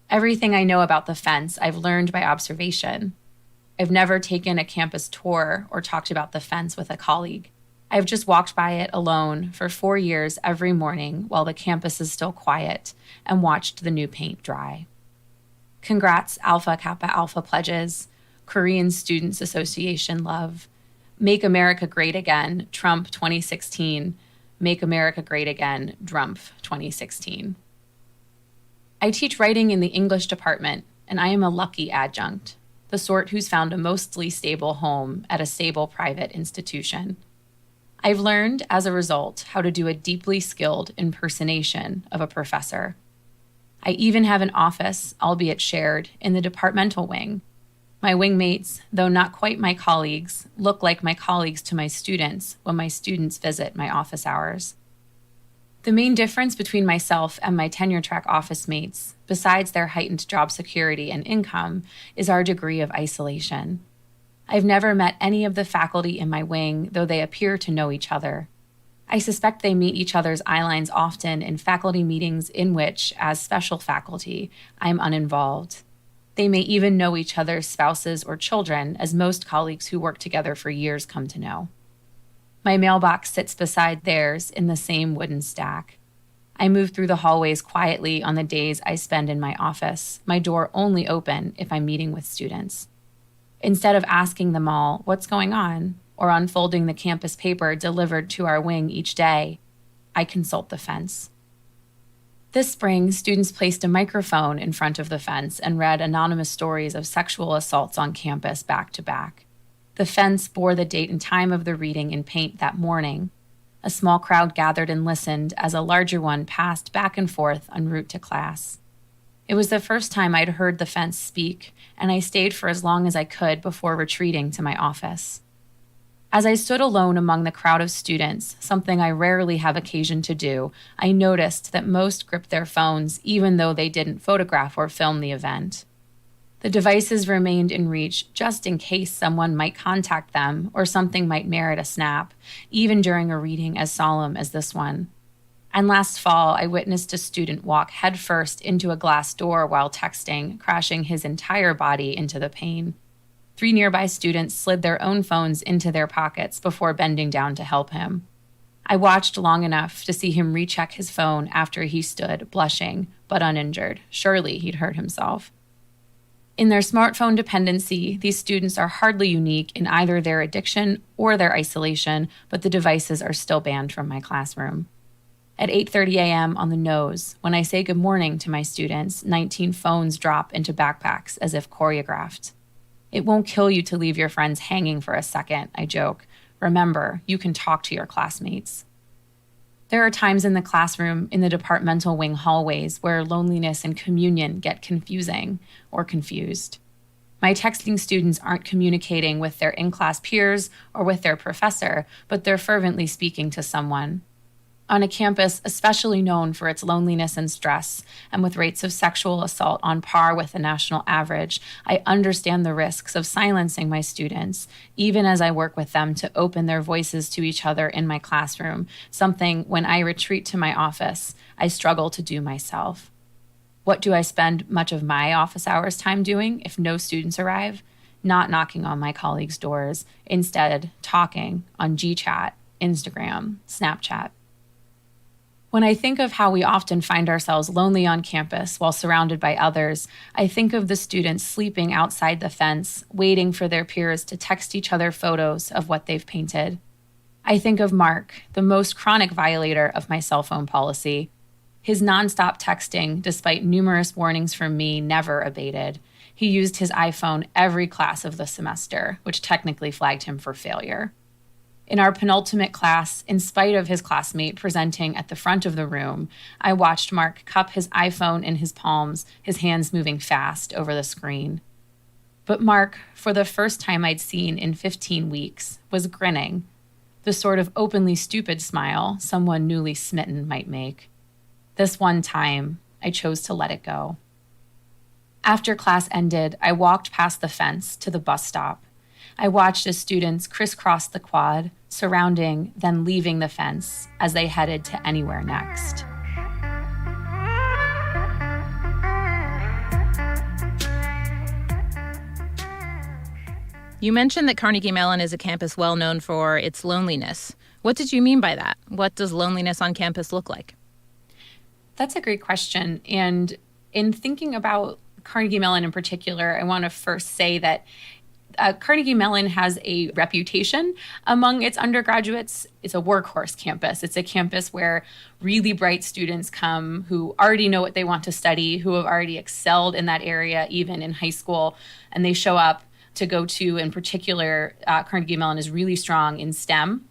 Everything I know about the fence I've learned by observation. I've never taken a campus tour or talked about the fence with a colleague. I've just walked by it alone for 4 years every morning while the campus is still quiet and watched the new paint dry. Congrats, Alpha Kappa Alpha pledges, Korean Students Association love, Make America Great Again, Trump 2016, Make America Great Again, Drumpf 2016. I teach writing in the English department, and I am a lucky adjunct, the sort who's found a mostly stable home at a stable private institution. I've learned, as a result, how to do a deeply skilled impersonation of a professor. I even have an office, albeit shared, in the departmental wing. My wingmates, though not quite my colleagues, look like my colleagues to my students when my students visit my office hours. The main difference between myself and my tenure-track office mates, besides their heightened job security and income, is our degree of isolation. I've never met any of the faculty in my wing, though they appear to know each other. I suspect they meet each other's eyelines often in faculty meetings in which, as special faculty, I'm uninvolved. They may even know each other's spouses or children, as most colleagues who work together for years come to know. My mailbox sits beside theirs in the same wooden stack. I move through the hallways quietly on the days I spend in my office, my door only open if I'm meeting with students. Instead of asking them all, "What's going on?" or unfolding the campus paper delivered to our wing each day, I consult the fence. This spring, students placed a microphone in front of the fence and read anonymous stories of sexual assaults on campus back to back. The fence bore the date and time of the reading in paint that morning. A small crowd gathered and listened as a larger one passed back and forth en route to class. It was the first time I'd heard the fence speak, and I stayed for as long as I could before retreating to my office. As I stood alone among the crowd of students, something I rarely have occasion to do, I noticed that most gripped their phones even though they didn't photograph or film the event. The devices remained in reach just in case someone might contact them or something might merit a snap, even during a reading as solemn as this one. And last fall, I witnessed a student walk headfirst into a glass door while texting, crashing his entire body into the pane. 3 nearby students slid their own phones into their pockets before bending down to help him. I watched long enough to see him recheck his phone after he stood, blushing, but uninjured. Surely he'd hurt himself. In their smartphone dependency, these students are hardly unique in either their addiction or their isolation, but the devices are still banned from my classroom. At 8:30 a.m. on the nose, when I say good morning to my students, 19 phones drop into backpacks as if choreographed. It won't kill you to leave your friends hanging for a second, I joke. Remember, you can talk to your classmates. There are times in the classroom, in the departmental wing hallways, where loneliness and communion get confusing or confused. My texting students aren't communicating with their in-class peers or with their professor, but they're fervently speaking to someone. On a campus especially known for its loneliness and stress, and with rates of sexual assault on par with the national average, I understand the risks of silencing my students, even as I work with them to open their voices to each other in my classroom, something when I retreat to my office, I struggle to do myself. What do I spend much of my office hours time doing if no students arrive? Not knocking on my colleagues' doors, instead talking on GChat, Instagram, Snapchat. When I think of how we often find ourselves lonely on campus while surrounded by others, I think of the students sleeping outside the fence, waiting for their peers to text each other photos of what they've painted. I think of Mark, the most chronic violator of my cell phone policy. His nonstop texting, despite numerous warnings from me, never abated. He used his iPhone every class of the semester, which technically flagged him for failure. In our penultimate class, in spite of his classmate presenting at the front of the room, I watched Mark cup his iPhone in his palms, his hands moving fast over the screen. But Mark, for the first time I'd seen in 15 weeks, was grinning, the sort of openly stupid smile someone newly smitten might make. This one time, I chose to let it go. After class ended, I walked past the fence to the bus stop. I watched as students crisscrossed the quad, surrounding, then leaving the fence as they headed to anywhere next. You mentioned that Carnegie Mellon is a campus well known for its loneliness. What did you mean by that? What does loneliness on campus look like? That's a great question. And in thinking about Carnegie Mellon in particular, I want to first say that Carnegie Mellon has a reputation among its undergraduates. It's a workhorse campus. It's a campus where really bright students come who already know what they want to study, who have already excelled in that area, even in high school, and they show up to go to, in particular, Carnegie Mellon is really strong in STEM.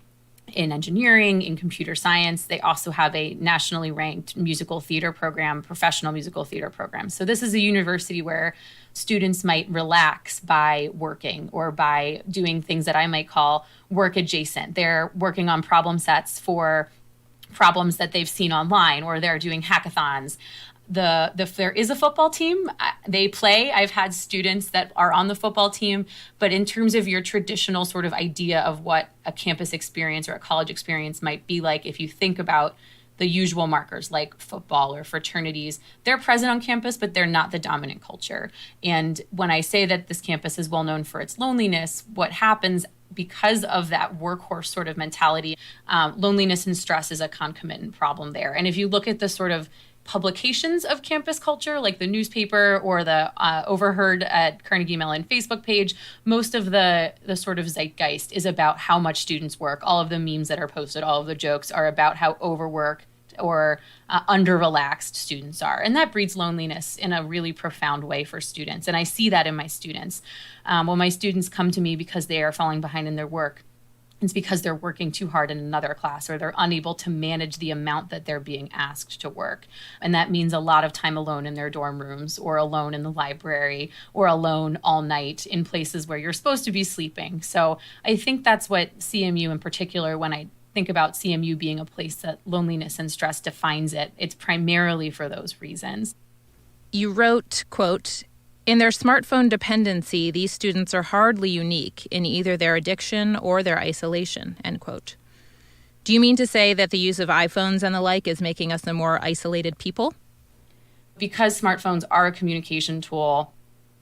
in engineering, in computer science. They also have a nationally ranked musical theater program, professional musical theater program. So this is a university where students might relax by working or by doing things that I might call work adjacent. They're working on problem sets for problems that they've seen online, or they're doing hackathons. If there is a football team, they play. I've had students that are on the football team, but in terms of your traditional sort of idea of what a campus experience or a college experience might be like, if you think about the usual markers like football or fraternities, they're present on campus, but they're not the dominant culture. And when I say that this campus is well known for its loneliness, what happens because of that workhorse sort of mentality, loneliness and stress is a concomitant problem there. And if you look at the sort of publications of campus culture, like the newspaper or the Overheard at Carnegie Mellon Facebook page, most of the sort of zeitgeist is about how much students work. All of the memes that are posted, all of the jokes are about how overworked or under-relaxed students are. And that breeds loneliness in a really profound way for students. And I see that in my students. When my students come to me because they are falling behind in their work, it's because they're working too hard in another class, or they're unable to manage the amount that they're being asked to work. And that means a lot of time alone in their dorm rooms, or alone in the library, or alone all night in places where you're supposed to be sleeping. So I think that's what CMU in particular, when I think about CMU being a place that loneliness and stress defines it, it's primarily for those reasons. You wrote, quote, "In their smartphone dependency, these students are hardly unique in either their addiction or their isolation," end quote. Do you mean to say that the use of iPhones and the like is making us a more isolated people? Because smartphones are a communication tool,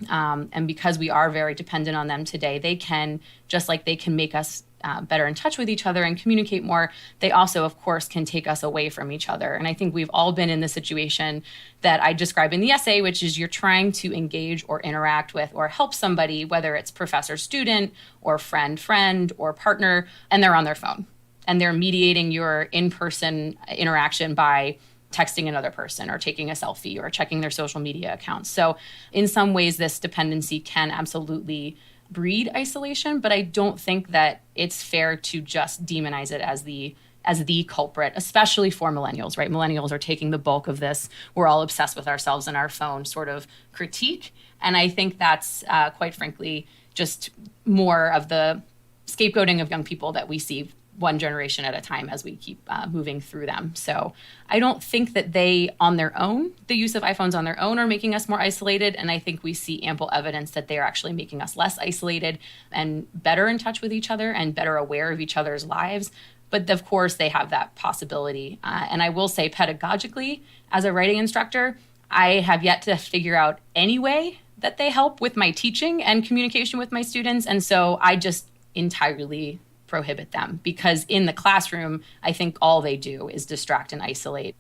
and because we are very dependent on them today, they can, just like they can make us better in touch with each other and communicate more, they also, of course, can take us away from each other. And I think we've all been in the situation that I describe in the essay, which is you're trying to engage or interact with or help somebody, whether it's professor, student, or friend, or partner, and they're on their phone. And they're mediating your in-person interaction by texting another person or taking a selfie or checking their social media accounts. So in some ways, this dependency can absolutely breed isolation, but I don't think that it's fair to just demonize it as the culprit, especially for millennials, right? Millennials are taking the bulk of this. We're all obsessed with ourselves and our phone sort of critique. And I think that's, quite frankly, just more of the scapegoating of young people that we see one generation at a time as we keep moving through them. So I don't think that they on their own, the use of iPhones on their own, are making us more isolated. And I think we see ample evidence that they are actually making us less isolated and better in touch with each other and better aware of each other's lives. But of course, they have that possibility. And I will say pedagogically, as a writing instructor, I have yet to figure out any way that they help with my teaching and communication with my students. And so I just entirely prohibit them, because in the classroom, I think all they do is distract and isolate.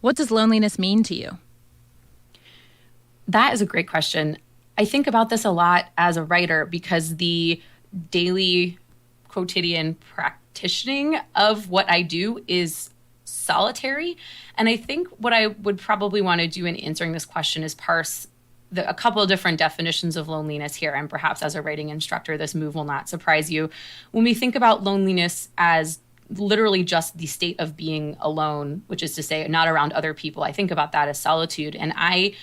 What does loneliness mean to you? That is a great question. I think about this a lot as a writer because the daily quotidian practicing of what I do is solitary. And I think what I would probably want to do in answering this question is parse a couple of different definitions of loneliness here, and perhaps as a writing instructor, this move will not surprise you. When we think about loneliness as literally just the state of being alone, which is to say not around other people, I think about that as solitude. And I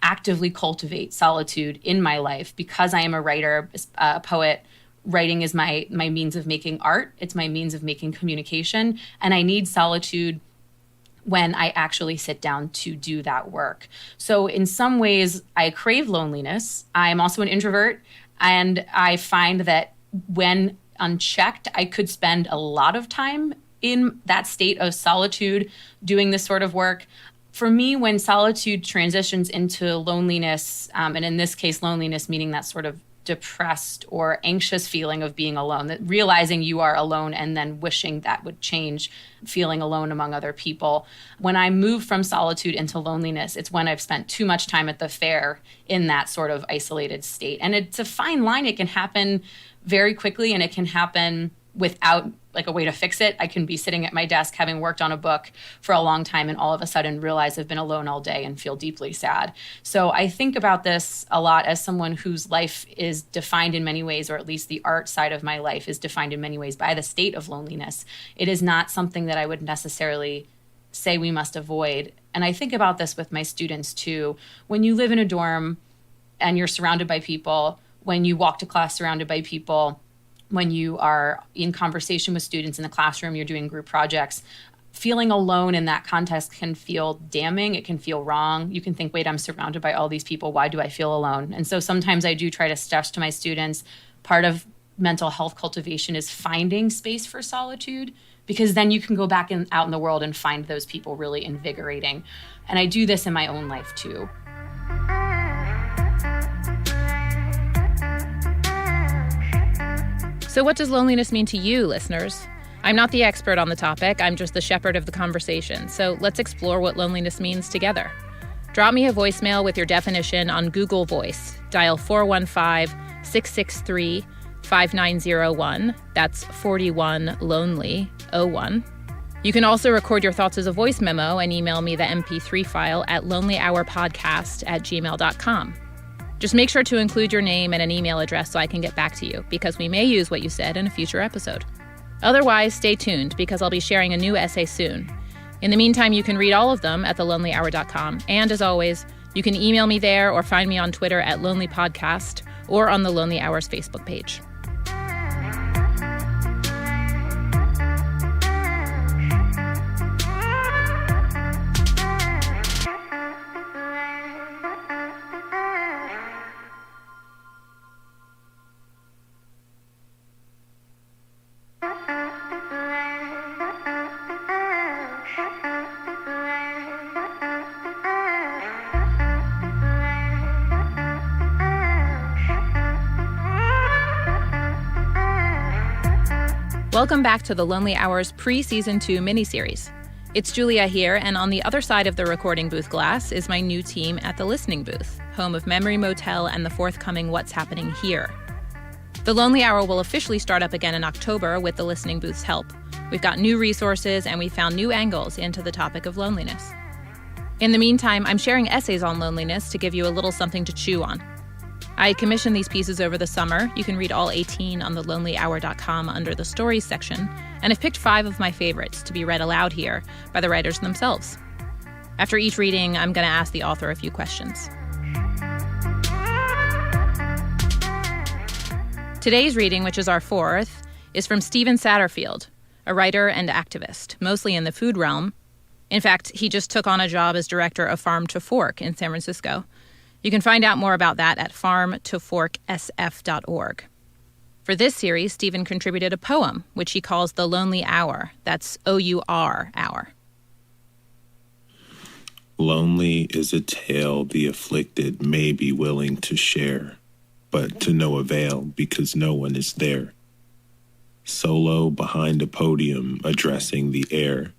actively cultivate solitude in my life because I am a writer, a poet. Writing is my means of making art. It's my means of making communication. And I need solitude when I actually sit down to do that work. So in some ways, I crave loneliness. I'm also an introvert, and I find that when unchecked, I could spend a lot of time in that state of solitude doing this sort of work. For me, when solitude transitions into loneliness, and in this case, loneliness meaning that sort of depressed or anxious feeling of being alone, that realizing you are alone and then wishing that would change, feeling alone among other people. When I move from solitude into loneliness, it's when I've spent too much time at the fair in that sort of isolated state. And it's a fine line. It can happen very quickly, and it can happen without like a way to fix it. I can be sitting at my desk having worked on a book for a long time and all of a sudden realize I've been alone all day and feel deeply sad. So I think about this a lot as someone whose life is defined in many ways, or at least the art side of my life is defined in many ways by the state of loneliness. It is not something that I would necessarily say we must avoid. And I think about this with my students too. When you live in a dorm and you're surrounded by people, when you walk to class surrounded by people, when you are in conversation with students in the classroom, you're doing group projects, feeling alone in that context can feel damning. It can feel wrong. You can think, wait, I'm surrounded by all these people. Why do I feel alone? And so sometimes I do try to stress to my students, part of mental health cultivation is finding space for solitude, because then you can go back out in the world and find those people really invigorating. And I do this in my own life too. So what does loneliness mean to you, listeners? I'm not the expert on the topic. I'm just the shepherd of the conversation. So let's explore what loneliness means together. Drop me a voicemail with your definition on Google Voice. Dial 415-663-5901. That's 41 lonely 01. You can also record your thoughts as a voice memo and email me the MP3 file at lonelyhourpodcast@gmail.com. Just make sure to include your name and an email address so I can get back to you, because we may use what you said in a future episode. Otherwise, stay tuned, because I'll be sharing a new essay soon. In the meantime, you can read all of them at thelonelyhour.com. And as always, you can email me there or find me on Twitter at Lonely Podcast or on the Lonely Hours Facebook page. Welcome back to the Lonely Hours pre-season 2 miniseries. It's Julia here, and on the other side of the recording booth glass is my new team at the Listening Booth, home of Memory Motel and the forthcoming What's Happening Here. The Lonely Hour will officially start up again in October with the Listening Booth's help. We've got new resources, and we found new angles into the topic of loneliness. In the meantime, I'm sharing essays on loneliness to give you a little something to chew on. I commissioned these pieces over the summer. You can read all 18 on thelonelyhour.com under the stories section, and I've picked 5 of my favorites to be read aloud here by the writers themselves. After each reading, I'm going to ask the author a few questions. Today's reading, which is our 4th, is from Stephen Satterfield, a writer and activist, mostly in the food realm. In fact, he just took on a job as director of Farm to Fork in San Francisco. You can find out more about that at farmtoforksf.org. For this series, Stephen contributed a poem, which he calls The Lonely Hour. That's O-U-R, hour. Lonely is a tale the afflicted may be willing to share, but to no avail because no one is there. Solo behind a podium addressing the air.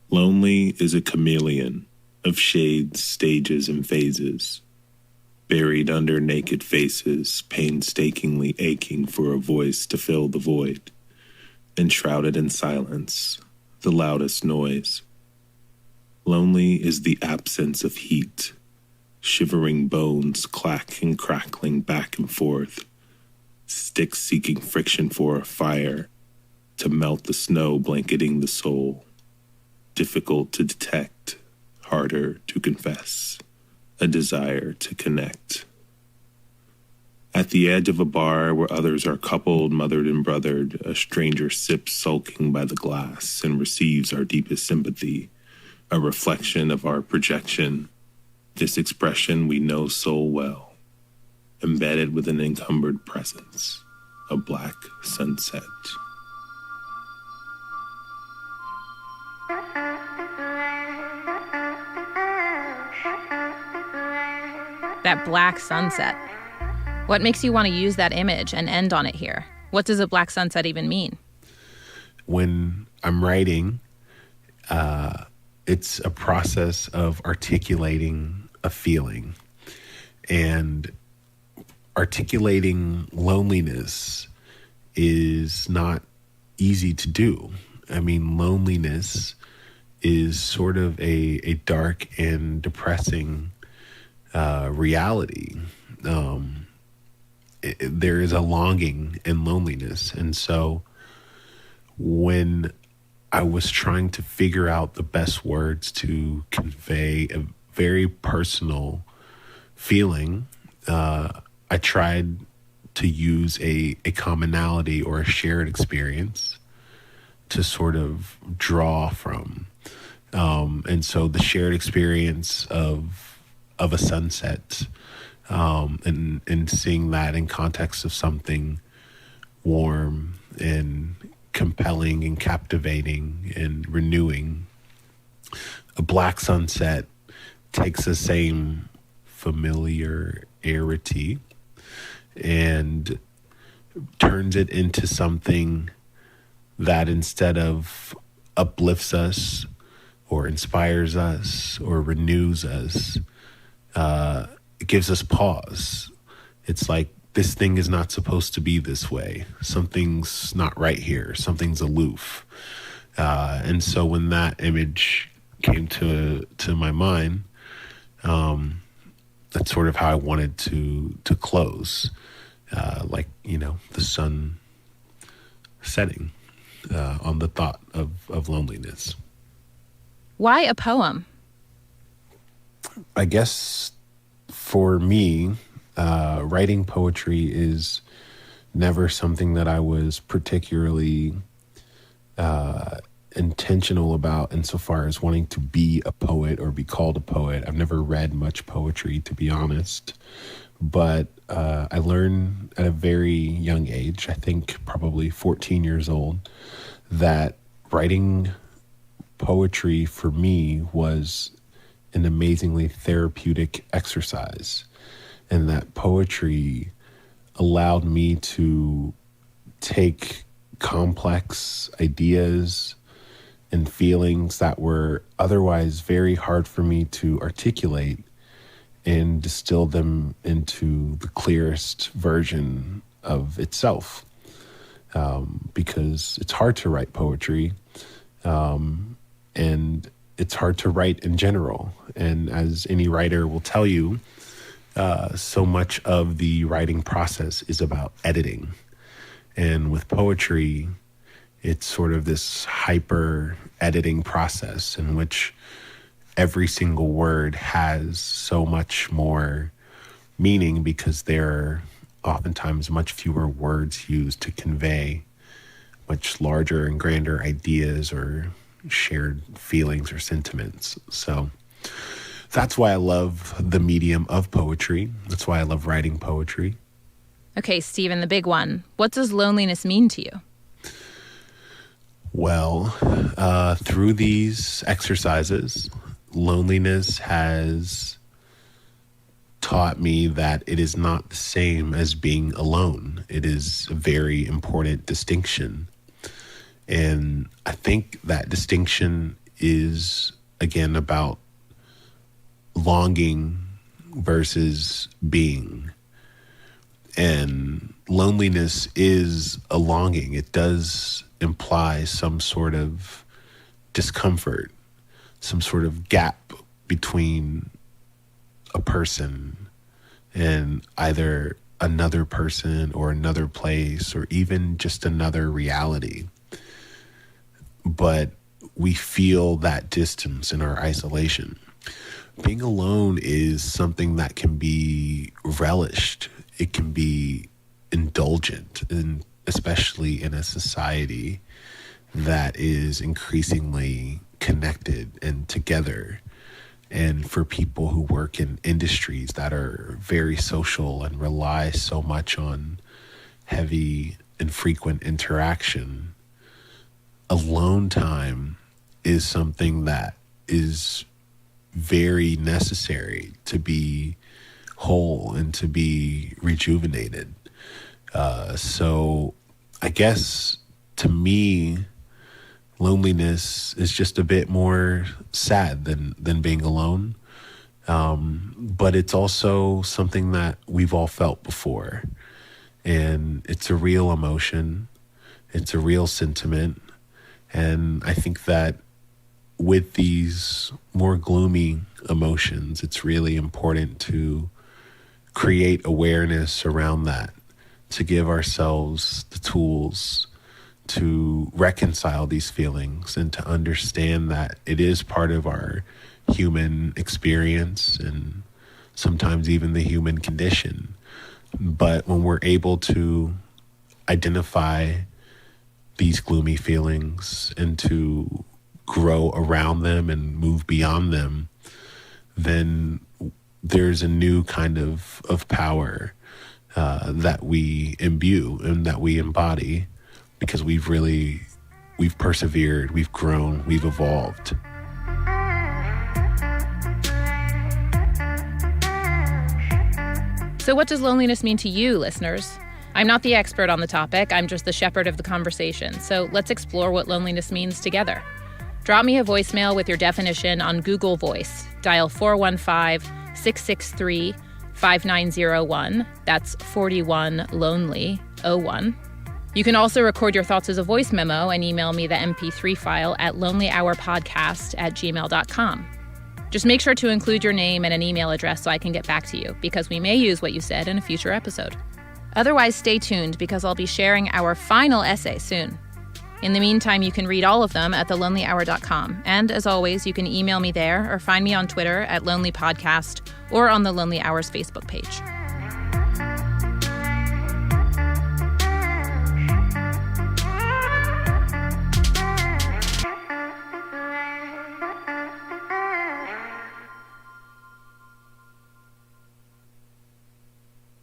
Lonely is a chameleon of shades, stages, and phases, buried under naked faces, painstakingly aching for a voice to fill the void, enshrouded in silence, the loudest noise. Lonely is the absence of heat, shivering bones clack and crackling back and forth, sticks seeking friction for a fire to melt the snow blanketing the soul, difficult to detect, harder to confess, a desire to connect. At the edge of a bar where others are coupled, mothered, and brothered, a stranger sips sulking by the glass and receives our deepest sympathy, a reflection of our projection, this expression we know so well, embedded with an encumbered presence, a black sunset. That black sunset. What makes you want to use that image and end on it here? What does a black sunset even mean? When I'm writing, it's a process of articulating a feeling. And articulating loneliness is not easy to do. I mean, loneliness is sort of a dark and depressing reality. There is a longing in loneliness. And so when I was trying to figure out the best words to convey a very personal feeling, I tried to use a commonality or a shared experience to sort of draw from. And so the shared experience of a sunset, and seeing that in context of something warm and compelling and captivating and renewing. A black sunset takes the same familiarity and turns it into something that, instead of uplifts us or inspires us or renews us, it gives us pause. It's like, this thing is not supposed to be this way. Something's not right here. Something's aloof. And so when that image came to my mind, that's sort of how I wanted to close. Like, the sun setting on the thought of loneliness. Why a poem? I guess for me, writing poetry is never something that I was particularly intentional about insofar as wanting to be a poet or be called a poet. I've never read much poetry, to be honest. But I learned at a very young age, I think probably 14 years old, that writing poetry for me was an amazingly therapeutic exercise, and that poetry allowed me to take complex ideas and feelings that were otherwise very hard for me to articulate and distill them into the clearest version of itself. Because it's hard to write poetry, and it's hard to write in general. And as any writer will tell you, so much of the writing process is about editing. And with poetry, it's sort of this hyper editing process in which every single word has so much more meaning, because there are oftentimes much fewer words used to convey much larger and grander ideas or shared feelings or sentiments. So that's why I love the medium of poetry. That's why I love writing poetry. Okay, Stephen, the big one. What does loneliness mean to you? Well, through these exercises, loneliness has taught me that it is not the same as being alone. It is a very important distinction. And I think that distinction is, again, about longing versus being. And loneliness is a longing. It does imply some sort of discomfort, some sort of gap between a person and either another person or another place or even just another reality. But we feel that distance in our isolation. Being alone is something that can be relished. It can be indulgent, and especially in a society that is increasingly connected and together. And for people who work in industries that are very social and rely so much on heavy and frequent interaction, alone time is something that is very necessary to be whole and to be rejuvenated. So I guess to me, loneliness is just a bit more sad than being alone. But it's also something that we've all felt before. And it's a real emotion. It's a real sentiment. And I think that with these more gloomy emotions, it's really important to create awareness around that, to give ourselves the tools to reconcile these feelings and to understand that it is part of our human experience and sometimes even the human condition. But when we're able to identify these gloomy feelings and to grow around them and move beyond them, then there's a new kind of power that we imbue and that we embody, because we've persevered, we've grown, we've evolved. So what does loneliness mean to you, listeners? I'm not the expert on the topic, I'm just the shepherd of the conversation. So let's explore what loneliness means together. Drop me a voicemail with your definition on Google Voice. Dial 415-663-5901. That's 41 lonely 01. You can also record your thoughts as a voice memo and email me the MP3 file at lonelyhourpodcast@gmail.com. Just make sure to include your name and an email address so I can get back to you, because we may use what you said in a future episode. Otherwise, stay tuned, because I'll be sharing our final essay soon. In the meantime, you can read all of them at thelonelyhour.com. And as always, you can email me there or find me on Twitter at Lonely Podcast or on the Lonely Hours Facebook page.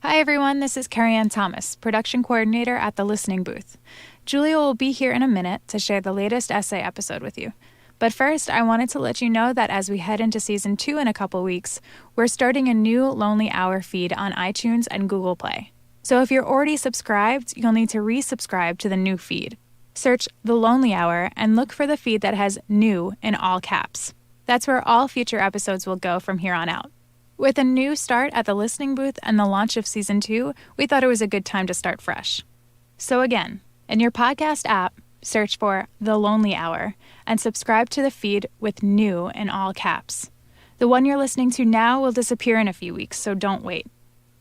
Hi everyone, this is Carrie Ann Thomas, production coordinator at The Listening Booth. Julia will be here in a minute to share the latest essay episode with you. But first, I wanted to let you know that as we head into season 2 in a couple weeks, we're starting a new Lonely Hour feed on iTunes and Google Play. So if you're already subscribed, you'll need to resubscribe to the new feed. Search The Lonely Hour and look for the feed that has "new" in all caps. That's where all future episodes will go from here on out. With a new start at The Listening Booth and the launch of season 2, we thought it was a good time to start fresh. So again, in your podcast app, search for The Lonely Hour and subscribe to the feed with "new" in all caps. The one you're listening to now will disappear in a few weeks, so don't wait.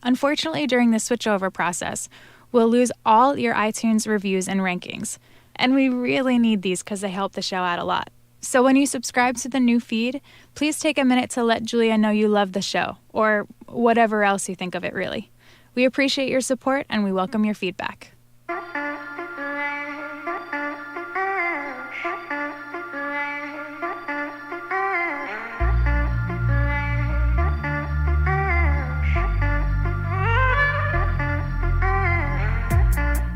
Unfortunately, during the switchover process, we'll lose all your iTunes reviews and rankings, and we really need these because they help the show out a lot. So when you subscribe to the new feed, please take a minute to let Julia know you love the show, or whatever else you think of it, really. We appreciate your support, and we welcome your feedback.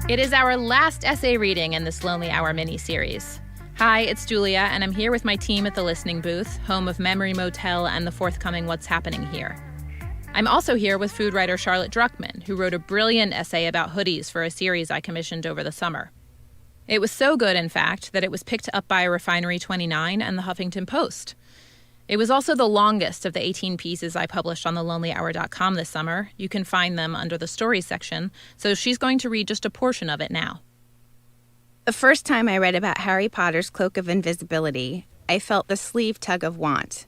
It is our last essay reading in this Lonely Hour mini-series. Hi, it's Julia, and I'm here with my team at The Listening Booth, home of Memory Motel and the forthcoming What's Happening Here. I'm also here with food writer Charlotte Druckman, who wrote a brilliant essay about hoodies for a series I commissioned over the summer. It was so good, in fact, that it was picked up by Refinery 29 and the Huffington Post. It was also the longest of the 18 pieces I published on thelonelyhour.com this summer. You can find them under the stories section, so she's going to read just a portion of it now. The first time I read about Harry Potter's Cloak of Invisibility, I felt the sleeve tug of want.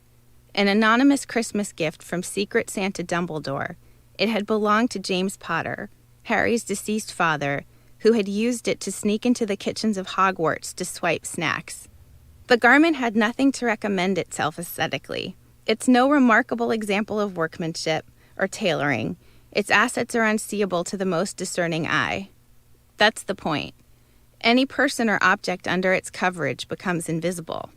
An anonymous Christmas gift from Secret Santa Dumbledore. It had belonged to James Potter, Harry's deceased father, who had used it to sneak into the kitchens of Hogwarts to swipe snacks. The garment had nothing to recommend itself aesthetically. It's no remarkable example of workmanship or tailoring. Its assets are unseeable to the most discerning eye. That's the point. Any person or object under its coverage becomes invisible.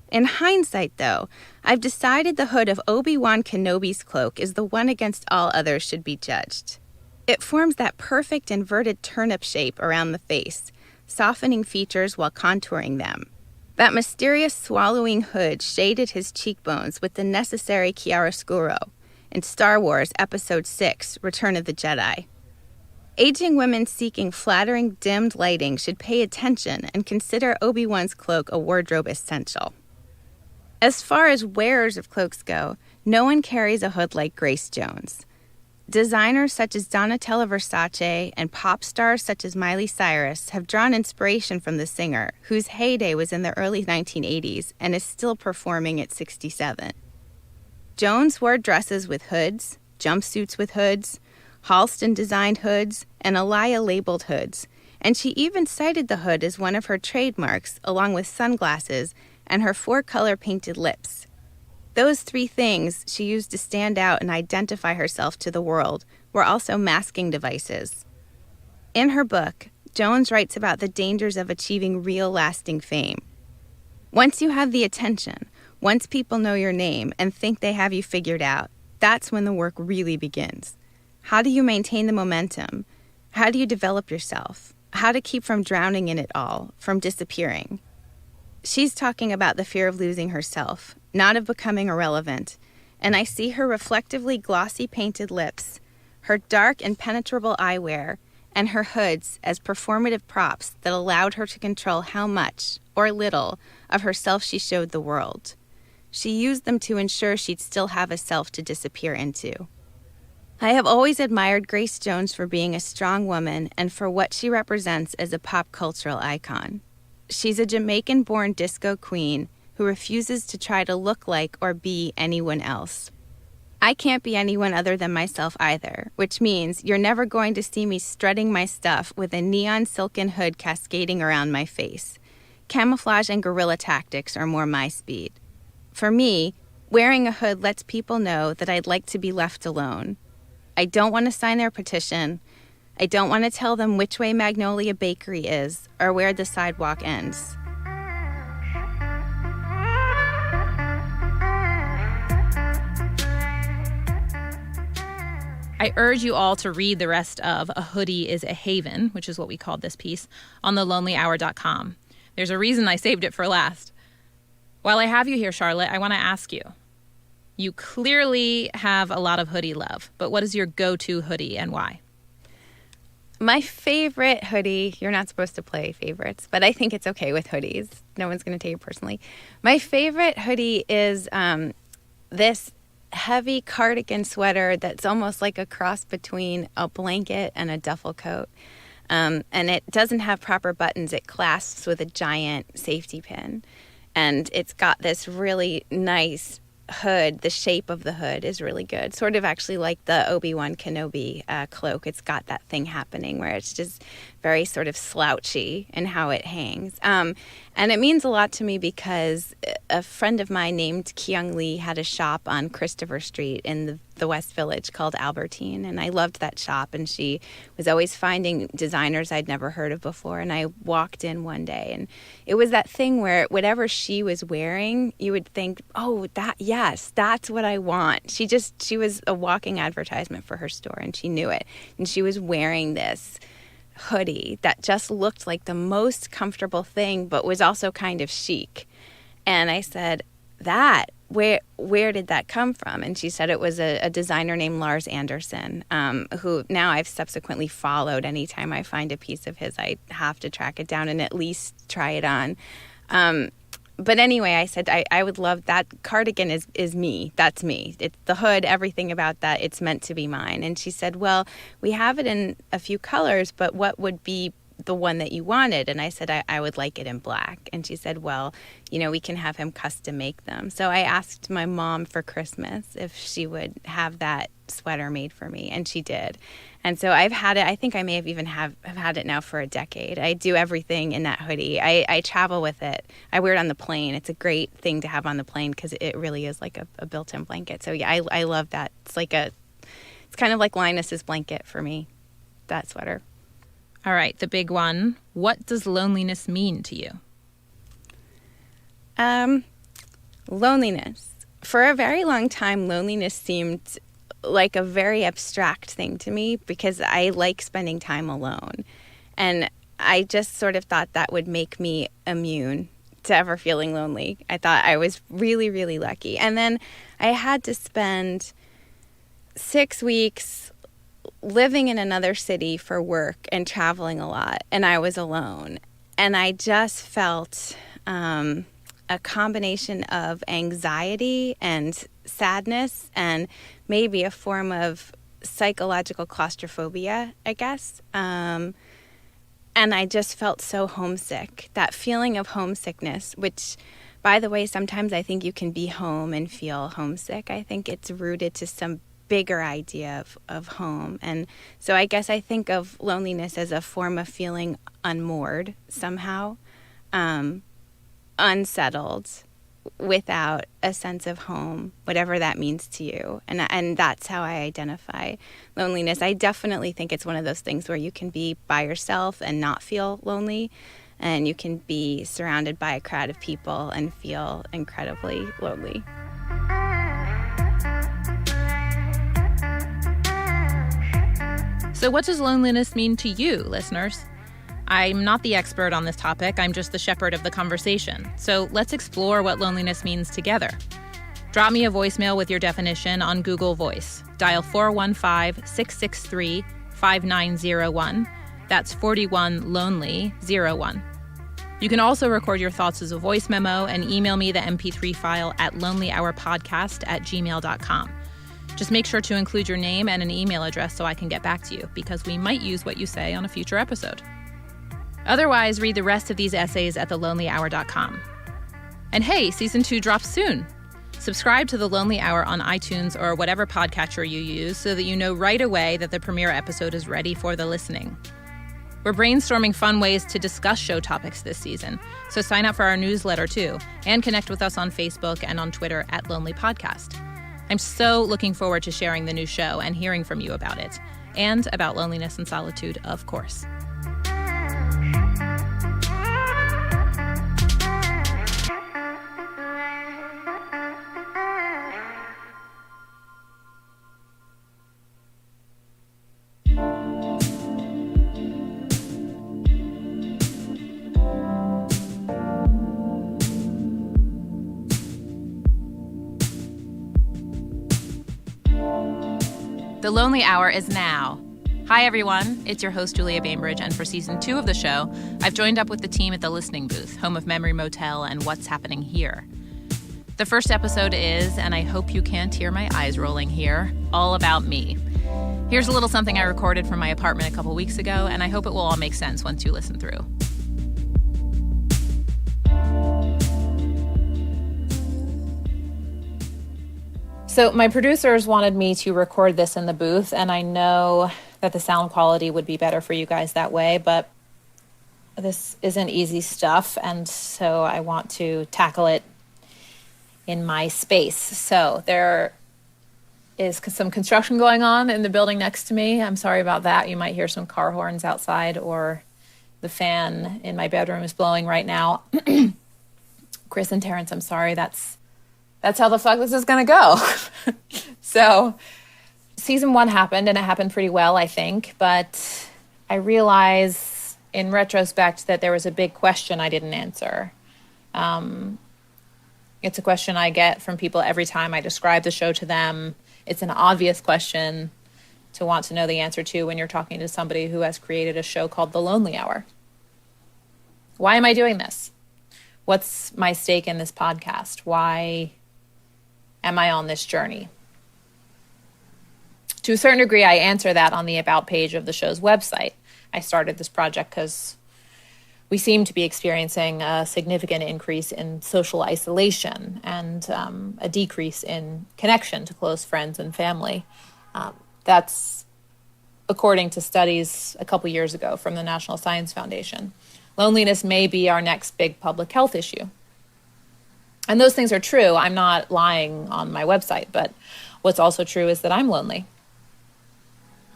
In hindsight, though, I've decided the hood of Obi-Wan Kenobi's cloak is the one against all others should be judged. It forms that perfect inverted turnip shape around the face, softening features while contouring them. That mysterious swallowing hood shaded his cheekbones with the necessary chiaroscuro in Star Wars Episode 6, Return of the Jedi. Aging women seeking flattering dimmed lighting should pay attention and consider Obi-Wan's cloak a wardrobe essential. As far as wearers of cloaks go, no one carries a hood like Grace Jones. Designers such as Donatella Versace and pop stars such as Miley Cyrus have drawn inspiration from the singer, whose heyday was in the early 1980s and is still performing at 67. Jones wore dresses with hoods, jumpsuits with hoods, Halston designed hoods, and Alaïa labeled hoods, and she even cited the hood as one of her trademarks, along with sunglasses and her 4-color painted lips. Those 3 things she used to stand out and identify herself to the world were also masking devices. In her book, Jones writes about the dangers of achieving real lasting fame. Once you have the attention, once people know your name and think they have you figured out, that's when the work really begins. How do you maintain the momentum? How do you develop yourself? How to keep from drowning in it all, from disappearing? She's talking about the fear of losing herself, not of becoming irrelevant, and I see her reflectively glossy painted lips, her dark impenetrable eyewear, and her hoods as performative props that allowed her to control how much, or little, of herself she showed the world. She used them to ensure she'd still have a self to disappear into. I have always admired Grace Jones for being a strong woman and for what she represents as a pop cultural icon. She's a Jamaican-born disco queen who refuses to try to look like or be anyone else. I can't be anyone other than myself either, which means you're never going to see me strutting my stuff with a neon silken hood cascading around my face. Camouflage and guerrilla tactics are more my speed. For me, wearing a hood lets people know that I'd like to be left alone. I don't want to sign their petition. I don't want to tell them which way Magnolia Bakery is or where the sidewalk ends. I urge you all to read the rest of A Hoodie is a Haven, which is what we called this piece, on thelonelyhour.com. There's a reason I saved it for last. While I have you here, Charlotte, I want to ask you. You clearly have a lot of hoodie love, but what is your go-to hoodie and why? My favorite hoodie, you're not supposed to play favorites, but I think it's okay with hoodies. No one's going to take it personally. My favorite hoodie is this heavy cardigan sweater that's almost like a cross between a blanket and a duffel coat. And it doesn't have proper buttons. It clasps with a giant safety pin. And it's got this really nice hood. The shape of the hood is really good. Sort of actually like the Obi-Wan Kenobi cloak. It's got that thing happening where it's just very sort of slouchy in how it hangs. And it means a lot to me because a friend of mine named Kyung Lee had a shop on Christopher Street in the West Village called Albertine. And I loved that shop. And she was always finding designers I'd never heard of before. And I walked in one day and it was that thing where whatever she was wearing, you would think, oh, yes, that's what I want. She was a walking advertisement for her store and she knew it. And she was wearing this hoodie that just looked like the most comfortable thing, but was also kind of chic. And I said, where did that come from? And she said it was a designer named Lars Anderson, who now I've subsequently followed. Anytime I find a piece of his, I have to track it down and at least try it on. But anyway, I said, I would love that cardigan is me. That's me. It's the hood, everything about that. It's meant to be mine. And she said, well, we have it in a few colors, but what would be the one that you wanted? And I said, I would like it in black. And she said, well, we can have him custom make them. So I asked my mom for Christmas if she would have that sweater made for me. And she did. And so I've had it. I think I may have even have had it now for a decade. I do everything in that hoodie. I travel with it. I wear it on the plane. It's a great thing to have on the plane because it really is like a built-in blanket. So yeah, I love that. It's kind of like Linus's blanket for me, that sweater. All right, the big one. What does loneliness mean to you? Loneliness. For a very long time, loneliness seemed like a very abstract thing to me because I like spending time alone. And I just sort of thought that would make me immune to ever feeling lonely. I thought I was really, really lucky. And then I had to spend 6 weeks living in another city for work and traveling a lot, and I was alone. And I just felt a combination of anxiety and sadness and maybe a form of psychological claustrophobia, I guess. And I just felt so homesick. That feeling of homesickness, which, by the way, sometimes I think you can be home and feel homesick. I think it's rooted to some bigger idea of home. And so I guess I think of loneliness as a form of feeling unmoored somehow, unsettled, without a sense of home, whatever that means to you. And that's how I identify loneliness. I definitely think it's one of those things where you can be by yourself and not feel lonely, and you can be surrounded by a crowd of people and feel incredibly lonely. So what does loneliness mean to you, listeners? I'm not the expert on this topic, I'm just the shepherd of the conversation. So let's explore what loneliness means together. Drop me a voicemail with your definition on Google Voice. Dial 415-663-5901. That's 41-LONELY-01. You can also record your thoughts as a voice memo and email me the MP3 file at lonelyhourpodcast@gmail.com. Just make sure to include your name and an email address so I can get back to you, because we might use what you say on a future episode. Otherwise, read the rest of these essays at thelonelyhour.com. And hey, season 2 drops soon. Subscribe to The Lonely Hour on iTunes or whatever podcatcher you use so that you know right away that the premiere episode is ready for the listening. We're brainstorming fun ways to discuss show topics this season, so sign up for our newsletter too, and connect with us on Facebook and on Twitter at Lonely Podcast. I'm so looking forward to sharing the new show and hearing from you about it, and about loneliness and solitude, of course. The Lonely Hour is now. Hi, everyone. It's your host, Julia Bainbridge, and for season 2 of the show, I've joined up with the team at The Listening Booth, home of Memory Motel and What's Happening Here. The first episode is, and I hope you can't hear my eyes rolling here, all about me. Here's a little something I recorded from my apartment a couple weeks ago, and I hope it will all make sense once you listen through. So my producers wanted me to record this in the booth, and I know that the sound quality would be better for you guys that way, but this isn't easy stuff, and so I want to tackle it in my space. So there is some construction going on in the building next to me. I'm sorry about that. You might hear some car horns outside, or the fan in my bedroom is blowing right now. Chris and Terrence, I'm sorry. That's how the fuck this is going to go. So season 1 happened, and it happened pretty well, I think. But I realize in retrospect that there was a big question I didn't answer. It's a question I get from people every time I describe the show to them. It's an obvious question to want to know the answer to when you're talking to somebody who has created a show called The Lonely Hour. Why am I doing this? What's my stake in this podcast? Why am I on this journey? To a certain degree, I answer that on the About page of the show's website. I started this project because we seem to be experiencing a significant increase in social isolation and a decrease in connection to close friends and family. That's according to studies a couple years ago from the National Science Foundation. Loneliness may be our next big public health issue. And those things are true. I'm not lying on my website, but what's also true is that I'm lonely.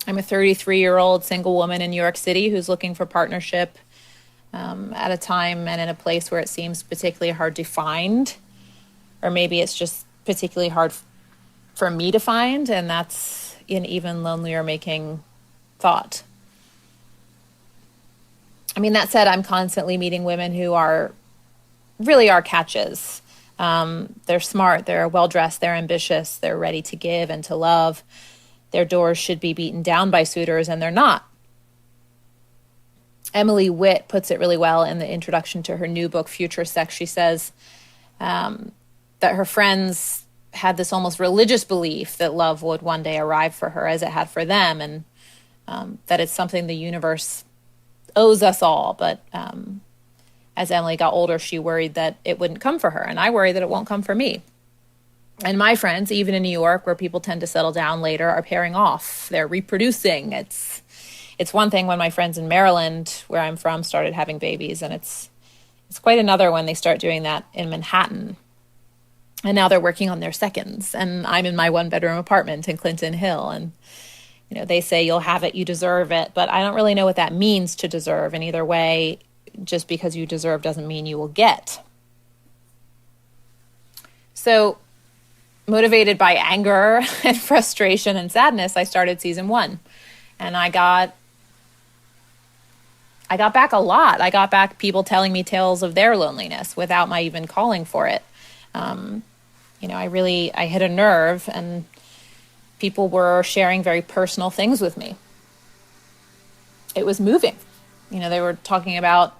I'm a 33-year-old single woman in New York City who's looking for partnership at a time and in a place where it seems particularly hard to find, or maybe it's just particularly hard for me to find, and that's an even lonelier making thought. I mean, that said, I'm constantly meeting women who are really our catches. They're smart, they're well-dressed, they're ambitious, they're ready to give and to love. Their doors should be beaten down by suitors, and they're not. Emily Witt puts it really well in the introduction to her new book, Future Sex. She says that her friends had this almost religious belief that love would one day arrive for her as it had for them, and that it's something the universe owes us all. But as Emily got older, she worried that it wouldn't come for her, and I worry that it won't come for me. And my friends, even in New York, where people tend to settle down later, are pairing off. They're reproducing. It's one thing when my friends in Maryland, where I'm from, started having babies, and it's quite another when they start doing that in Manhattan. And now they're working on their seconds, and I'm in my one-bedroom apartment in Clinton Hill, and they say you'll have it, you deserve it, but I don't really know what that means to deserve. And either way, just because you deserve doesn't mean you will get. So, motivated by anger and frustration and sadness, I started season 1, and I got back a lot. I got back people telling me tales of their loneliness without my even calling for it. I hit a nerve, and people were sharing very personal things with me. It was moving. They were talking about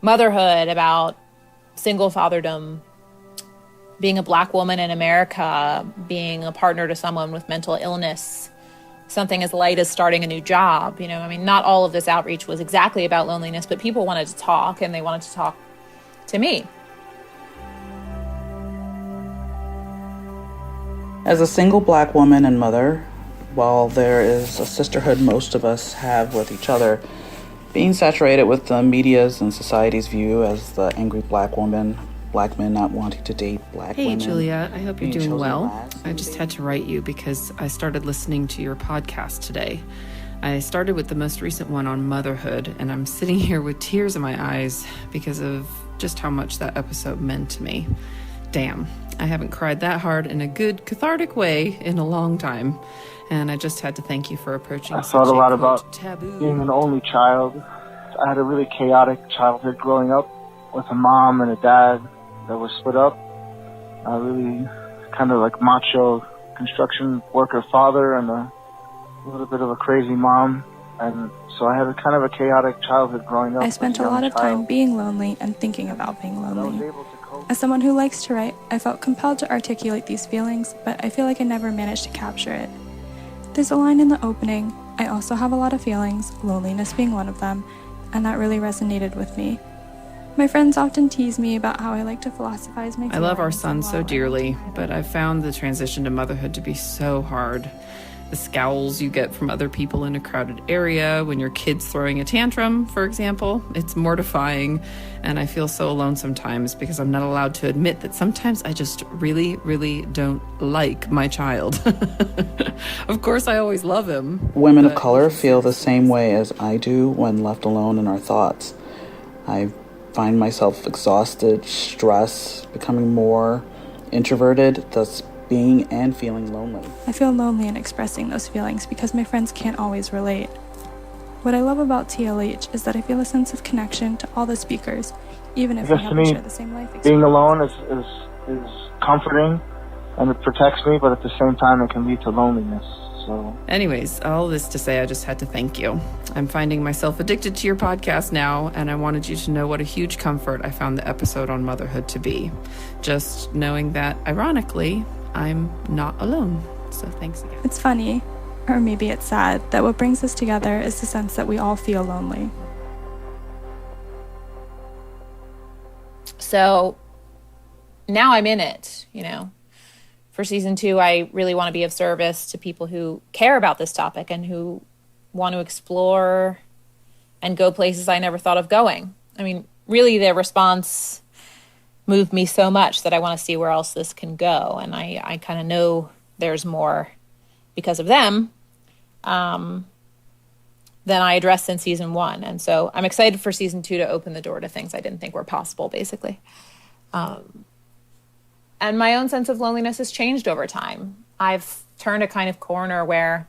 motherhood, about single fatherdom, being a Black woman in America, being a partner to someone with mental illness, something as light as starting a new job. Not all of this outreach was exactly about loneliness, but people wanted to talk, and they wanted to talk to me. As a single Black woman and mother, while there is a sisterhood most of us have with each other, being saturated with the media's and society's view as the angry Black woman, Black men not wanting to date Black women. Hey, Julia, I hope you're being doing chosen well. last. I just had to write you because I started listening to your podcast today. I started with the most recent one on motherhood, and I'm sitting here with tears in my eyes because of just how much that episode meant to me. Damn, I haven't cried that hard in a good, cathartic way in a long time, and I just had to thank you for approaching I such thought a lot quote, about taboo. being an only child. I had a really chaotic childhood growing up with a mom and a dad that were split up. A really kind of like macho construction worker father and a little bit of a crazy mom. And so I had a kind of a chaotic childhood growing up. I spent a lot of time being lonely and thinking about being lonely. As someone who likes to write, I felt compelled to articulate these feelings, but I feel like I never managed to capture it. There's a line in the opening, I also have a lot of feelings, loneliness being one of them, and that really resonated with me. My friends often tease me about how I like to philosophize my I love our feelings, son and so while dearly, but I've found the transition to motherhood to be so hard. The scowls you get from other people in a crowded area when your kid's throwing a tantrum, for example, it's mortifying, and I feel so alone sometimes because I'm not allowed to admit that sometimes I just really, really don't like my child. Of course, I always love him. Women of color feel the same way as I do when left alone in our thoughts. I find myself exhausted, stressed, becoming more introverted, thus being and feeling lonely. I feel lonely in expressing those feelings because my friends can't always relate. What I love about TLH is that I feel a sense of connection to all the speakers, even if we I guess to haven't me, shared the same life experience. being alone is comforting and it protects me, but at the same time it can lead to loneliness. So Anyways, all this to say, I just had to thank you. I'm finding myself addicted to your podcast now, and I wanted you to know what a huge comfort I found the episode on motherhood to be. Just knowing that, ironically, I'm not alone. So thanks again. It's funny, or maybe it's sad, that what brings us together is the sense that we all feel lonely. So now I'm in it, For season 2, I really want to be of service to people who care about this topic and who want to explore and go places I never thought of going. Really, their response moved me so much that I want to see where else this can go. And I kind of know there's more because of them than I addressed in season 1. And so I'm excited for season 2 to open the door to things I didn't think were possible, basically. And my own sense of loneliness has changed over time. I've turned a kind of corner where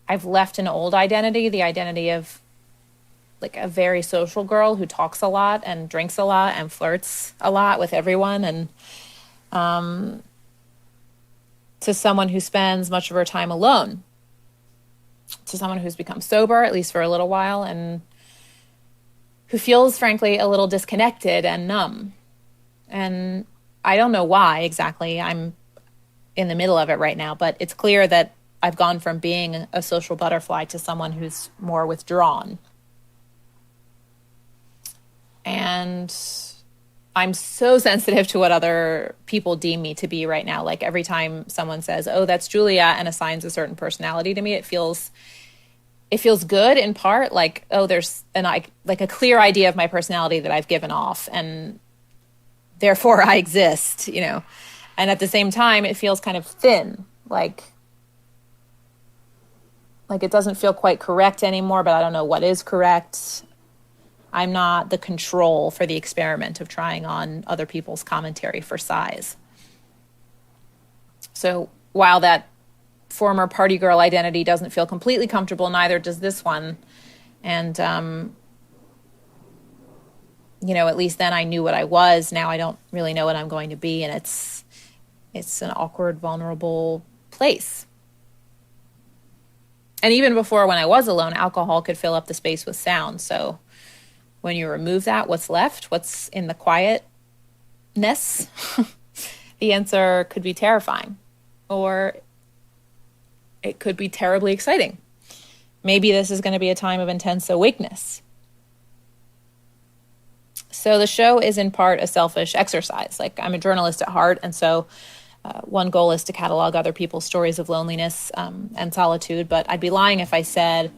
I've left an old identity, the identity of like a very social girl who talks a lot and drinks a lot and flirts a lot with everyone, and to someone who spends much of her time alone, to someone who's become sober, at least for a little while, and who feels, frankly, a little disconnected and numb. And I don't know why exactly. I'm in the middle of it right now, but it's clear that I've gone from being a social butterfly to someone who's more withdrawn. And I'm so sensitive to what other people deem me to be right now. Like every time someone says, "Oh, that's Julia," and assigns a certain personality to me, it feels good in part. Like, oh, there's like a clear idea of my personality that I've given off, and therefore I exist, you know. And at the same time, it feels kind of thin, like it doesn't feel quite correct anymore, but I don't know what is correct. I'm not the control for the experiment of trying on other people's commentary for size. So while that former party girl identity doesn't feel completely comfortable, neither does this one. And, you know, at least then I knew what I was. Now I don't really know what I'm going to be. And it's an awkward, vulnerable place. And even before, when I was alone, alcohol could fill up the space with sound. So when you remove that, what's left? What's in the quietness? The answer could be terrifying, or it could be terribly exciting. Maybe this is going to be a time of intense awakeness. So the show is in part a selfish exercise. Like, I'm a journalist at heart, and so one goal is to catalog other people's stories of loneliness and solitude, but I'd be lying if I said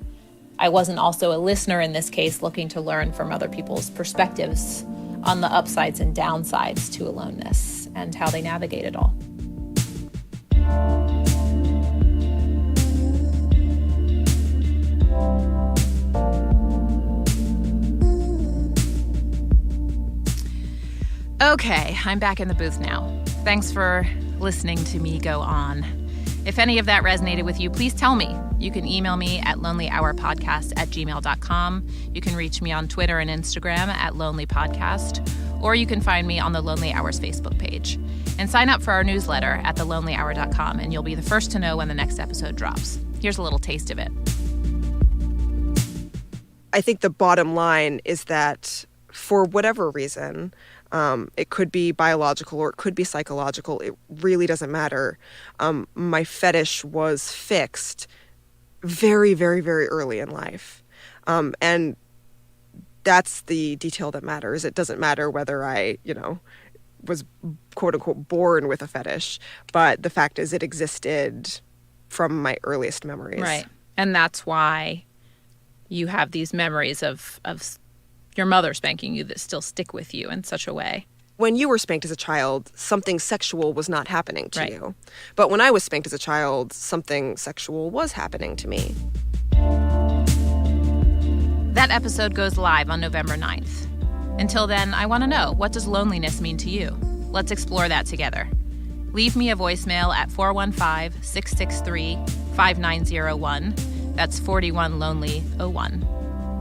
I wasn't also a listener in this case, looking to learn from other people's perspectives on the upsides and downsides to aloneness and how they navigate it all. Okay, I'm back in the booth now. Thanks for listening to me go on. If any of that resonated with you, please tell me. You can email me at lonelyhourpodcast@gmail.com. You can reach me on Twitter and Instagram at lonelypodcast, or you can find me on the Lonely Hours Facebook page. And sign up for our newsletter at thelonelyhour.com, and you'll be the first to know when the next episode drops. Here's a little taste of it. I think the bottom line is that for whatever reason, it could be biological or it could be psychological. It really doesn't matter. My fetish was fixed very, very, very early in life. And that's the detail that matters. It doesn't matter whether I, was quote unquote born with a fetish, but the fact is it existed from my earliest memories. Right. And that's why you have these memories of your mother spanking you that still stick with you in such a way. When you were spanked as a child, something sexual was not happening to you. But when I was spanked as a child, something sexual was happening to me. That episode goes live on November 9th. Until then, I want to know, what does loneliness mean to you? Let's explore that together. Leave me a voicemail at 415-663-5901. That's 41-LONELY-01.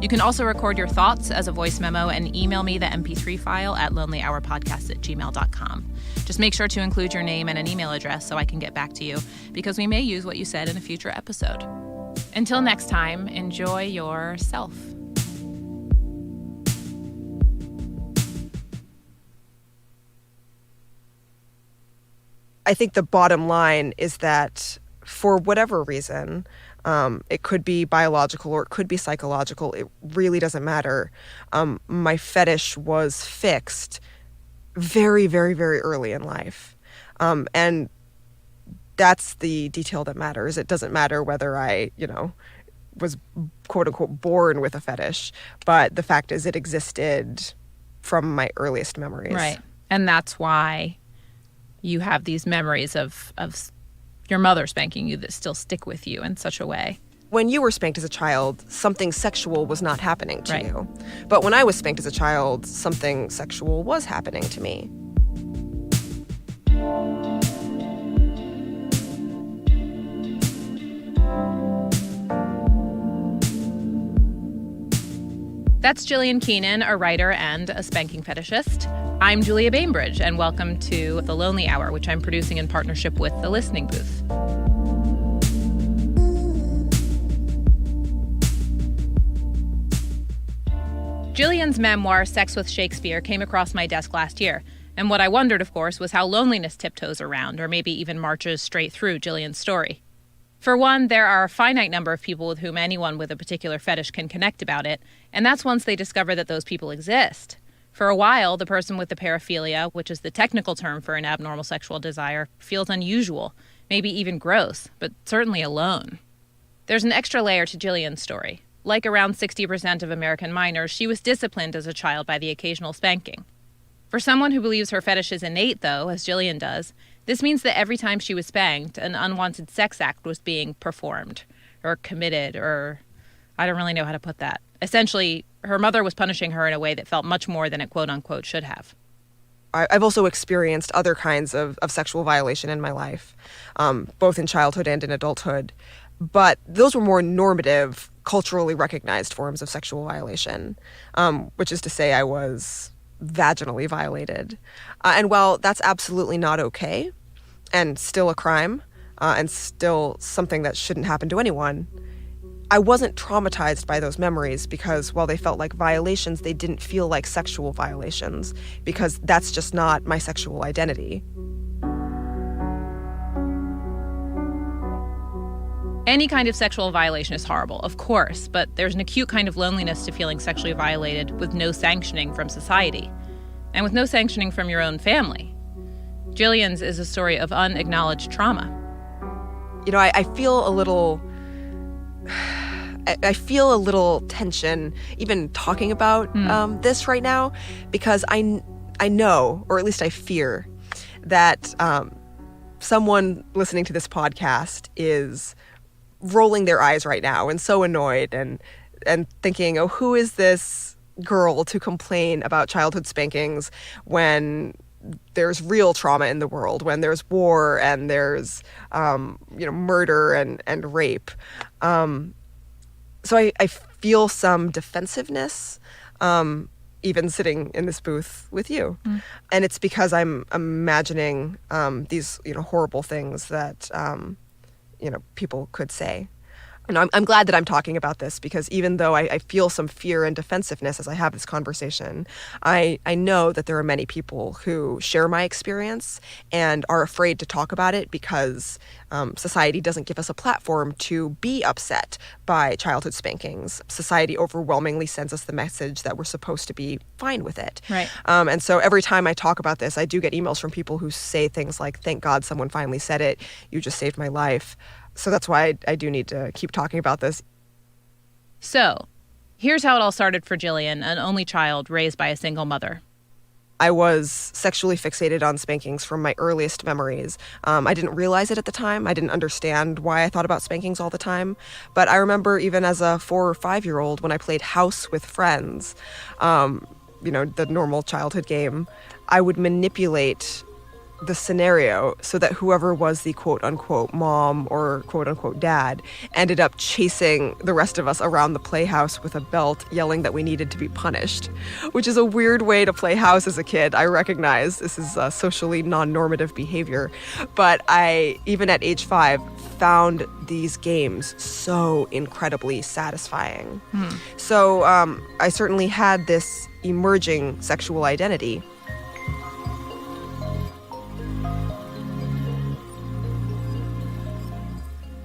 You can also record your thoughts as a voice memo and email me the MP3 file at lonelyhourpodcast@gmail.com. Just make sure to include your name and an email address so I can get back to you, because we may use what you said in a future episode. Until next time, enjoy yourself. I think the bottom line is that for whatever reason, it could be biological or it could be psychological. It really doesn't matter. My fetish was fixed very, very, very early in life. And that's the detail that matters. It doesn't matter whether I, was quote unquote born with a fetish, but the fact is it existed from my earliest memories. Right. And that's why you have these memories of your mother spanking you that still stick with you in such a way. When you were spanked as a child, something sexual was not happening to you. But when I was spanked as a child, something sexual was happening to me. That's Jillian Keenan, a writer and a spanking fetishist. I'm Julia Bainbridge, and welcome to The Lonely Hour, which I'm producing in partnership with The Listening Booth. Jillian's memoir, Sex with Shakespeare, came across my desk last year, And what I wondered, of course, was how loneliness tiptoes around, or maybe even marches straight through Jillian's story. For one, there are a finite number of people with whom anyone with a particular fetish can connect about it, and that's once they discover that those people exist. For a while, the person with the paraphilia, which is the technical term for an abnormal sexual desire, feels unusual, maybe even gross, but certainly alone. There's an extra layer to Jillian's story. Like around 60% of American minors, she was disciplined as a child by the occasional spanking. For someone who believes her fetish is innate, though, as Jillian does, this means that every time she was spanked, an unwanted sex act was being performed, or committed, or I don't really know how to put that. Essentially, her mother was punishing her in a way that felt much more than it quote-unquote should have. I've also experienced other kinds of sexual violation in my life, both in childhood and in adulthood. But those were more normative, culturally recognized forms of sexual violation, which is to say I was vaginally violated. And while that's absolutely not okay and still a crime and still something that shouldn't happen to anyone, I wasn't traumatized by those memories because while they felt like violations, they didn't feel like sexual violations because that's just not my sexual identity. Any kind of sexual violation is horrible, of course, but there's an acute kind of loneliness to feeling sexually violated with no sanctioning from society, and with no sanctioning from your own family. Jillian's is a story of unacknowledged trauma. You know, I feel a little... I feel a little tension even talking about this right now because I know, or at least I fear, that someone listening to this podcast is rolling their eyes right now and so annoyed and thinking, oh, who is this girl to complain about childhood spankings when there's real trauma in the world, when there's war and there's murder and rape. So I feel some defensiveness, even sitting in this booth with you. And it's because I'm imagining these horrible things that people could say. And I'm glad that I'm talking about this because even though I feel some fear and defensiveness as I have this conversation, I know that there are many people who share my experience and are afraid to talk about it because society doesn't give us a platform to be upset by childhood spankings. Society overwhelmingly sends us the message that we're supposed to be fine with it. Right. And so every time I talk about this, I do get emails from people who say things like, thank God someone finally said it. You just saved my life. So that's why I do need to keep talking about this. So, here's how it all started for Jillian, an only child raised by a single mother. I was sexually fixated on spankings from my earliest memories. I didn't realize it at the time. I didn't understand why I thought about spankings all the time. But I remember even as a 4 or 5-year-old when I played house with friends, the normal childhood game, I would manipulate the scenario so that whoever was the quote-unquote mom or quote-unquote dad ended up chasing the rest of us around the playhouse with a belt, yelling that we needed to be punished, which is a weird way to play house as a kid. I recognize this is socially non-normative behavior, but I, even at age 5, found these games so incredibly satisfying. So I certainly had this emerging sexual identity.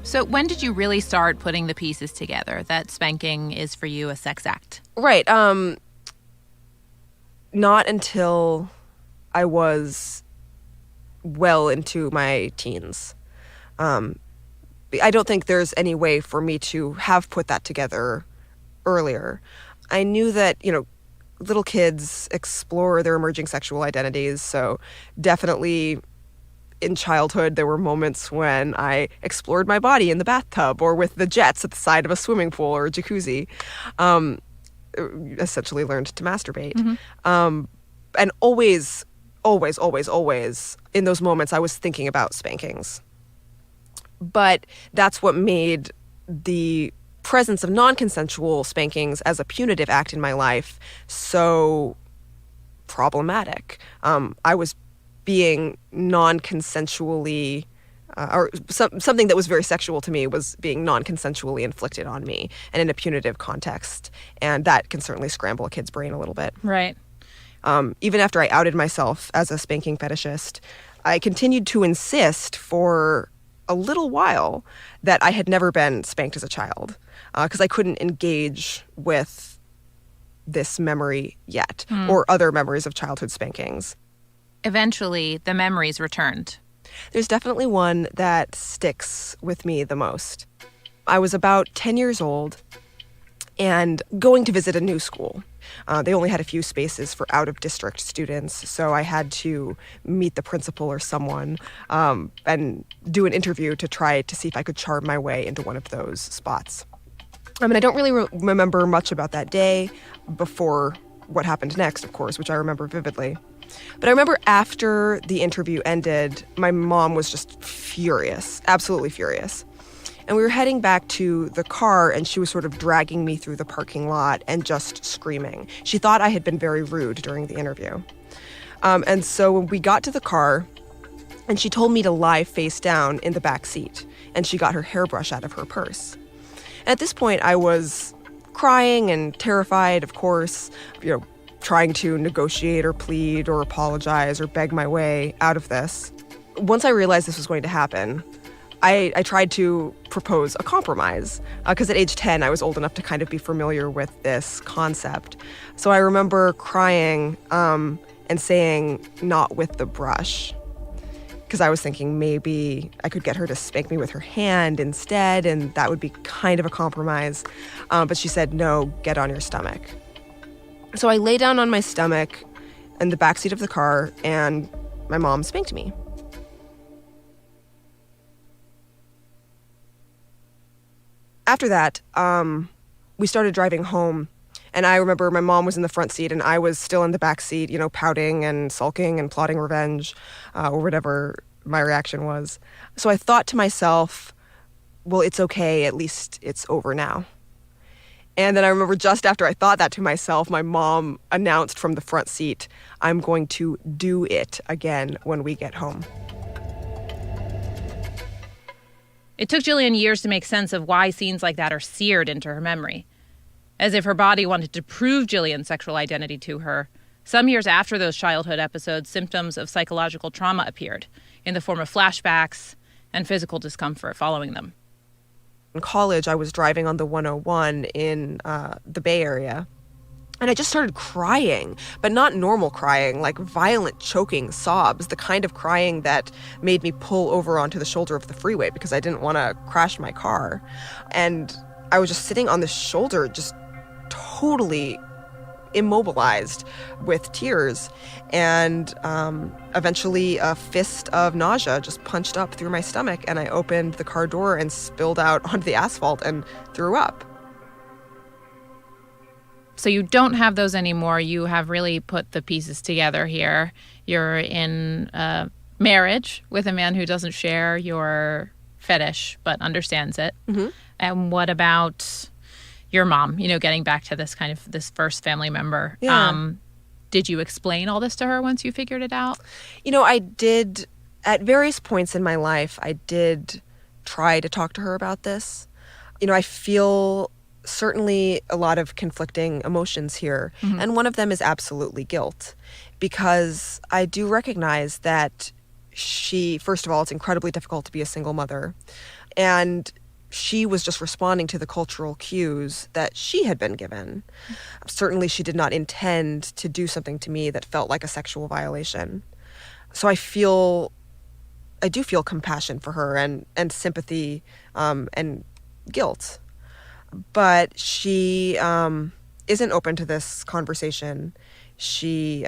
So when did you really start putting the pieces together that spanking is for you a sex act? Right. Not until I was well into my teens. I don't think there's any way for me to have put that together earlier. I knew that, little kids explore their emerging sexual identities, so definitely in childhood, there were moments when I explored my body in the bathtub or with the jets at the side of a swimming pool or a jacuzzi. Essentially learned to masturbate. And always, in those moments, I was thinking about spankings. But that's what made the presence of non-consensual spankings as a punitive act in my life so problematic. I was being non-consensually, something that was very sexual to me was being non-consensually inflicted on me and in a punitive context. And that can certainly scramble a kid's brain a little bit. Right. Even after I outed myself as a spanking fetishist, I continued to insist for a little while that I had never been spanked as a child, because I couldn't engage with this memory yet, or other memories of childhood spankings. Eventually, the memories returned. There's definitely one that sticks with me the most. I was about 10 years old and going to visit a new school. They only had a few spaces for out-of-district students, so I had to meet the principal or someone and do an interview to try to see if I could charm my way into one of those spots. I mean, I don't really remember much about that day before what happened next, of course, which I remember vividly. But I remember after the interview ended, my mom was just furious, absolutely furious. And we were heading back to the car, and she was sort of dragging me through the parking lot and just screaming. She thought I had been very rude during the interview. And so when we got to the car, and she told me to lie face down in the back seat, and she got her hairbrush out of her purse. And at this point, I was crying and terrified, of course, trying to negotiate or plead or apologize or beg my way out of this. Once I realized this was going to happen, I tried to propose a compromise, because at age 10, I was old enough to kind of be familiar with this concept. So I remember crying and saying, not with the brush, because I was thinking maybe I could get her to spank me with her hand instead, and that would be kind of a compromise. But she said, no, get on your stomach. So I lay down on my stomach in the backseat of the car, and my mom spanked me. After that, we started driving home, and I remember my mom was in the front seat, and I was still in the back seat, pouting and sulking and plotting revenge, or whatever my reaction was. So I thought to myself, well, it's okay, at least it's over now. And then I remember just after I thought that to myself, my mom announced from the front seat, I'm going to do it again when we get home. It took Jillian years to make sense of why scenes like that are seared into her memory. As if her body wanted to prove Jillian's sexual identity to her. Some years after those childhood episodes, symptoms of psychological trauma appeared in the form of flashbacks and physical discomfort following them. In college, I was driving on the 101 in the Bay Area. And I just started crying, but not normal crying, like violent choking sobs, the kind of crying that made me pull over onto the shoulder of the freeway because I didn't want to crash my car. And I was just sitting on the shoulder, just totally immobilized with tears. And eventually a fist of nausea just punched up through my stomach, and I opened the car door and spilled out onto the asphalt and threw up. So you don't have those anymore. You have really put the pieces together here. You're in a marriage with a man who doesn't share your fetish, but understands it. Mm-hmm. And what about your mom, getting back to this kind of this first family member? Yeah. Did you explain all this to her once you figured it out? I did, at various points in my life, I did try to talk to her about this. I feel certainly a lot of conflicting emotions here. Mm-hmm. And one of them is absolutely guilt, because I do recognize that first of all, it's incredibly difficult to be a single mother. And she was just responding to the cultural cues that she had been given. Certainly she did not intend to do something to me that felt like a sexual violation. So I do feel compassion for her and sympathy and guilt. But she isn't open to this conversation. She,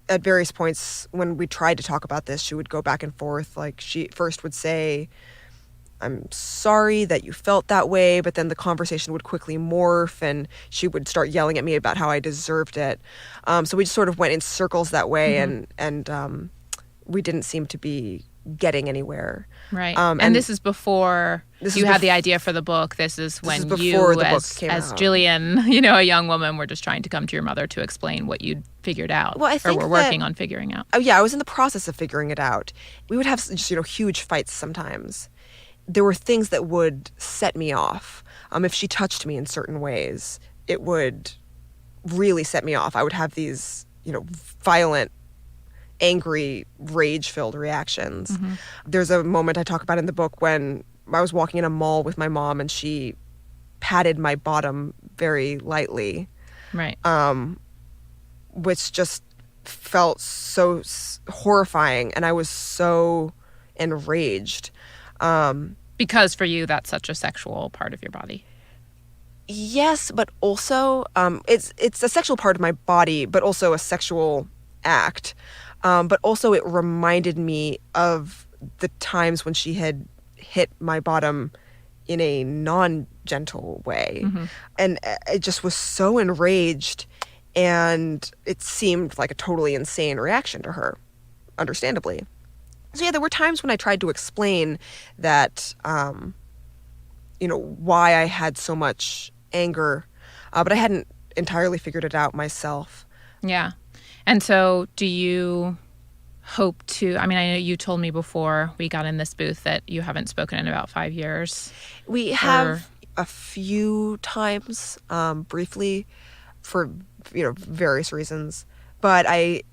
at various points when we tried to talk about this, she would go back and forth. Like, she first would say, I'm sorry that you felt that way, but then the conversation would quickly morph, and she would start yelling at me about how I deserved it. So we just sort of went in circles that way, mm-hmm. and we didn't seem to be getting anywhere. Right. And this is before you had the idea for the book. This is when you, as Jillian, a young woman, were just trying to come to your mother to explain what you'd figured out, well, I think or were working on figuring out. Oh, yeah, I was in the process of figuring it out. We would have just, huge fights sometimes. There were things that would set me off. If she touched me in certain ways, it would really set me off. I would have these, violent, angry, rage-filled reactions. Mm-hmm. There's a moment I talk about in the book when I was walking in a mall with my mom and she patted my bottom very lightly. Right. Which just felt so horrifying, and I was so enraged. Because for you, that's such a sexual part of your body. Yes, but also it's a sexual part of my body, but also a sexual act. But also it reminded me of the times when she had hit my bottom in a non-gentle way. Mm-hmm. And I just was so enraged, and it seemed like a totally insane reaction to her, understandably. So yeah, there were times when I tried to explain that, why I had so much anger, but I hadn't entirely figured it out myself. Yeah. And so do you hope to, I know you told me before we got in this booth that you haven't spoken in about 5 years. We have a few times, briefly, for, various reasons. But I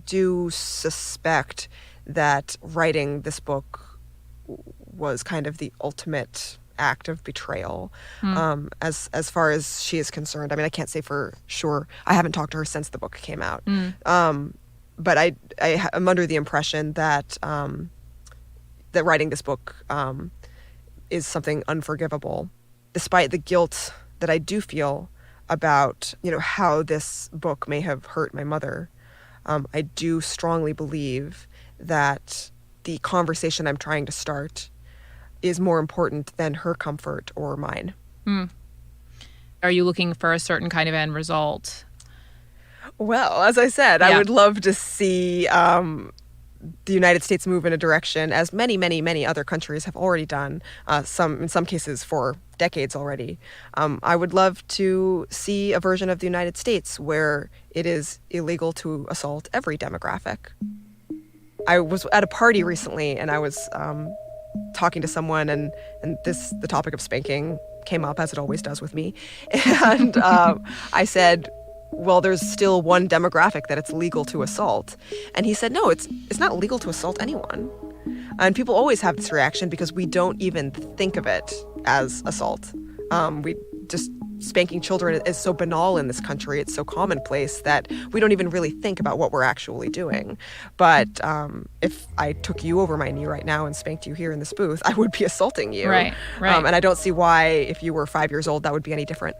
do suspect that writing this book was kind of the ultimate act of betrayal, as far as she is concerned. I can't say for sure. I haven't talked to her since the book came out. But I'm under the impression that that writing this book is something unforgivable, despite the guilt that I do feel about how this book may have hurt my mother. I do strongly believe that the conversation I'm trying to start is more important than her comfort or mine. Are you looking for a certain kind of end result? Well, as I said, I would love to see the United States move in a direction, as many, many, many other countries have already done, in some cases for decades already. I would love to see a version of the United States where it is illegal to assault every demographic. I was at a party recently, and I was talking to someone, and the topic of spanking came up, as it always does with me. And I said, well, there's still one demographic that it's legal to assault. And he said, no, it's not legal to assault anyone. And people always have this reaction because we don't even think of it as assault. Spanking children is so banal in this country. It's so commonplace that we don't even really think about what we're actually doing. But if I took you over my knee right now and spanked you here in this booth, I would be assaulting you. Right. And I don't see why, if you were 5 years old, that would be any different.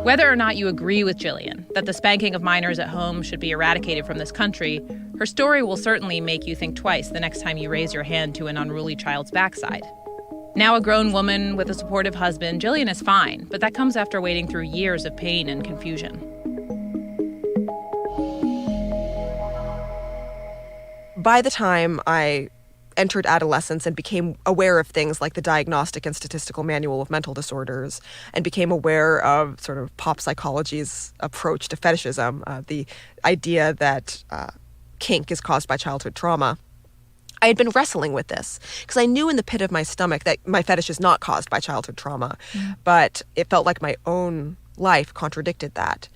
Whether or not you agree with Jillian that the spanking of minors at home should be eradicated from this country, her story will certainly make you think twice the next time you raise your hand to an unruly child's backside. Now a grown woman with a supportive husband, Jillian is fine, but that comes after wading through years of pain and confusion. By the time I entered adolescence and became aware of things like the Diagnostic and Statistical Manual of Mental Disorders, and became aware of sort of pop psychology's approach to fetishism, the idea that kink is caused by childhood trauma, I had been wrestling with this because I knew in the pit of my stomach that my fetish is not caused by childhood trauma, but it felt like my own life contradicted that.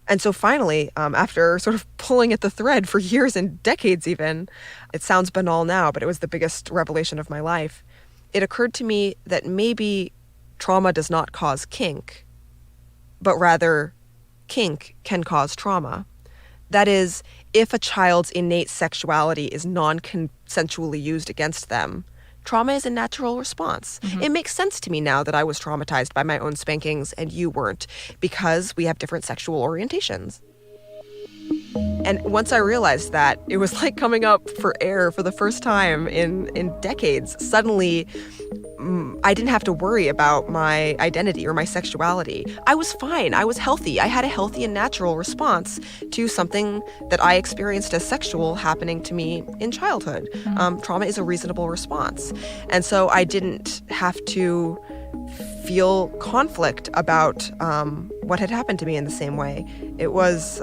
And so finally, after sort of pulling at the thread for years and decades even, it sounds banal now, but it was the biggest revelation of my life. It occurred to me that maybe trauma does not cause kink, but rather kink can cause trauma. That is, if a child's innate sexuality is non-consensually used against them, trauma is a natural response. It makes sense to me now that I was traumatized by my own spankings and you weren't, because we have different sexual orientations. And once I realized that, it was like coming up for air for the first time in decades. Suddenly, I didn't have to worry about my identity or my sexuality. I was fine. I was healthy. I had a healthy and natural response to something that I experienced as sexual happening to me in childhood. Trauma is a reasonable response. And so I didn't have to feel conflict about what had happened to me in the same way. It was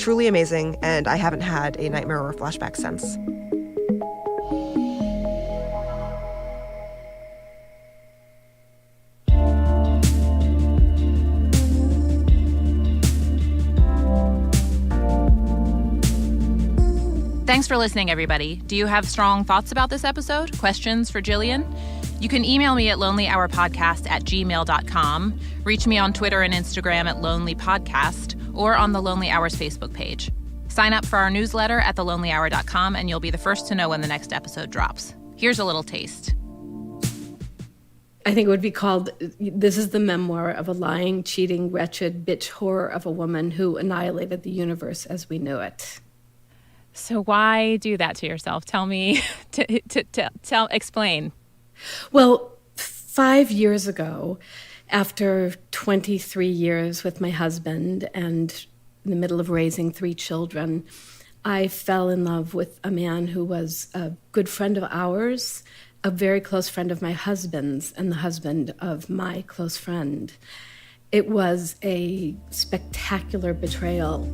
truly amazing, and I haven't had a nightmare or a flashback since. Thanks for listening, everybody. Do you have strong thoughts about this episode? Questions for Jillian? You can email me at lonelyhourpodcast@gmail.com, reach me on Twitter and Instagram at lonelypodcast, or on the Lonely Hours Facebook page. Sign up for our newsletter at thelonelyhour.com, and you'll be the first to know when the next episode drops. Here's a little taste. I think it would be called, this is the memoir of a lying, cheating, wretched bitch whore of a woman who annihilated the universe as we knew it. So why do that to yourself? Tell me, explain. Well, 5 years ago, after 23 years with my husband and in the middle of raising 3 children, I fell in love with a man who was a good friend of ours, a very close friend of my husband's, and the husband of my close friend. It was a spectacular betrayal.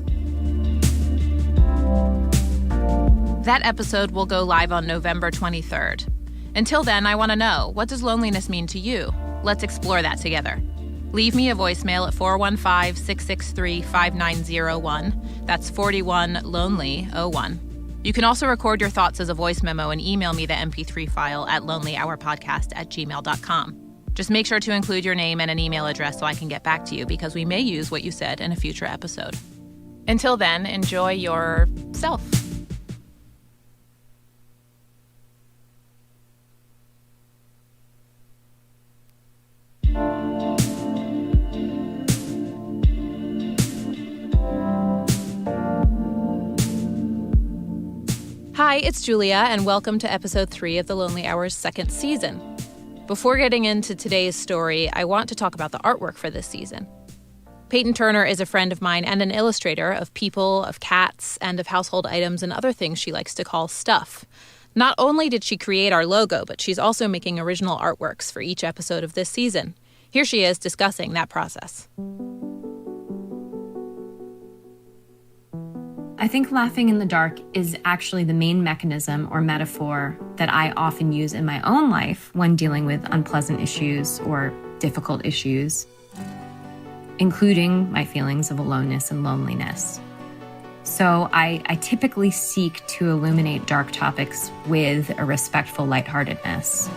That episode will go live on November 23rd. Until then, I want to know, what does loneliness mean to you? Let's explore that together. Leave me a voicemail at 415-663-5901. That's 41-LONELY-01. You can also record your thoughts as a voice memo and email me the MP3 file at lonelyhourpodcast@gmail.com. Just make sure to include your name and an email address so I can get back to you, because we may use what you said in a future episode. Until then, enjoy yourself. Hi, it's Julia, and welcome to episode 3 of The Lonely Hour's second season. Before getting into today's story, I want to talk about the artwork for this season. Peyton Turner is a friend of mine and an illustrator of people, of cats, and of household items and other things she likes to call stuff. Not only did she create our logo, but she's also making original artworks for each episode of this season. Here she is discussing that process. I think laughing in the dark is actually the main mechanism or metaphor that I often use in my own life when dealing with unpleasant issues or difficult issues, including my feelings of aloneness and loneliness. So I typically seek to illuminate dark topics with a respectful lightheartedness.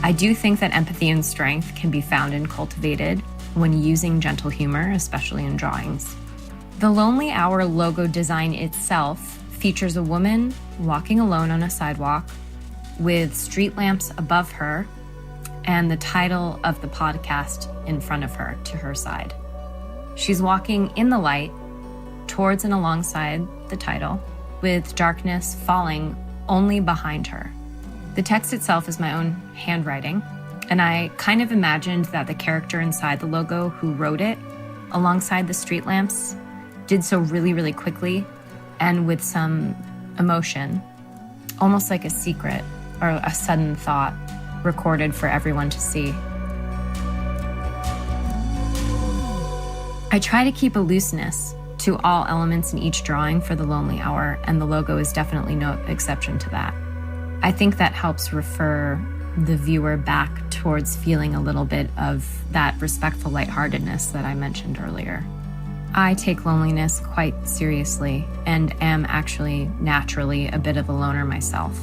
I do think that empathy and strength can be found and cultivated when using gentle humor, especially in drawings. The Lonely Hour logo design itself features a woman walking alone on a sidewalk with street lamps above her and the title of the podcast in front of her to her side. She's walking in the light towards and alongside the title, with darkness falling only behind her. The text itself is my own handwriting, and I kind of imagined that the character inside the logo who wrote it alongside the street lamps did so really, really quickly and with some emotion, almost like a secret or a sudden thought recorded for everyone to see. I try to keep a looseness to all elements in each drawing for the Lonely Hour, and the logo is definitely no exception to that. I think that helps refer the viewer back towards feeling a little bit of that respectful lightheartedness that I mentioned earlier. I take loneliness quite seriously and am actually naturally a bit of a loner myself.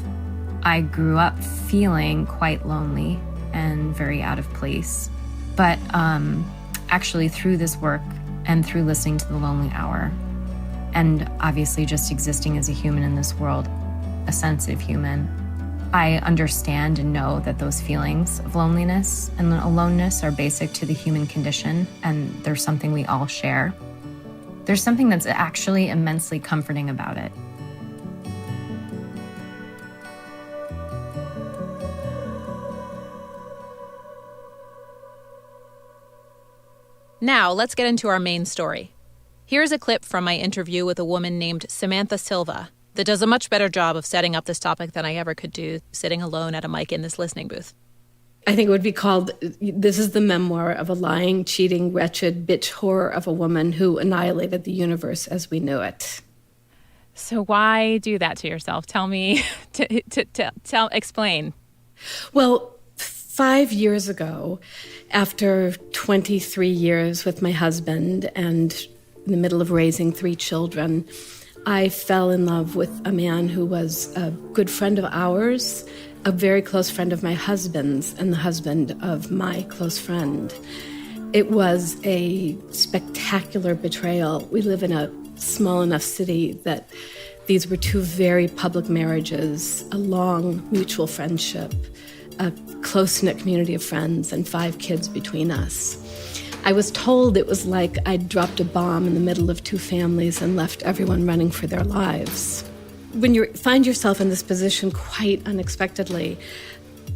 I grew up feeling quite lonely and very out of place, but actually through this work and through listening to the Lonely Hour, and obviously just existing as a human in this world, a sensitive human, I understand and know that those feelings of loneliness and aloneness are basic to the human condition, and they're something we all share. There's something that's actually immensely comforting about it. Now, let's get into our main story. Here's a clip from my interview with a woman named Samantha Silva that does a much better job of setting up this topic than I ever could do sitting alone at a mic in this listening booth. I think it would be called, this is the memoir of a lying, cheating, wretched bitch whore of a woman who annihilated the universe as we knew it. So why do that to yourself? Tell me, explain. Well, 5 years ago, after 23 years with my husband and in the middle of raising 3 children, I fell in love with a man who was a good friend of ours, a very close friend of my husband's, and the husband of my close friend. It was a spectacular betrayal. We live in a small enough city that these were 2 very public marriages, a long mutual friendship, a close-knit community of friends, and 5 kids between us. I was told it was like I'd dropped a bomb in the middle of 2 families and left everyone running for their lives. When you find yourself in this position quite unexpectedly,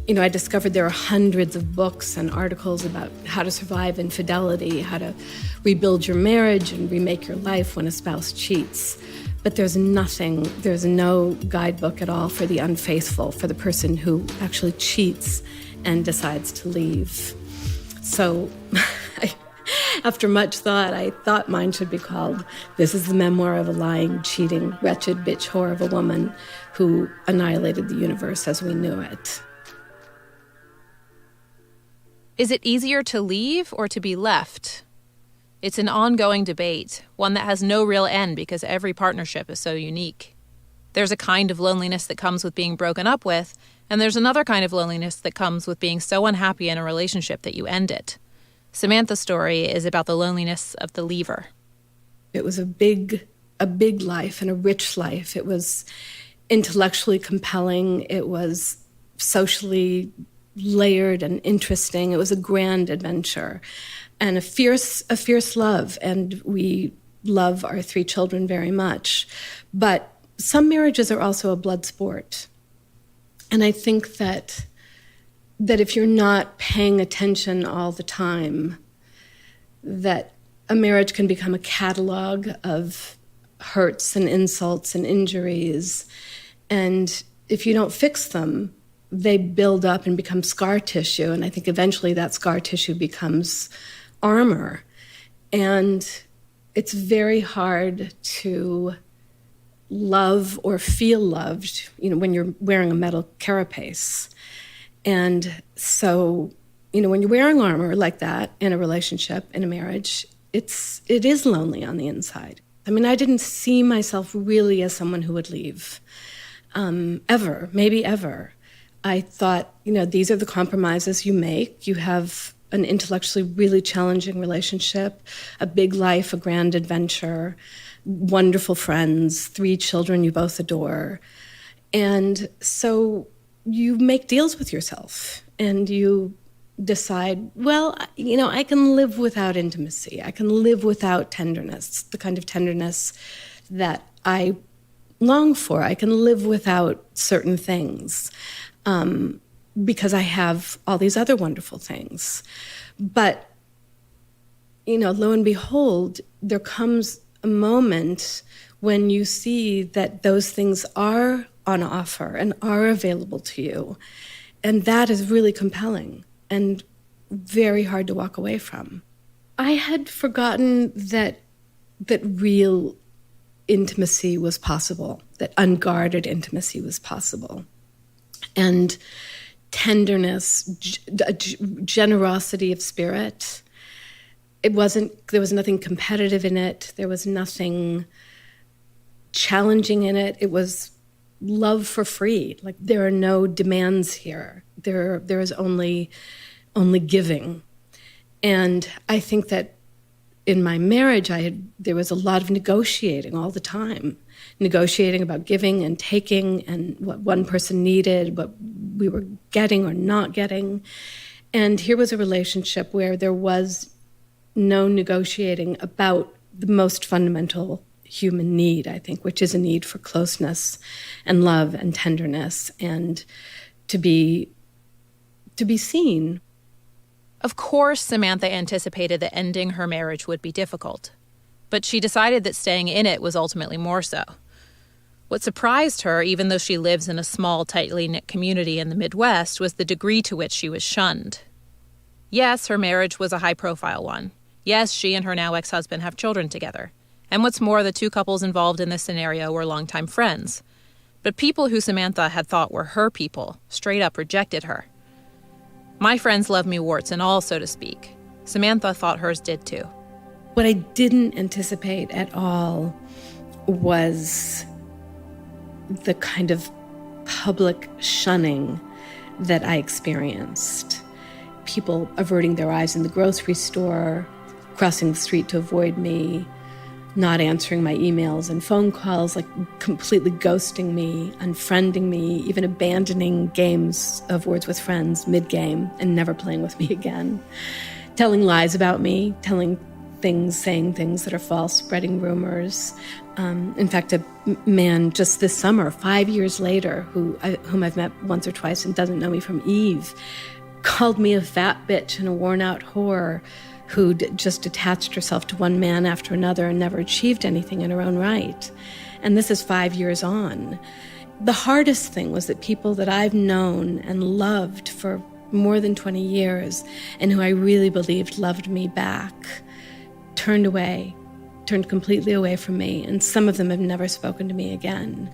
I discovered there are hundreds of books and articles about how to survive infidelity, how to rebuild your marriage and remake your life when a spouse cheats. But there's no guidebook at all for the unfaithful, for the person who actually cheats and decides to leave. So after much thought, I thought mine should be called "This is the Memoir of a Lying, Cheating, Wretched Bitch Whore of a Woman Who Annihilated the Universe as We Knew It." Is it easier to leave or to be left? It's an ongoing debate, one that has no real end because every partnership is so unique. There's a kind of loneliness that comes with being broken up with, and there's another kind of loneliness that comes with being so unhappy in a relationship that you end it. Samantha's story is about the loneliness of the leaver. It was a big life and a rich life. It was intellectually compelling. It was socially layered and interesting. It was a grand adventure and a fierce love. And we love our 3 children very much. But some marriages are also a blood sport. And I think that if you're not paying attention all the time, that a marriage can become a catalog of hurts and insults and injuries. And if you don't fix them, they build up and become scar tissue. And I think eventually that scar tissue becomes armor. And it's very hard to love or feel loved, when you're wearing a metal carapace. And so, when you're wearing armor like that in a relationship, in a marriage, it is lonely on the inside. I mean, I didn't see myself really as someone who would leave, ever, maybe ever. I thought, these are the compromises you make. You have an intellectually really challenging relationship, a big life, a grand adventure, wonderful friends, 3 children you both adore. And so you make deals with yourself and you decide, well, I can live without intimacy. I can live without tenderness, the kind of tenderness that I long for. I can live without certain things because I have all these other wonderful things. But, lo and behold, there comes a moment when you see that those things are on offer and are available to you. And that is really compelling and very hard to walk away from. I had forgotten that real intimacy was possible, that unguarded intimacy was possible. And tenderness, generosity of spirit. There was nothing competitive in it. There was nothing challenging in it. It was love for free. Like, there are no demands here. There is only giving. And I think that in my marriage, there was a lot of negotiating all the time, negotiating about giving and taking and what one person needed, what we were getting or not getting. And here was a relationship where there was no negotiating about the most fundamental human need, I think, which is a need for closeness and love and tenderness and to be seen. Of course, Samantha anticipated that ending her marriage would be difficult, but she decided that staying in it was ultimately more so. What surprised her, even though she lives in a small, tightly knit community in the Midwest, was the degree to which she was shunned. Yes, her marriage was a high-profile one. Yes, she and her now ex-husband have children together. And what's more, the 2 couples involved in this scenario were longtime friends. But people who Samantha had thought were her people straight up rejected her. My friends love me warts and all, so to speak. Samantha thought hers did too. What I didn't anticipate at all was the kind of public shunning that I experienced. People averting their eyes in the grocery store, crossing the street to avoid me, not answering my emails and phone calls, like completely ghosting me, unfriending me, even abandoning games of Words with Friends mid-game and never playing with me again, telling lies about me, telling things, saying things that are false, spreading rumors. In fact, a man just this summer, 5 years later, whom I've met once or twice and doesn't know me from Eve, called me a fat bitch and a worn-out whore who'd just attached herself to one man after another and never achieved anything in her own right. And this is 5 years on. The hardest thing was that people that I've known and loved for more than 20 years and who I really believed loved me back turned completely away from me, and some of them have never spoken to me again.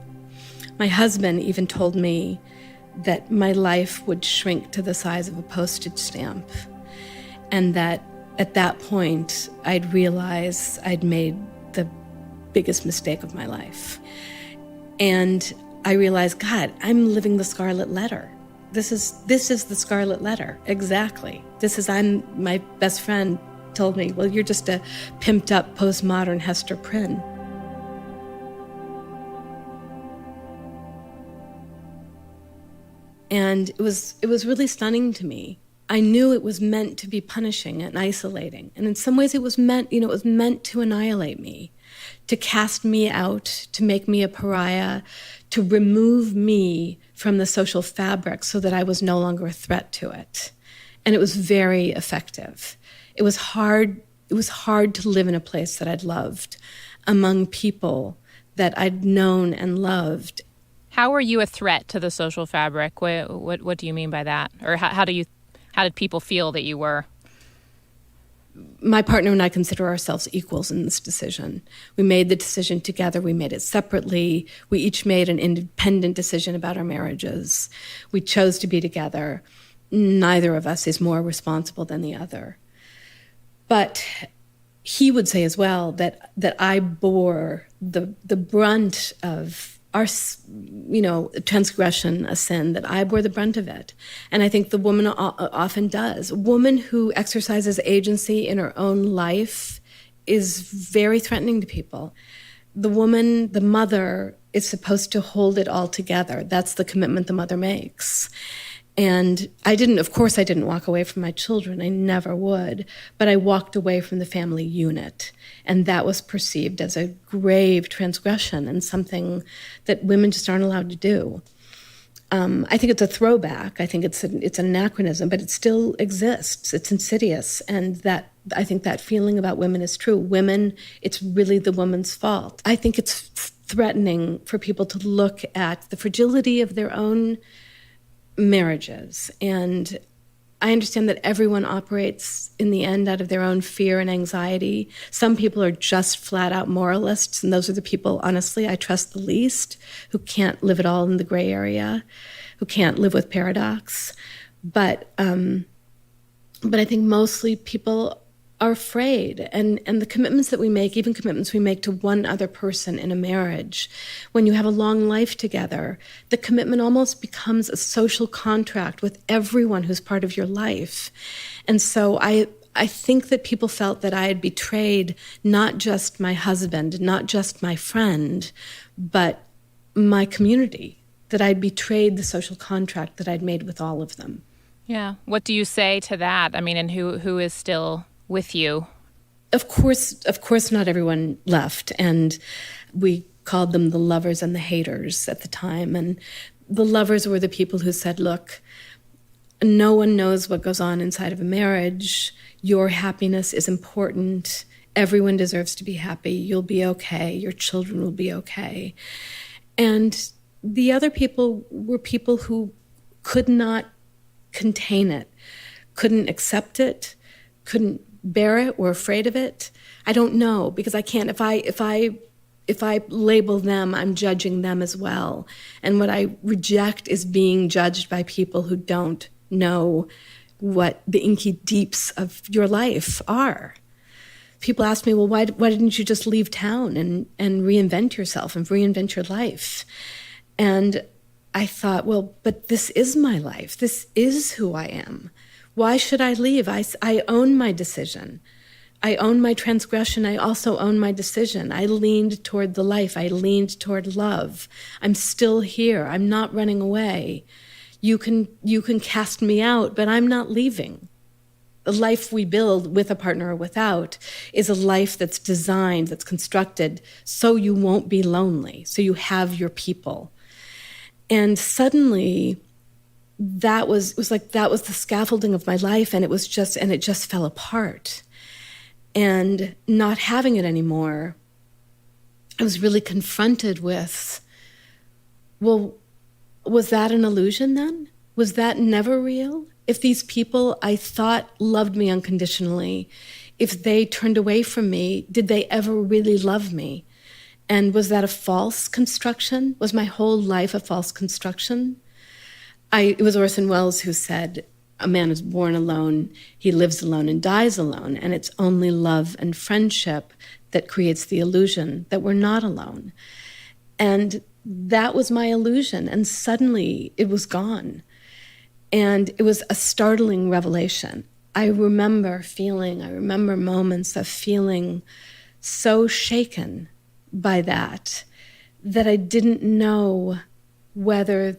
My husband even told me that my life would shrink to the size of a postage stamp, and that at that point I'd realize I'd made the biggest mistake of my life. And I realized, God, I'm living the Scarlet Letter. This is the Scarlet Letter, exactly. My best friend told me, well, you're just a pimped up postmodern Hester Prynne. And it was really stunning to me. I knew it was meant to be punishing and isolating. And in some ways it was meant to annihilate me, to cast me out, to make me a pariah, to remove me from the social fabric so that I was no longer a threat to it. And it was very effective. It was hard to live in a place that I'd loved, among people that I'd known and loved. How were you a threat to the social fabric? What do you mean by that? Or how did people feel that you were? My partner and I consider ourselves equals in this decision. We made the decision together. We made it separately. We each made an independent decision about our marriages. We chose to be together. Neither of us is more responsible than the other. But he would say as well that I bore the brunt of our, transgression, a sin, that I bore the brunt of it. And I think the woman often does. A woman who exercises agency in her own life is very threatening to people. The woman, the mother, is supposed to hold it all together. That's the commitment the mother makes. And I didn't walk away from my children. I never would. But I walked away from the family unit. And that was perceived as a grave transgression and something that women just aren't allowed to do. I think it's a throwback. I think it's an anachronism, but it still exists. It's insidious. And I think that feeling about women is true. Women, it's really the woman's fault. I think it's threatening for people to look at the fragility of their own marriages. And I understand that everyone operates in the end out of their own fear and anxiety. Some people are just flat out moralists, and those are the people, honestly, I trust the least, who can't live at all in the gray area, who can't live with paradox. But I think mostly people are afraid, and the commitments that we make, even commitments we make to one other person in a marriage, when you have a long life together, the commitment almost becomes a social contract with everyone who's part of your life. And so I think that people felt that I had betrayed not just my husband, not just my friend, but my community, that I'd betrayed the social contract that I'd made with all of them. Yeah. What do you say to that? I mean, and who is still with you? Of course, not everyone left. And we called them the lovers and the haters at the time. And the lovers were the people who said, look, no one knows what goes on inside of a marriage. Your happiness is important. Everyone deserves to be happy. You'll be okay. Your children will be okay. And the other people were people who could not contain it, couldn't accept it, couldn't bear it, were afraid of it. I don't know, because I can't. If I label them, I'm judging them as well. And what I reject is being judged by people who don't know what the inky deeps of your life are. people ask me, well, why didn't you just leave town and reinvent yourself and reinvent your life? And I thought, well, but this is my life. This is who I am. Why should I leave? I own my decision. I own my transgression. I also own my decision. I leaned toward the life. I leaned toward love. I'm still here. I'm not running away. You can cast me out, but I'm not leaving. The life we build with a partner or without is a life that's designed, that's constructed so you won't be lonely, so you have your people. And suddenly that was the scaffolding of my life, and it just fell apart. And not having it anymore, I was really confronted with, well, was that an illusion then? Was that never real? If these people I thought loved me unconditionally, if they turned away from me, did they ever really love me? And was that a false construction? Was my whole life a false construction? It was Orson Welles who said, a man is born alone, he lives alone and dies alone, and it's only love and friendship that creates the illusion that we're not alone. And that was my illusion, and suddenly it was gone. And it was a startling revelation. I remember moments of feeling so shaken by that I didn't know whether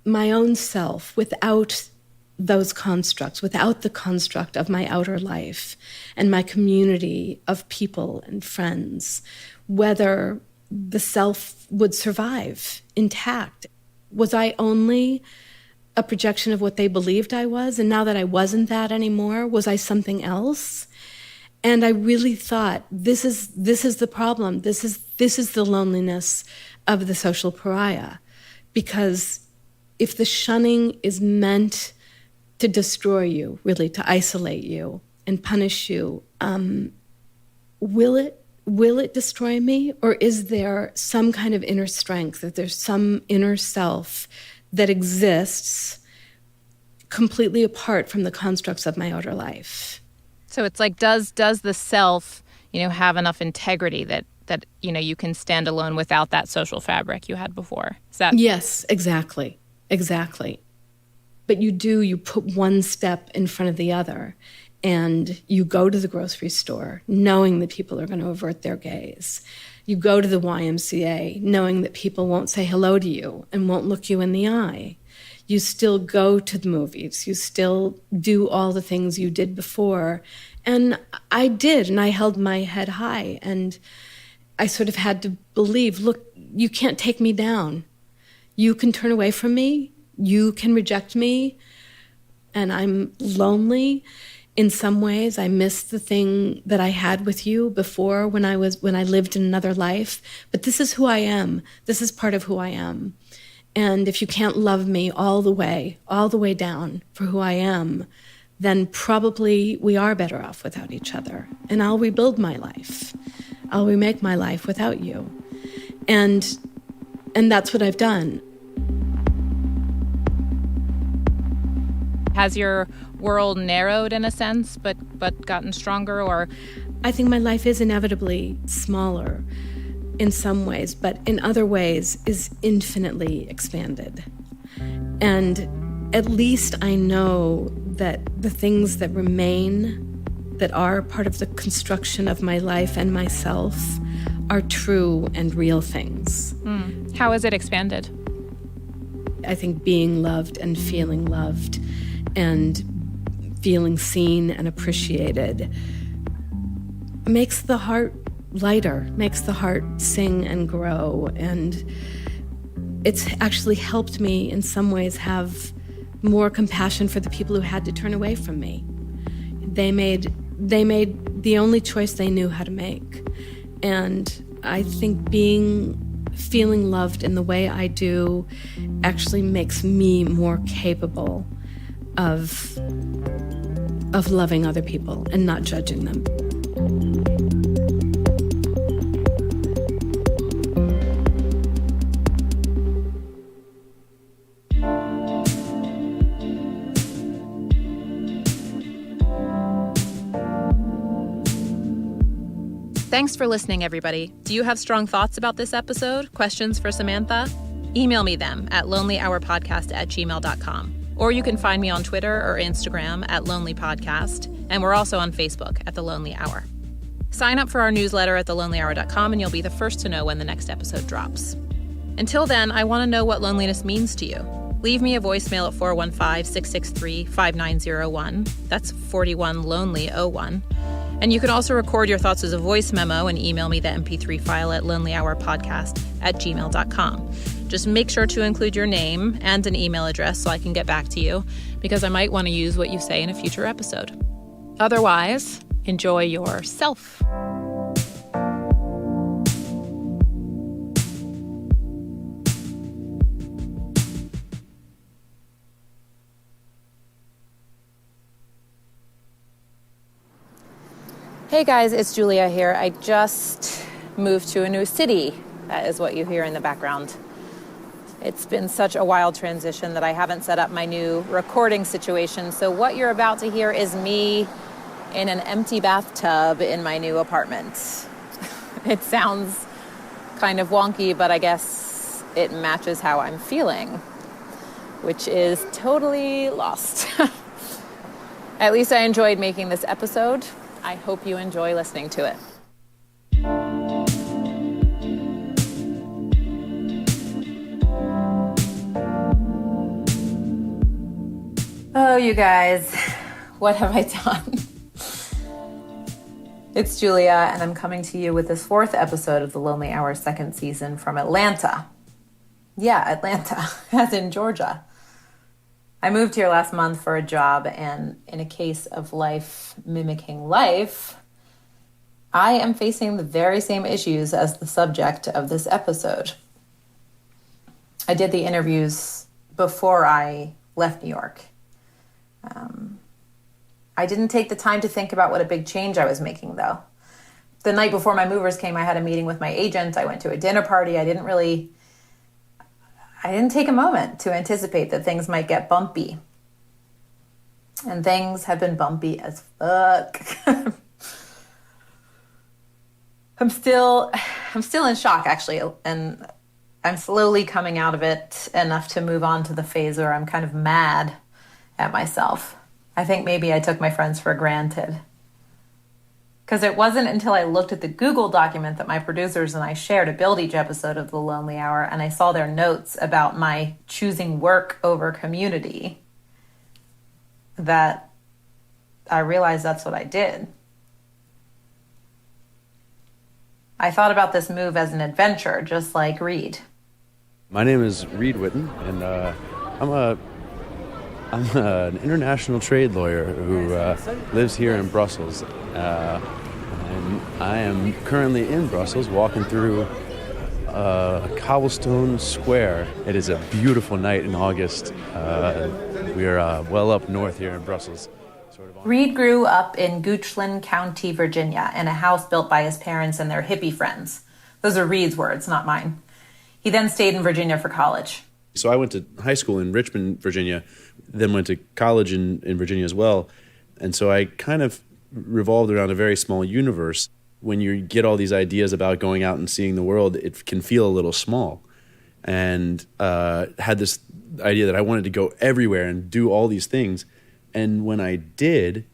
my own self, without those constructs, without the construct of my outer life and my community of people and friends, whether the self would survive intact. Was I only a projection of what they believed I was? And now that I wasn't that anymore, was I something else? And I really thought, this is the problem. This is the loneliness of the social pariah. Because if the shunning is meant to destroy you, really to isolate you and punish you, will it destroy me? Or is there some kind of inner strength, that there's some inner self that exists completely apart from the constructs of my outer life? So it's like, does the self, have enough integrity that you can stand alone without that social fabric you had before? Is that? Yes, exactly. But you put one step in front of the other, and you go to the grocery store knowing that people are going to avert their gaze. You go to the YMCA knowing that people won't say hello to you and won't look you in the eye. You still go to the movies. You still do all the things you did before. And I did, and I held my head high. And I sort of had to believe, look, you can't take me down. You can turn away from me. You can reject me. And I'm lonely. In some ways, I miss the thing that I had with you before when I lived in another life. But this is who I am. This is part of who I am. And if you can't love me all the way down for who I am, then probably we are better off without each other. And I'll rebuild my life. I'll remake my life without you. And that's what I've done. Has your world narrowed in a sense, but gotten stronger? Or I think my life is inevitably smaller in some ways, but in other ways is infinitely expanded. And at least I know that the things that remain, that are part of the construction of my life and myself, are true and real things. How is it expanded? I think being loved and feeling seen and appreciated makes the heart lighter, makes the heart sing and grow. And it's actually helped me in some ways have more compassion for the people who had to turn away from me. They made the only choice they knew how to make. And I think feeling loved in the way I do actually makes me more capable of loving other people and not judging them. Thanks for listening, everybody. Do you have strong thoughts about this episode? Questions for Samantha? Email me them at lonelyhourpodcast@gmail.com. Or you can find me on Twitter or Instagram at Lonely Podcast, and we're also on Facebook at The Lonely Hour. Sign up for our newsletter at thelonelyhour.com and you'll be the first to know when the next episode drops. Until then, I want to know what loneliness means to you. Leave me a voicemail at 415-663-5901. That's 41-LONELY-01. And you can also record your thoughts as a voice memo and email me the MP3 file at lonelyhourpodcast@gmail.com. Just make sure to include your name and an email address so I can get back to you, because I might want to use what you say in a future episode. Otherwise, enjoy yourself. Hey guys, it's Julia here. I just moved to a new city. That is what you hear in the background. It's been such a wild transition that I haven't set up my new recording situation. So what you're about to hear is me in an empty bathtub in my new apartment. It sounds kind of wonky, but I guess it matches how I'm feeling, which is totally lost. At least I enjoyed making this episode. I hope you enjoy listening to it. Oh, you guys, what have I done? It's Julia, and I'm coming to you with this 4th episode of The Lonely Hour 2nd season from Atlanta. Yeah, Atlanta, as in Georgia. I moved here last month for a job, and in a case of life mimicking life, I am facing the very same issues as the subject of this episode. I did the interviews before I left New York. I didn't take the time to think about what a big change I was making, though. The night before my movers came, I had a meeting with my agent. I went to a dinner party. I didn't take a moment to anticipate that things might get bumpy. And things have been bumpy as fuck. I'm still in shock, actually, and I'm slowly coming out of it enough to move on to the phase where I'm kind of mad at myself. I think maybe I took my friends for granted. Because it wasn't until I looked at the Google document that my producers and I shared to build each episode of The Lonely Hour, and I saw their notes about my choosing work over community, that I realized that's what I did. I thought about this move as an adventure, just like Reed. My name is Reed Witten, and I'm an international trade lawyer who lives here in Brussels. And I am currently in Brussels, walking through a cobblestone square. It is a beautiful night in August. We are well up north here in Brussels. Reed grew up in Goochland County, Virginia, in a house built by his parents and their hippie friends. Those are Reed's words, not mine. He then stayed in Virginia for college. So I went to high school in Richmond, Virginia, then went to college in Virginia as well. And so I kind of revolved around a very small universe. When you get all these ideas about going out and seeing the world, it can feel a little small. And had this idea that I wanted to go everywhere and do all these things. And when I did,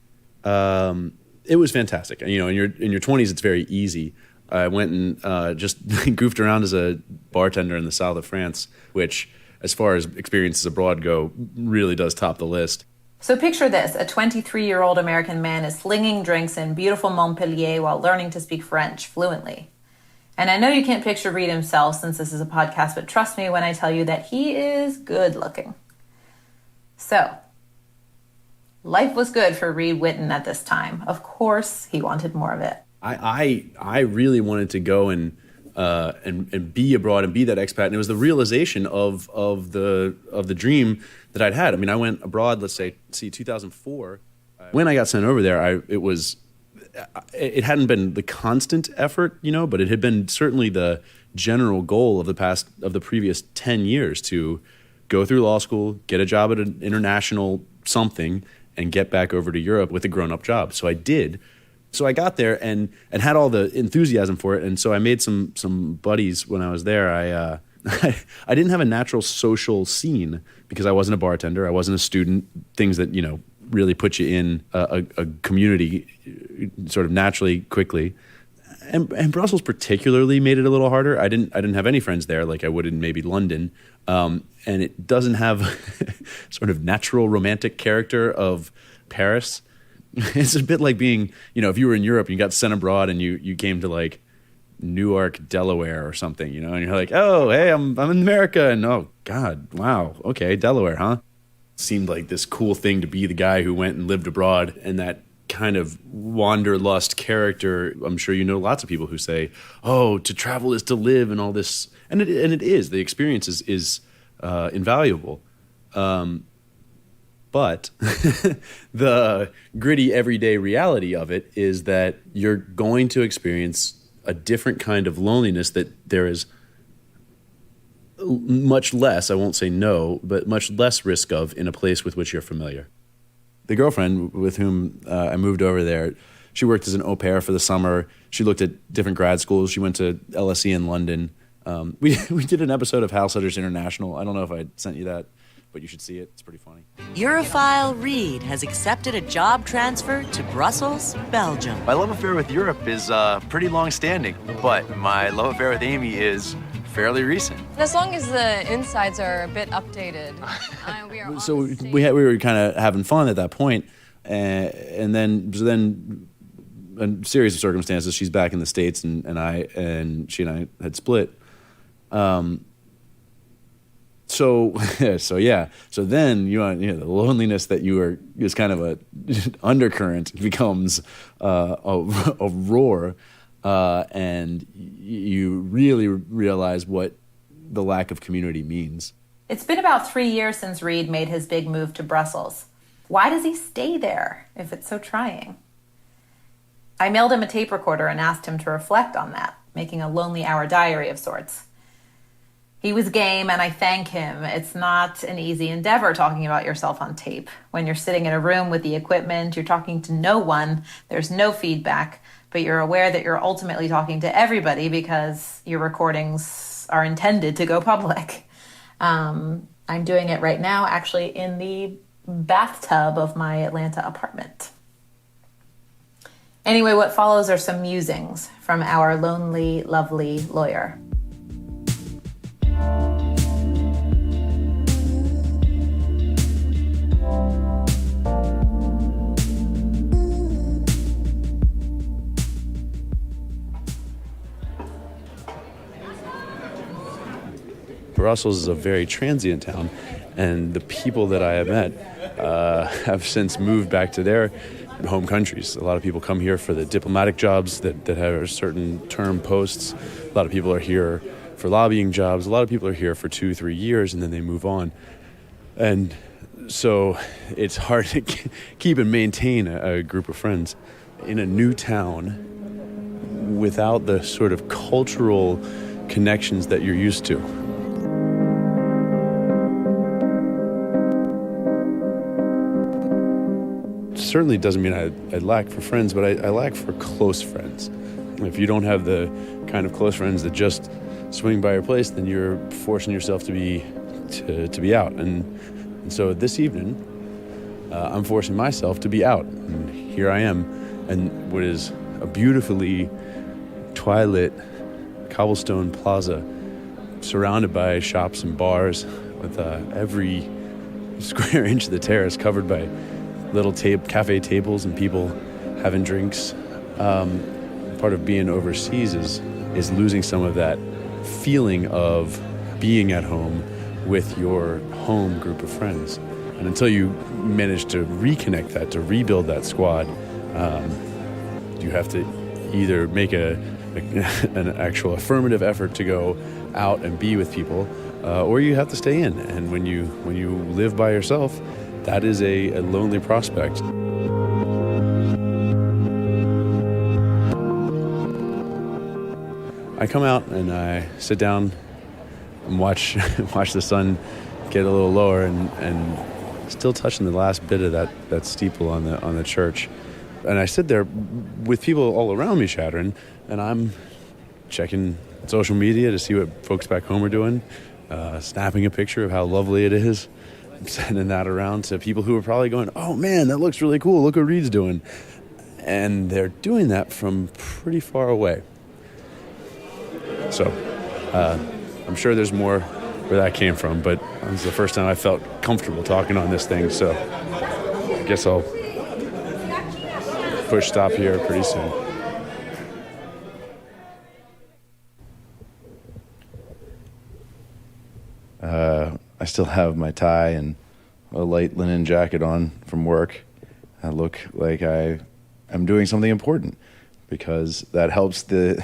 it was fantastic. And, you know, in your 20s, it's very easy. I went and just goofed around as a bartender in the south of France, which, as far as experiences abroad go, really does top the list. So picture this, a 23-year-old American man is slinging drinks in beautiful Montpellier while learning to speak French fluently. And I know you can't picture Reed himself since this is a podcast, but trust me when I tell you that he is good looking. So, life was good for Reed Witten at this time. Of course, he wanted more of it. I really wanted to go and be abroad and be that expat, and it was the realization of the dream that I'd had. I mean, I went abroad, let's say 2004. When I got sent over there, it hadn't been the constant effort, you know, but it had been certainly the general goal of the previous 10 years to go through law school, get a job at an international something, and get back over to Europe with a grown-up job. So I did. So I got there and had all the enthusiasm for it. And so I made some buddies when I was there. I didn't have a natural social scene because I wasn't a bartender. I wasn't a student, things that, really put you in a community sort of naturally, quickly. And Brussels particularly made it a little harder. I didn't have any friends there like I would in maybe London. And it doesn't have sort of natural romantic character of Paris. It's a bit like being, if you were in Europe and you got sent abroad and you came to like Newark, Delaware or something, and you're like, oh, hey, I'm in America. And oh, God, wow. Okay, Delaware, huh? Seemed like this cool thing to be the guy who went and lived abroad, and that kind of wanderlust character. I'm sure you know lots of people who say, oh, to travel is to live and all this. And it is. The experience is invaluable. But the gritty everyday reality of it is that you're going to experience a different kind of loneliness that there is much less, I won't say no, but much less risk of in a place with which you're familiar. The girlfriend with whom I moved over there, she worked as an au pair for the summer. She looked at different grad schools. She went to LSE in London. We did an episode of House Hunters International. I don't know if I sent you that, but you should see it. It's pretty funny. Europhile Reed has accepted a job transfer to Brussels, Belgium. My love affair with Europe is pretty long-standing, but my love affair with Amy is fairly recent. As long as the insides are a bit updated, we are. So we were kind of having fun at that point, and then a series of circumstances. She's back in the States, and she and I had split. So then the loneliness that is kind of a undercurrent becomes a roar. And you really realize what the lack of community means. It's been about 3 years since Reed made his big move to Brussels. Why does he stay there if it's so trying? I mailed him a tape recorder and asked him to reflect on that, making a lonely hour diary of sorts. He was game, and I thank him. It's not an easy endeavor talking about yourself on tape. When you're sitting in a room with the equipment, you're talking to no one, there's no feedback, but you're aware that you're ultimately talking to everybody because your recordings are intended to go public. I'm doing it right now, actually, in the bathtub of my Atlanta apartment. Anyway, what follows are some musings from our lonely, lovely lawyer. Brussels is a very transient town, and the people that I have met have since moved back to their home countries. A lot of people come here for the diplomatic jobs that have certain term posts. A lot of people are here for lobbying jobs. A lot of people are here for 2-3 years, and then they move on. And so it's hard to keep and maintain a group of friends in a new town without the sort of cultural connections that you're used to. Certainly doesn't mean I lack for friends, but I lack for close friends. If you don't have the kind of close friends that just swing by your place, then you're forcing yourself to be out. And so this evening, I'm forcing myself to be out. And here I am, and what is a beautifully twilit cobblestone plaza surrounded by shops and bars with every square inch of the terrace covered by little cafe tables and people having drinks. Part of being overseas is losing some of that feeling of being at home with your home group of friends. And until you manage to reconnect that, to rebuild that squad, you have to either make an actual affirmative effort to go out and be with people, or you have to stay in. And when you live by yourself, that is a lonely prospect. I come out and I sit down and watch the sun get a little lower and still touching the last bit of that steeple on the church. And I sit there with people all around me chattering, and I'm checking social media to see what folks back home are doing, snapping a picture of how lovely it is, sending that around to people who are probably going, oh man, that looks really cool, look what Reed's doing. And they're doing that from pretty far away. So I'm sure there's more where that came from, but it was the first time I felt comfortable talking on this thing, so I guess I'll push stop here pretty soon. I still have my tie and a light linen jacket on from work. I look like I am doing something important because that helps the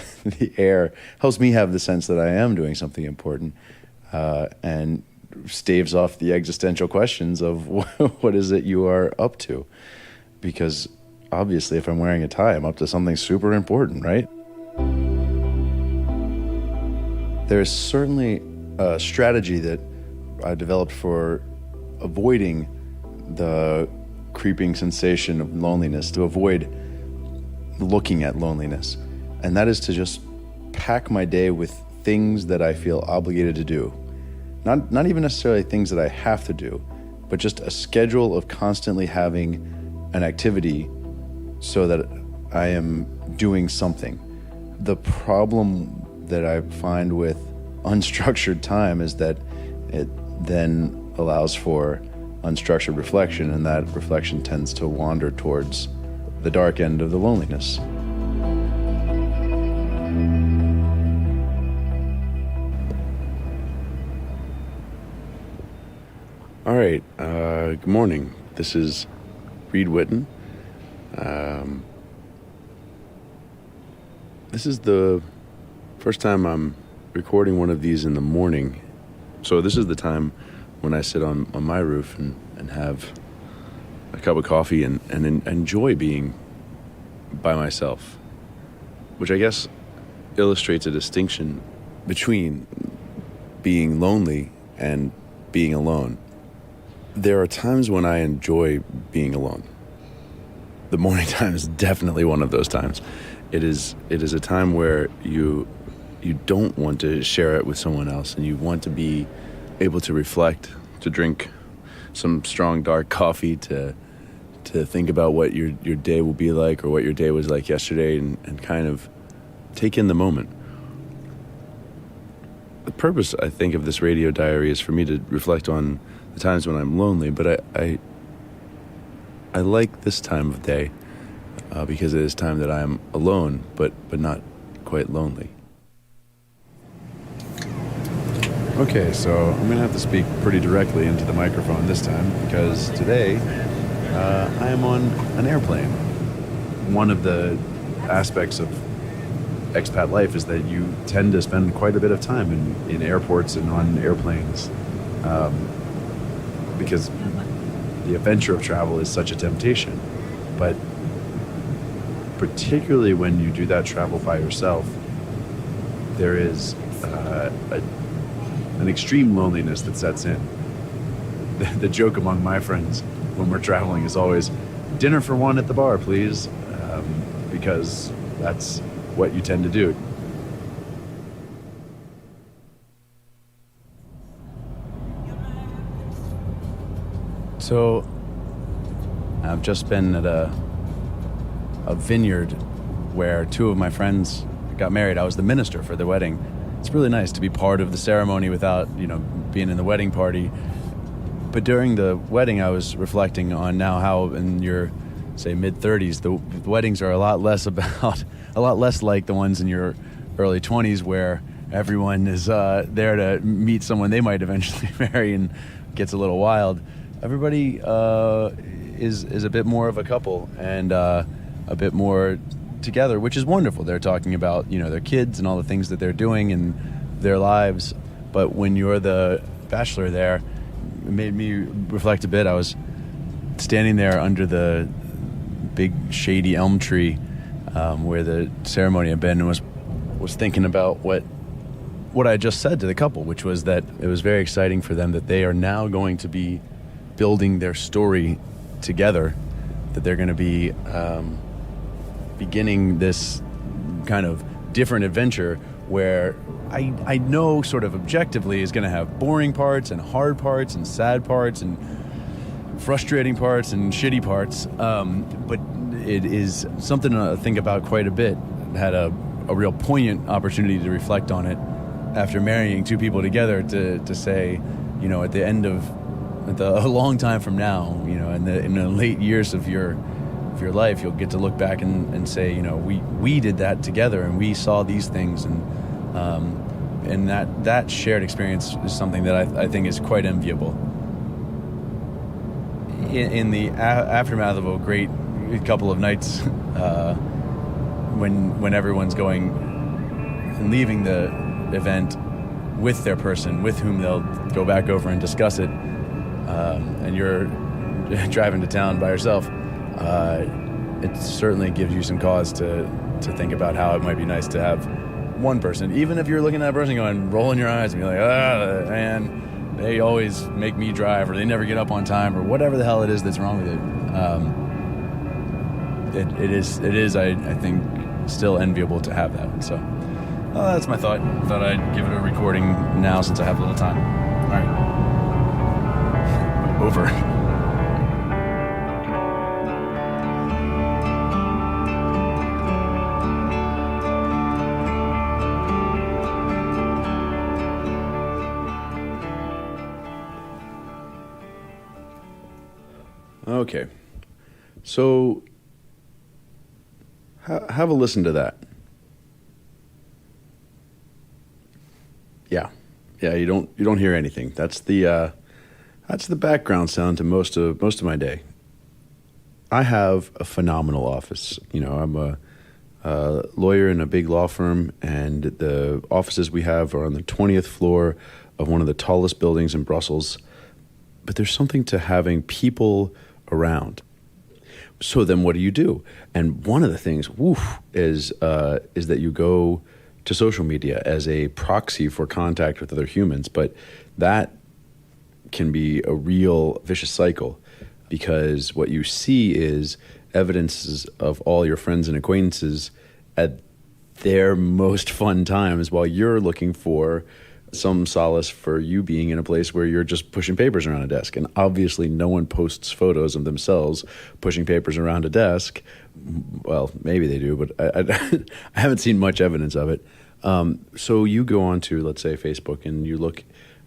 air, helps me have the sense that I am doing something important, and staves off the existential questions of what is it you are up to? Because obviously if I'm wearing a tie, I'm up to something super important, right? There's certainly a strategy that I developed for avoiding the creeping sensation of loneliness, to avoid looking at loneliness. And that is to just pack my day with things that I feel obligated to do. Not even necessarily things that I have to do, but just a schedule of constantly having an activity so that I am doing something. The problem that I find with unstructured time is that it then allows for unstructured reflection, and that reflection tends to wander towards the dark end of the loneliness. All right, good morning. This is Reed Whitten. This is the first time I'm recording one of these in the morning. So this is the time when I sit on my roof and have a cup of coffee and enjoy being by myself, which I guess illustrates a distinction between being lonely and being alone. There are times when I enjoy being alone. The morning time is definitely one of those times. It is a time where you don't want to share it with someone else, and you want to be able to reflect, to drink some strong dark coffee, to think about what your day will be like, or what your day was like yesterday, and kind of take in the moment. The purpose, I think, of this radio diary is for me to reflect on the times when I'm lonely, but I like this time of day because it is time that I'm alone, but not quite lonely. Okay, so I'm going to have to speak pretty directly into the microphone this time, because today I am on an airplane. One of the aspects of expat life is that you tend to spend quite a bit of time in airports and on airplanes, because the adventure of travel is such a temptation. But particularly when you do that travel by yourself, there is an extreme loneliness that sets in. The joke among my friends when we're traveling is always, dinner for one at the bar, please, because that's what you tend to do. So I've just been at a vineyard where two of my friends got married. I was the minister for the wedding. It's really nice to be part of the ceremony without, being in the wedding party. But during the wedding, I was reflecting on now how in your, say, mid-30s, the weddings are a lot less like the ones in your early 20s, where everyone is there to meet someone they might eventually marry, and gets a little wild. Everybody is a bit more of a couple, and a bit more together, which is wonderful. They're talking about, their kids and all the things that they're doing in their lives. But when you're the bachelor there, it made me reflect a bit. I was standing there under the big shady elm tree where the ceremony had been, and was thinking about what I just said to the couple, which was that it was very exciting for them that they are now going to be building their story together that they're going to be beginning this kind of different adventure where I know sort of objectively is going to have boring parts and hard parts and sad parts and frustrating parts and shitty parts, but it is something to think about quite a bit. Had a real poignant opportunity to reflect on it after marrying two people together to say, you know, at a long time from now, you know, in the late years of your life, you'll get to look back and say, you know, we did that together and we saw these things, and that shared experience is something that I think is quite enviable. In the aftermath of a great couple of nights, when everyone's going and leaving the event with their person with whom they'll go back over and discuss it, and you're driving to town by yourself, it certainly gives you some cause to think about how it might be nice to have one person, even if you're looking at that person going, rolling your eyes and be like, man, they always make me drive, or they never get up on time, or whatever the hell it is that's wrong with it. It is I think still enviable to have that. So that's my thought. I thought I'd give it a recording now since I have a little time. All right. Over. Okay, so have a listen to that. Yeah, you don't hear anything. That's the background sound to most of my day. I have a phenomenal office. You know, I'm a lawyer in a big law firm, and the offices we have are on the 20th floor of one of the tallest buildings in Brussels. But there's something to having people around. So then what do? And one of the things, is that you go to social media as a proxy for contact with other humans. But that can be a real vicious cycle, because what you see is evidences of all your friends and acquaintances at their most fun times, while you're looking for some solace for you being in a place where you're just pushing papers around a desk. And obviously no one posts photos of themselves pushing papers around a desk. Well, maybe they do, but I haven't seen much evidence of it. So you go on to, let's say, Facebook, and you look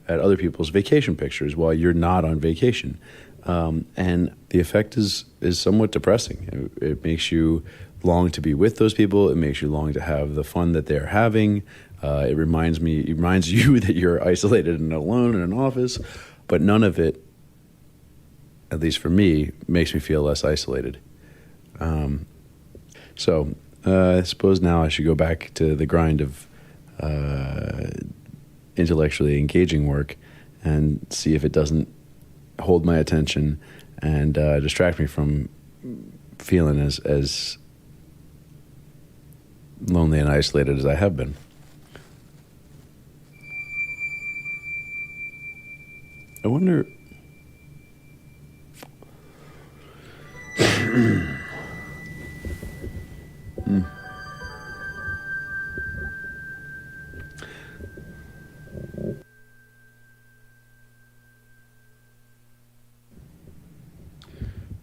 at other people's vacation pictures while you're not on vacation. And the effect is somewhat depressing. It makes you long to be with those people. It makes you long to have the fun that they're having. It reminds you that you're isolated and alone in an office, but none of it, at least for me, makes me feel less isolated. So I suppose now I should go back to the grind of intellectually engaging work and see if it doesn't hold my attention and distract me from feeling as lonely and isolated as I have been. I wonder.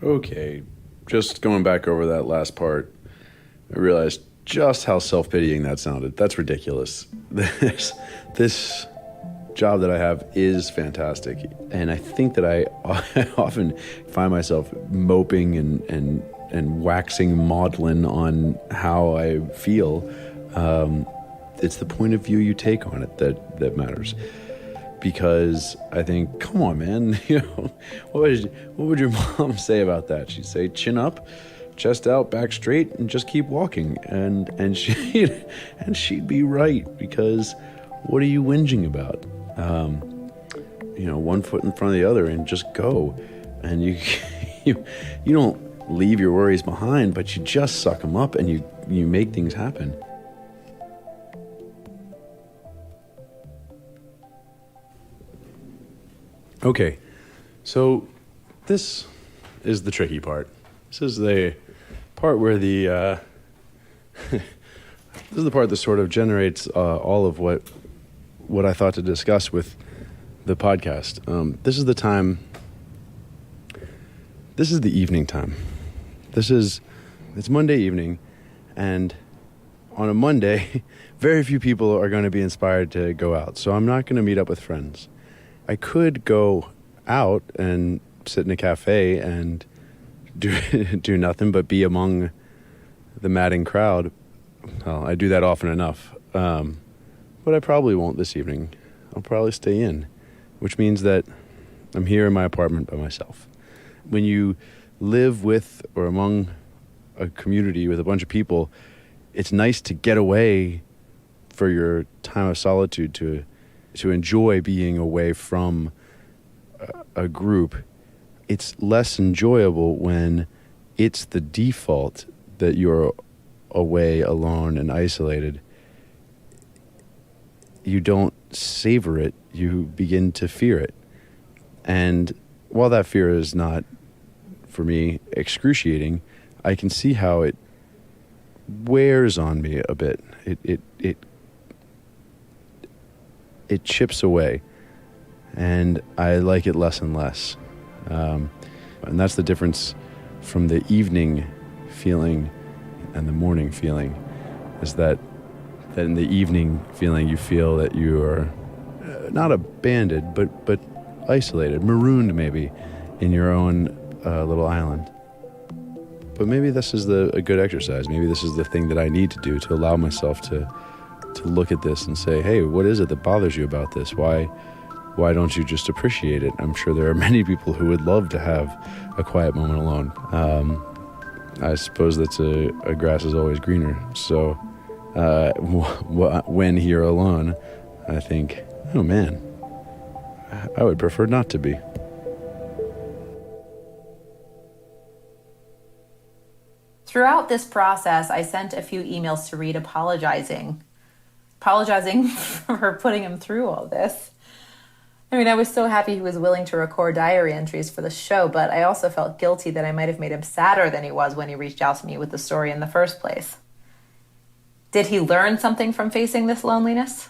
Okay, just going back over that last part, I realized just how self-pitying that sounded. That's ridiculous. This job that I have is fantastic, and I think that I often find myself moping and waxing maudlin on how I feel. It's the point of view you take on it that matters. Because I think, come on, man, what would your mom say about that? She'd say, chin up, chest out, back straight, and just keep walking. And she'd be right, because what are you whinging about? One foot in front of the other and just go. And you don't leave your worries behind, but you just suck them up and you make things happen. Okay, so this is the tricky part. This is the part where this is the part that sort of generates all of what I thought to discuss with the podcast. This is the time. This is the evening time. It's Monday evening, and on a Monday, very few people are going to be inspired to go out. So I'm not going to meet up with friends. I could go out and sit in a cafe and do nothing but be among the madding crowd. Well, I do that often enough. But I probably won't this evening. I'll probably stay in, which means that I'm here in my apartment by myself. When you live with or among a community with a bunch of people, it's nice to get away for your time of solitude, to enjoy being away from a group. It's less enjoyable when it's the default that you're away, alone, and isolated. You don't savor it, you begin to fear it. And while that fear is not, for me, excruciating, I can see how it wears on me a bit. It chips away, and I like it less and less. And that's the difference from the evening feeling and the morning feeling, is that in the evening feeling you feel that you are not abandoned, but isolated, marooned maybe, in your own little island. But maybe this is a good exercise. Maybe this is the thing that I need to do to allow myself to look at this and say, hey, what is it that bothers you about this? Why don't you just appreciate it? I'm sure there are many people who would love to have a quiet moment alone. I suppose that's a grass is always greener. So when here alone, I think, oh man, I would prefer not to be. Throughout this process, I sent a few emails to Reed apologizing for putting him through all this. I mean, I was so happy he was willing to record diary entries for the show, but I also felt guilty that I might have made him sadder than he was when he reached out to me with the story in the first place. Did he learn something from facing this loneliness?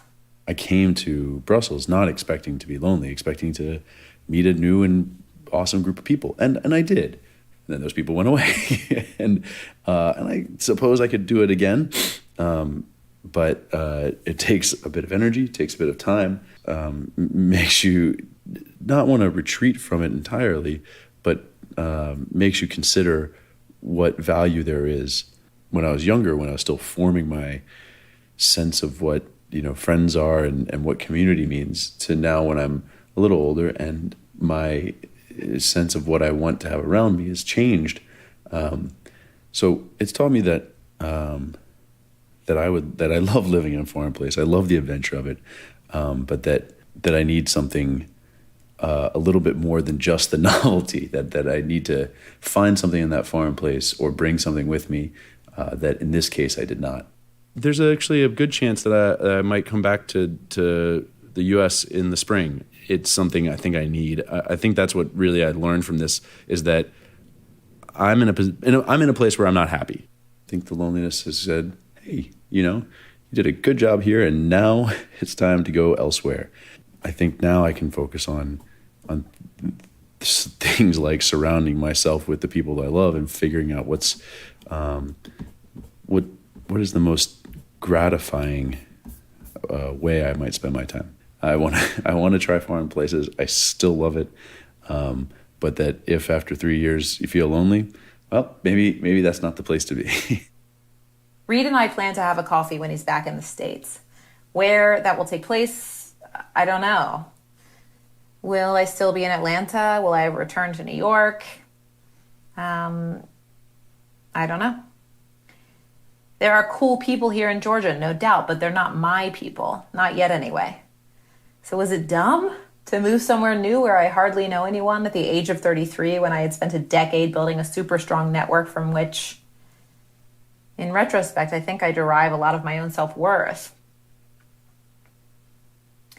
I came to Brussels not expecting to be lonely, expecting to meet a new and awesome group of people, and I did. And then those people went away, and I suppose I could do it again, but it takes a bit of energy, takes a bit of time, makes you not want to retreat from it entirely, but makes you consider what value there is. When I was younger, when I was still forming my sense of what friends are and what community means, to now when I'm a little older and my sense of what I want to have around me has changed. So it's taught me that I love living in a foreign place. I love the adventure of it, but that I need something a little bit more than just the novelty. That I need to find something in that foreign place or bring something with me that in this case I did not. There's actually a good chance that I might come back to the U.S. in the spring. It's something I think I need. I think that's what really I learned from this, is that I'm in a place where I'm not happy. I think the loneliness has said, hey, you did a good job here, and now it's time to go elsewhere. I think now I can focus on things like surrounding myself with the people that I love and figuring out what is the most gratifying way I might spend my time. I want to try foreign places. I still love it, but that if after 3 years you feel lonely, well, maybe that's not the place to be. Reed and I plan to have a coffee when he's back in the States. Where that will take place, I don't know. Will I still be in Atlanta? Will I return to New York? I don't know. There are cool people here in Georgia, no doubt, but they're not my people. Not yet, anyway. So was it dumb to move somewhere new where I hardly know anyone at the age of 33 when I had spent a decade building a super strong network from which, in retrospect, I think I derive a lot of my own self-worth?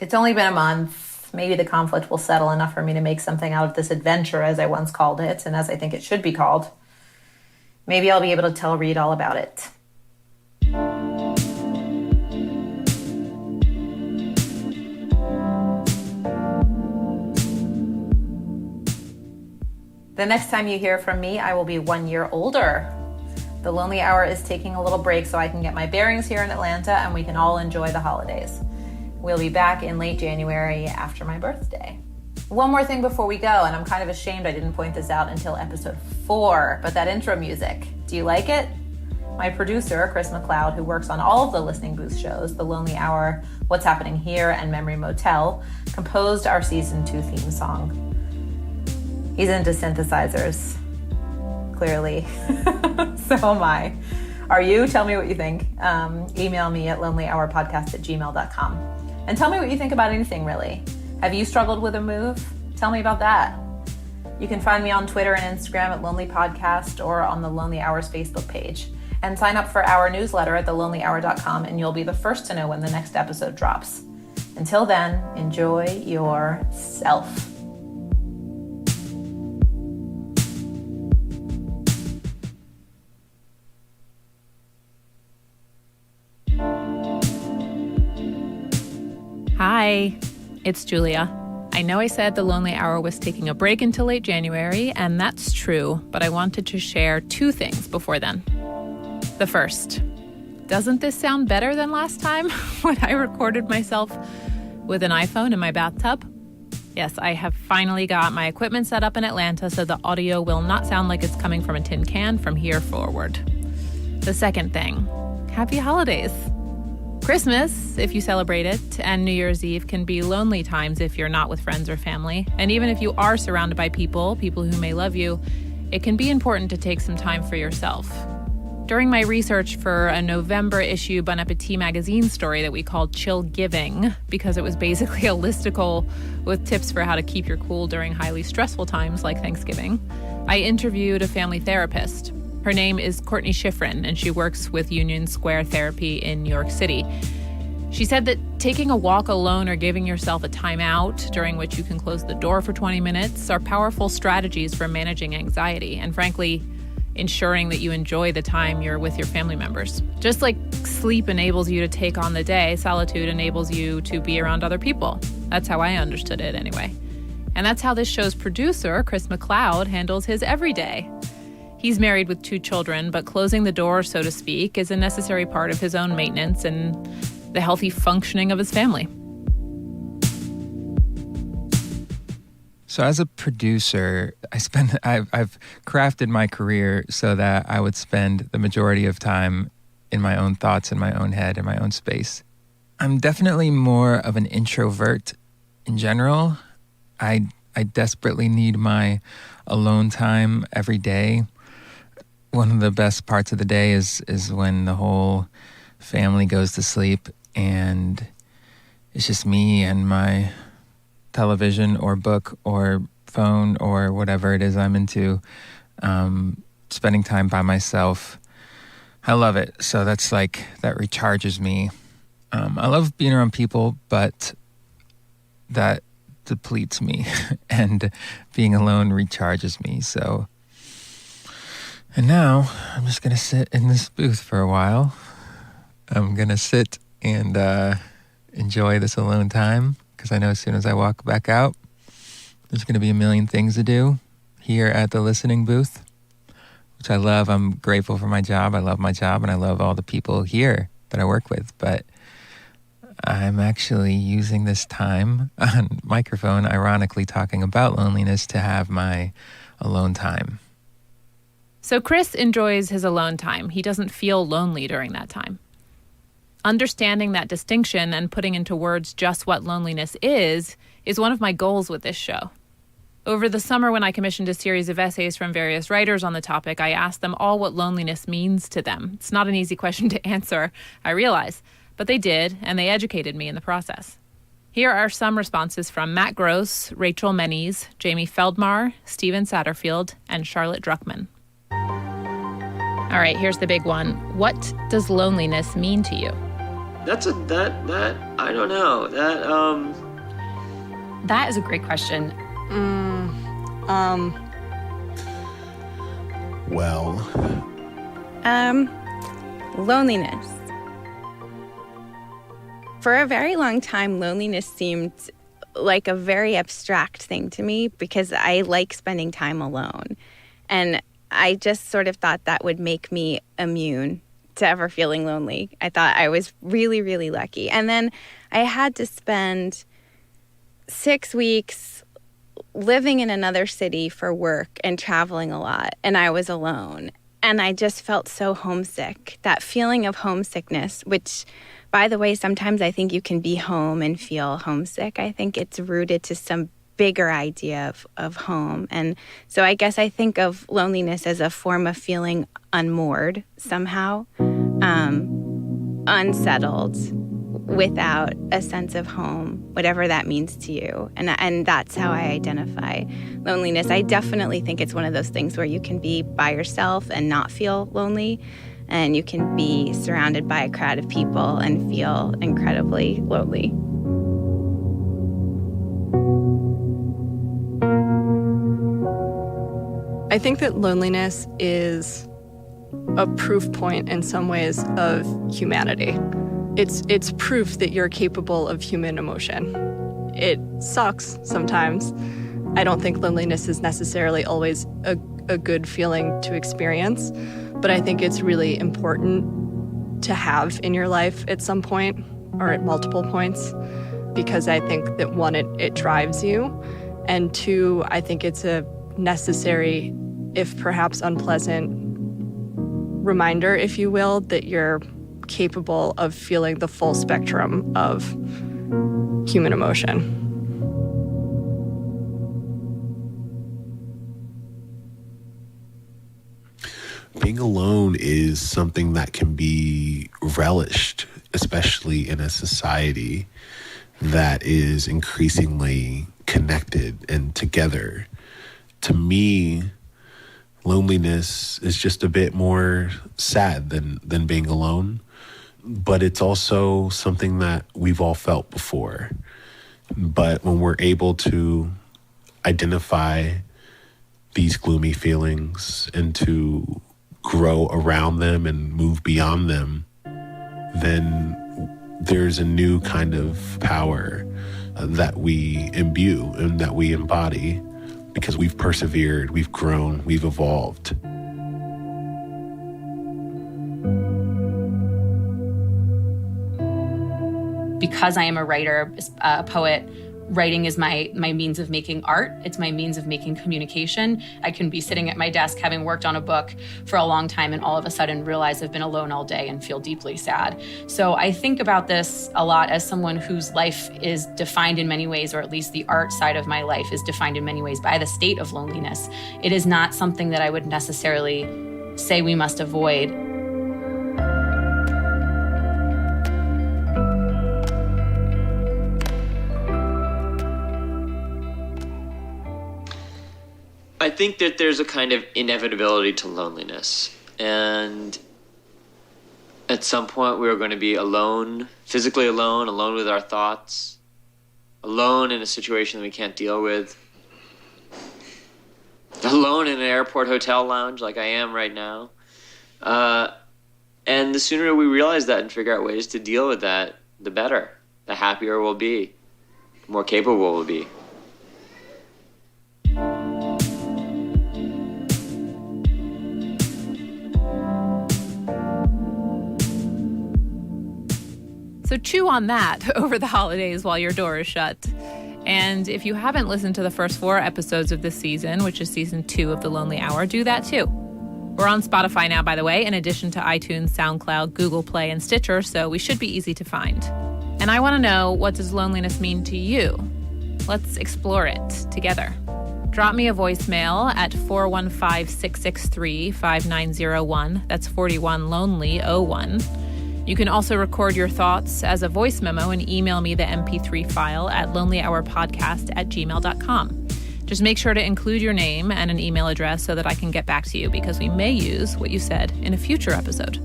It's only been a month. Maybe the conflict will settle enough for me to make something out of this adventure, as I once called it, and as I think it should be called. Maybe I'll be able to tell Reed all about it. The next time you hear from me, I will be 1 year older. The Lonely Hour is taking a little break so I can get my bearings here in Atlanta and we can all enjoy the holidays. We'll be back in late January after my birthday. One more thing before we go, and I'm kind of ashamed I didn't point this out until episode 4, but that intro music, do you like it? My producer, Chris McLeod, who works on all of the Listening Booth shows, The Lonely Hour, What's Happening Here, and Memory Motel, composed our season 2 theme song. He's into synthesizers, clearly. So am I. Are you? Tell me what you think. Email me at lonelyhourpodcast@gmail.com. And tell me what you think about anything, really. Have you struggled with a move? Tell me about that. You can find me on Twitter and Instagram at Lonely Podcast or on the Lonely Hours Facebook page. And sign up for our newsletter at thelonelyhour.com and you'll be the first to know when the next episode drops. Until then, enjoy yourself. Hi, it's Julia. I know I said The Lonely Hour was taking a break until late January, and that's true, but I wanted to share 2 things before then. The first, doesn't this sound better than last time when I recorded myself with an iPhone in my bathtub? Yes, I have finally got my equipment set up in Atlanta so the audio will not sound like it's coming from a tin can from here forward. The second thing, happy holidays. Christmas, if you celebrate it, and New Year's Eve can be lonely times if you're not with friends or family. And even if you are surrounded by people who may love you, it can be important to take some time for yourself. During my research for a November issue Bon Appetit magazine story that we called Chill Giving, because it was basically a listicle with tips for how to keep your cool during highly stressful times like Thanksgiving, I interviewed a family therapist. Her name is Courtney Schifrin, and she works with Union Square Therapy in New York City. She said that taking a walk alone or giving yourself a time out, during which you can close the door for 20 minutes, are powerful strategies for managing anxiety and, frankly, ensuring that you enjoy the time you're with your family members. Just like sleep enables you to take on the day, solitude enables you to be around other people. That's how I understood it anyway. And that's how this show's producer, Chris McLeod, handles his everyday. He's married with 2 children, but closing the door, so to speak, is a necessary part of his own maintenance and the healthy functioning of his family. So as a producer, I've crafted my career so that I would spend the majority of time in my own thoughts, in my own head, in my own space. I'm definitely more of an introvert in general. I desperately need my alone time every day. One of the best parts of the day is when the whole family goes to sleep and it's just me and my television or book or phone or whatever it is I'm into, spending time by myself. I love it. So that recharges me. I love being around people, but that depletes me and being alone recharges me. So, and now I'm just going to sit in this booth for a while. I'm going to sit and enjoy this alone time, because I know as soon as I walk back out, there's going to be a million things to do here at the listening booth, which I love. I'm grateful for my job. I love my job, and I love all the people here that I work with. But I'm actually using this time on microphone, ironically talking about loneliness, to have my alone time. So Chris enjoys his alone time. He doesn't feel lonely during that time. Understanding that distinction and putting into words just what loneliness is one of my goals with this show. Over the summer, when I commissioned a series of essays from various writers on the topic, I asked them all what loneliness means to them. It's not an easy question to answer, I realize, but they did, and they educated me in the process. Here are some responses from Matt Gross, Rachel Menes, Jamie Feldmar, Steven Satterfield, and Charlotte Druckman. All right, here's the big one. What does loneliness mean to you? I don't know. That is a great question. Well, Loneliness. For a very long time, loneliness seemed like a very abstract thing to me because I like spending time alone. And I just sort of thought that would make me immune to ever feeling lonely. I thought I was really, really lucky. And then I had to spend 6 weeks living in another city for work and traveling a lot, and I was alone. And I just felt so homesick. That feeling of homesickness, which, by the way, sometimes I think you can be home and feel homesick. I think it's rooted to some bigger idea of home. And so I guess I think of loneliness as a form of feeling unmoored somehow, unsettled, without a sense of home, whatever that means to you. And that's how I identify loneliness. I definitely think it's one of those things where you can be by yourself and not feel lonely, and you can be surrounded by a crowd of people and feel incredibly lonely. I think that loneliness is a proof point in some ways of humanity. It's proof that you're capable of human emotion. It sucks sometimes. I don't think loneliness is necessarily always a good feeling to experience, but I think it's really important to have in your life at some point or at multiple points, because I think that one, it drives you, and two, I think it's a necessary, if perhaps unpleasant, reminder, if you will, that you're capable of feeling the full spectrum of human emotion. Being alone is something that can be relished, especially in a society that is increasingly connected and together. To me, loneliness is just a bit more sad than being alone, but it's also something that we've all felt before. But when we're able to identify these gloomy feelings and to grow around them and move beyond them, then there's a new kind of power that we imbue and that we embody because we've persevered, we've grown, we've evolved. Because I am a writer, a poet, writing is my means of making art. It's my means of making communication. I can be sitting at my desk having worked on a book for a long time and all of a sudden realize I've been alone all day and feel deeply sad. So I think about this a lot as someone whose life is defined in many ways, or at least the art side of my life is defined in many ways by the state of loneliness. It is not something that I would necessarily say we must avoid. I think that there's a kind of inevitability to loneliness. And at some point we are going to be alone, physically alone, alone with our thoughts, alone in a situation that we can't deal with, alone in an airport hotel lounge like I am right now. And the sooner we realize that and figure out ways to deal with that, the better. The happier we'll be, the more capable we'll be. So chew on that over the holidays while your door is shut. And if you haven't listened to the first 4 episodes of this season, which is season 2 of The Lonely Hour, do that too. We're on Spotify now, by the way, in addition to iTunes, SoundCloud, Google Play, and Stitcher, so we should be easy to find. And I want to know, what does loneliness mean to you? Let's explore it together. Drop me a voicemail at 415-663-5901. That's 41-LONELY-01. You can also record your thoughts as a voice memo and email me the MP3 file at lonelyhourpodcast@gmail.com. Just make sure to include your name and an email address so that I can get back to you, because we may use what you said in a future episode.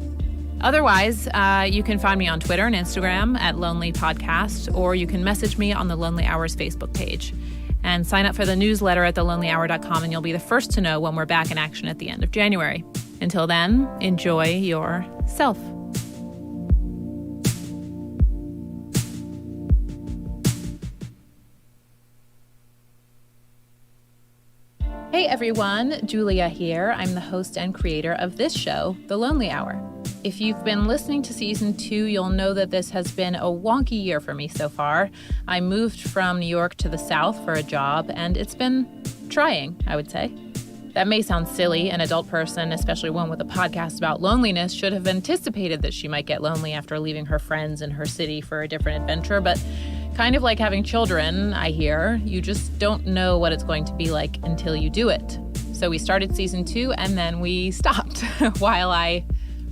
Otherwise, you can find me on Twitter and Instagram at Lonely Podcast, or you can message me on the Lonely Hours Facebook page. And sign up for the newsletter at thelonelyhour.com, and you'll be the first to know when we're back in action at the end of January. Until then, enjoy yourself. Hey everyone, Julia here. I'm the host and creator of this show, The Lonely Hour. If you've been listening to season 2, you'll know that this has been a wonky year for me so far. I moved from New York to the South for a job, and it's been trying, I would say. That may sound silly. An adult person, especially one with a podcast about loneliness, should have anticipated that she might get lonely after leaving her friends and her city for a different adventure, but kind of like having children, I hear, you just don't know what it's going to be like until you do it. So we started season 2 and then we stopped while I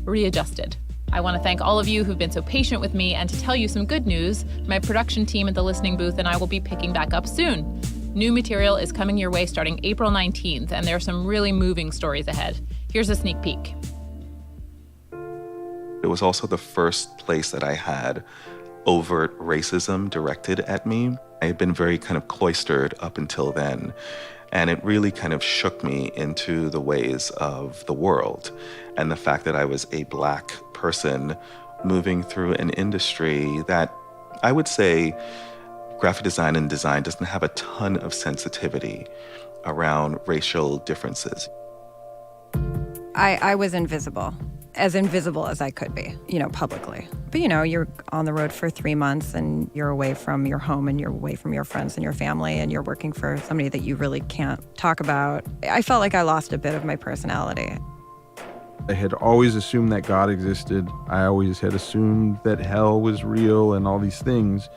readjusted. I want to thank all of you who've been so patient with me and to tell you some good news. My production team at the Listening Booth and I will be picking back up soon. New material is coming your way starting April 19th, and there are some really moving stories ahead. Here's a sneak peek. It was also the first place that I had overt racism directed at me. I had been very kind of cloistered up until then, and it really kind of shook me into the ways of the world. And the fact that I was a Black person moving through an industry that I would say graphic design and design doesn't have a ton of sensitivity around racial differences. I was invisible as I could be, publicly. But, you're on the road for 3 months and you're away from your home and you're away from your friends and your family and you're working for somebody that you really can't talk about. I felt like I lost a bit of my personality. I had always assumed that God existed. I always had assumed that hell was real and all these things.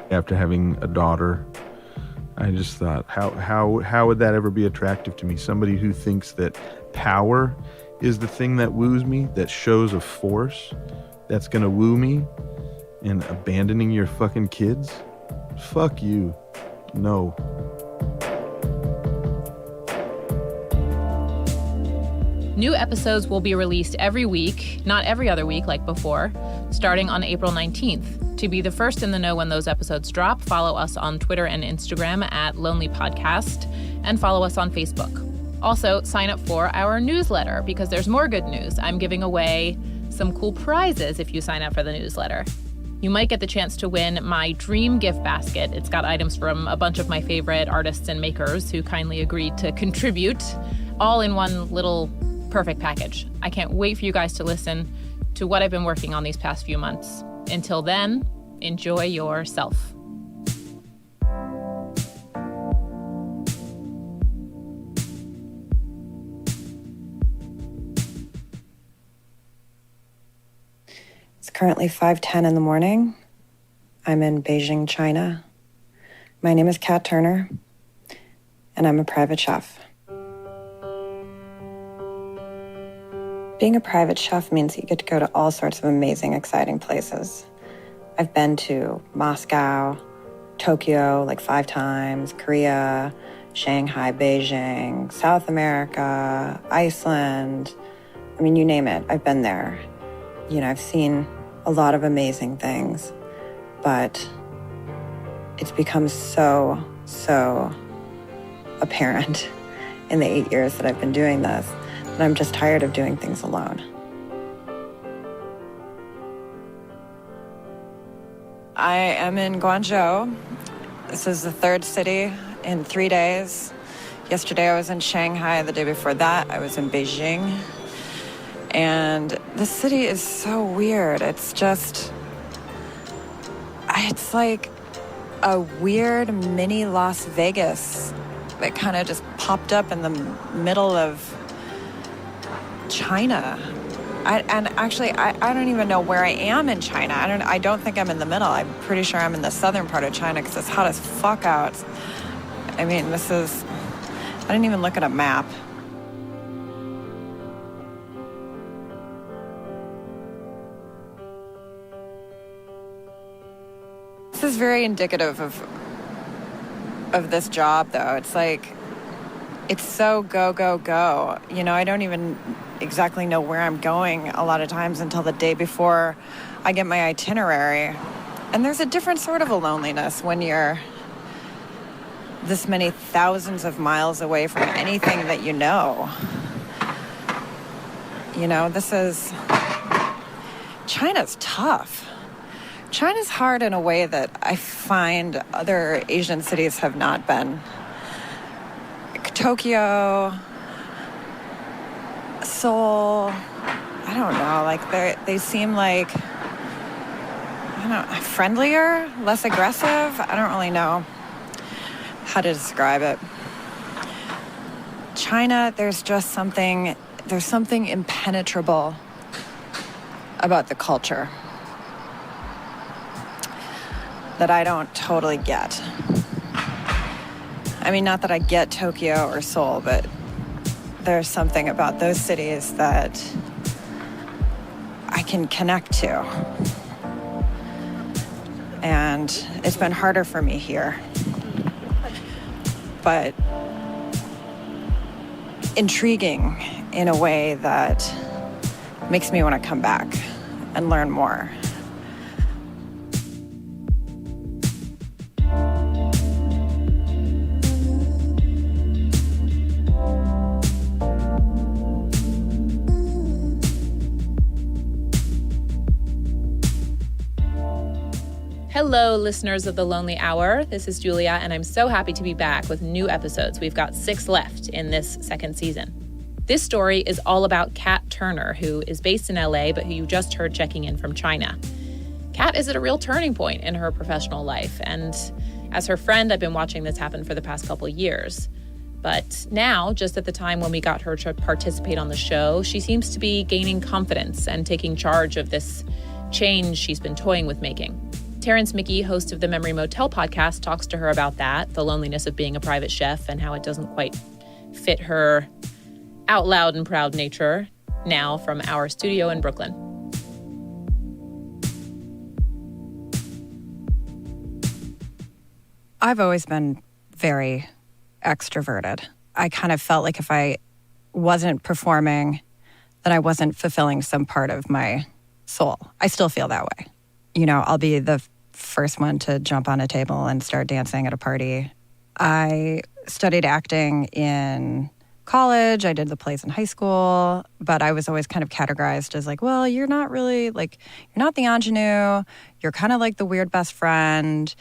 After having a daughter, I just thought, how would that ever be attractive to me? Somebody who thinks that power is the thing that woos me, that shows a force that's gonna woo me, and abandoning your fucking kids? Fuck you. No. New episodes will be released every week, not every other week like before, starting on April 19th. To be the first in the know when those episodes drop, follow us on Twitter and Instagram at Lonely Podcast, and follow us on Facebook. Also, sign up for our newsletter because there's more good news. I'm giving away some cool prizes if you sign up for the newsletter. You might get the chance to win my dream gift basket. It's got items from a bunch of my favorite artists and makers who kindly agreed to contribute, all in one little perfect package. I can't wait for you guys to listen to what I've been working on these past few months. Until then, enjoy yourself. It's currently 5:10 in the morning. I'm in Beijing, China. My name is Kat Turner, and I'm a private chef. Being a private chef means you get to go to all sorts of amazing, exciting places. I've been to Moscow, Tokyo like 5 times, Korea, Shanghai, Beijing, South America, Iceland. I mean, you name it, I've been there. I've seen a lot of amazing things, but it's become so apparent in the 8 years that I've been doing this that I'm just tired of doing things alone. I am in Guangzhou. This is the 3rd city in 3 days. Yesterday I was in Shanghai. The day before that I was in Beijing. And the city is so weird. It's like a weird mini Las Vegas that kind of just popped up in the middle of China. I don't even know where I am in China. I don't think I'm in the middle. I'm pretty sure I'm in the southern part of China because it's hot as fuck out. I mean, I didn't even look at a map. This is very indicative of this job, though. It's like, it's so go, go, go. I don't even exactly know where I'm going a lot of times until the day before I get my itinerary. And there's a different sort of a loneliness when you're this many thousands of miles away from anything that you know. You know, China's tough. China's hard in a way that I find other Asian cities have not been. Tokyo, Seoul, I don't know, like they seem like, I don't know, friendlier, less aggressive. I don't really know how to describe it. China, there's something impenetrable about the culture that I don't totally get. I mean, not that I get Tokyo or Seoul, but there's something about those cities that I can connect to. And it's been harder for me here. But intriguing in a way that makes me want to come back and learn more. Hello, listeners of The Lonely Hour. This is Julia, and I'm so happy to be back with new episodes. We've got 6 left in this second season. This story is all about Kat Turner, who is based in LA, but who you just heard checking in from China. Kat is at a real turning point in her professional life, and as her friend, I've been watching this happen for the past couple years. But now, just at the time when we got her to participate on the show, she seems to be gaining confidence and taking charge of this change she's been toying with making. Terrence Mickey, host of the Memory Motel podcast, talks to her about that, the loneliness of being a private chef and how it doesn't quite fit her out loud and proud nature, now from our studio in Brooklyn. I've always been very extroverted. I kind of felt like if I wasn't performing, then I wasn't fulfilling some part of my soul. I still feel that way. You know, I'll be the first one to jump on a table and start dancing at a party. I studied acting in college. I did the plays in high school, but I was always kind of categorized as like, well, you're not really like, you're not the ingenue. You're kind of like the weird best friend.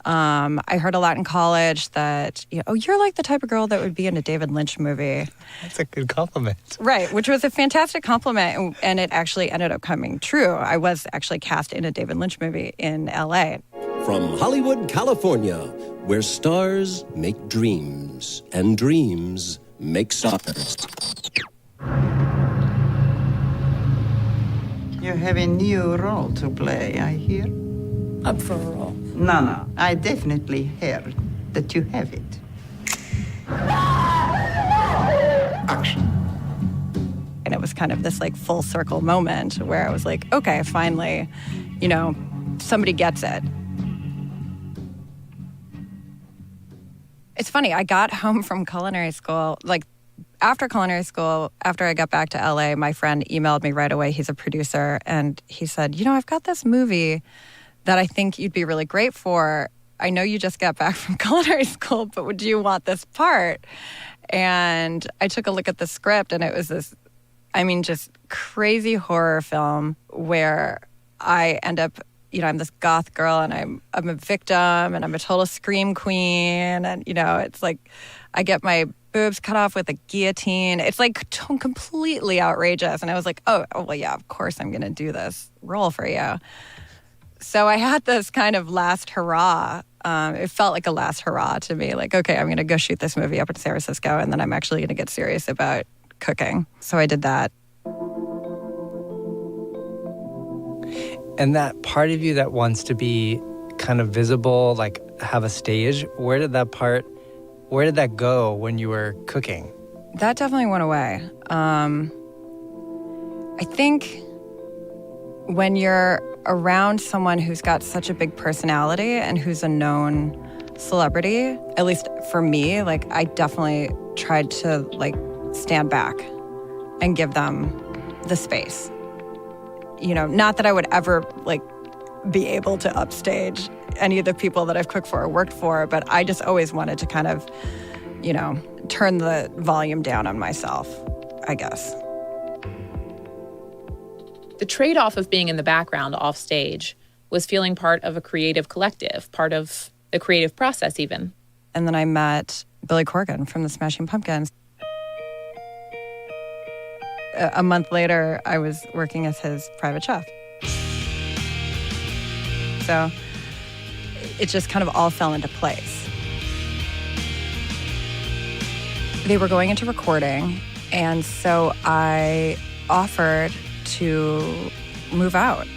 I heard a lot in college that, you know, oh, you're like the type of girl that would be in a David Lynch movie. That's a good compliment. Right, which was a fantastic compliment, and it actually ended up coming true. I was actually cast in a David Lynch movie in L.A. From Hollywood, California, where stars make dreams and dreams make stars. You have a new role to play, I hear. Up for a role. No, I definitely heard that you have it. Action. And it was kind of this like full circle moment where I was like, okay, finally, you know, somebody gets it. It's funny, I got home from culinary school, like after culinary school, after I got back to LA, my friend emailed me right away. He's a producer, and he said, you know, I've got this movie that I think you'd be really great for. I know you just got back from culinary school, but would you want this part? And I took a look at the script, and it was this, I mean, just crazy horror film where I end up, you know, I'm this goth girl, and I'm a victim, and I'm a total scream queen, and, you know, it's like I get my boobs cut off with a guillotine. It's like completely outrageous. And I was like, oh well, yeah, of course I'm going to do this role for you. So I had this kind of last hurrah. It felt like a last hurrah to me. Like, okay, I'm going to go shoot this movie up in San Francisco, and then I'm actually going to get serious about cooking. So I did that. And that part of you that wants to be kind of visible, like have a stage, where did that go when you were cooking? That definitely went away. I think when you're around someone who's got such a big personality and who's a known celebrity, at least for me, like I definitely tried to like stand back and give them the space. You know, not that I would ever like be able to upstage any of the people that I've cooked for or worked for, but I just always wanted to kind of, you know, turn the volume down on myself, I guess. The trade-off of being in the background off stage was feeling part of a creative collective, part of the creative process even. And then I met Billy Corgan from the Smashing Pumpkins. A month later, I was working as his private chef. So it just kind of all fell into place. They were going into recording, and so I offered to move out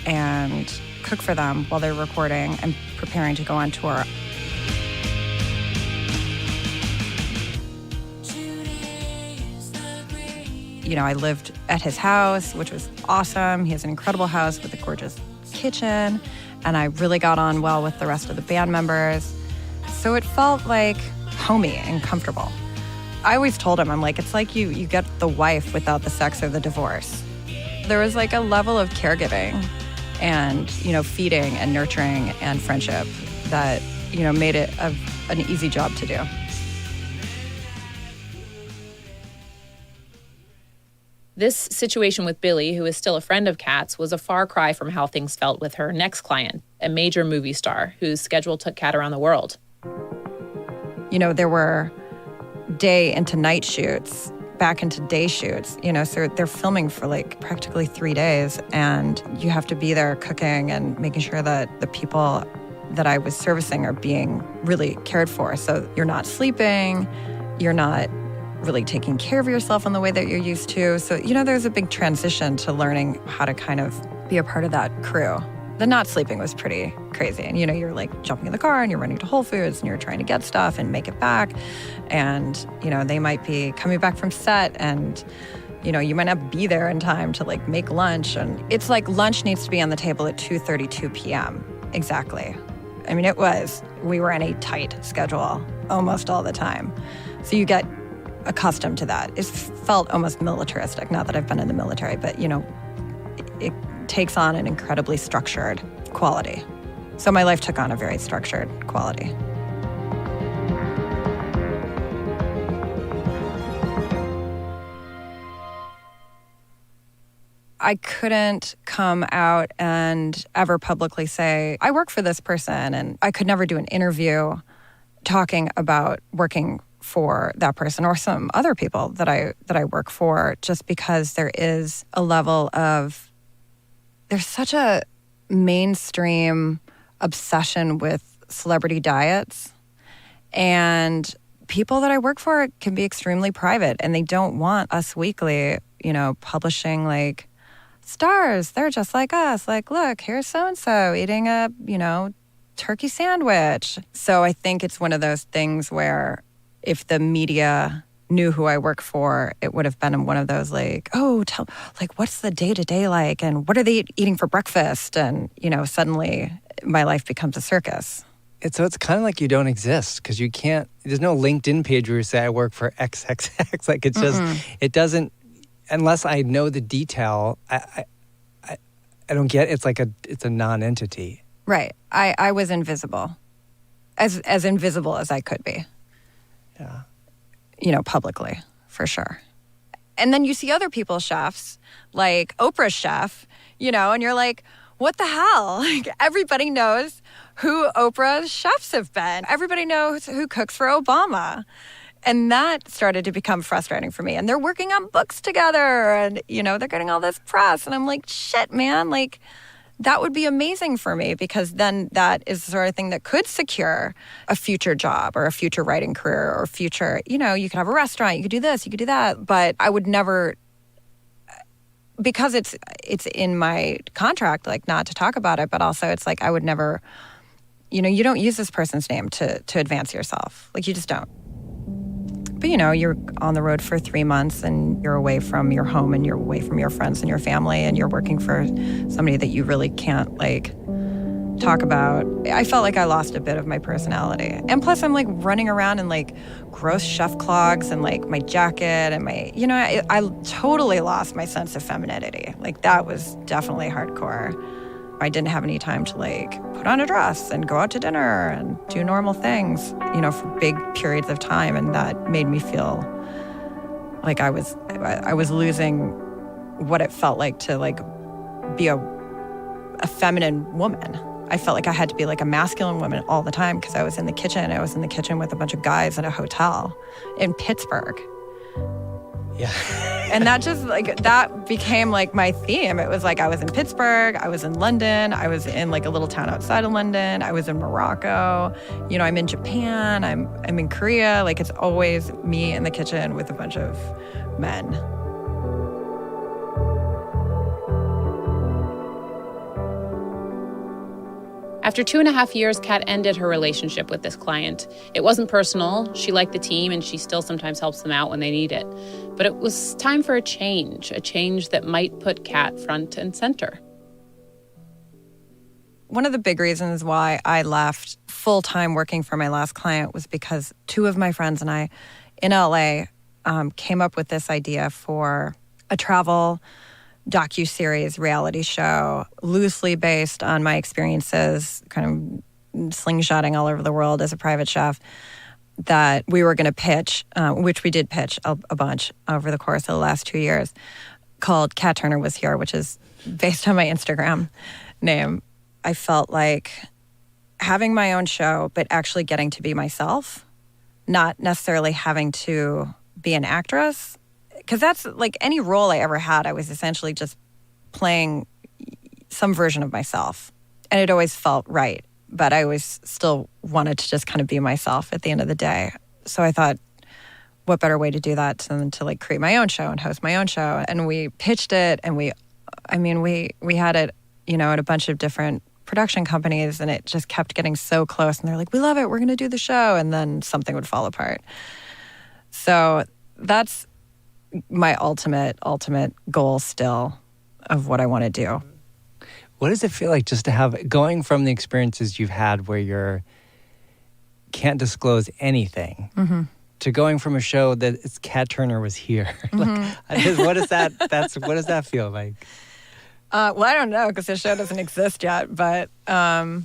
and cook for them while they're recording and preparing to go on tour. You know, I lived at his house, which was awesome. He has an incredible house with a gorgeous kitchen, and I really got on well with the rest of the band members. So it felt like homey and comfortable. I always told him, I'm like, it's like you get the wife without the sex or the divorce. There was like a level of caregiving and, you know, feeding and nurturing and friendship that, you know, made it an easy job to do. This situation with Billy, who is still a friend of Kat's, was a far cry from how things felt with her next client, a major movie star whose schedule took Kat around the world. You know, there were day into night shoots, back into day shoots, you know, so they're filming for like practically 3 days, and you have to be there cooking and making sure that the people that I was servicing are being really cared for. So you're not sleeping, you're not really taking care of yourself in the way that you're used to. So, you know, there's a big transition to learning how to kind of be a part of that crew. The not sleeping was pretty crazy. And, you know, you're like jumping in the car and you're running to Whole Foods and you're trying to get stuff and make it back. And, you know, they might be coming back from set and, you know, you might not be there in time to like make lunch. And it's like lunch needs to be on the table at 2:32 p.m. Exactly. I mean, we were in a tight schedule almost all the time. So you get accustomed to that. It felt almost militaristic, not that I've been in the military, but, you know, it takes on an incredibly structured quality. So my life took on a very structured quality. I couldn't come out and ever publicly say, I work for this person, and I could never do an interview talking about working for that person or some other people that I work for, just because there's such a mainstream obsession with celebrity diets, and people that I work for can be extremely private, and they don't want Us Weekly, you know, publishing like stars. They're just like us. Like, look, here's so-and-so eating a, you know, turkey sandwich. So I think it's one of those things where if the media knew who I work for, it would have been one of those like, oh, what's the day-to-day like? And what are they eating for breakfast? And, you know, suddenly my life becomes a circus. So it's kind of like you don't exist because you can't, there's no LinkedIn page where you say I work for XXX. Like it's just, it doesn't, unless I know the detail, I don't get, it's a non-entity. Right. I was invisible, as invisible as I could be. Yeah. You know, publicly, for sure. And then you see other people's chefs, like Oprah's chef, you know, and you're like, what the hell? Like, everybody knows who Oprah's chefs have been. Everybody knows who cooks for Obama. And that started to become frustrating for me. And they're working on books together and, you know, they're getting all this press. And I'm like, shit, man, like, that would be amazing for me, because then that is the sort of thing that could secure a future job or a future writing career or future, you know, you could have a restaurant, you could do this, you could do that. But I would never, because it's in my contract, like, not to talk about it, but also it's like I would never, you know, you don't use this person's name to advance yourself. Like, you just don't. But, you know, you're on the road for 3 months and you're away from your home and you're away from your friends and your family and you're working for somebody that you really can't, like, talk about. I felt like I lost a bit of my personality. And plus, I'm, like, running around in, like, gross chef clogs and, like, my jacket and my, you know, I totally lost my sense of femininity. Like, that was definitely hardcore. I didn't have any time to, like, put on a dress and go out to dinner and do normal things, you know, for big periods of time. And that made me feel like I was losing what it felt like to, like, be a feminine woman. I felt like I had to be like a masculine woman all the time because I was in the kitchen. I was in the kitchen with a bunch of guys at a hotel in Pittsburgh. Yeah. And that just like, that became like my theme. It was like I was in Pittsburgh, I was in London, I was in like a little town outside of London, I was in Morocco, you know, I'm in Japan, I'm in Korea. Like it's always me in the kitchen with a bunch of men. After 2.5 years, Kat ended her relationship with this client. It wasn't personal. She liked the team, and she still sometimes helps them out when they need it. But it was time for a change that might put Kat front and center. One of the big reasons why I left full-time working for my last client was because two of my friends and I in LA came up with this idea for a travel docuseries reality show loosely based on my experiences kind of slingshotting all over the world as a private chef that we were going to pitch, which we did pitch a bunch over the course of the last 2 years, called Kat Turner Was Here, which is based on my Instagram name. I felt like having my own show, but actually getting to be myself, not necessarily having to be an actress. Because that's like any role I ever had, I was essentially just playing some version of myself. And it always felt right. But I always still wanted to just kind of be myself at the end of the day. So I thought, what better way to do that than to like create my own show and host my own show? And we pitched it and we had it, you know, at a bunch of different production companies, and it just kept getting so close. And they're like, we love it, we're going to do the show. And then something would fall apart. So that's my ultimate goal still of what I want to do. What does it feel like just to have, going from the experiences you've had where you're can't disclose anything to going from a show that it's Kat Turner Was Here? Like, what does that feel like? Well, I don't know because the show doesn't exist yet, but I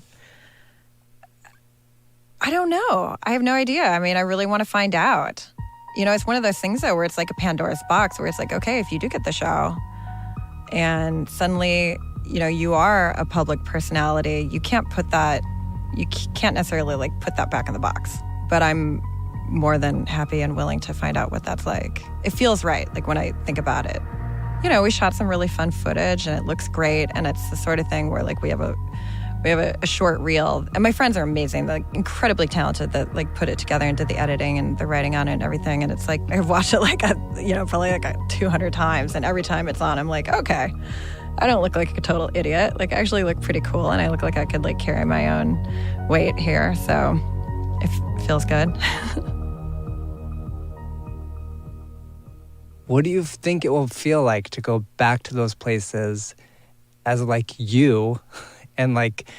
don't know. I have no idea. I mean, I really want to find out. You know, it's one of those things, though, where it's like a Pandora's box, where it's like, okay, if you do get the show and suddenly, you know, you are a public personality, you can't necessarily like put that back in the box. But I'm more than happy and willing to find out what that's like. It feels right, like when I think about it. You know, we shot some really fun footage and it looks great. And it's the sort of thing where like we have a short reel, and my friends are amazing. They're like incredibly talented that like put it together and did the editing and the writing on it and everything. And it's like, I've watched it like, probably like 200 times. And every time it's on, I'm like, okay, I don't look like a total idiot. Like I actually look pretty cool. And I look like I could like carry my own weight here. So it feels good. What do you think it will feel like to go back to those places as like you and like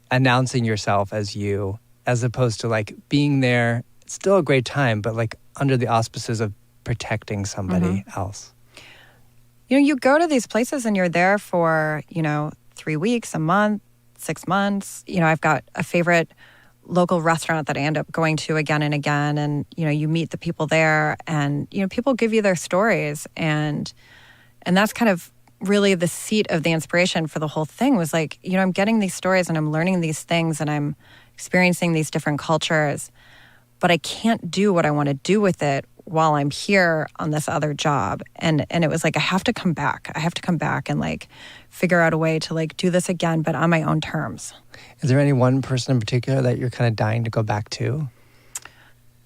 announcing yourself as you, as opposed to like being there? It's still a great time, but like under the auspices of protecting somebody else. You know, you go to these places and you're there for, 3 weeks, a month, 6 months. You know, I've got a favorite local restaurant that I end up going to again and again. And, you meet the people there and, people give you their stories. And that's kind of really the seat of the inspiration for the whole thing was like, I'm getting these stories and I'm learning these things and I'm experiencing these different cultures, but I can't do what I want to do with it while I'm here on this other job. And it was like, I have to come back. I have to come back and like figure out a way to like do this again, but on my own terms. Is there any one person in particular that you're kind of dying to go back to?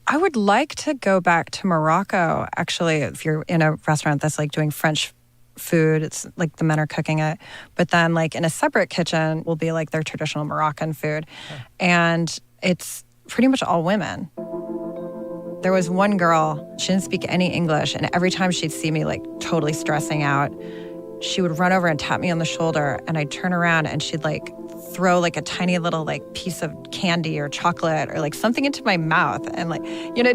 I would like to go back to Morocco, actually, if you're in a restaurant that's like doing French food. It's like the men are cooking it. But then like in a separate kitchen will be like their traditional Moroccan food. And it's pretty much all women. There was one girl, she didn't speak any English, and every time she'd see me like totally stressing out, she would run over and tap me on the shoulder, and I'd turn around and she'd like throw like a tiny little like piece of candy or chocolate or like something into my mouth, and like,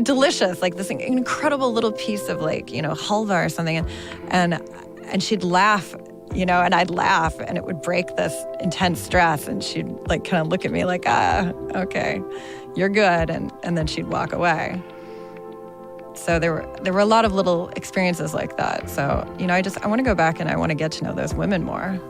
delicious, like this incredible little piece of like, halva or something, and she'd laugh, and I'd laugh, and it would break this intense stress, and she'd like kind of look at me like, okay, you're good, and then she'd walk away. So there were a lot of little experiences like that. So, you know, I want to go back and I want to get to know those women more.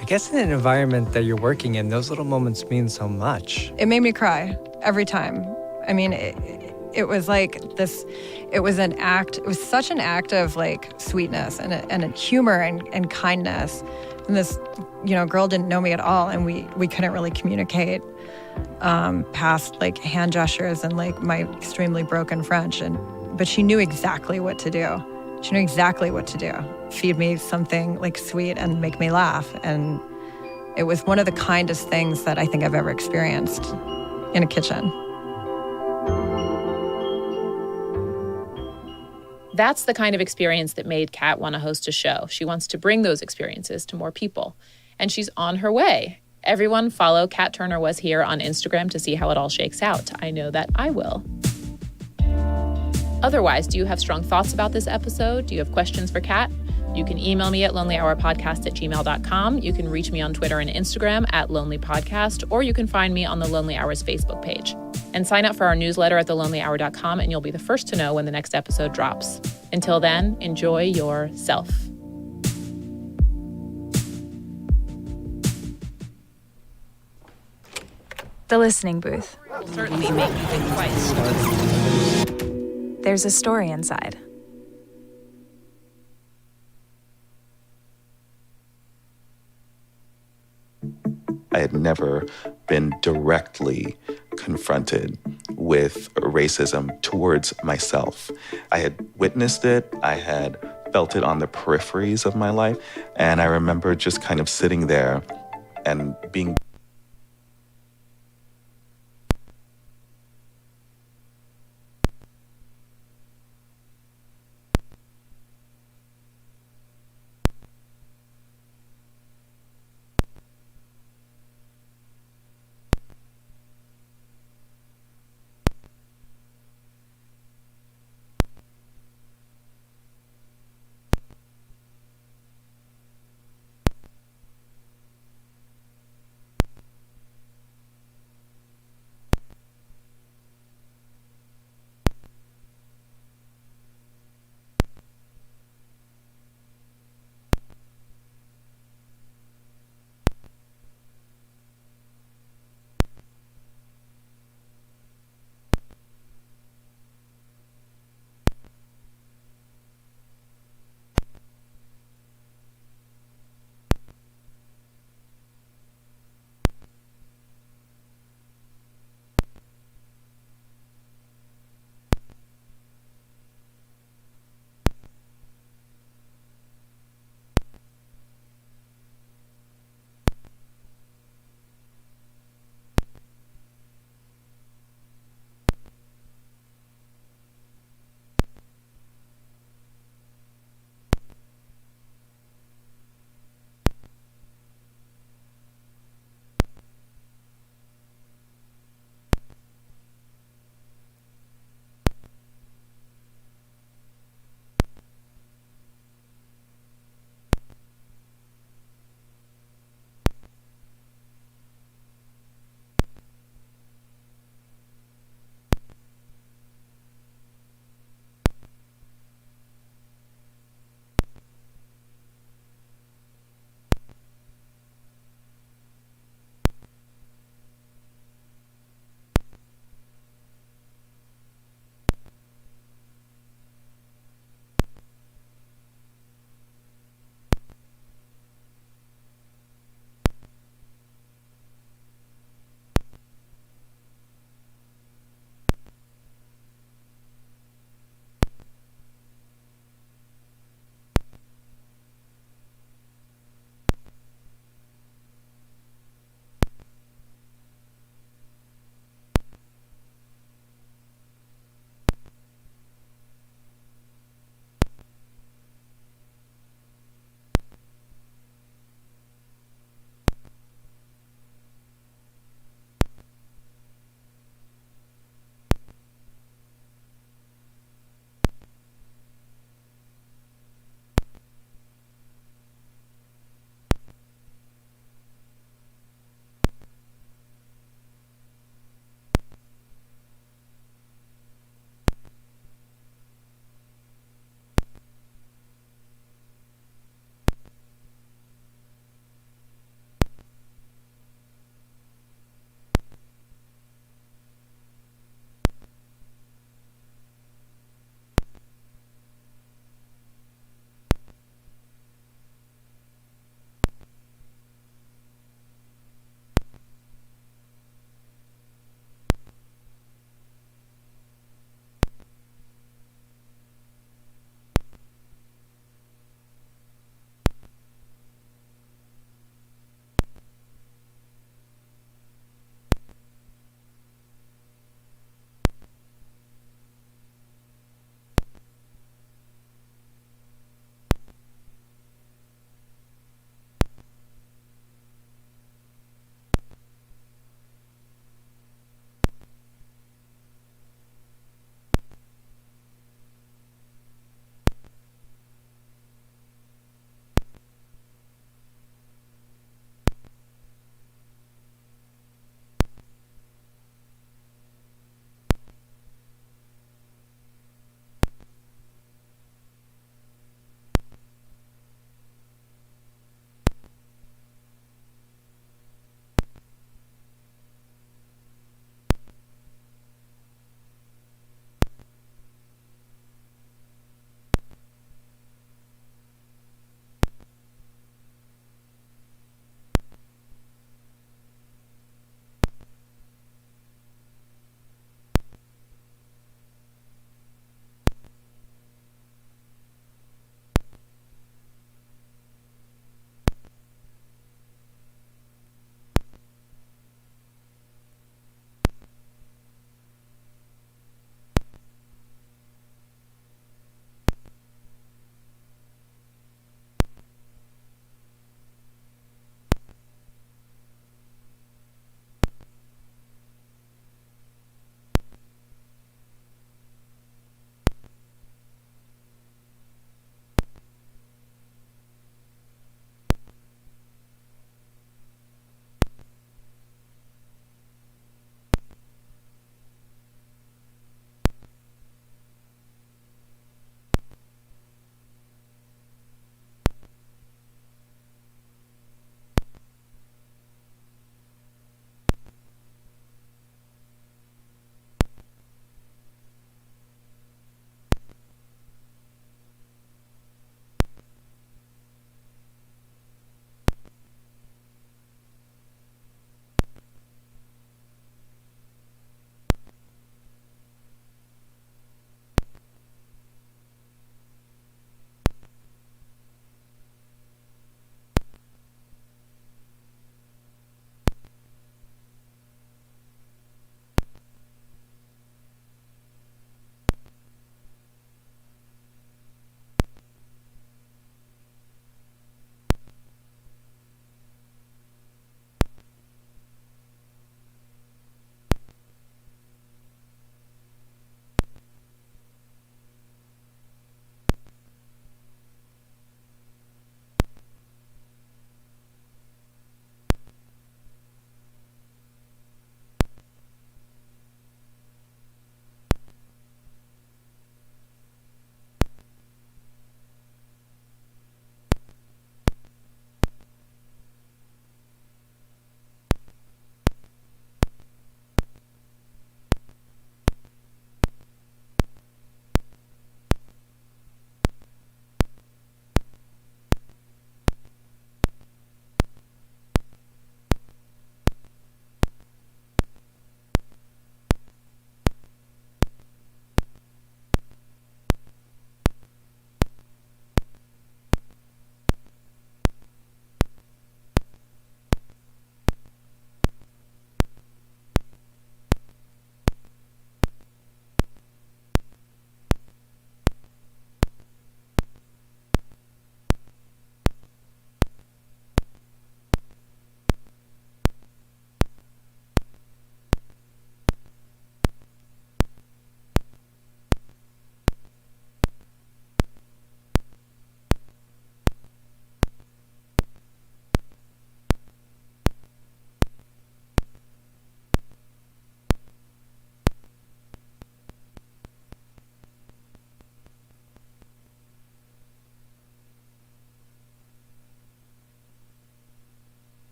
I guess in an environment that you're working in, those little moments mean so much. It made me cry every time. I mean, it was like this, it was an act, it was such an act of like sweetness and humor and kindness. And this, you know, girl didn't know me at all, and we couldn't really communicate past like hand gestures and like my extremely broken French. But she knew exactly what to do. She knew exactly what to do. Feed me something like sweet and make me laugh. And it was one of the kindest things that I think I've ever experienced in a kitchen. That's the kind of experience that made Kat want to host a show. She wants to bring those experiences to more people. And she's on her way. Everyone follow Kat Turner Was Here on Instagram to see how it all shakes out. I know that I will. Otherwise, do you have strong thoughts about this episode? Do you have questions for Kat? You can email me at lonelyhourpodcast@gmail.com. You can reach me on Twitter and Instagram @lonelypodcast, or you can find me on the Lonely Hours Facebook page. And sign up for our newsletter at thelonelyhour.com, and you'll be the first to know when the next episode drops. Until then, enjoy yourself. The Listening Booth. Will certainly make you think twice. There's a story inside. I had never been directly confronted with racism towards myself. I had witnessed it, I had felt it on the peripheries of my life, and I remember just kind of sitting there and being